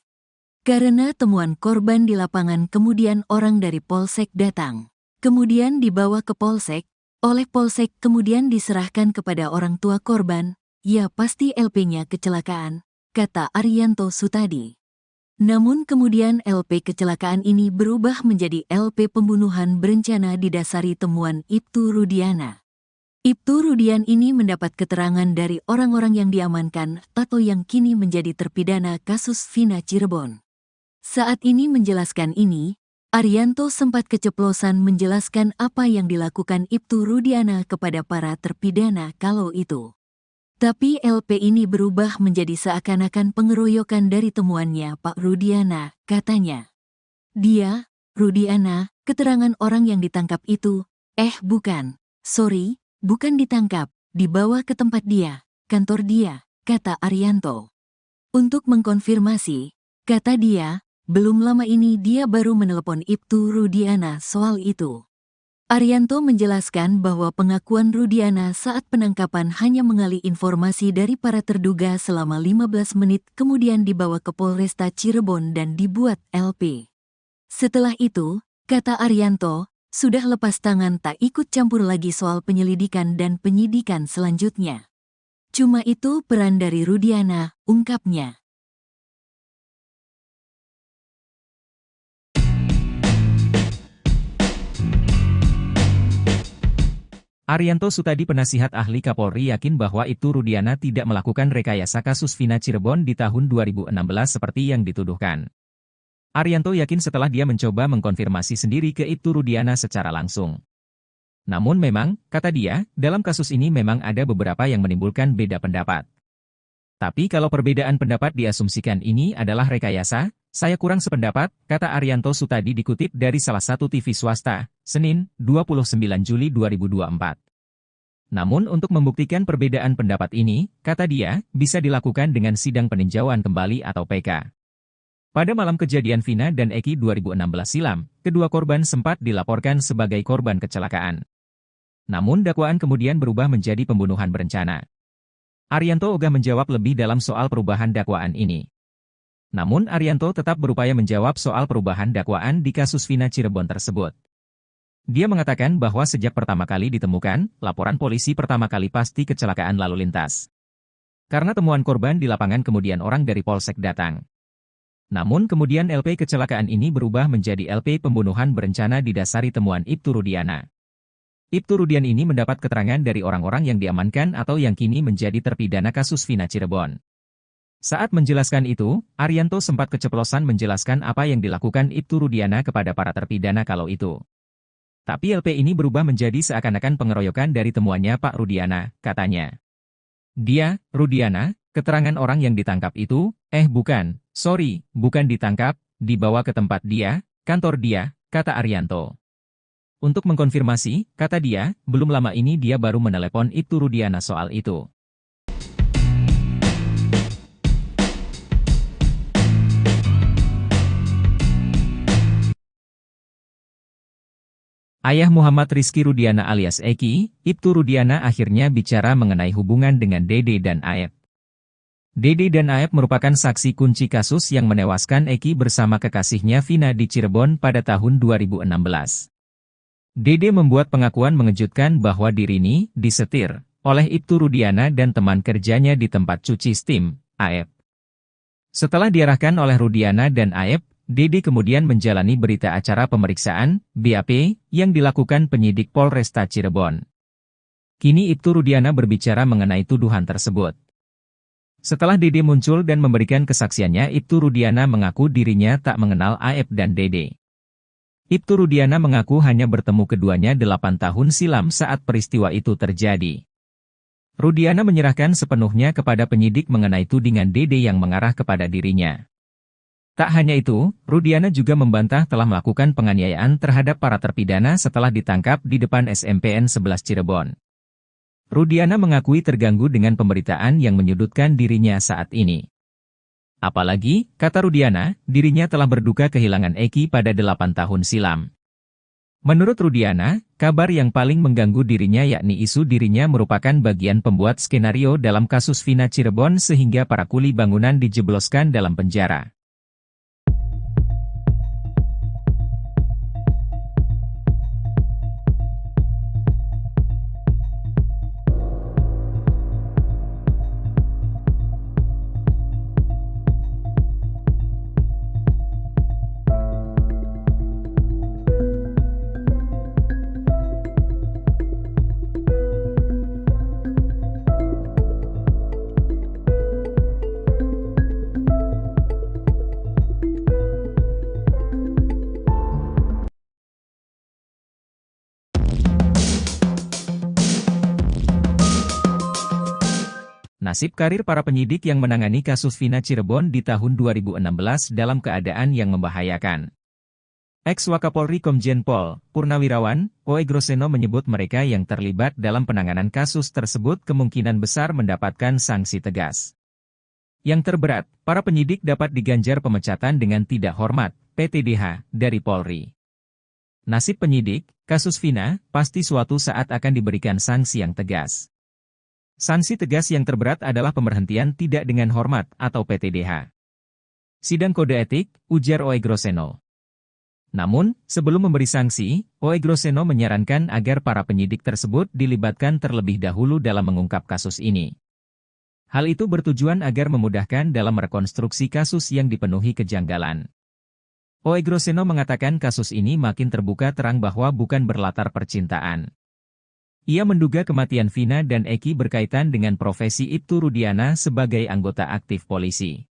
Karena temuan korban di lapangan kemudian orang dari Polsek datang. Kemudian dibawa ke Polsek, oleh Polsek kemudian diserahkan kepada orang tua korban, ya pasti LP-nya kecelakaan, kata Arianto Sutadi. Namun kemudian LP kecelakaan ini berubah menjadi LP pembunuhan berencana didasari temuan Ibtu Rudiana. Ibtu Rudian ini mendapat keterangan dari orang-orang yang diamankan atau yang kini menjadi terpidana kasus Vina Cirebon. Saat ini menjelaskan ini, Arianto sempat keceplosan menjelaskan apa yang dilakukan Ibtu Rudiana kepada para terpidana kalau itu. Tapi LP ini berubah menjadi seakan-akan pengeroyokan dari temuannya Pak Rudiana, katanya. Dia, Rudiana, keterangan orang yang ditangkap itu, bukan, sorry, bukan ditangkap, dibawa ke tempat dia, kantor dia, kata Arianto. Untuk mengkonfirmasi, kata dia, belum lama ini dia baru menelepon Ibtu Rudiana soal itu. Arianto menjelaskan bahwa pengakuan Rudiana saat penangkapan hanya mengali informasi dari para terduga selama 15 menit kemudian dibawa ke Polresta Cirebon dan dibuat LP. Setelah itu, kata Arianto, sudah lepas tangan tak ikut campur lagi soal penyelidikan dan penyidikan selanjutnya. Cuma itu peran dari Rudiana, ungkapnya. Arianto Sutadi penasihat ahli Kapolri yakin bahwa Ibtu Rudiana tidak melakukan rekayasa kasus Vina Cirebon di tahun 2016 seperti yang dituduhkan. Arianto yakin setelah dia mencoba mengkonfirmasi sendiri ke Ibtu Rudiana secara langsung. Namun memang, kata dia, dalam kasus ini memang ada beberapa yang menimbulkan beda pendapat. Tapi kalau perbedaan pendapat diasumsikan ini adalah rekayasa, saya kurang sependapat, kata Arianto Sutadi dikutip dari salah satu TV swasta, Senin, 29 Juli 2024. Namun untuk membuktikan perbedaan pendapat ini, kata dia, bisa dilakukan dengan sidang peninjauan kembali atau PK. Pada malam kejadian Vina dan Eki 2016 silam, kedua korban sempat dilaporkan sebagai korban kecelakaan. Namun dakwaan kemudian berubah menjadi pembunuhan berencana. Arianto ogah menjawab lebih dalam soal perubahan dakwaan ini. Namun Arianto tetap berupaya menjawab soal perubahan dakwaan di kasus Vina Cirebon tersebut. Dia mengatakan bahwa sejak pertama kali ditemukan, laporan polisi pertama kali pasti kecelakaan lalu lintas. Karena temuan korban di lapangan kemudian orang dari Polsek datang. Namun kemudian LP kecelakaan ini berubah menjadi LP pembunuhan berencana didasari temuan Ibtu Rudiana. Ibtu Rudian ini mendapat keterangan dari orang-orang yang diamankan atau yang kini menjadi terpidana kasus Vina Cirebon. Saat menjelaskan itu, Arianto sempat keceplosan menjelaskan apa yang dilakukan Ibtu Rudiana kepada para terpidana kalau itu. Tapi LP ini berubah menjadi seakan-akan pengeroyokan dari temuannya Pak Rudiana, katanya. Dia, Rudiana, keterangan orang yang ditangkap itu, bukan, sorry, bukan ditangkap, dibawa ke tempat dia, kantor dia, kata Arianto. Untuk mengkonfirmasi, kata dia, belum lama ini dia baru menelepon Ibtu Rudiana soal itu. Ayah Muhammad Rizky Rudiana alias Eki, Ibtu Rudiana akhirnya bicara mengenai hubungan dengan Dede dan Aep. Dede dan Aep merupakan saksi kunci kasus yang menewaskan Eki bersama kekasihnya Vina di Cirebon pada tahun 2016. Dede membuat pengakuan mengejutkan bahwa dirinya disetir oleh Ibtu Rudiana dan teman kerjanya di tempat cuci steam, Aep. Setelah diarahkan oleh Rudiana dan Aep, Dede kemudian menjalani berita acara pemeriksaan, BAP, yang dilakukan penyidik Polresta Cirebon. Kini Ibtu Rudiana berbicara mengenai tuduhan tersebut. Setelah Dede muncul dan memberikan kesaksiannya, Ibtu Rudiana mengaku dirinya tak mengenal Aep dan Dede. Ibtu Rudiana mengaku hanya bertemu keduanya 8 tahun silam saat peristiwa itu terjadi. Rudiana menyerahkan sepenuhnya kepada penyidik mengenai tudingan Dede yang mengarah kepada dirinya. Tak hanya itu, Rudiana juga membantah telah melakukan penganiayaan terhadap para terpidana setelah ditangkap di depan SMPN 11 Cirebon. Rudiana mengakui terganggu dengan pemberitaan yang menyudutkan dirinya saat ini. Apalagi, kata Rudiana, dirinya telah berduka kehilangan Eki pada 8 tahun silam. Menurut Rudiana, kabar yang paling mengganggu dirinya yakni isu dirinya merupakan bagian pembuat skenario dalam kasus Vina Cirebon sehingga para kuli bangunan dijebloskan dalam penjara. Nasib karir para penyidik yang menangani kasus Vina Cirebon di tahun 2016 dalam keadaan yang membahayakan. Ex-Wakapolri Komjen Pol Purnawirawan Oe Groseno menyebut mereka yang terlibat dalam penanganan kasus tersebut kemungkinan besar mendapatkan sanksi tegas. Yang terberat, para penyidik dapat diganjar pemecatan dengan tidak hormat, PTDH, dari Polri. Nasib penyidik, kasus Vina, pasti suatu saat akan diberikan sanksi yang tegas. Sanksi tegas yang terberat adalah pemberhentian tidak dengan hormat atau PTDH. Sidang kode etik, ujar Oe Groseno. Namun, sebelum memberi sanksi, Oe Groseno menyarankan agar para penyidik tersebut dilibatkan terlebih dahulu dalam mengungkap kasus ini. Hal itu bertujuan agar memudahkan dalam merekonstruksi kasus yang dipenuhi kejanggalan. Oe Groseno mengatakan kasus ini makin terbuka terang bahwa bukan berlatar percintaan. Ia menduga kematian Vina dan Eki berkaitan dengan profesi Ibtu Rudiana sebagai anggota aktif polisi.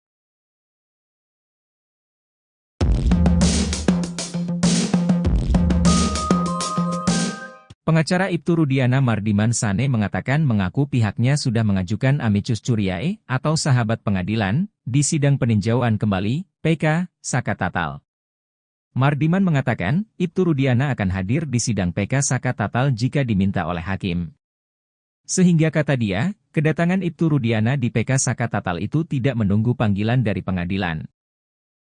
Pengacara Ibtu Rudiana Mardiman Sane mengatakan mengaku pihaknya sudah mengajukan amicus curiae atau sahabat pengadilan di sidang peninjauan kembali PK Saka Tatal. Mardiman mengatakan, Ibtu Rudiana akan hadir di sidang PK Saka Tatal jika diminta oleh hakim. Sehingga kata dia, kedatangan Ibtu Rudiana di PK Saka Tatal itu tidak menunggu panggilan dari pengadilan.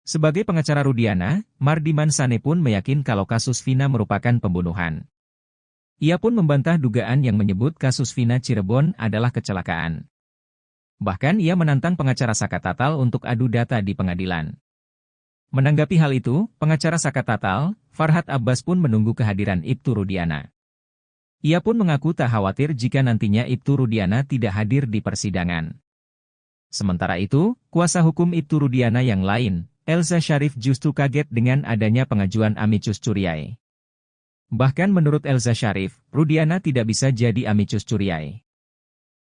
Sebagai pengacara Rudiana, Mardiman Sane pun meyakin kalau kasus Vina merupakan pembunuhan. Ia pun membantah dugaan yang menyebut kasus Vina Cirebon adalah kecelakaan. Bahkan ia menantang pengacara Saka Tatal untuk adu data di pengadilan. Menanggapi hal itu, pengacara Saka Tatal, Farhad Abbas pun menunggu kehadiran Ibtu Rudiana. Ia pun mengaku tak khawatir jika nantinya Ibtu Rudiana tidak hadir di persidangan. Sementara itu, kuasa hukum Ibtu Rudiana yang lain, Elza Syarif justru kaget dengan adanya pengajuan amicus curiae. Bahkan menurut Elza Syarif, Rudiana tidak bisa jadi amicus curiae.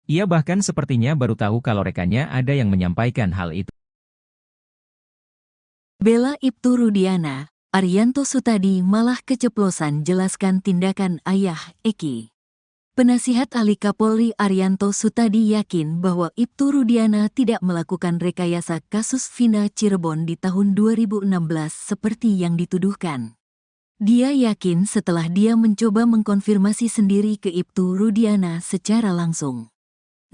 Ia bahkan sepertinya baru tahu kalau rekannya ada yang menyampaikan hal itu. Bela Ibtu Rudiana, Arianto Sutadi malah keceplosan jelaskan tindakan ayah Eki. Penasihat Ahli Kapolri Arianto Sutadi yakin bahwa Ibtu Rudiana tidak melakukan rekayasa kasus Vina Cirebon di tahun 2016 seperti yang dituduhkan. Dia yakin setelah dia mencoba mengkonfirmasi sendiri ke Ibtu Rudiana secara langsung.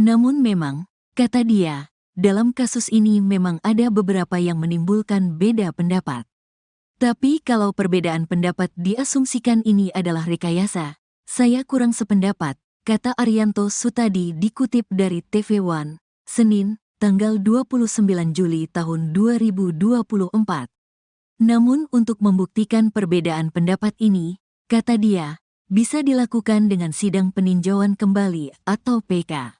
Namun memang, kata dia, dalam kasus ini memang ada beberapa yang menimbulkan beda pendapat. Tapi kalau perbedaan pendapat diasumsikan ini adalah rekayasa, saya kurang sependapat, kata Arianto Sutadi dikutip dari TV One, Senin, tanggal 29 Juli tahun 2024. Namun untuk membuktikan perbedaan pendapat ini, kata dia, bisa dilakukan dengan sidang peninjauan kembali atau PK.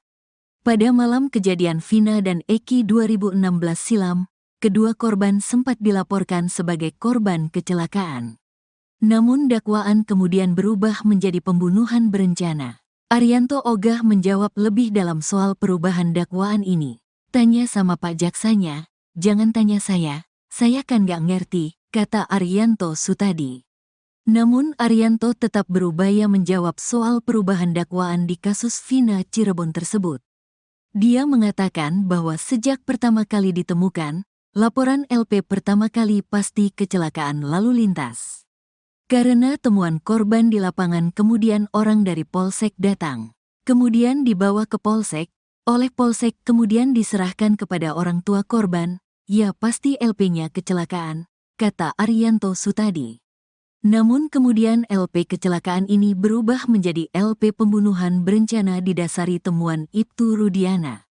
Pada malam kejadian Vina dan Eki 2016 silam, kedua korban sempat dilaporkan sebagai korban kecelakaan. Namun dakwaan kemudian berubah menjadi pembunuhan berencana. Arianto ogah menjawab lebih dalam soal perubahan dakwaan ini. Tanya sama Pak Jaksanya, jangan tanya saya kan gak ngerti, kata Arianto Sutadi. Namun Arianto tetap berupaya menjawab soal perubahan dakwaan di kasus Vina Cirebon tersebut. Dia mengatakan bahwa sejak pertama kali ditemukan, laporan LP pertama kali pasti kecelakaan lalu lintas. Karena temuan korban di lapangan kemudian orang dari Polsek datang. Kemudian dibawa ke Polsek, oleh Polsek kemudian diserahkan kepada orang tua korban, ya pasti LP-nya kecelakaan, kata Arianto Sutadi. Namun kemudian LP kecelakaan ini berubah menjadi LP pembunuhan berencana didasari temuan Ibtu Rudiana.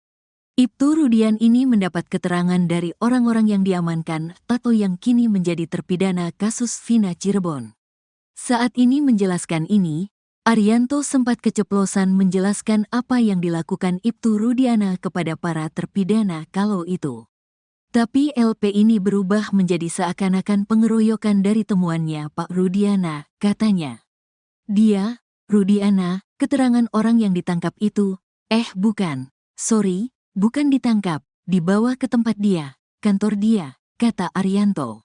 Ibtu Rudian ini mendapat keterangan dari orang-orang yang diamankan atau yang kini menjadi terpidana kasus Vina Cirebon. Saat ini menjelaskan ini, Arianto sempat keceplosan menjelaskan apa yang dilakukan Ibtu Rudiana kepada para terpidana kalau itu. Tapi LP ini berubah menjadi seakan-akan pengeroyokan dari temuannya Pak Rudiana, katanya. Dia, Rudiana, keterangan orang yang ditangkap itu, bukan, sorry, bukan ditangkap, dibawa ke tempat dia, kantor dia, kata Arianto.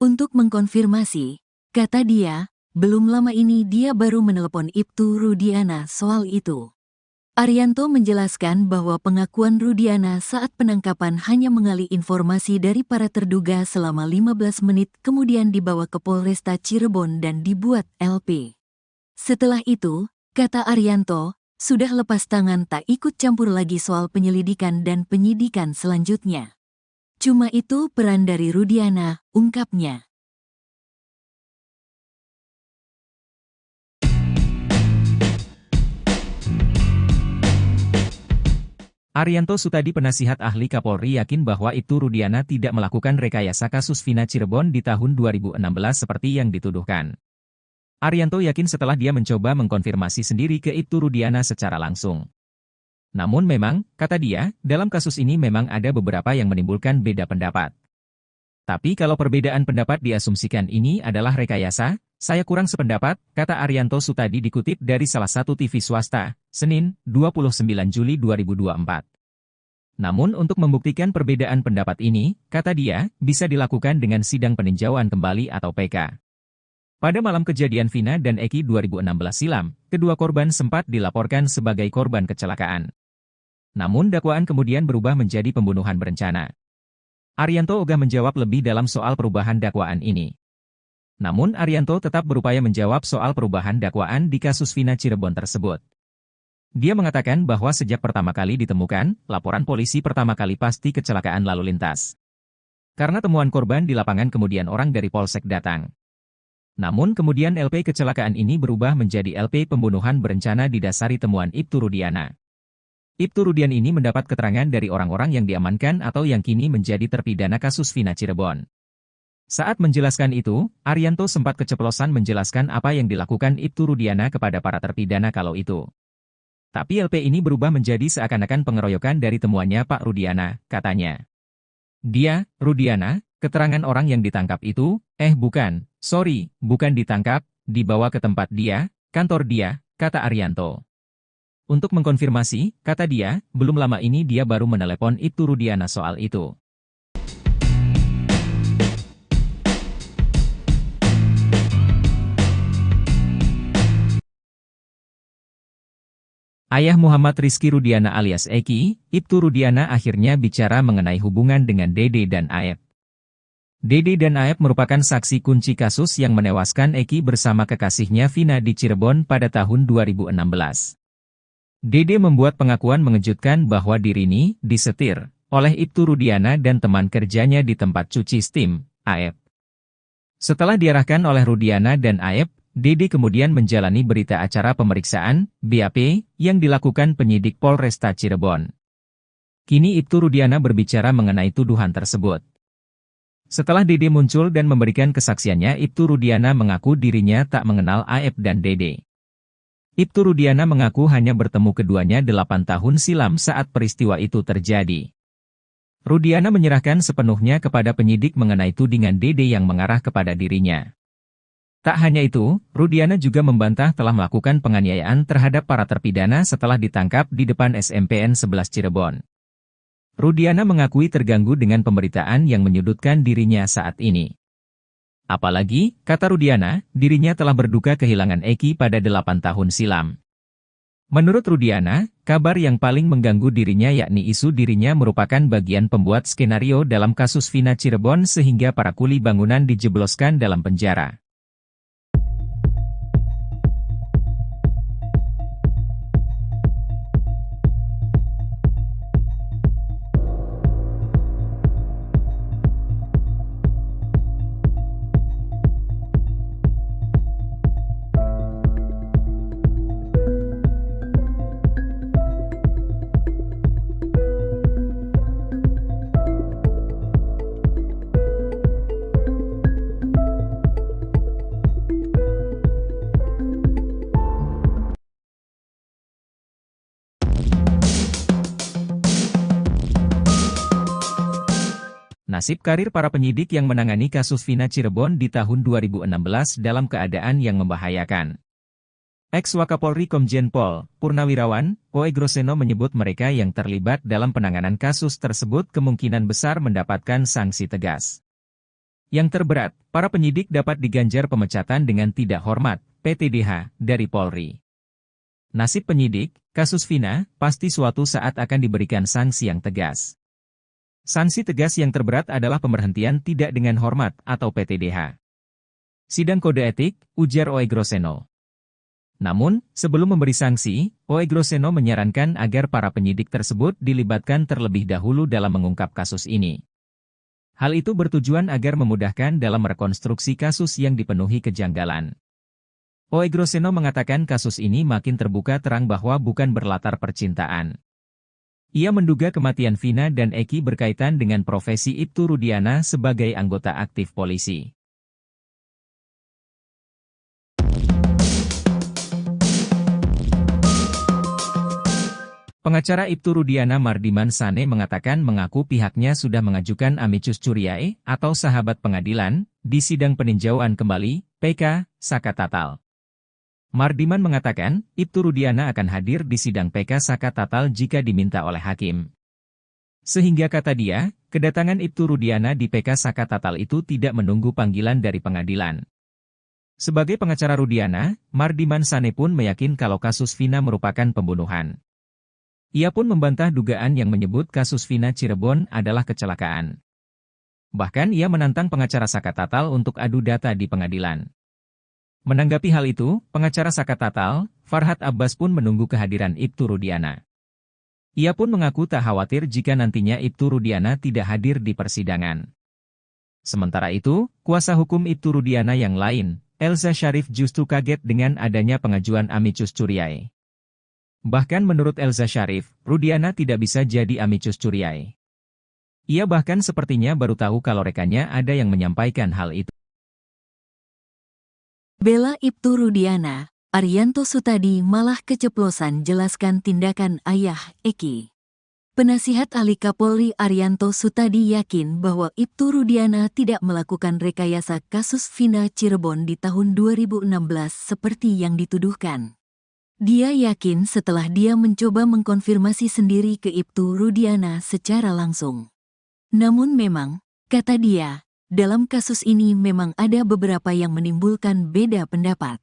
Untuk mengkonfirmasi, kata dia, belum lama ini dia baru menelepon Ibtu Rudiana soal itu. Arianto menjelaskan bahwa pengakuan Rudiana saat penangkapan hanya mengali informasi dari para terduga selama 15 menit kemudian dibawa ke Polresta Cirebon dan dibuat LP. Setelah itu, kata Arianto, sudah lepas tangan tak ikut campur lagi soal penyelidikan dan penyidikan selanjutnya. Cuma itu peran dari Rudiana, ungkapnya. Arianto Sutadi penasihat ahli Kapolri yakin bahwa Ibtu Rudiana tidak melakukan rekayasa kasus Vina Cirebon di tahun 2016 seperti yang dituduhkan. Arianto yakin setelah dia mencoba mengkonfirmasi sendiri ke Ibtu Rudiana secara langsung. Namun memang, kata dia, dalam kasus ini memang ada beberapa yang menimbulkan beda pendapat. Tapi kalau perbedaan pendapat diasumsikan ini adalah rekayasa, saya kurang sependapat, kata Arianto Sutadi dikutip dari salah satu TV swasta, Senin, 29 Juli 2024. Namun untuk membuktikan perbedaan pendapat ini, kata dia, bisa dilakukan dengan sidang peninjauan kembali atau PK. Pada malam kejadian Vina dan Eki 2016 silam, kedua korban sempat dilaporkan sebagai korban kecelakaan. Namun dakwaan kemudian berubah menjadi pembunuhan berencana. Arianto ogah menjawab lebih dalam soal perubahan dakwaan ini. Namun Arianto tetap berupaya menjawab soal perubahan dakwaan di kasus Vina Cirebon tersebut. Dia mengatakan bahwa sejak pertama kali ditemukan, laporan polisi pertama kali pasti kecelakaan lalu lintas. Karena temuan korban di lapangan kemudian orang dari Polsek datang. Namun kemudian LP kecelakaan ini berubah menjadi LP pembunuhan berencana didasari temuan Ibtu Rudiana. Ibtu Rudian ini mendapat keterangan dari orang-orang yang diamankan atau yang kini menjadi terpidana kasus Vina Cirebon. Saat menjelaskan itu, Arianto sempat keceplosan menjelaskan apa yang dilakukan Ibtu Rudiana kepada para terpidana kalau itu. Tapi LP ini berubah menjadi seakan-akan pengeroyokan dari temuannya Pak Rudiana, katanya. Dia, Rudiana, keterangan orang yang ditangkap itu, bukan, sorry, bukan ditangkap, dibawa ke tempat dia, kantor dia, kata Arianto. Untuk mengkonfirmasi, kata dia, belum lama ini dia baru menelepon Ibtu Rudiana soal itu. Ayah Muhammad Rizky Rudiana alias Eki, Ibtu Rudiana akhirnya bicara mengenai hubungan dengan Dede dan Aep. Dede dan Aep merupakan saksi kunci kasus yang menewaskan Eki bersama kekasihnya Vina di Cirebon pada tahun 2016. Dede membuat pengakuan mengejutkan bahwa dirinya disetir oleh Ibtu Rudiana dan teman kerjanya di tempat cuci steam, Aep. Setelah diarahkan oleh Rudiana dan Aep, Dede kemudian menjalani berita acara pemeriksaan, BAP, yang dilakukan penyidik Polresta Cirebon. Kini Ibtu Rudiana berbicara mengenai tuduhan tersebut. Setelah Dede muncul dan memberikan kesaksiannya, Ibtu Rudiana mengaku dirinya tak mengenal Aep dan Dede. Ibtu Rudiana mengaku hanya bertemu keduanya 8 tahun silam saat peristiwa itu terjadi. Rudiana menyerahkan sepenuhnya kepada penyidik mengenai tudingan Dede yang mengarah kepada dirinya. Tak hanya itu, Rudiana juga membantah telah melakukan penganiayaan terhadap para terpidana setelah ditangkap di depan SMPN 11 Cirebon. Rudiana mengakui terganggu dengan pemberitaan yang menyudutkan dirinya saat ini. Apalagi, kata Rudiana, dirinya telah berduka kehilangan Eki pada 8 tahun silam. Menurut Rudiana, kabar yang paling mengganggu dirinya yakni isu dirinya merupakan bagian pembuat skenario dalam kasus Vina Cirebon sehingga para kuli bangunan dijebloskan dalam penjara. Nasib karir para penyidik yang menangani kasus Vina Cirebon di tahun 2016 dalam keadaan yang membahayakan. Ex-Wakapolri Komjen Pol Purnawirawan Oegroseno menyebut mereka yang terlibat dalam penanganan kasus tersebut kemungkinan besar mendapatkan sanksi tegas. Yang terberat, para penyidik dapat diganjar pemecatan dengan tidak hormat, PTDH, dari Polri. Nasib penyidik, kasus Vina, pasti suatu saat akan diberikan sanksi yang tegas. Sanksi tegas yang terberat adalah pemberhentian tidak dengan hormat atau PTDH. Sidang kode etik, ujar Oegroseno. Namun, sebelum memberi sanksi, Oegroseno menyarankan agar para penyidik tersebut dilibatkan terlebih dahulu dalam mengungkap kasus ini. Hal itu bertujuan agar memudahkan dalam merekonstruksi kasus yang dipenuhi kejanggalan. Oegroseno mengatakan kasus ini makin terbuka terang bahwa bukan berlatar percintaan. Ia menduga kematian Vina dan Eki berkaitan dengan profesi Ibtu Rudiana sebagai anggota aktif polisi. Pengacara Ibtu Rudiana Mardiman Sane mengatakan mengaku pihaknya sudah mengajukan amicus curiae atau sahabat pengadilan di sidang peninjauan kembali PK Saka Tatal. Mardiman mengatakan, Ibtu Rudiana akan hadir di sidang PK Saka Tatal jika diminta oleh hakim. Sehingga kata dia, kedatangan Ibtu Rudiana di PK Saka Tatal itu tidak menunggu panggilan dari pengadilan. Sebagai pengacara Rudiana, Mardiman Sane pun meyakin kalau kasus Vina merupakan pembunuhan. Ia pun membantah dugaan yang menyebut kasus Vina Cirebon adalah kecelakaan. Bahkan ia menantang pengacara Saka Tatal untuk adu data di pengadilan. Menanggapi hal itu, pengacara Saka Tatal, Farhad Abbas pun menunggu kehadiran Ibtu Rudiana. Ia pun mengaku tak khawatir jika nantinya Ibtu Rudiana tidak hadir di persidangan. Sementara itu, kuasa hukum Ibtu Rudiana yang lain, Elza Syarif justru kaget dengan adanya pengajuan amicus curiae. Bahkan menurut Elza Syarif, Rudiana tidak bisa jadi amicus curiae. Ia bahkan sepertinya baru tahu kalau rekannya ada yang menyampaikan hal itu. Bela Ibtu Rudiana, Arianto Sutadi malah keceplosan jelaskan tindakan ayah Eki. Penasihat Ahli Kapolri Arianto Sutadi yakin bahwa Ibtu Rudiana tidak melakukan rekayasa kasus Vina Cirebon di tahun 2016 seperti yang dituduhkan. Dia yakin setelah dia mencoba mengkonfirmasi sendiri ke Ibtu Rudiana secara langsung. Namun memang, kata dia, dalam kasus ini memang ada beberapa yang menimbulkan beda pendapat.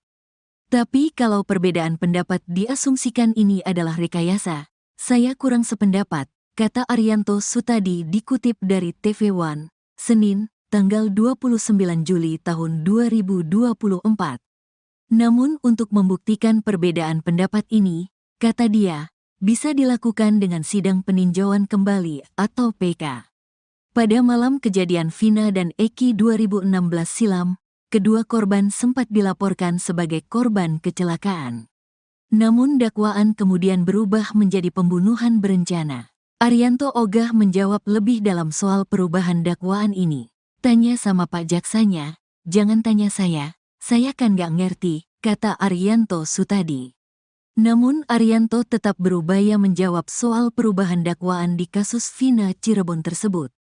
Tapi kalau perbedaan pendapat diasumsikan ini adalah rekayasa, saya kurang sependapat, kata Arianto Sutadi dikutip dari TV One, Senin, tanggal 29 Juli tahun 2024. Namun untuk membuktikan perbedaan pendapat ini, kata dia, bisa dilakukan dengan sidang peninjauan kembali atau PK. Pada malam kejadian Vina dan Eki 2016 silam, kedua korban sempat dilaporkan sebagai korban kecelakaan. Namun dakwaan kemudian berubah menjadi pembunuhan berencana. Arianto ogah menjawab lebih dalam soal perubahan dakwaan ini. Tanya sama Pak Jaksanya, jangan tanya saya kan gak ngerti, kata Arianto Sutadi. Namun Arianto tetap berupaya menjawab soal perubahan dakwaan di kasus Vina Cirebon tersebut.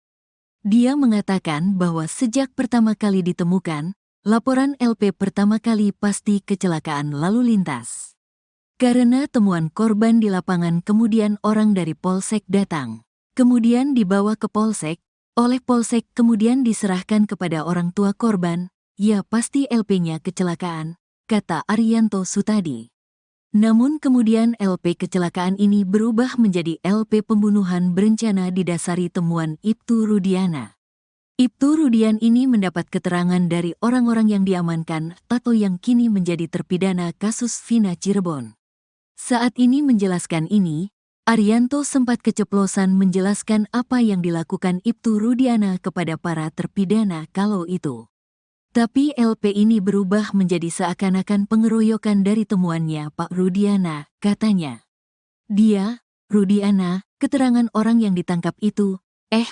Dia mengatakan bahwa sejak pertama kali ditemukan, laporan LP pertama kali pasti kecelakaan lalu lintas. Karena temuan korban di lapangan kemudian orang dari Polsek datang. Kemudian dibawa ke Polsek, oleh Polsek kemudian diserahkan kepada orang tua korban, ya pasti LP-nya kecelakaan, kata Arianto Sutadi. Namun kemudian LP kecelakaan ini berubah menjadi LP pembunuhan berencana didasari temuan Ibtu Rudiana. Ibtu Rudian ini mendapat keterangan dari orang-orang yang diamankan atau yang kini menjadi terpidana kasus Vina Cirebon. Saat ini menjelaskan ini, Arianto sempat keceplosan menjelaskan apa yang dilakukan Ibtu Rudiana kepada para terpidana kalau itu. Tapi LP ini berubah menjadi seakan-akan pengeroyokan dari temuannya Pak Rudiana, katanya. Dia, Rudiana, keterangan orang yang ditangkap itu,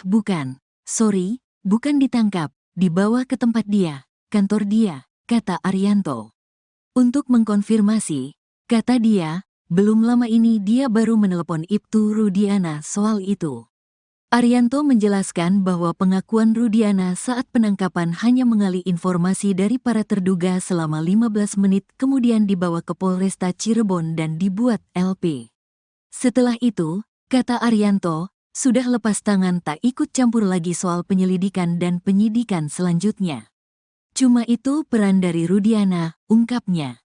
bukan, sorry, bukan ditangkap, dibawa ke tempat dia, kantor dia, kata Arianto. Untuk mengkonfirmasi, kata dia, belum lama ini dia baru menelepon Ibtu Rudiana soal itu. Arianto menjelaskan bahwa pengakuan Rudiana saat penangkapan hanya mengali informasi dari para terduga selama 15 menit kemudian dibawa ke Polresta Cirebon dan dibuat LP. Setelah itu, kata Arianto, sudah lepas tangan tak ikut campur lagi soal penyelidikan dan penyidikan selanjutnya. Cuma itu peran dari Rudiana, ungkapnya.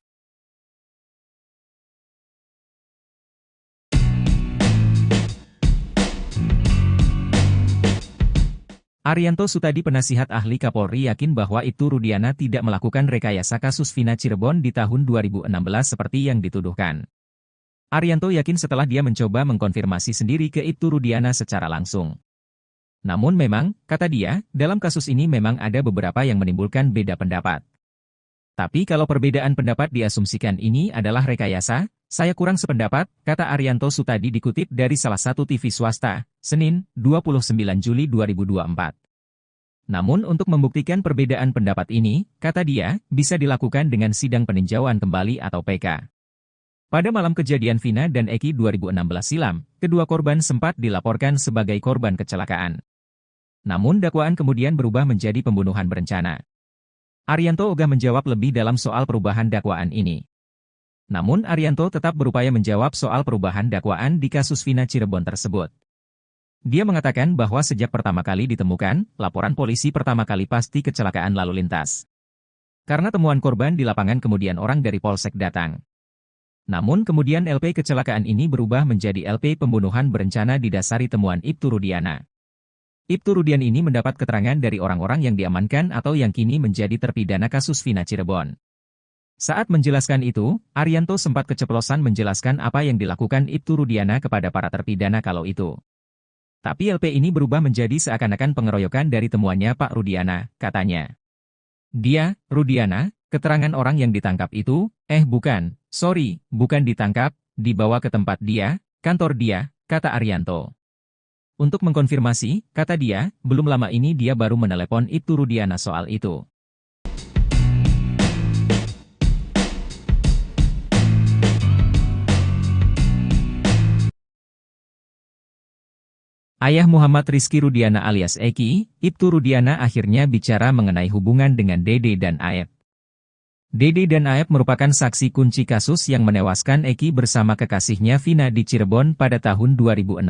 Arianto Sutadi penasihat ahli Kapolri yakin bahwa Ibtu Rudiana tidak melakukan rekayasa kasus Vina Cirebon di tahun 2016 seperti yang dituduhkan. Arianto yakin setelah dia mencoba mengkonfirmasi sendiri ke Ibtu Rudiana secara langsung. Namun memang, kata dia, dalam kasus ini memang ada beberapa yang menimbulkan beda pendapat. Tapi kalau perbedaan pendapat diasumsikan ini adalah rekayasa, saya kurang sependapat, kata Arianto Sutadi dikutip dari salah satu TV swasta, Senin, 29 Juli 2024. Namun untuk membuktikan perbedaan pendapat ini, kata dia, bisa dilakukan dengan sidang peninjauan kembali atau PK. Pada malam kejadian Vina dan Eki 2016 silam, kedua korban sempat dilaporkan sebagai korban kecelakaan. Namun dakwaan kemudian berubah menjadi pembunuhan berencana. Arianto ogah menjawab lebih dalam soal perubahan dakwaan ini. Namun Arianto tetap berupaya menjawab soal perubahan dakwaan di kasus Vina Cirebon tersebut. Dia mengatakan bahwa sejak pertama kali ditemukan, laporan polisi pertama kali pasti kecelakaan lalu lintas. Karena temuan korban di lapangan kemudian orang dari Polsek datang. Namun kemudian LP kecelakaan ini berubah menjadi LP pembunuhan berencana didasari temuan Ibtu Rudiana. Ibtu Rudian ini mendapat keterangan dari orang-orang yang diamankan atau yang kini menjadi terpidana kasus Vina Cirebon. Saat menjelaskan itu, Arianto sempat keceplosan menjelaskan apa yang dilakukan Ibtu Rudiana kepada para terpidana kalau itu. Tapi LP ini berubah menjadi seakan-akan pengeroyokan dari temuannya Pak Rudiana, katanya. Dia, Rudiana, keterangan orang yang ditangkap itu, bukan, sorry, bukan ditangkap, dibawa ke tempat dia, kantor dia, kata Arianto. Untuk mengkonfirmasi, kata dia, belum lama ini dia baru menelepon Ibtu Rudiana soal itu. Ayah Muhammad Rizky Rudiana alias Eki, Ibtu Rudiana akhirnya bicara mengenai hubungan dengan Dede dan Aep. Dede dan Aep merupakan saksi kunci kasus yang menewaskan Eki bersama kekasihnya Vina di Cirebon pada tahun 2016.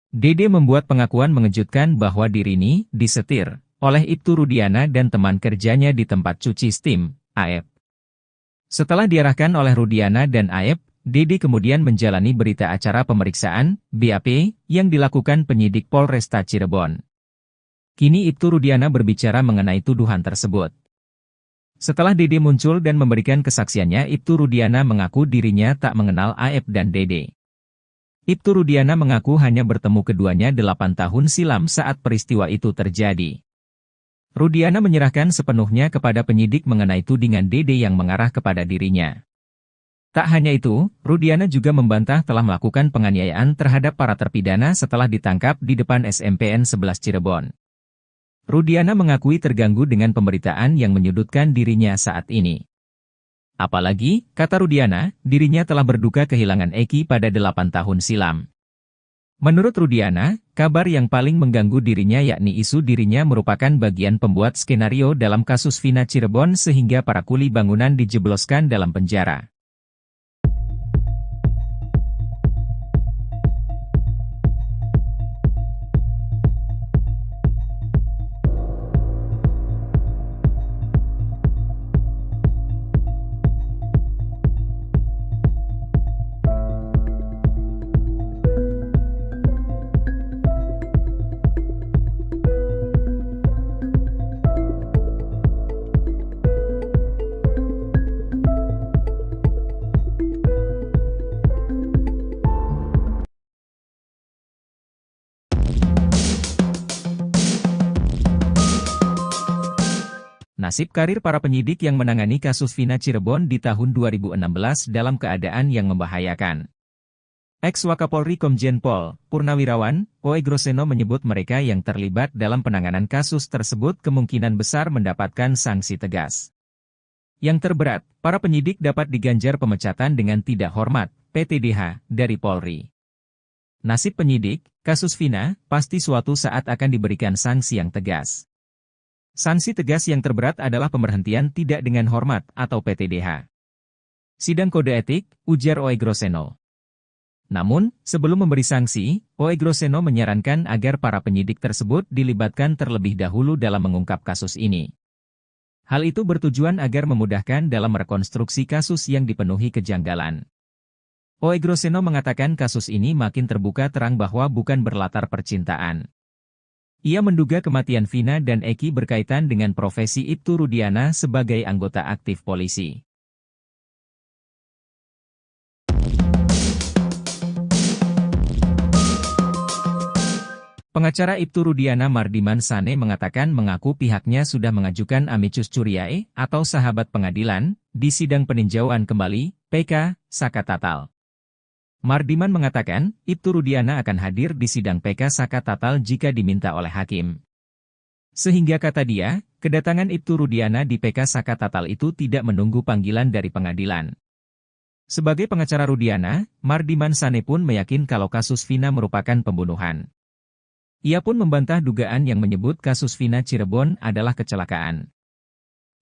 Dede membuat pengakuan mengejutkan bahwa dirinya disetir oleh Ibtu Rudiana dan teman kerjanya di tempat cuci steam, Aep. Setelah diarahkan oleh Rudiana dan Aep, Dede kemudian menjalani berita acara pemeriksaan, BAP, yang dilakukan penyidik Polresta Cirebon. Kini Ibtu Rudiana berbicara mengenai tuduhan tersebut. Setelah Dede muncul dan memberikan kesaksiannya, Ibtu Rudiana mengaku dirinya tak mengenal Aep dan Dede. Ibtu Rudiana mengaku hanya bertemu keduanya 8 tahun silam saat peristiwa itu terjadi. Rudiana menyerahkan sepenuhnya kepada penyidik mengenai tudingan Dede yang mengarah kepada dirinya. Tak hanya itu, Rudiana juga membantah telah melakukan penganiayaan terhadap para terpidana setelah ditangkap di depan SMPN 11 Cirebon. Rudiana mengakui terganggu dengan pemberitaan yang menyudutkan dirinya saat ini. Apalagi, kata Rudiana, dirinya telah berduka kehilangan Eki pada 8 tahun silam. Menurut Rudiana, kabar yang paling mengganggu dirinya yakni isu dirinya merupakan bagian pembuat skenario dalam kasus Vina Cirebon sehingga para kuli bangunan dijebloskan dalam penjara. Nasib karir para penyidik yang menangani kasus Vina Cirebon di tahun 2016 dalam keadaan yang membahayakan. Ex-Wakapolri Komjen Pol Purnawirawan Oegroseno menyebut mereka yang terlibat dalam penanganan kasus tersebut kemungkinan besar mendapatkan sanksi tegas. Yang terberat, para penyidik dapat diganjar pemecatan dengan tidak hormat, PTDH, dari Polri. Nasib penyidik, kasus Vina, pasti suatu saat akan diberikan sanksi yang tegas. Sanksi tegas yang terberat adalah pemberhentian tidak dengan hormat atau PTDH. Sidang kode etik, ujar Oegroseno. Namun, sebelum memberi sanksi, Oegroseno menyarankan agar para penyidik tersebut dilibatkan terlebih dahulu dalam mengungkap kasus ini. Hal itu bertujuan agar memudahkan dalam merekonstruksi kasus yang dipenuhi kejanggalan. Oegroseno mengatakan kasus ini makin terbuka terang bahwa bukan berlatar percintaan. Ia menduga kematian Vina dan Eki berkaitan dengan profesi Ibtu Rudiana sebagai anggota aktif polisi. Pengacara Ibtu Rudiana Mardiman Sane mengatakan mengaku pihaknya sudah mengajukan amicus curiae atau sahabat pengadilan di sidang peninjauan kembali PK Saka Tatal. Mardiman mengatakan, Ibtu Rudiana akan hadir di sidang PK Saka Tatal jika diminta oleh hakim. Sehingga kata dia, kedatangan Ibtu Rudiana di PK Saka Tatal itu tidak menunggu panggilan dari pengadilan. Sebagai pengacara Rudiana, Mardiman Sane pun meyakin kalau kasus Vina merupakan pembunuhan. Ia pun membantah dugaan yang menyebut kasus Vina Cirebon adalah kecelakaan.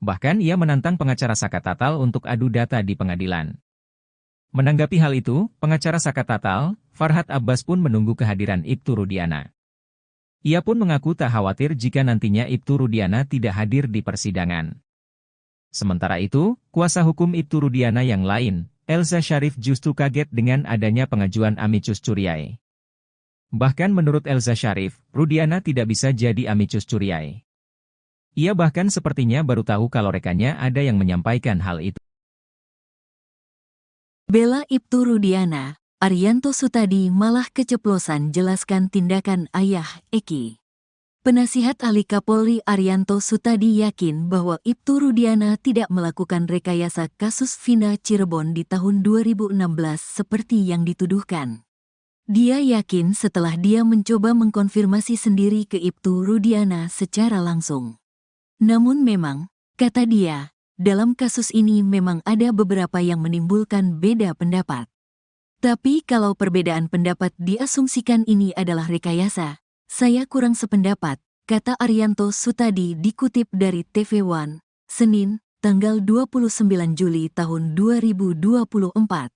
Bahkan ia menantang pengacara Saka Tatal untuk adu data di pengadilan. Menanggapi hal itu, pengacara Saka Tatal, Farhad Abbas pun menunggu kehadiran Ibtu Rudiana. Ia pun mengaku tak khawatir jika nantinya Ibtu Rudiana tidak hadir di persidangan. Sementara itu, kuasa hukum Ibtu Rudiana yang lain, Elza Syarif justru kaget dengan adanya pengajuan amicus curiae. Bahkan menurut Elza Syarif, Rudiana tidak bisa jadi amicus curiae. Ia bahkan sepertinya baru tahu kalau rekannya ada yang menyampaikan hal itu. Bela Ibtu Rudiana, Arianto Sutadi malah keceplosan jelaskan tindakan ayah Eki. Penasihat Ahli Kapolri Arianto Sutadi yakin bahwa Ibtu Rudiana tidak melakukan rekayasa kasus Vina Cirebon di tahun 2016 seperti yang dituduhkan. Dia yakin setelah dia mencoba mengkonfirmasi sendiri ke Ibtu Rudiana secara langsung. Namun memang, kata dia, dalam kasus ini memang ada beberapa yang menimbulkan beda pendapat. Tapi kalau perbedaan pendapat diasumsikan ini adalah rekayasa, saya kurang sependapat, kata Arianto Sutadi dikutip dari TV One, Senin, tanggal 29 Juli tahun 2024.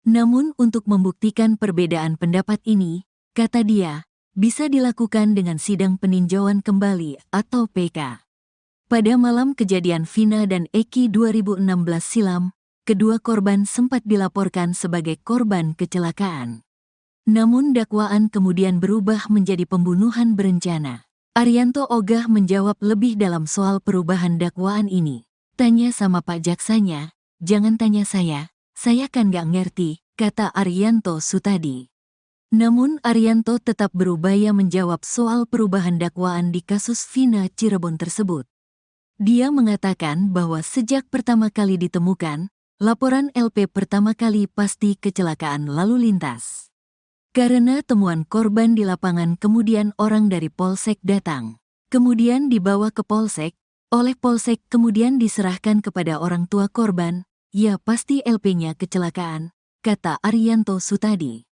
Namun untuk membuktikan perbedaan pendapat ini, kata dia, bisa dilakukan dengan sidang peninjauan kembali atau PK. Pada malam kejadian Vina dan Eki 2016 silam, kedua korban sempat dilaporkan sebagai korban kecelakaan. Namun dakwaan kemudian berubah menjadi pembunuhan berencana. Arianto ogah menjawab lebih dalam soal perubahan dakwaan ini. Tanya sama Pak Jaksanya, jangan tanya saya kan gak ngerti, kata Arianto Sutadi. Namun Arianto tetap berupaya menjawab soal perubahan dakwaan di kasus Vina Cirebon tersebut. Dia mengatakan bahwa sejak pertama kali ditemukan, laporan LP pertama kali pasti kecelakaan lalu lintas. Karena temuan korban di lapangan kemudian orang dari Polsek datang. Kemudian dibawa ke Polsek, oleh Polsek kemudian diserahkan kepada orang tua korban, ya pasti LP-nya kecelakaan, kata Arianto Sutadi.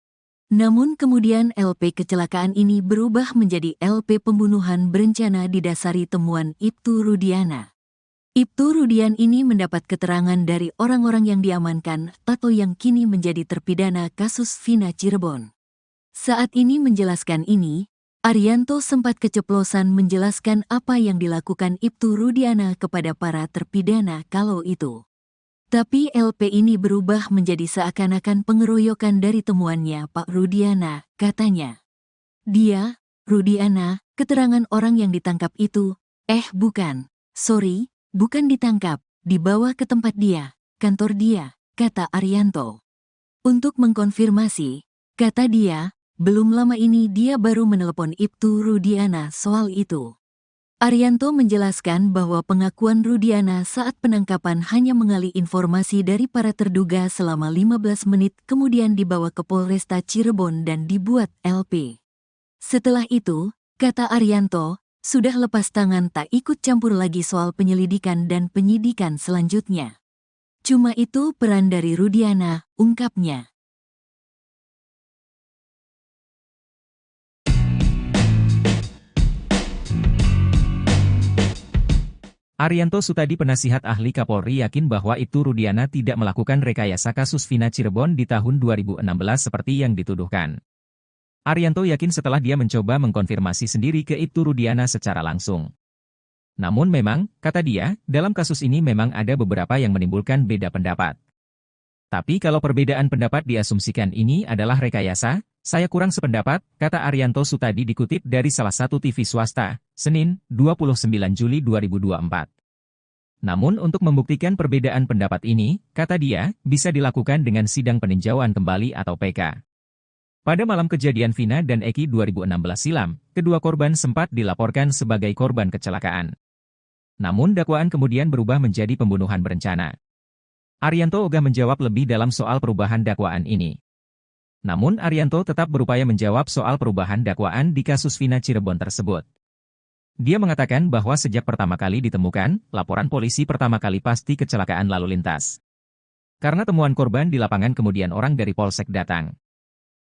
Namun kemudian LP kecelakaan ini berubah menjadi LP pembunuhan berencana didasari temuan Ibtu Rudiana. Ibtu Rudian ini mendapat keterangan dari orang-orang yang diamankan atau yang kini menjadi terpidana kasus Vina Cirebon. Saat ini menjelaskan ini, Arianto sempat keceplosan menjelaskan apa yang dilakukan Ibtu Rudiana kepada para terpidana kalau itu. Tapi LP ini berubah menjadi seakan-akan pengeroyokan dari temuannya Pak Rudiana, katanya. Dia, Rudiana, keterangan orang yang ditangkap itu, bukan, sorry, bukan ditangkap, dibawa ke tempat dia, kantor dia, kata Arianto. Untuk mengkonfirmasi, kata dia, belum lama ini dia baru menelepon Ibtu Rudiana soal itu. Arianto menjelaskan bahwa pengakuan Rudiana saat penangkapan hanya mengali informasi dari para terduga selama 15 menit kemudian dibawa ke Polresta Cirebon dan dibuat LP. Setelah itu, kata Arianto, sudah lepas tangan tak ikut campur lagi soal penyelidikan dan penyidikan selanjutnya. Cuma itu peran dari Rudiana, ungkapnya. Arianto Sutadi penasihat ahli Kapolri yakin bahwa Ibtu Rudiana tidak melakukan rekayasa kasus Vina Cirebon di tahun 2016 seperti yang dituduhkan. Arianto yakin setelah dia mencoba mengkonfirmasi sendiri ke Ibtu Rudiana secara langsung. Namun memang, kata dia, dalam kasus ini memang ada beberapa yang menimbulkan beda pendapat. Tapi kalau perbedaan pendapat diasumsikan ini adalah rekayasa, saya kurang sependapat, kata Arianto Sutadi dikutip dari salah satu TV swasta, Senin, 29 Juli 2024. Namun untuk membuktikan perbedaan pendapat ini, kata dia, bisa dilakukan dengan sidang peninjauan kembali atau PK. Pada malam kejadian Vina dan Eki 2016 silam, kedua korban sempat dilaporkan sebagai korban kecelakaan. Namun dakwaan kemudian berubah menjadi pembunuhan berencana. Arianto ogah menjawab lebih dalam soal perubahan dakwaan ini. Namun Arianto tetap berupaya menjawab soal perubahan dakwaan di kasus Vina Cirebon tersebut. Dia mengatakan bahwa sejak pertama kali ditemukan, laporan polisi pertama kali pasti kecelakaan lalu lintas. Karena temuan korban di lapangan kemudian orang dari Polsek datang.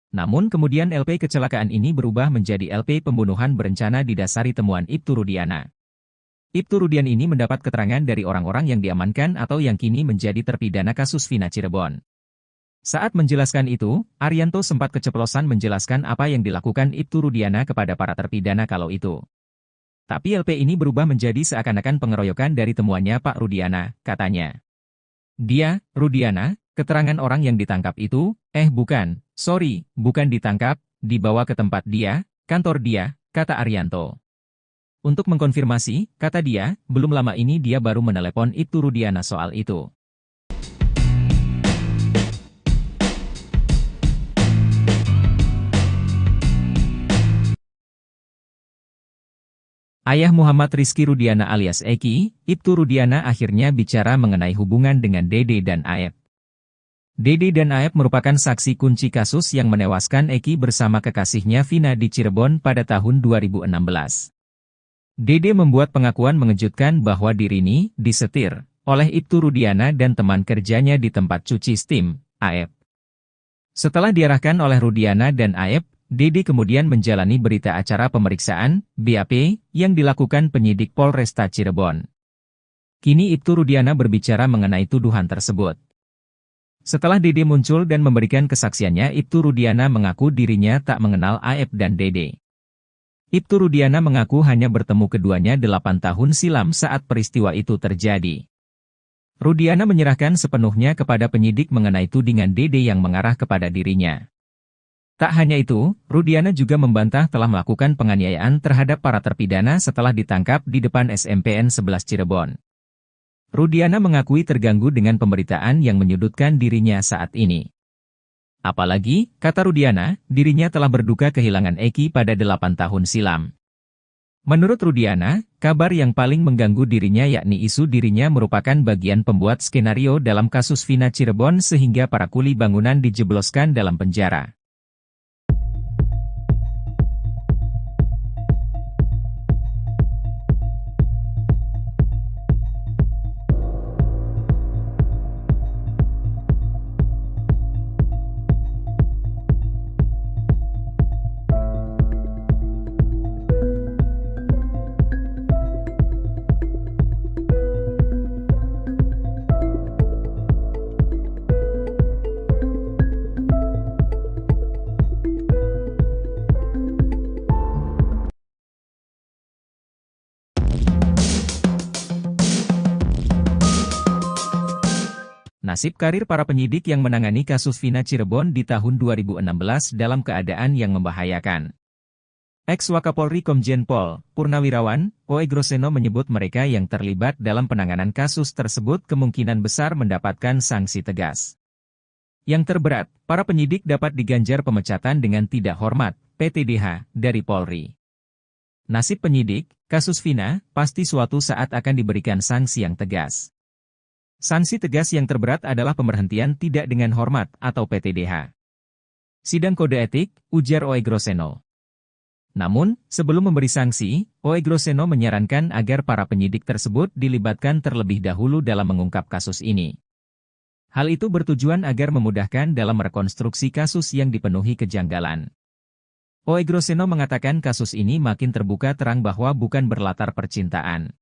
Namun kemudian LP kecelakaan ini berubah menjadi LP pembunuhan berencana didasari temuan Ibtu Rudiana. Ibtu Rudiana ini mendapat keterangan dari orang-orang yang diamankan atau yang kini menjadi terpidana kasus Vina Cirebon. Saat menjelaskan itu, Arianto sempat keceplosan menjelaskan apa yang dilakukan Ibtu Rudiana kepada para terpidana kalau itu. Tapi LP ini berubah menjadi seakan-akan pengeroyokan dari temuannya Pak Rudiana, katanya. Dia, Rudiana, keterangan orang yang ditangkap itu, bukan, bukan ditangkap, dibawa ke tempat dia, kantor dia, kata Arianto. Untuk mengkonfirmasi, kata dia, belum lama ini dia baru menelepon Ibtu Rudiana soal itu. Ayah Muhammad Rizky Rudiana alias Eki, Ibtu Rudiana akhirnya bicara mengenai hubungan dengan Dede dan Aep. Dede dan Aep merupakan saksi kunci kasus yang menewaskan Eki bersama kekasihnya Vina di Cirebon pada tahun 2016. Dede membuat pengakuan mengejutkan bahwa dirinya disetir oleh Ibtu Rudiana dan teman kerjanya di tempat cuci steam, Aep. Setelah diarahkan oleh Rudiana dan Aep, Dede kemudian menjalani berita acara pemeriksaan, BAP, yang dilakukan penyidik Polresta Cirebon. Kini Ibtu Rudiana berbicara mengenai tuduhan tersebut. Setelah Dede muncul dan memberikan kesaksiannya, Ibtu Rudiana mengaku dirinya tak mengenal Aep dan Dede. Ibtu Rudiana mengaku hanya bertemu keduanya 8 tahun silam saat peristiwa itu terjadi. Rudiana menyerahkan sepenuhnya kepada penyidik mengenai tudingan Dede yang mengarah kepada dirinya. Tak hanya itu, Rudiana juga membantah telah melakukan penganiayaan terhadap para terpidana setelah ditangkap di depan SMPN 11 Cirebon. Rudiana mengakui terganggu dengan pemberitaan yang menyudutkan dirinya saat ini. Apalagi, kata Rudiana, dirinya telah berduka kehilangan Eki pada 8 tahun silam. Menurut Rudiana, kabar yang paling mengganggu dirinya yakni isu dirinya merupakan bagian pembuat skenario dalam kasus Vina Cirebon sehingga para kuli bangunan dijebloskan dalam penjara. Nasib karir para penyidik yang menangani kasus Vina Cirebon di tahun 2016 dalam keadaan yang membahayakan. Ex-Wakapolri Komjen Pol Purnawirawan Oe Groseno menyebut mereka yang terlibat dalam penanganan kasus tersebut kemungkinan besar mendapatkan sanksi tegas. Yang terberat, para penyidik dapat diganjar pemecatan dengan tidak hormat, PTDH, dari Polri. Nasib penyidik, Kasus Vina, pasti suatu saat akan diberikan sanksi yang tegas. Sanksi tegas yang terberat adalah pemberhentian tidak dengan hormat atau PTDH. Sidang kode etik, ujar Oegroseno. Namun, sebelum memberi sanksi, Oegroseno menyarankan agar para penyidik tersebut dilibatkan terlebih dahulu dalam mengungkap kasus ini. Hal itu bertujuan agar memudahkan dalam merekonstruksi kasus yang dipenuhi kejanggalan. Oegroseno mengatakan kasus ini makin terbuka terang bahwa bukan berlatar percintaan.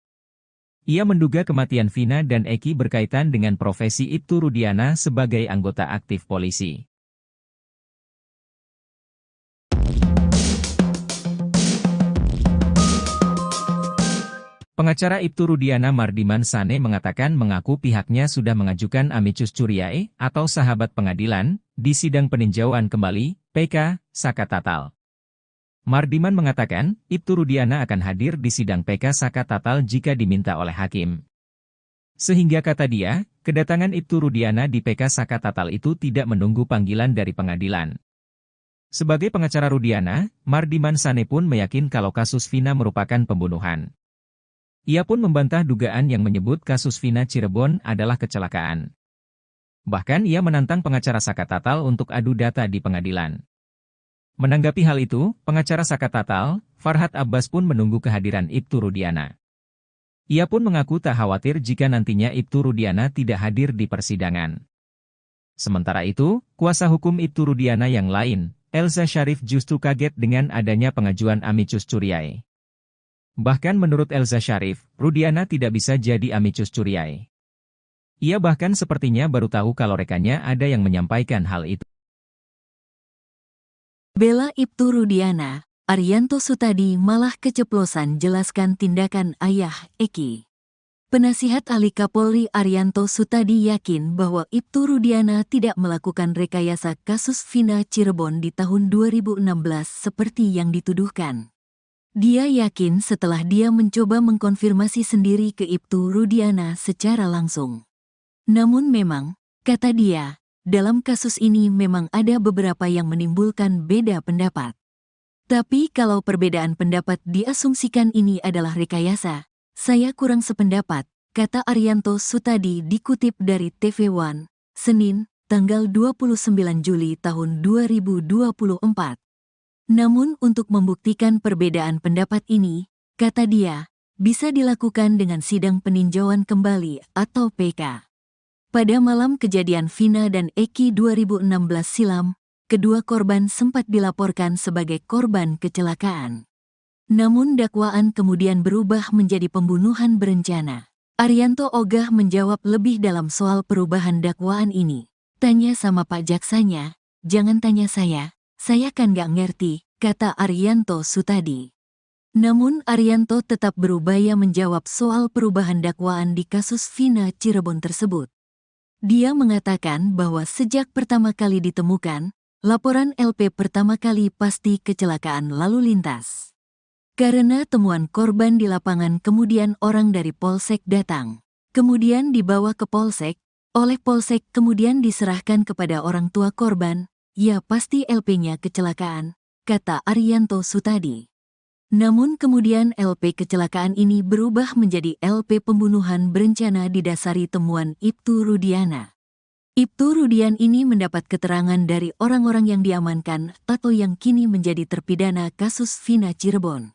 Ia menduga kematian Vina dan Eki berkaitan dengan profesi Ibtu Rudiana sebagai anggota aktif polisi. Pengacara Ibtu Rudiana Mardiman Sane mengatakan mengaku pihaknya sudah mengajukan amicus curiae atau sahabat pengadilan di sidang peninjauan kembali PK Saka Tatal. Mardiman mengatakan Ibtu Rudiana akan hadir di sidang PK Saka Tatal jika diminta oleh hakim. Sehingga kata dia, kedatangan Ibtu Rudiana di PK Saka Tatal itu tidak menunggu panggilan dari pengadilan. Sebagai pengacara Rudiana, Mardiman Sane pun meyakin kalau kasus Vina merupakan pembunuhan. Ia pun membantah dugaan yang menyebut kasus Vina Cirebon adalah kecelakaan. Bahkan ia menantang pengacara Saka Tatal untuk adu data di pengadilan. Menanggapi hal itu, pengacara Saka Tatal, Farhad Abbas pun menunggu kehadiran Ibtu Rudiana. Ia pun mengaku tak khawatir jika nantinya Ibtu Rudiana tidak hadir di persidangan. Sementara itu, kuasa hukum Ibtu Rudiana yang lain, Elza Syarif justru kaget dengan adanya pengajuan amicus curiae. Bahkan menurut Elza Syarif, Rudiana tidak bisa jadi amicus curiae. Ia bahkan sepertinya baru tahu kalau rekannya ada yang menyampaikan hal itu. Bela Ibtu Rudiana, Arianto Sutadi malah keceplosan jelaskan tindakan ayah Eki. Penasihat ahli Kapolri Arianto Sutadi yakin bahwa Ibtu Rudiana tidak melakukan rekayasa kasus Vina Cirebon di tahun 2016 seperti yang dituduhkan. Dia yakin setelah dia mencoba mengkonfirmasi sendiri ke Ibtu Rudiana secara langsung. Namun memang, kata dia, dalam kasus ini memang ada beberapa yang menimbulkan beda pendapat. Tapi kalau perbedaan pendapat diasumsikan ini adalah rekayasa, saya kurang sependapat, kata Arianto Sutadi dikutip dari TV One, Senin, tanggal 29 Juli tahun 2024. Namun untuk membuktikan perbedaan pendapat ini, kata dia, bisa dilakukan dengan sidang peninjauan kembali atau PK. Pada malam kejadian Vina dan Eki 2016 silam, kedua korban sempat dilaporkan sebagai korban kecelakaan. Namun dakwaan kemudian berubah menjadi pembunuhan berencana. Arianto ogah menjawab lebih dalam soal perubahan dakwaan ini. Tanya sama Pak Jaksanya, jangan tanya saya kan gak ngerti, kata Arianto Sutadi. Namun Arianto tetap berupaya menjawab soal perubahan dakwaan di kasus Vina Cirebon tersebut. Dia mengatakan bahwa sejak pertama kali ditemukan, laporan LP pertama kali pasti kecelakaan lalu lintas. Karena temuan korban di lapangan kemudian orang dari Polsek datang. Kemudian dibawa ke Polsek, oleh Polsek kemudian diserahkan kepada orang tua korban, ya pasti LP-nya kecelakaan, kata Arianto Sutadi. Namun kemudian LP kecelakaan ini berubah menjadi LP pembunuhan berencana didasari temuan Ibtu Rudiana. Ibtu Rudian ini mendapat keterangan dari orang-orang yang diamankan atau yang kini menjadi terpidana kasus Vina Cirebon.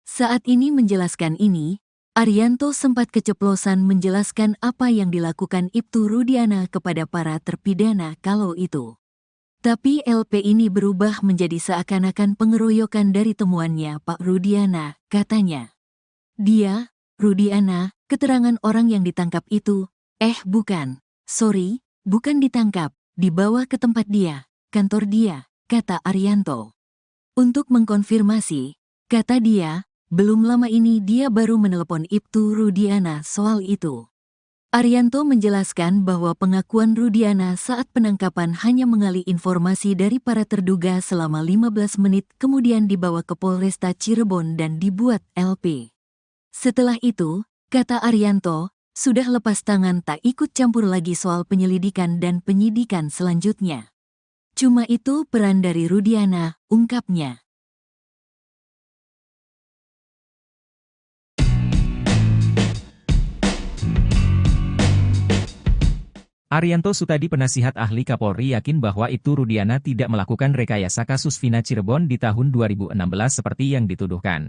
Saat ini menjelaskan ini, Arianto sempat keceplosan menjelaskan apa yang dilakukan Ibtu Rudiana kepada para terpidana kalau itu. Tapi LP ini berubah menjadi seakan-akan pengeroyokan dari temuannya Pak Rudiana, katanya. Dia, Rudiana, keterangan orang yang ditangkap itu, bukan, sorry, bukan ditangkap, dibawa ke tempat dia, kantor dia, kata Arianto. Untuk mengkonfirmasi, kata dia, belum lama ini dia baru menelepon Ibtu Rudiana soal itu. Arianto menjelaskan bahwa pengakuan Rudiana saat penangkapan hanya mengali informasi dari para terduga selama 15 menit kemudian dibawa ke Polresta Cirebon dan dibuat LP. Setelah itu, kata Arianto, sudah lepas tangan tak ikut campur lagi soal penyelidikan dan penyidikan selanjutnya. Cuma itu peran dari Rudiana, ungkapnya. Arianto Sutadi penasihat ahli Kapolri yakin bahwa Ibtu Rudiana tidak melakukan rekayasa kasus Vina Cirebon di tahun 2016 seperti yang dituduhkan.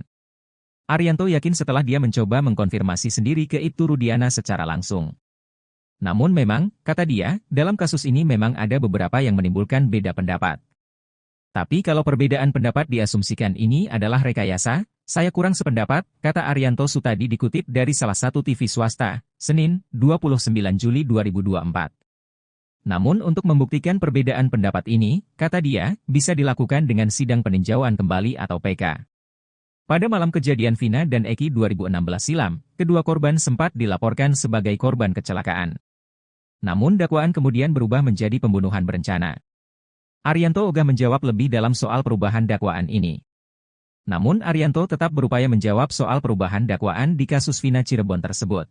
Arianto yakin setelah dia mencoba mengkonfirmasi sendiri ke Ibtu Rudiana secara langsung. Namun memang, kata dia, dalam kasus ini memang ada beberapa yang menimbulkan beda pendapat. Tapi kalau perbedaan pendapat diasumsikan ini adalah rekayasa, saya kurang sependapat, kata Arianto Sutadi dikutip dari salah satu TV swasta, Senin, 29 Juli 2024. Namun untuk membuktikan perbedaan pendapat ini, kata dia, bisa dilakukan dengan sidang peninjauan kembali atau PK. Pada malam kejadian Vina dan Eki 2016 silam, kedua korban sempat dilaporkan sebagai korban kecelakaan. Namun dakwaan kemudian berubah menjadi pembunuhan berencana. Arianto ogah menjawab lebih dalam soal perubahan dakwaan ini. Namun Arianto tetap berupaya menjawab soal perubahan dakwaan di kasus Vina Cirebon tersebut.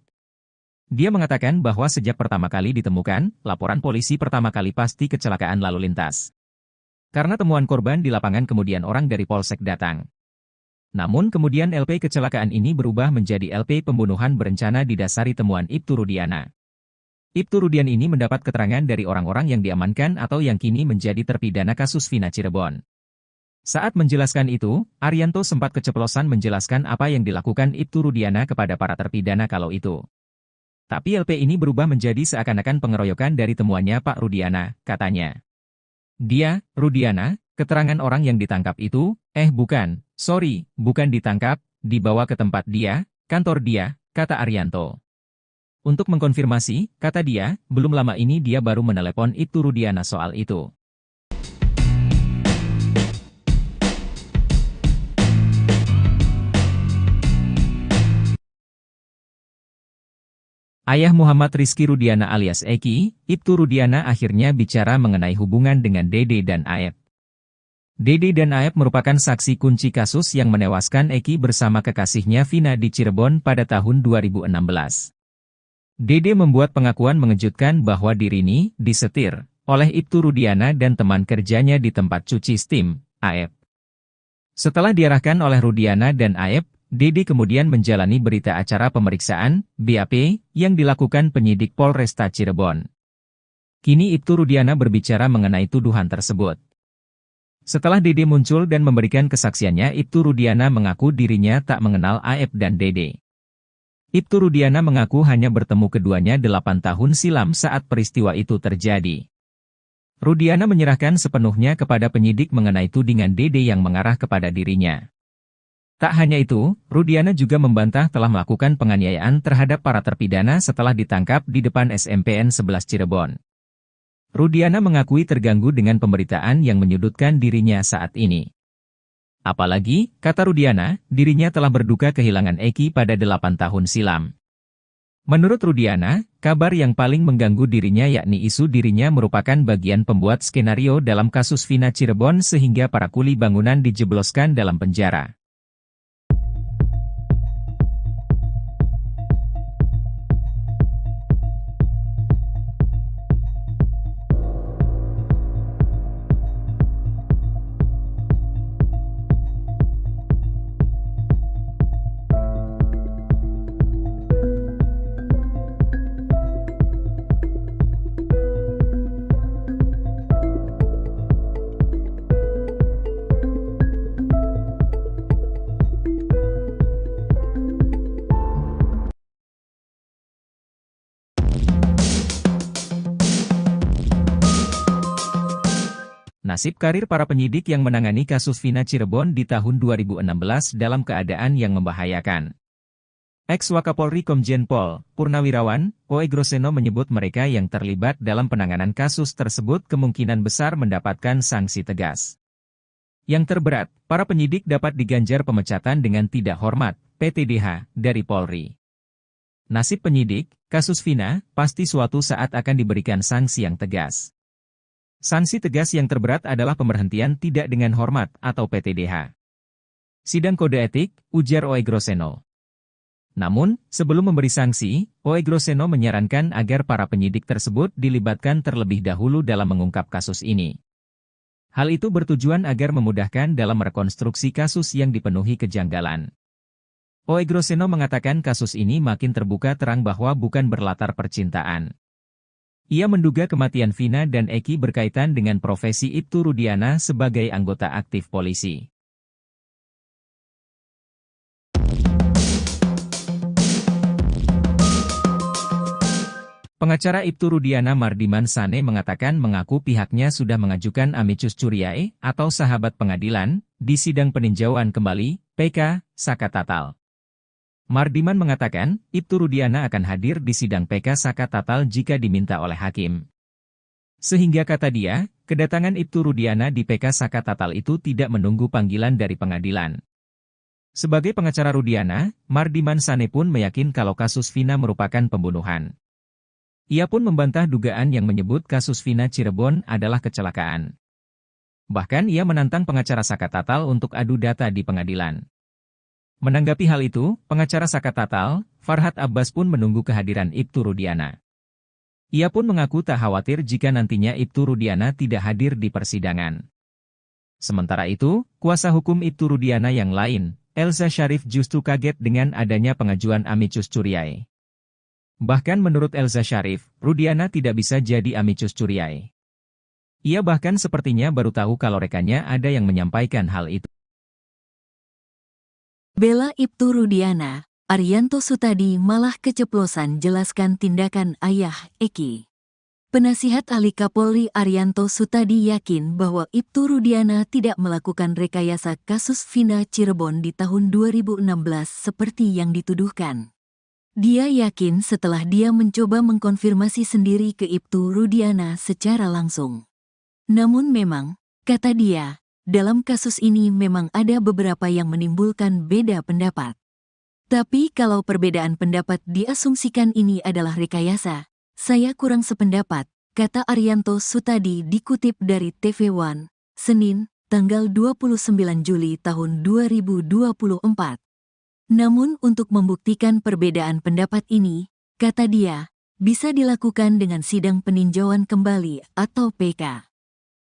Dia mengatakan bahwa sejak pertama kali ditemukan, laporan polisi pertama kali pasti kecelakaan lalu lintas. Karena temuan korban di lapangan kemudian orang dari Polsek datang. Namun kemudian LP kecelakaan ini berubah menjadi LP pembunuhan berencana didasari temuan Ibtu Rudiana. Ibtu Rudiana ini mendapat keterangan dari orang-orang yang diamankan atau yang kini menjadi terpidana kasus Vina Cirebon. Saat menjelaskan itu, Arianto sempat keceplosan menjelaskan apa yang dilakukan Ibtu Rudiana kepada para terpidana kalau itu. Tapi LP ini berubah menjadi seakan-akan pengeroyokan dari temuannya Pak Rudiana, katanya. Dia, Rudiana, keterangan orang yang ditangkap itu, bukan, bukan ditangkap, dibawa ke tempat dia, kantor dia, kata Arianto. Untuk mengkonfirmasi, kata dia, belum lama ini dia baru menelepon Ibtu Rudiana soal itu. Ayah Muhammad Rizky Rudiana alias Eki, Ibtu Rudiana akhirnya bicara mengenai hubungan dengan Dede dan Aep. Dede dan Aep merupakan saksi kunci kasus yang menewaskan Eki bersama kekasihnya Vina di Cirebon pada tahun 2016. Dede membuat pengakuan mengejutkan bahwa dirinya disetir oleh Ibtu Rudiana dan teman kerjanya di tempat cuci steam, Aep. Setelah diarahkan oleh Rudiana dan Aep, Dede kemudian menjalani berita acara pemeriksaan, BAP, yang dilakukan penyidik Polresta Cirebon. Kini Ibtu Rudiana berbicara mengenai tuduhan tersebut. Setelah Dede muncul dan memberikan kesaksiannya, Ibtu Rudiana mengaku dirinya tak mengenal Aep dan Dede. Ibtu Rudiana mengaku hanya bertemu keduanya 8 tahun silam saat peristiwa itu terjadi. Rudiana menyerahkan sepenuhnya kepada penyidik mengenai tudingan Dede yang mengarah kepada dirinya. Tak hanya itu, Rudiana juga membantah telah melakukan penganiayaan terhadap para terpidana setelah ditangkap di depan SMPN 11 Cirebon. Rudiana mengakui terganggu dengan pemberitaan yang menyudutkan dirinya saat ini. Apalagi, kata Rudiana, dirinya telah berduka kehilangan Eki pada 8 tahun silam. Menurut Rudiana, kabar yang paling mengganggu dirinya yakni isu dirinya merupakan bagian pembuat skenario dalam kasus Vina Cirebon sehingga para kuli bangunan dijebloskan dalam penjara. Nasib karir para penyidik yang menangani kasus Vina Cirebon di tahun 2016 dalam keadaan yang membahayakan. Ex-Wakapolri Komjen Pol, Purnawirawan, Oe Groseno menyebut mereka yang terlibat dalam penanganan kasus tersebut kemungkinan besar mendapatkan sanksi tegas. Yang terberat, para penyidik dapat diganjar pemecatan dengan tidak hormat, PTDH, dari Polri. Nasib penyidik, kasus Vina, pasti suatu saat akan diberikan sanksi yang tegas. Sanksi tegas yang terberat adalah pemberhentian tidak dengan hormat atau PTDH. Sidang kode etik, ujar Oe Groseno. Namun, sebelum memberi sanksi, Oe Groseno menyarankan agar para penyidik tersebut dilibatkan terlebih dahulu dalam mengungkap kasus ini. Hal itu bertujuan agar memudahkan dalam rekonstruksi kasus yang dipenuhi kejanggalan. Oe Groseno mengatakan kasus ini makin terbuka terang bahwa bukan berlatar percintaan. Ia menduga kematian Vina dan Eki berkaitan dengan profesi Ibtu Rudiana sebagai anggota aktif polisi. Pengacara Ibtu Rudiana Mardiman Sane mengatakan mengaku pihaknya sudah mengajukan amicus curiae atau sahabat pengadilan di sidang peninjauan kembali (PK) Saka Tatal. Mardiman mengatakan Ibtu Rudiana akan hadir di sidang PK Saka Tatal jika diminta oleh hakim. Sehingga kata dia, kedatangan Ibtu Rudiana di PK Saka Tatal itu tidak menunggu panggilan dari pengadilan. Sebagai pengacara Rudiana, Mardiman Sane pun meyakin kalau kasus Vina merupakan pembunuhan. Ia pun membantah dugaan yang menyebut kasus Vina Cirebon adalah kecelakaan. Bahkan ia menantang pengacara Saka Tatal untuk adu data di pengadilan. Menanggapi hal itu, pengacara Saka Tatal, Farhad Abbas pun menunggu kehadiran Ibtu Rudiana. Ia pun mengaku tak khawatir jika nantinya Ibtu Rudiana tidak hadir di persidangan. Sementara itu, kuasa hukum Ibtu Rudiana yang lain, Elza Syarif justru kaget dengan adanya pengajuan amicus curiae. Bahkan menurut Elza Syarif, Rudiana tidak bisa jadi amicus curiae. Ia bahkan sepertinya baru tahu kalau rekannya ada yang menyampaikan hal itu. Bela Ibtu Rudiana, Arianto Sutadi malah keceplosan jelaskan tindakan ayah Eki. Penasihat ahli Kapolri Arianto Sutadi yakin bahwa Ibtu Rudiana tidak melakukan rekayasa kasus Vina Cirebon di tahun 2016 seperti yang dituduhkan. Dia yakin setelah dia mencoba mengkonfirmasi sendiri ke Ibtu Rudiana secara langsung. Namun memang, kata dia, dalam kasus ini memang ada beberapa yang menimbulkan beda pendapat. Tapi kalau perbedaan pendapat diasumsikan ini adalah rekayasa, saya kurang sependapat, kata Arianto Sutadi dikutip dari TV One, Senin, tanggal 29 Juli tahun 2024. Namun untuk membuktikan perbedaan pendapat ini, kata dia, bisa dilakukan dengan sidang peninjauan kembali atau PK.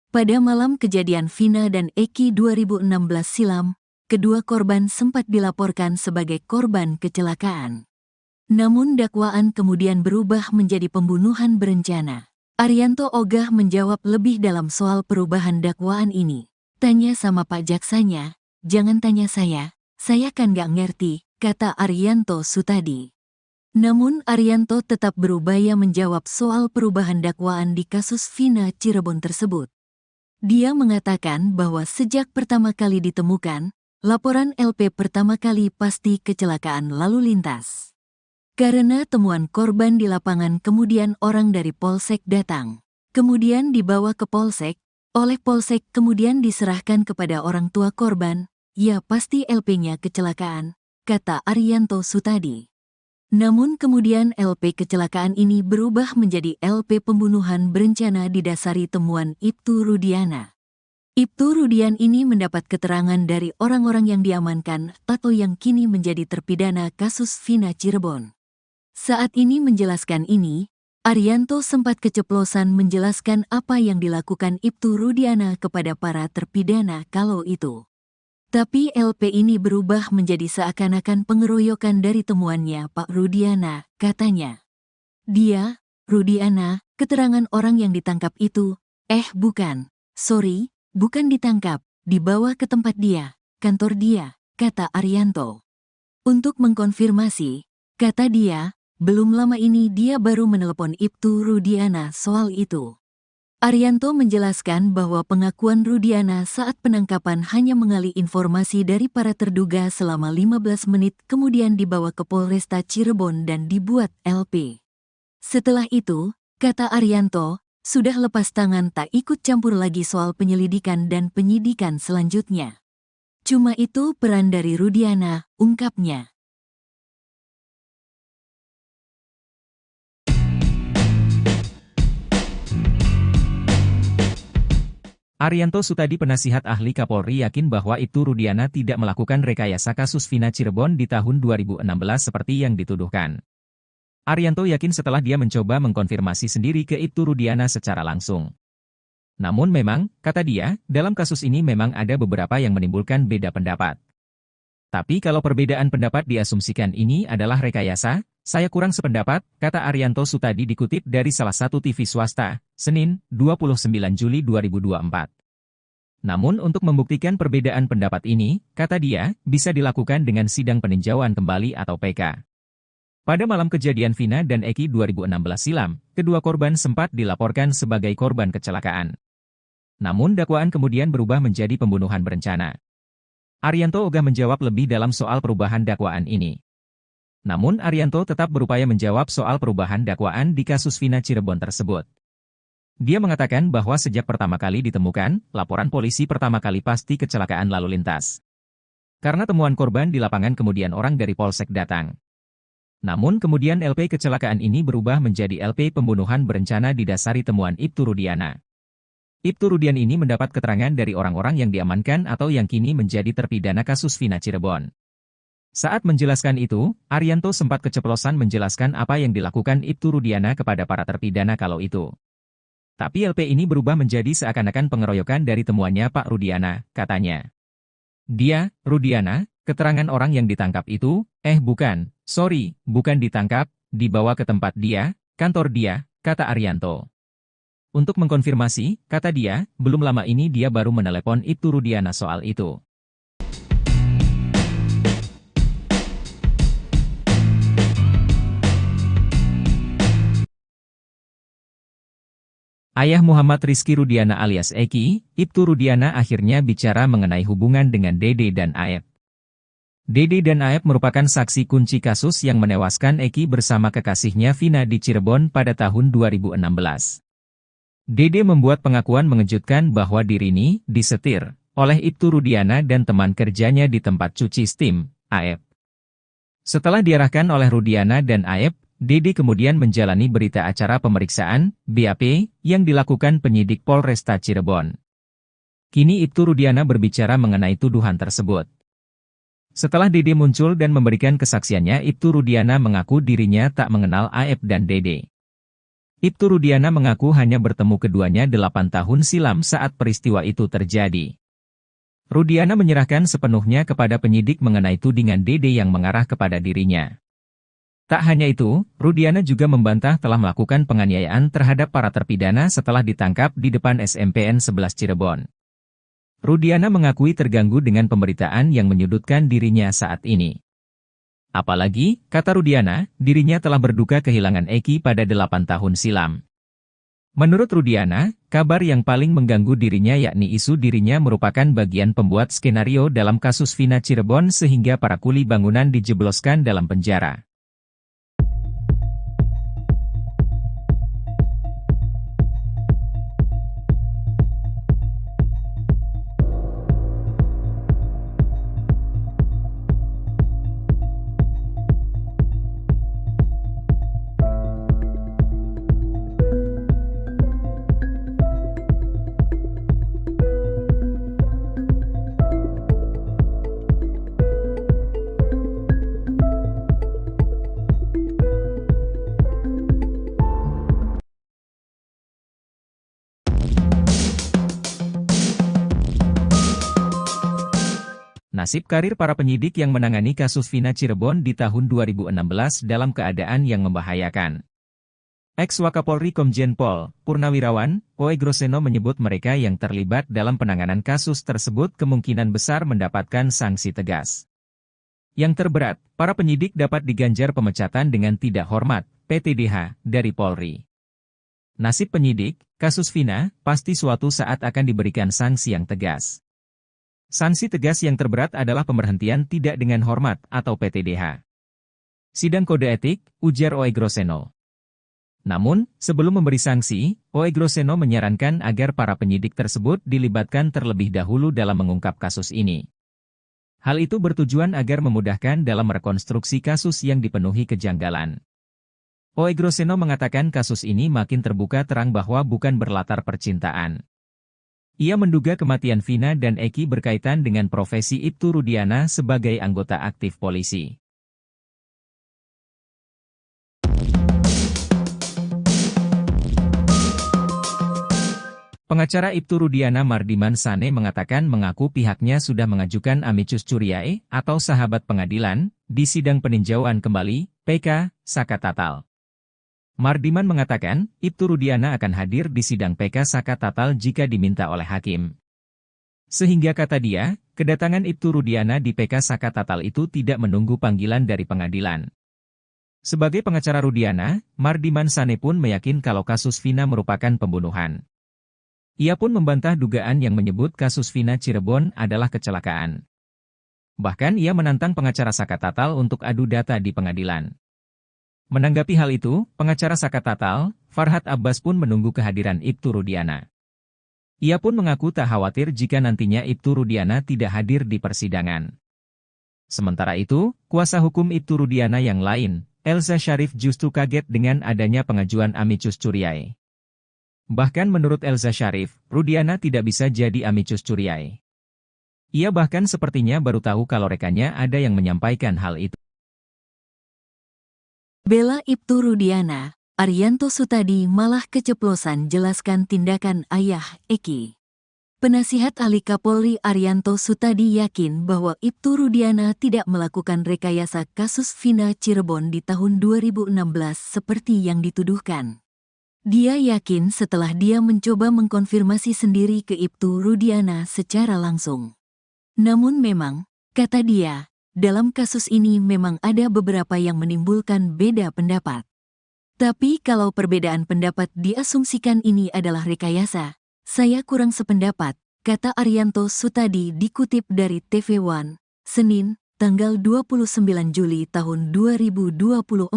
Pada malam kejadian Vina dan Eki 2016 silam, kedua korban sempat dilaporkan sebagai korban kecelakaan. Namun dakwaan kemudian berubah menjadi pembunuhan berencana. Arianto ogah menjawab lebih dalam soal perubahan dakwaan ini. Tanya sama Pak Jaksanya, jangan tanya saya kan gak ngerti, kata Arianto Sutadi. Namun Arianto tetap berupaya menjawab soal perubahan dakwaan di kasus Vina Cirebon tersebut. Dia mengatakan bahwa sejak pertama kali ditemukan, laporan LP pertama kali pasti kecelakaan lalu lintas. Karena temuan korban di lapangan kemudian orang dari Polsek datang. Kemudian dibawa ke Polsek, oleh Polsek kemudian diserahkan kepada orang tua korban, ya pasti LP-nya kecelakaan, kata Arianto Sutadi. Namun kemudian LP kecelakaan ini berubah menjadi LP pembunuhan berencana didasari temuan Ibtu Rudiana. Ibtu Rudian ini mendapat keterangan dari orang-orang yang diamankan atau yang kini menjadi terpidana kasus Vina Cirebon. Saat ini menjelaskan ini, Arianto sempat keceplosan menjelaskan apa yang dilakukan Ibtu Rudiana kepada para terpidana kalau itu. Tapi LP ini berubah menjadi seakan-akan pengeroyokan dari temuannya Pak Rudiana, katanya. Dia, Rudiana, keterangan orang yang ditangkap itu, bukan, sorry, bukan ditangkap, dibawa ke tempat dia, kantor dia, kata Arianto. Untuk mengkonfirmasi, kata dia, belum lama ini dia baru menelepon Ibtu Rudiana soal itu. Arianto menjelaskan bahwa pengakuan Rudiana saat penangkapan hanya mengali informasi dari para terduga selama 15 menit kemudian dibawa ke Polresta Cirebon dan dibuat LP. Setelah itu, kata Arianto, sudah lepas tangan tak ikut campur lagi soal penyelidikan dan penyidikan selanjutnya. Cuma itu peran dari Rudiana, ungkapnya. Arianto Sutadi penasihat ahli Kapolri yakin bahwa Ibtu Rudiana tidak melakukan rekayasa kasus Vina Cirebon di tahun 2016 seperti yang dituduhkan. Arianto yakin setelah dia mencoba mengkonfirmasi sendiri ke Ibtu Rudiana secara langsung. Namun memang, kata dia, dalam kasus ini memang ada beberapa yang menimbulkan beda pendapat. Tapi kalau perbedaan pendapat diasumsikan ini adalah rekayasa, Saya kurang sependapat, kata Arianto Sutadi dikutip dari salah satu TV swasta, Senin, 29 Juli 2024. Namun untuk membuktikan perbedaan pendapat ini, kata dia, bisa dilakukan dengan sidang peninjauan kembali atau PK. Pada malam kejadian Vina dan Eki 2016 silam, kedua korban sempat dilaporkan sebagai korban kecelakaan. Namun dakwaan kemudian berubah menjadi pembunuhan berencana. Arianto ogah menjawab lebih dalam soal perubahan dakwaan ini. Namun Arianto tetap berupaya menjawab soal perubahan dakwaan di kasus Vina Cirebon tersebut. Dia mengatakan bahwa sejak pertama kali ditemukan, laporan polisi pertama kali pasti kecelakaan lalu lintas. Karena temuan korban di lapangan kemudian orang dari Polsek datang. Namun kemudian LP kecelakaan ini berubah menjadi LP pembunuhan berencana didasari temuan Ibtu Rudiana. Ibtu Rudian ini mendapat keterangan dari orang-orang yang diamankan atau yang kini menjadi terpidana kasus Vina Cirebon. Saat menjelaskan itu, Arianto sempat keceplosan menjelaskan apa yang dilakukan Ibtu Rudiana kepada para terpidana kalau itu. Tapi LP ini berubah menjadi seakan-akan pengeroyokan dari temuannya Pak Rudiana, katanya. Dia, Rudiana, keterangan orang yang ditangkap itu, bukan, bukan ditangkap, dibawa ke tempat dia, kantor dia, kata Arianto. Untuk mengkonfirmasi, kata dia, belum lama ini dia baru menelepon Ibtu Rudiana soal itu. Ayah Muhammad Rizky Rudiana alias Eki, Ibtu Rudiana akhirnya bicara mengenai hubungan dengan Dede dan Aep. Dede dan Aep merupakan saksi kunci kasus yang menewaskan Eki bersama kekasihnya Vina di Cirebon pada tahun 2016. Dede membuat pengakuan mengejutkan bahwa dirinya disetir oleh Ibtu Rudiana dan teman kerjanya di tempat cuci steam, Aep. Setelah diarahkan oleh Rudiana dan Aep, Dede kemudian menjalani berita acara pemeriksaan, BAP, yang dilakukan penyidik Polresta Cirebon. Kini Ibtu Rudiana berbicara mengenai tuduhan tersebut. Setelah Dede muncul dan memberikan kesaksiannya, Ibtu Rudiana mengaku dirinya tak mengenal Aep dan Dede. Ibtu Rudiana mengaku hanya bertemu keduanya 8 tahun silam saat peristiwa itu terjadi. Rudiana menyerahkan sepenuhnya kepada penyidik mengenai tudingan Dede yang mengarah kepada dirinya. Tak hanya itu, Rudiana juga membantah telah melakukan penganiayaan terhadap para terpidana setelah ditangkap di depan SMPN 11 Cirebon. Rudiana mengakui terganggu dengan pemberitaan yang menyudutkan dirinya saat ini. Apalagi, kata Rudiana, dirinya telah berduka kehilangan Eki pada 8 tahun silam. Menurut Rudiana, kabar yang paling mengganggu dirinya yakni isu dirinya merupakan bagian pembuat skenario dalam kasus Vina Cirebon sehingga para kuli bangunan dijebloskan dalam penjara. Nasib karir para penyidik yang menangani kasus Vina Cirebon di tahun 2016 dalam keadaan yang membahayakan. Ex-Wakapolri Komjen Pol, Purnawirawan, Oe Groseno menyebut mereka yang terlibat dalam penanganan kasus tersebut kemungkinan besar mendapatkan sanksi tegas. Yang terberat, para penyidik dapat diganjar pemecatan dengan tidak hormat, PTDH, dari Polri. Nasib penyidik, kasus Vina, pasti suatu saat akan diberikan sanksi yang tegas. Sanksi tegas yang terberat adalah pemberhentian tidak dengan hormat atau PTDH. Sidang kode etik, ujar Oe Groseno. Namun, sebelum memberi sanksi, Oe Groseno menyarankan agar para penyidik tersebut dilibatkan terlebih dahulu dalam mengungkap kasus ini. Hal itu bertujuan agar memudahkan dalam rekonstruksi kasus yang dipenuhi kejanggalan. Oe Groseno mengatakan kasus ini makin terbuka terang bahwa bukan berlatar percintaan. Ia menduga kematian Vina dan Eki berkaitan dengan profesi Ibtu Rudiana sebagai anggota aktif polisi. Pengacara Ibtu Rudiana Mardiman Sane mengatakan mengaku pihaknya sudah mengajukan amicus curiae atau sahabat pengadilan di sidang peninjauan kembali, PK, Saka Tatal. Mardiman mengatakan, Ibtu Rudiana akan hadir di sidang PK Saka Tatal jika diminta oleh hakim. Sehingga kata dia, kedatangan Ibtu Rudiana di PK Saka Tatal itu tidak menunggu panggilan dari pengadilan. Sebagai pengacara Rudiana, Mardiman Sane pun meyakin kalau kasus Vina merupakan pembunuhan. Ia pun membantah dugaan yang menyebut kasus Vina Cirebon adalah kecelakaan. Bahkan ia menantang pengacara Saka Tatal untuk adu data di pengadilan. Menanggapi hal itu, pengacara Saka Tatal, Farhad Abbas pun menunggu kehadiran Ibtu Rudiana. Ia pun mengaku tak khawatir jika nantinya Ibtu Rudiana tidak hadir di persidangan. Sementara itu, kuasa hukum Ibtu Rudiana yang lain, Elza Syarif justru kaget dengan adanya pengajuan amicus curiae. Bahkan menurut Elza Syarif, Rudiana tidak bisa jadi amicus curiae. Ia bahkan sepertinya baru tahu kalau rekannya ada yang menyampaikan hal itu. Bela Ibtu Rudiana, Arianto Sutadi malah keceplosan jelaskan tindakan ayah Eki. Penasihat ahli Kapolri Arianto Sutadi yakin bahwa Ibtu Rudiana tidak melakukan rekayasa kasus Vina Cirebon di tahun 2016 seperti yang dituduhkan. Dia yakin setelah dia mencoba mengkonfirmasi sendiri ke Ibtu Rudiana secara langsung. Namun memang, kata dia, dalam kasus ini memang ada beberapa yang menimbulkan beda pendapat. Tapi kalau perbedaan pendapat diasumsikan ini adalah rekayasa, saya kurang sependapat, kata Arianto Sutadi dikutip dari TV One, Senin, tanggal 29 Juli tahun 2024.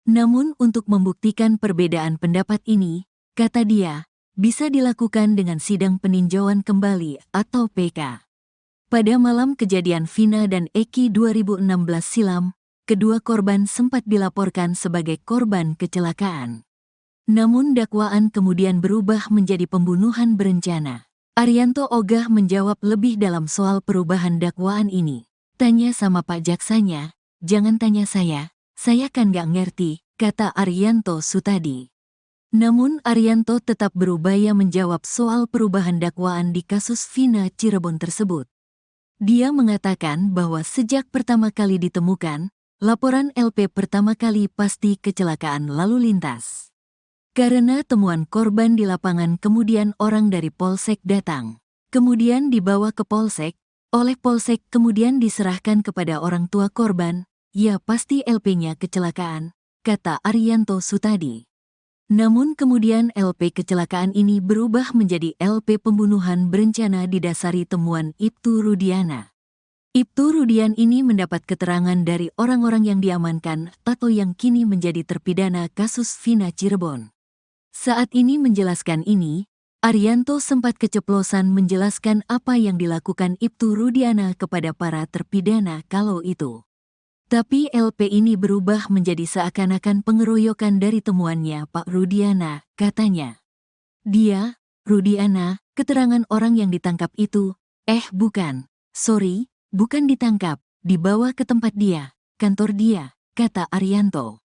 Namun untuk membuktikan perbedaan pendapat ini, kata dia, bisa dilakukan dengan sidang peninjauan kembali atau PK. Pada malam kejadian Vina dan Eki 2016 silam, kedua korban sempat dilaporkan sebagai korban kecelakaan. Namun dakwaan kemudian berubah menjadi pembunuhan berencana. Arianto ogah menjawab lebih dalam soal perubahan dakwaan ini. Tanya sama Pak Jaksanya, jangan tanya saya kan gak ngerti, kata Arianto Sutadi. Namun Arianto tetap berupaya menjawab soal perubahan dakwaan di kasus Vina Cirebon tersebut. Dia mengatakan bahwa sejak pertama kali ditemukan, laporan LP pertama kali pasti kecelakaan lalu lintas. Karena temuan korban di lapangan kemudian orang dari Polsek datang. Kemudian dibawa ke Polsek, oleh Polsek kemudian diserahkan kepada orang tua korban, ya pasti LP-nya kecelakaan, kata Arianto Sutadi. Namun kemudian LP kecelakaan ini berubah menjadi LP pembunuhan berencana didasari temuan Ibtu Rudiana. Ibtu Rudian ini mendapat keterangan dari orang-orang yang diamankan atau yang kini menjadi terpidana kasus Vina Cirebon. Saat ini menjelaskan ini, Arianto sempat keceplosan menjelaskan apa yang dilakukan Ibtu Rudiana kepada para terpidana kalau itu. Tapi LP ini berubah menjadi seakan-akan pengeroyokan dari temuannya Pak Rudiana, katanya. Dia, Rudiana, keterangan orang yang ditangkap itu, bukan, sorry, bukan ditangkap, dibawa ke tempat dia, kantor dia, kata Arianto.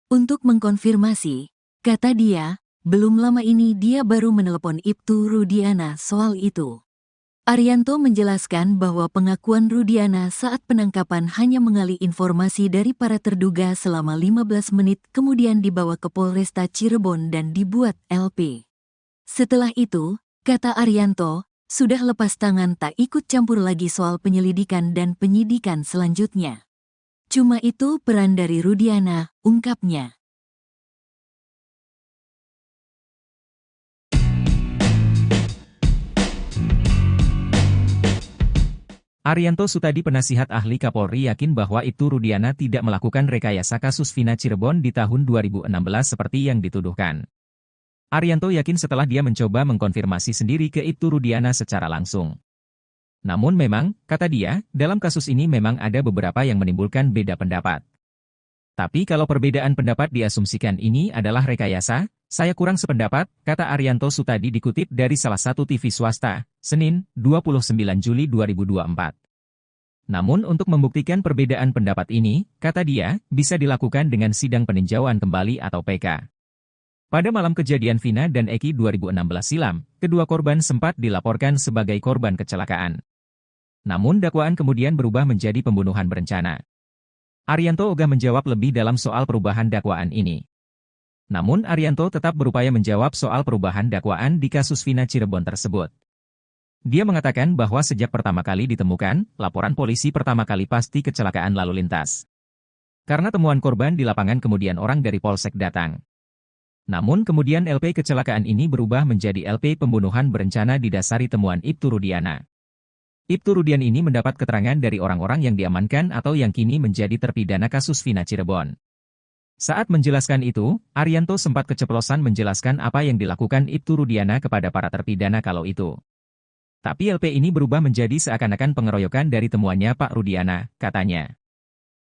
Untuk mengkonfirmasi, kata dia, belum lama ini dia baru menelepon Ibtu Rudiana soal itu. Arianto menjelaskan bahwa pengakuan Rudiana saat penangkapan hanya mengali informasi dari para terduga selama 15 menit kemudian dibawa ke Polresta Cirebon dan dibuat LP. Setelah itu, kata Arianto, sudah lepas tangan tak ikut campur lagi soal penyelidikan dan penyidikan selanjutnya. Cuma itu peran dari Rudiana, ungkapnya. Arianto Sutadi penasihat ahli Kapolri yakin bahwa Ibtu Rudiana tidak melakukan rekayasa kasus Vina Cirebon di tahun 2016 seperti yang dituduhkan. Arianto yakin setelah dia mencoba mengkonfirmasi sendiri ke Ibtu Rudiana secara langsung. Namun memang, kata dia, dalam kasus ini memang ada beberapa yang menimbulkan beda pendapat. Tapi kalau perbedaan pendapat diasumsikan ini adalah rekayasa, saya kurang sependapat, kata Arianto Sutadi dikutip dari salah satu TV swasta, Senin, 29 Juli 2024. Namun untuk membuktikan perbedaan pendapat ini, kata dia, bisa dilakukan dengan sidang peninjauan kembali atau PK. Pada malam kejadian Vina dan Eki 2016 silam, kedua korban sempat dilaporkan sebagai korban kecelakaan. Namun dakwaan kemudian berubah menjadi pembunuhan berencana. Arianto ogah menjawab lebih dalam soal perubahan dakwaan ini. Namun Arianto tetap berupaya menjawab soal perubahan dakwaan di kasus Vina Cirebon tersebut. Dia mengatakan bahwa sejak pertama kali ditemukan, laporan polisi pertama kali pasti kecelakaan lalu lintas. Karena temuan korban di lapangan kemudian orang dari Polsek datang. Namun kemudian LP kecelakaan ini berubah menjadi LP pembunuhan berencana didasari temuan Ibtu Rudiana. Ibtu Rudiana ini mendapat keterangan dari orang-orang yang diamankan atau yang kini menjadi terpidana kasus Vina Cirebon. Saat menjelaskan itu, Arianto sempat keceplosan menjelaskan apa yang dilakukan Ibtu Rudiana kepada para terpidana kalau itu. Tapi LP ini berubah menjadi seakan-akan pengeroyokan dari temuannya Pak Rudiana, katanya.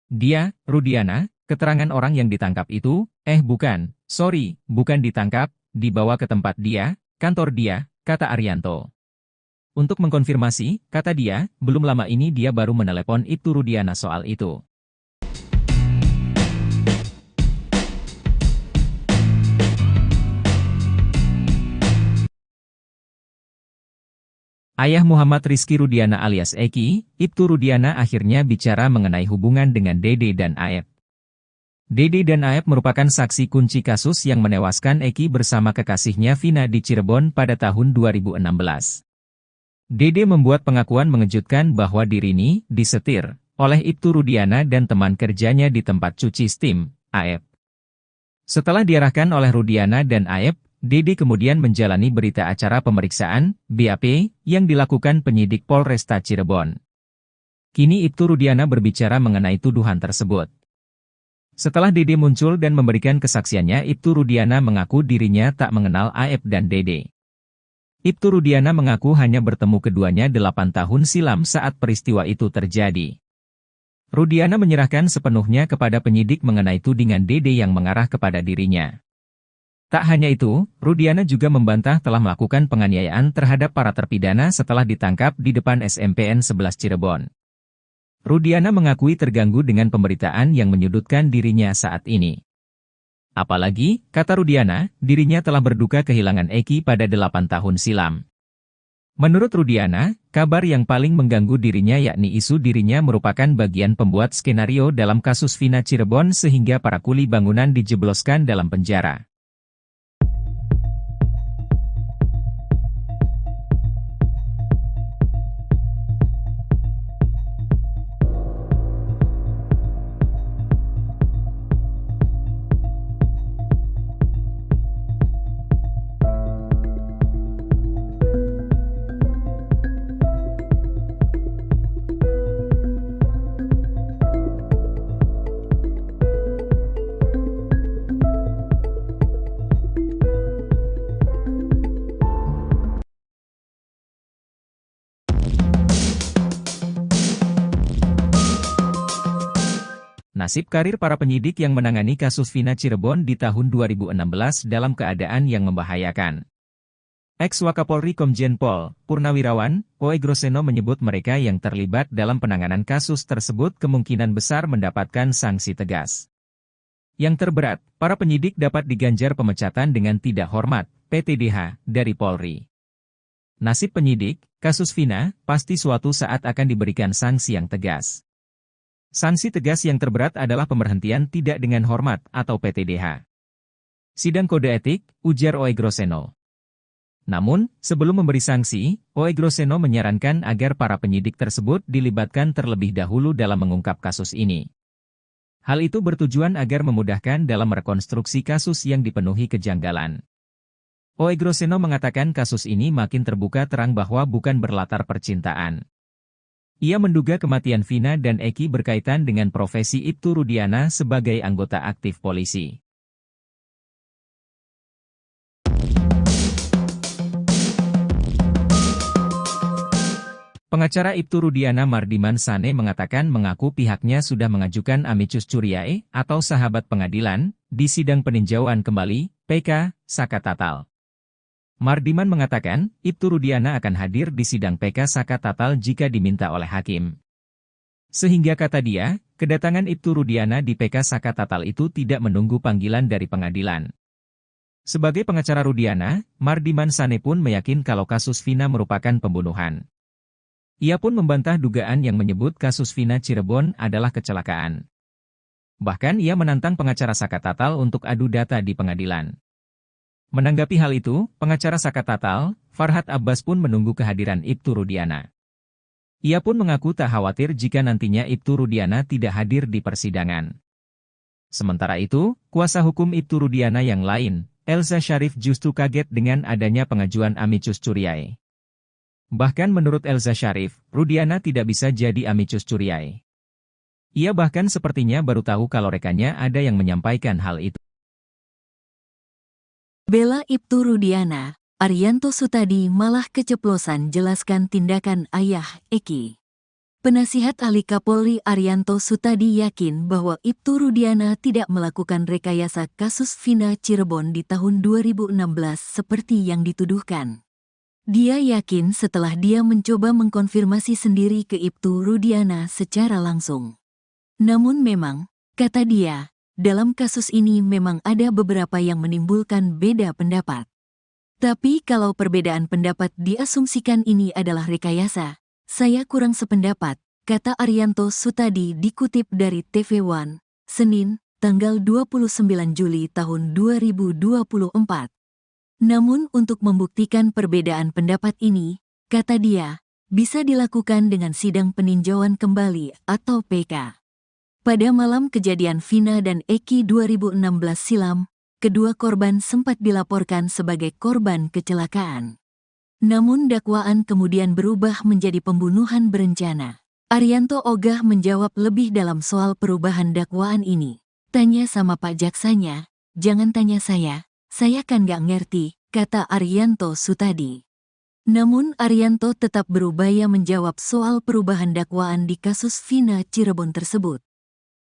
Dia, Rudiana, keterangan orang yang ditangkap itu, bukan, bukan ditangkap, dibawa ke tempat dia, kantor dia, kata Arianto. Untuk mengkonfirmasi, kata dia, belum lama ini dia baru menelepon Ibtu Rudiana soal itu. Ayah Muhammad Rizky Rudiana alias Eki, Ibtu Rudiana akhirnya bicara mengenai hubungan dengan Dede dan Aep. Dede dan Aep merupakan saksi kunci kasus yang menewaskan Eki bersama kekasihnya Vina di Cirebon pada tahun 2016. Dede membuat pengakuan mengejutkan bahwa dirinya disetir oleh Ibtu Rudiana dan teman kerjanya di tempat cuci steam, Aep. Setelah diarahkan oleh Rudiana dan Aep, Dede kemudian menjalani berita acara pemeriksaan, BAP, yang dilakukan penyidik Polresta Cirebon. Kini Ibtu Rudiana berbicara mengenai tuduhan tersebut. Setelah Dede muncul dan memberikan kesaksiannya, Ibtu Rudiana mengaku dirinya tak mengenal Aep dan Dede. Ibtu Rudiana mengaku hanya bertemu keduanya 8 tahun silam saat peristiwa itu terjadi. Rudiana menyerahkan sepenuhnya kepada penyidik mengenai tudingan Dede yang mengarah kepada dirinya. Tak hanya itu, Rudiana juga membantah telah melakukan penganiayaan terhadap para terpidana setelah ditangkap di depan SMPN 11 Cirebon. Rudiana mengakui terganggu dengan pemberitaan yang menyudutkan dirinya saat ini. Apalagi, kata Rudiana, dirinya telah berduka kehilangan Eki pada 8 tahun silam. Menurut Rudiana, kabar yang paling mengganggu dirinya yakni isu dirinya merupakan bagian pembuat skenario dalam kasus Vina Cirebon sehingga para kuli bangunan dijebloskan dalam penjara. Nasib karir para penyidik yang menangani kasus Vina Cirebon di tahun 2016 dalam keadaan yang membahayakan. Ex-Wakapolri Komjen Pol Purnawirawan Oe Groseno menyebut mereka yang terlibat dalam penanganan kasus tersebut kemungkinan besar mendapatkan sanksi tegas. Yang terberat, para penyidik dapat diganjar pemecatan dengan tidak hormat, PTDH, dari Polri. Nasib penyidik, kasus Vina, pasti suatu saat akan diberikan sanksi yang tegas. Sanksi tegas yang terberat adalah pemberhentian tidak dengan hormat atau PTDH. Sidang kode etik, ujar Oe Groseno. Namun, sebelum memberi sanksi, Oe Groseno menyarankan agar para penyidik tersebut dilibatkan terlebih dahulu dalam mengungkap kasus ini. Hal itu bertujuan agar memudahkan dalam rekonstruksi kasus yang dipenuhi kejanggalan. Oe Groseno mengatakan kasus ini makin terbuka terang bahwa bukan berlatar percintaan. Ia menduga kematian Vina dan Eki berkaitan dengan profesi Ibtu Rudiana sebagai anggota aktif polisi. Pengacara Ibtu Rudiana Mardiman Sane mengatakan mengaku pihaknya sudah mengajukan amicus curiae atau sahabat pengadilan di sidang peninjauan kembali PK Saka Tatal. Mardiman mengatakan, Ibtu Rudiana akan hadir di sidang PK Saka Tatal jika diminta oleh hakim. Sehingga kata dia, kedatangan Ibtu Rudiana di PK Saka Tatal itu tidak menunggu panggilan dari pengadilan. Sebagai pengacara Rudiana, Mardiman Sane pun meyakin kalau kasus Vina merupakan pembunuhan. Ia pun membantah dugaan yang menyebut kasus Vina Cirebon adalah kecelakaan. Bahkan ia menantang pengacara Saka Tatal untuk adu data di pengadilan. Menanggapi hal itu, pengacara Saka Tatal, Farhad Abbas pun menunggu kehadiran Ibtu Rudiana. Ia pun mengaku tak khawatir jika nantinya Ibtu Rudiana tidak hadir di persidangan. Sementara itu, kuasa hukum Ibtu Rudiana yang lain, Elza Syarif justru kaget dengan adanya pengajuan amicus curiae. Bahkan menurut Elza Syarif, Rudiana tidak bisa jadi amicus curiae. Ia bahkan sepertinya baru tahu kalau rekannya ada yang menyampaikan hal itu. Bela Ibtu Rudiana, Arianto Sutadi malah keceplosan jelaskan tindakan ayah Eki. Penasihat ahli Kapolri Arianto Sutadi yakin bahwa Ibtu Rudiana tidak melakukan rekayasa kasus Vina Cirebon di tahun 2016 seperti yang dituduhkan. Dia yakin setelah dia mencoba mengkonfirmasi sendiri ke Ibtu Rudiana secara langsung. Namun memang, kata dia, dalam kasus ini memang ada beberapa yang menimbulkan beda pendapat. Tapi kalau perbedaan pendapat diasumsikan ini adalah rekayasa, saya kurang sependapat, kata Arianto Sutadi dikutip dari TV One, Senin, tanggal 29 Juli tahun 2024. Namun untuk membuktikan perbedaan pendapat ini, kata dia, bisa dilakukan dengan sidang peninjauan kembali atau PK. Pada malam kejadian Vina dan Eki 2016 silam, kedua korban sempat dilaporkan sebagai korban kecelakaan. Namun dakwaan kemudian berubah menjadi pembunuhan berencana. Arianto ogah menjawab lebih dalam soal perubahan dakwaan ini. Tanya sama Pak Jaksanya, jangan tanya saya kan gak ngerti, kata Arianto Sutadi. Namun Arianto tetap berupaya menjawab soal perubahan dakwaan di kasus Vina Cirebon tersebut.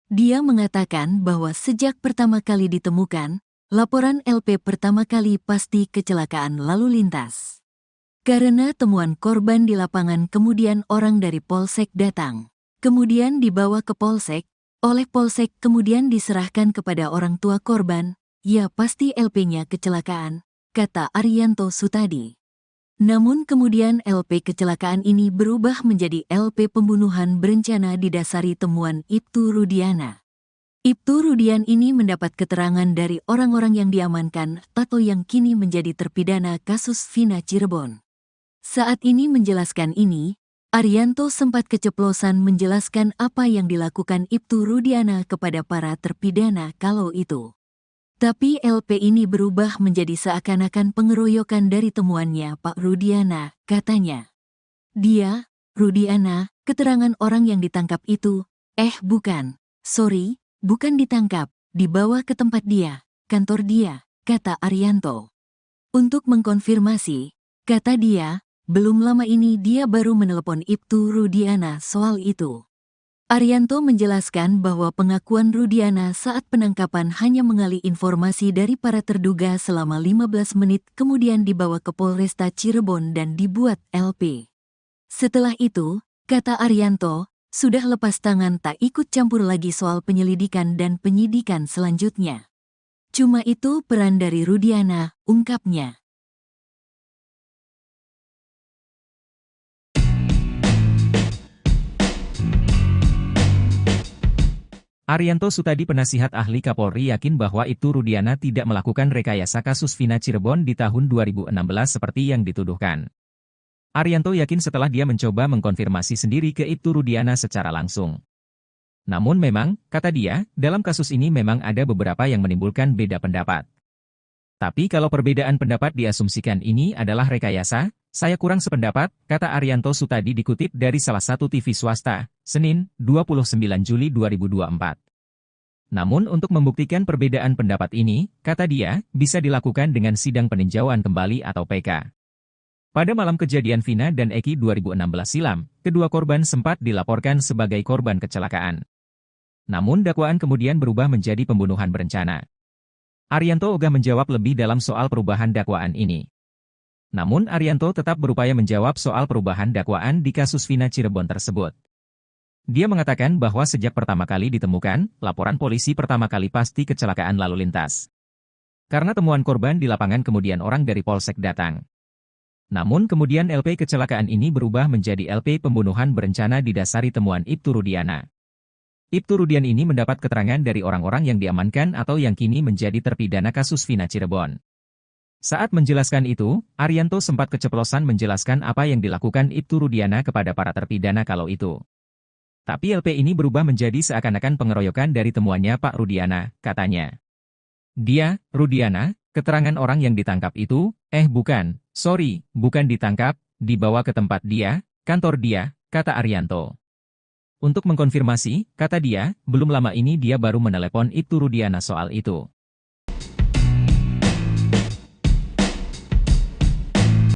Dia mengatakan bahwa sejak pertama kali ditemukan, laporan LP pertama kali pasti kecelakaan lalu lintas. Karena temuan korban di lapangan kemudian orang dari Polsek datang. Kemudian dibawa ke Polsek, oleh Polsek kemudian diserahkan kepada orang tua korban, ya pasti LP-nya kecelakaan, kata Arianto Sutadi. Namun kemudian LP kecelakaan ini berubah menjadi LP pembunuhan berencana didasari temuan Ibtu Rudiana. Ibtu Rudian ini mendapat keterangan dari orang-orang yang diamankan atau yang kini menjadi terpidana kasus Vina Cirebon. Saat ini menjelaskan ini, Arianto sempat keceplosan menjelaskan apa yang dilakukan Ibtu Rudiana kepada para terpidana kalau itu. Tapi LP ini berubah menjadi seakan-akan pengeroyokan dari temuannya Pak Rudiana, katanya. Dia, Rudiana, keterangan orang yang ditangkap itu, bukan, sorry, bukan ditangkap, dibawa ke tempat dia, kantor dia, kata Arianto. Untuk mengkonfirmasi, kata dia, belum lama ini dia baru menelepon Ibtu Rudiana soal itu. Arianto menjelaskan bahwa pengakuan Rudiana saat penangkapan hanya mengali informasi dari para terduga selama 15 menit kemudian dibawa ke Polresta Cirebon dan dibuat LP. Setelah itu, kata Arianto, sudah lepas tangan tak ikut campur lagi soal penyelidikan dan penyidikan selanjutnya. Cuma itu peran dari Rudiana, ungkapnya. Arianto Sutadi penasihat ahli Kapolri yakin bahwa Ibtu Rudiana tidak melakukan rekayasa kasus Vina Cirebon di tahun 2016 seperti yang dituduhkan. Arianto yakin setelah dia mencoba mengkonfirmasi sendiri ke Ibtu Rudiana secara langsung. Namun memang, kata dia, dalam kasus ini memang ada beberapa yang menimbulkan beda pendapat. Tapi kalau perbedaan pendapat diasumsikan ini adalah rekayasa, saya kurang sependapat, kata Arianto Sutadi dikutip dari salah satu TV swasta, Senin, 29 Juli 2024. Namun untuk membuktikan perbedaan pendapat ini, kata dia, bisa dilakukan dengan sidang peninjauan kembali atau PK. Pada malam kejadian Vina dan Eki 2016 silam, kedua korban sempat dilaporkan sebagai korban kecelakaan. Namun dakwaan kemudian berubah menjadi pembunuhan berencana. Arianto ogah menjawab lebih dalam soal perubahan dakwaan ini. Namun Arianto tetap berupaya menjawab soal perubahan dakwaan di kasus Vina Cirebon tersebut. Dia mengatakan bahwa sejak pertama kali ditemukan, laporan polisi pertama kali pasti kecelakaan lalu lintas. Karena temuan korban di lapangan kemudian orang dari Polsek datang. Namun kemudian LP kecelakaan ini berubah menjadi LP pembunuhan berencana didasari temuan Ibtu Rudiana. Ibtu Rudian ini mendapat keterangan dari orang-orang yang diamankan atau yang kini menjadi terpidana kasus Vina Cirebon. Saat menjelaskan itu, Arianto sempat keceplosan menjelaskan apa yang dilakukan Ibtu Rudiana kepada para terpidana kalau itu. Tapi LP ini berubah menjadi seakan-akan pengeroyokan dari temuannya Pak Rudiana, katanya. Dia, Rudiana, keterangan orang yang ditangkap itu, bukan, sorry, bukan ditangkap, dibawa ke tempat dia, kantor dia, kata Arianto. Untuk mengkonfirmasi, kata dia, belum lama ini dia baru menelepon Ibtu Rudiana soal itu.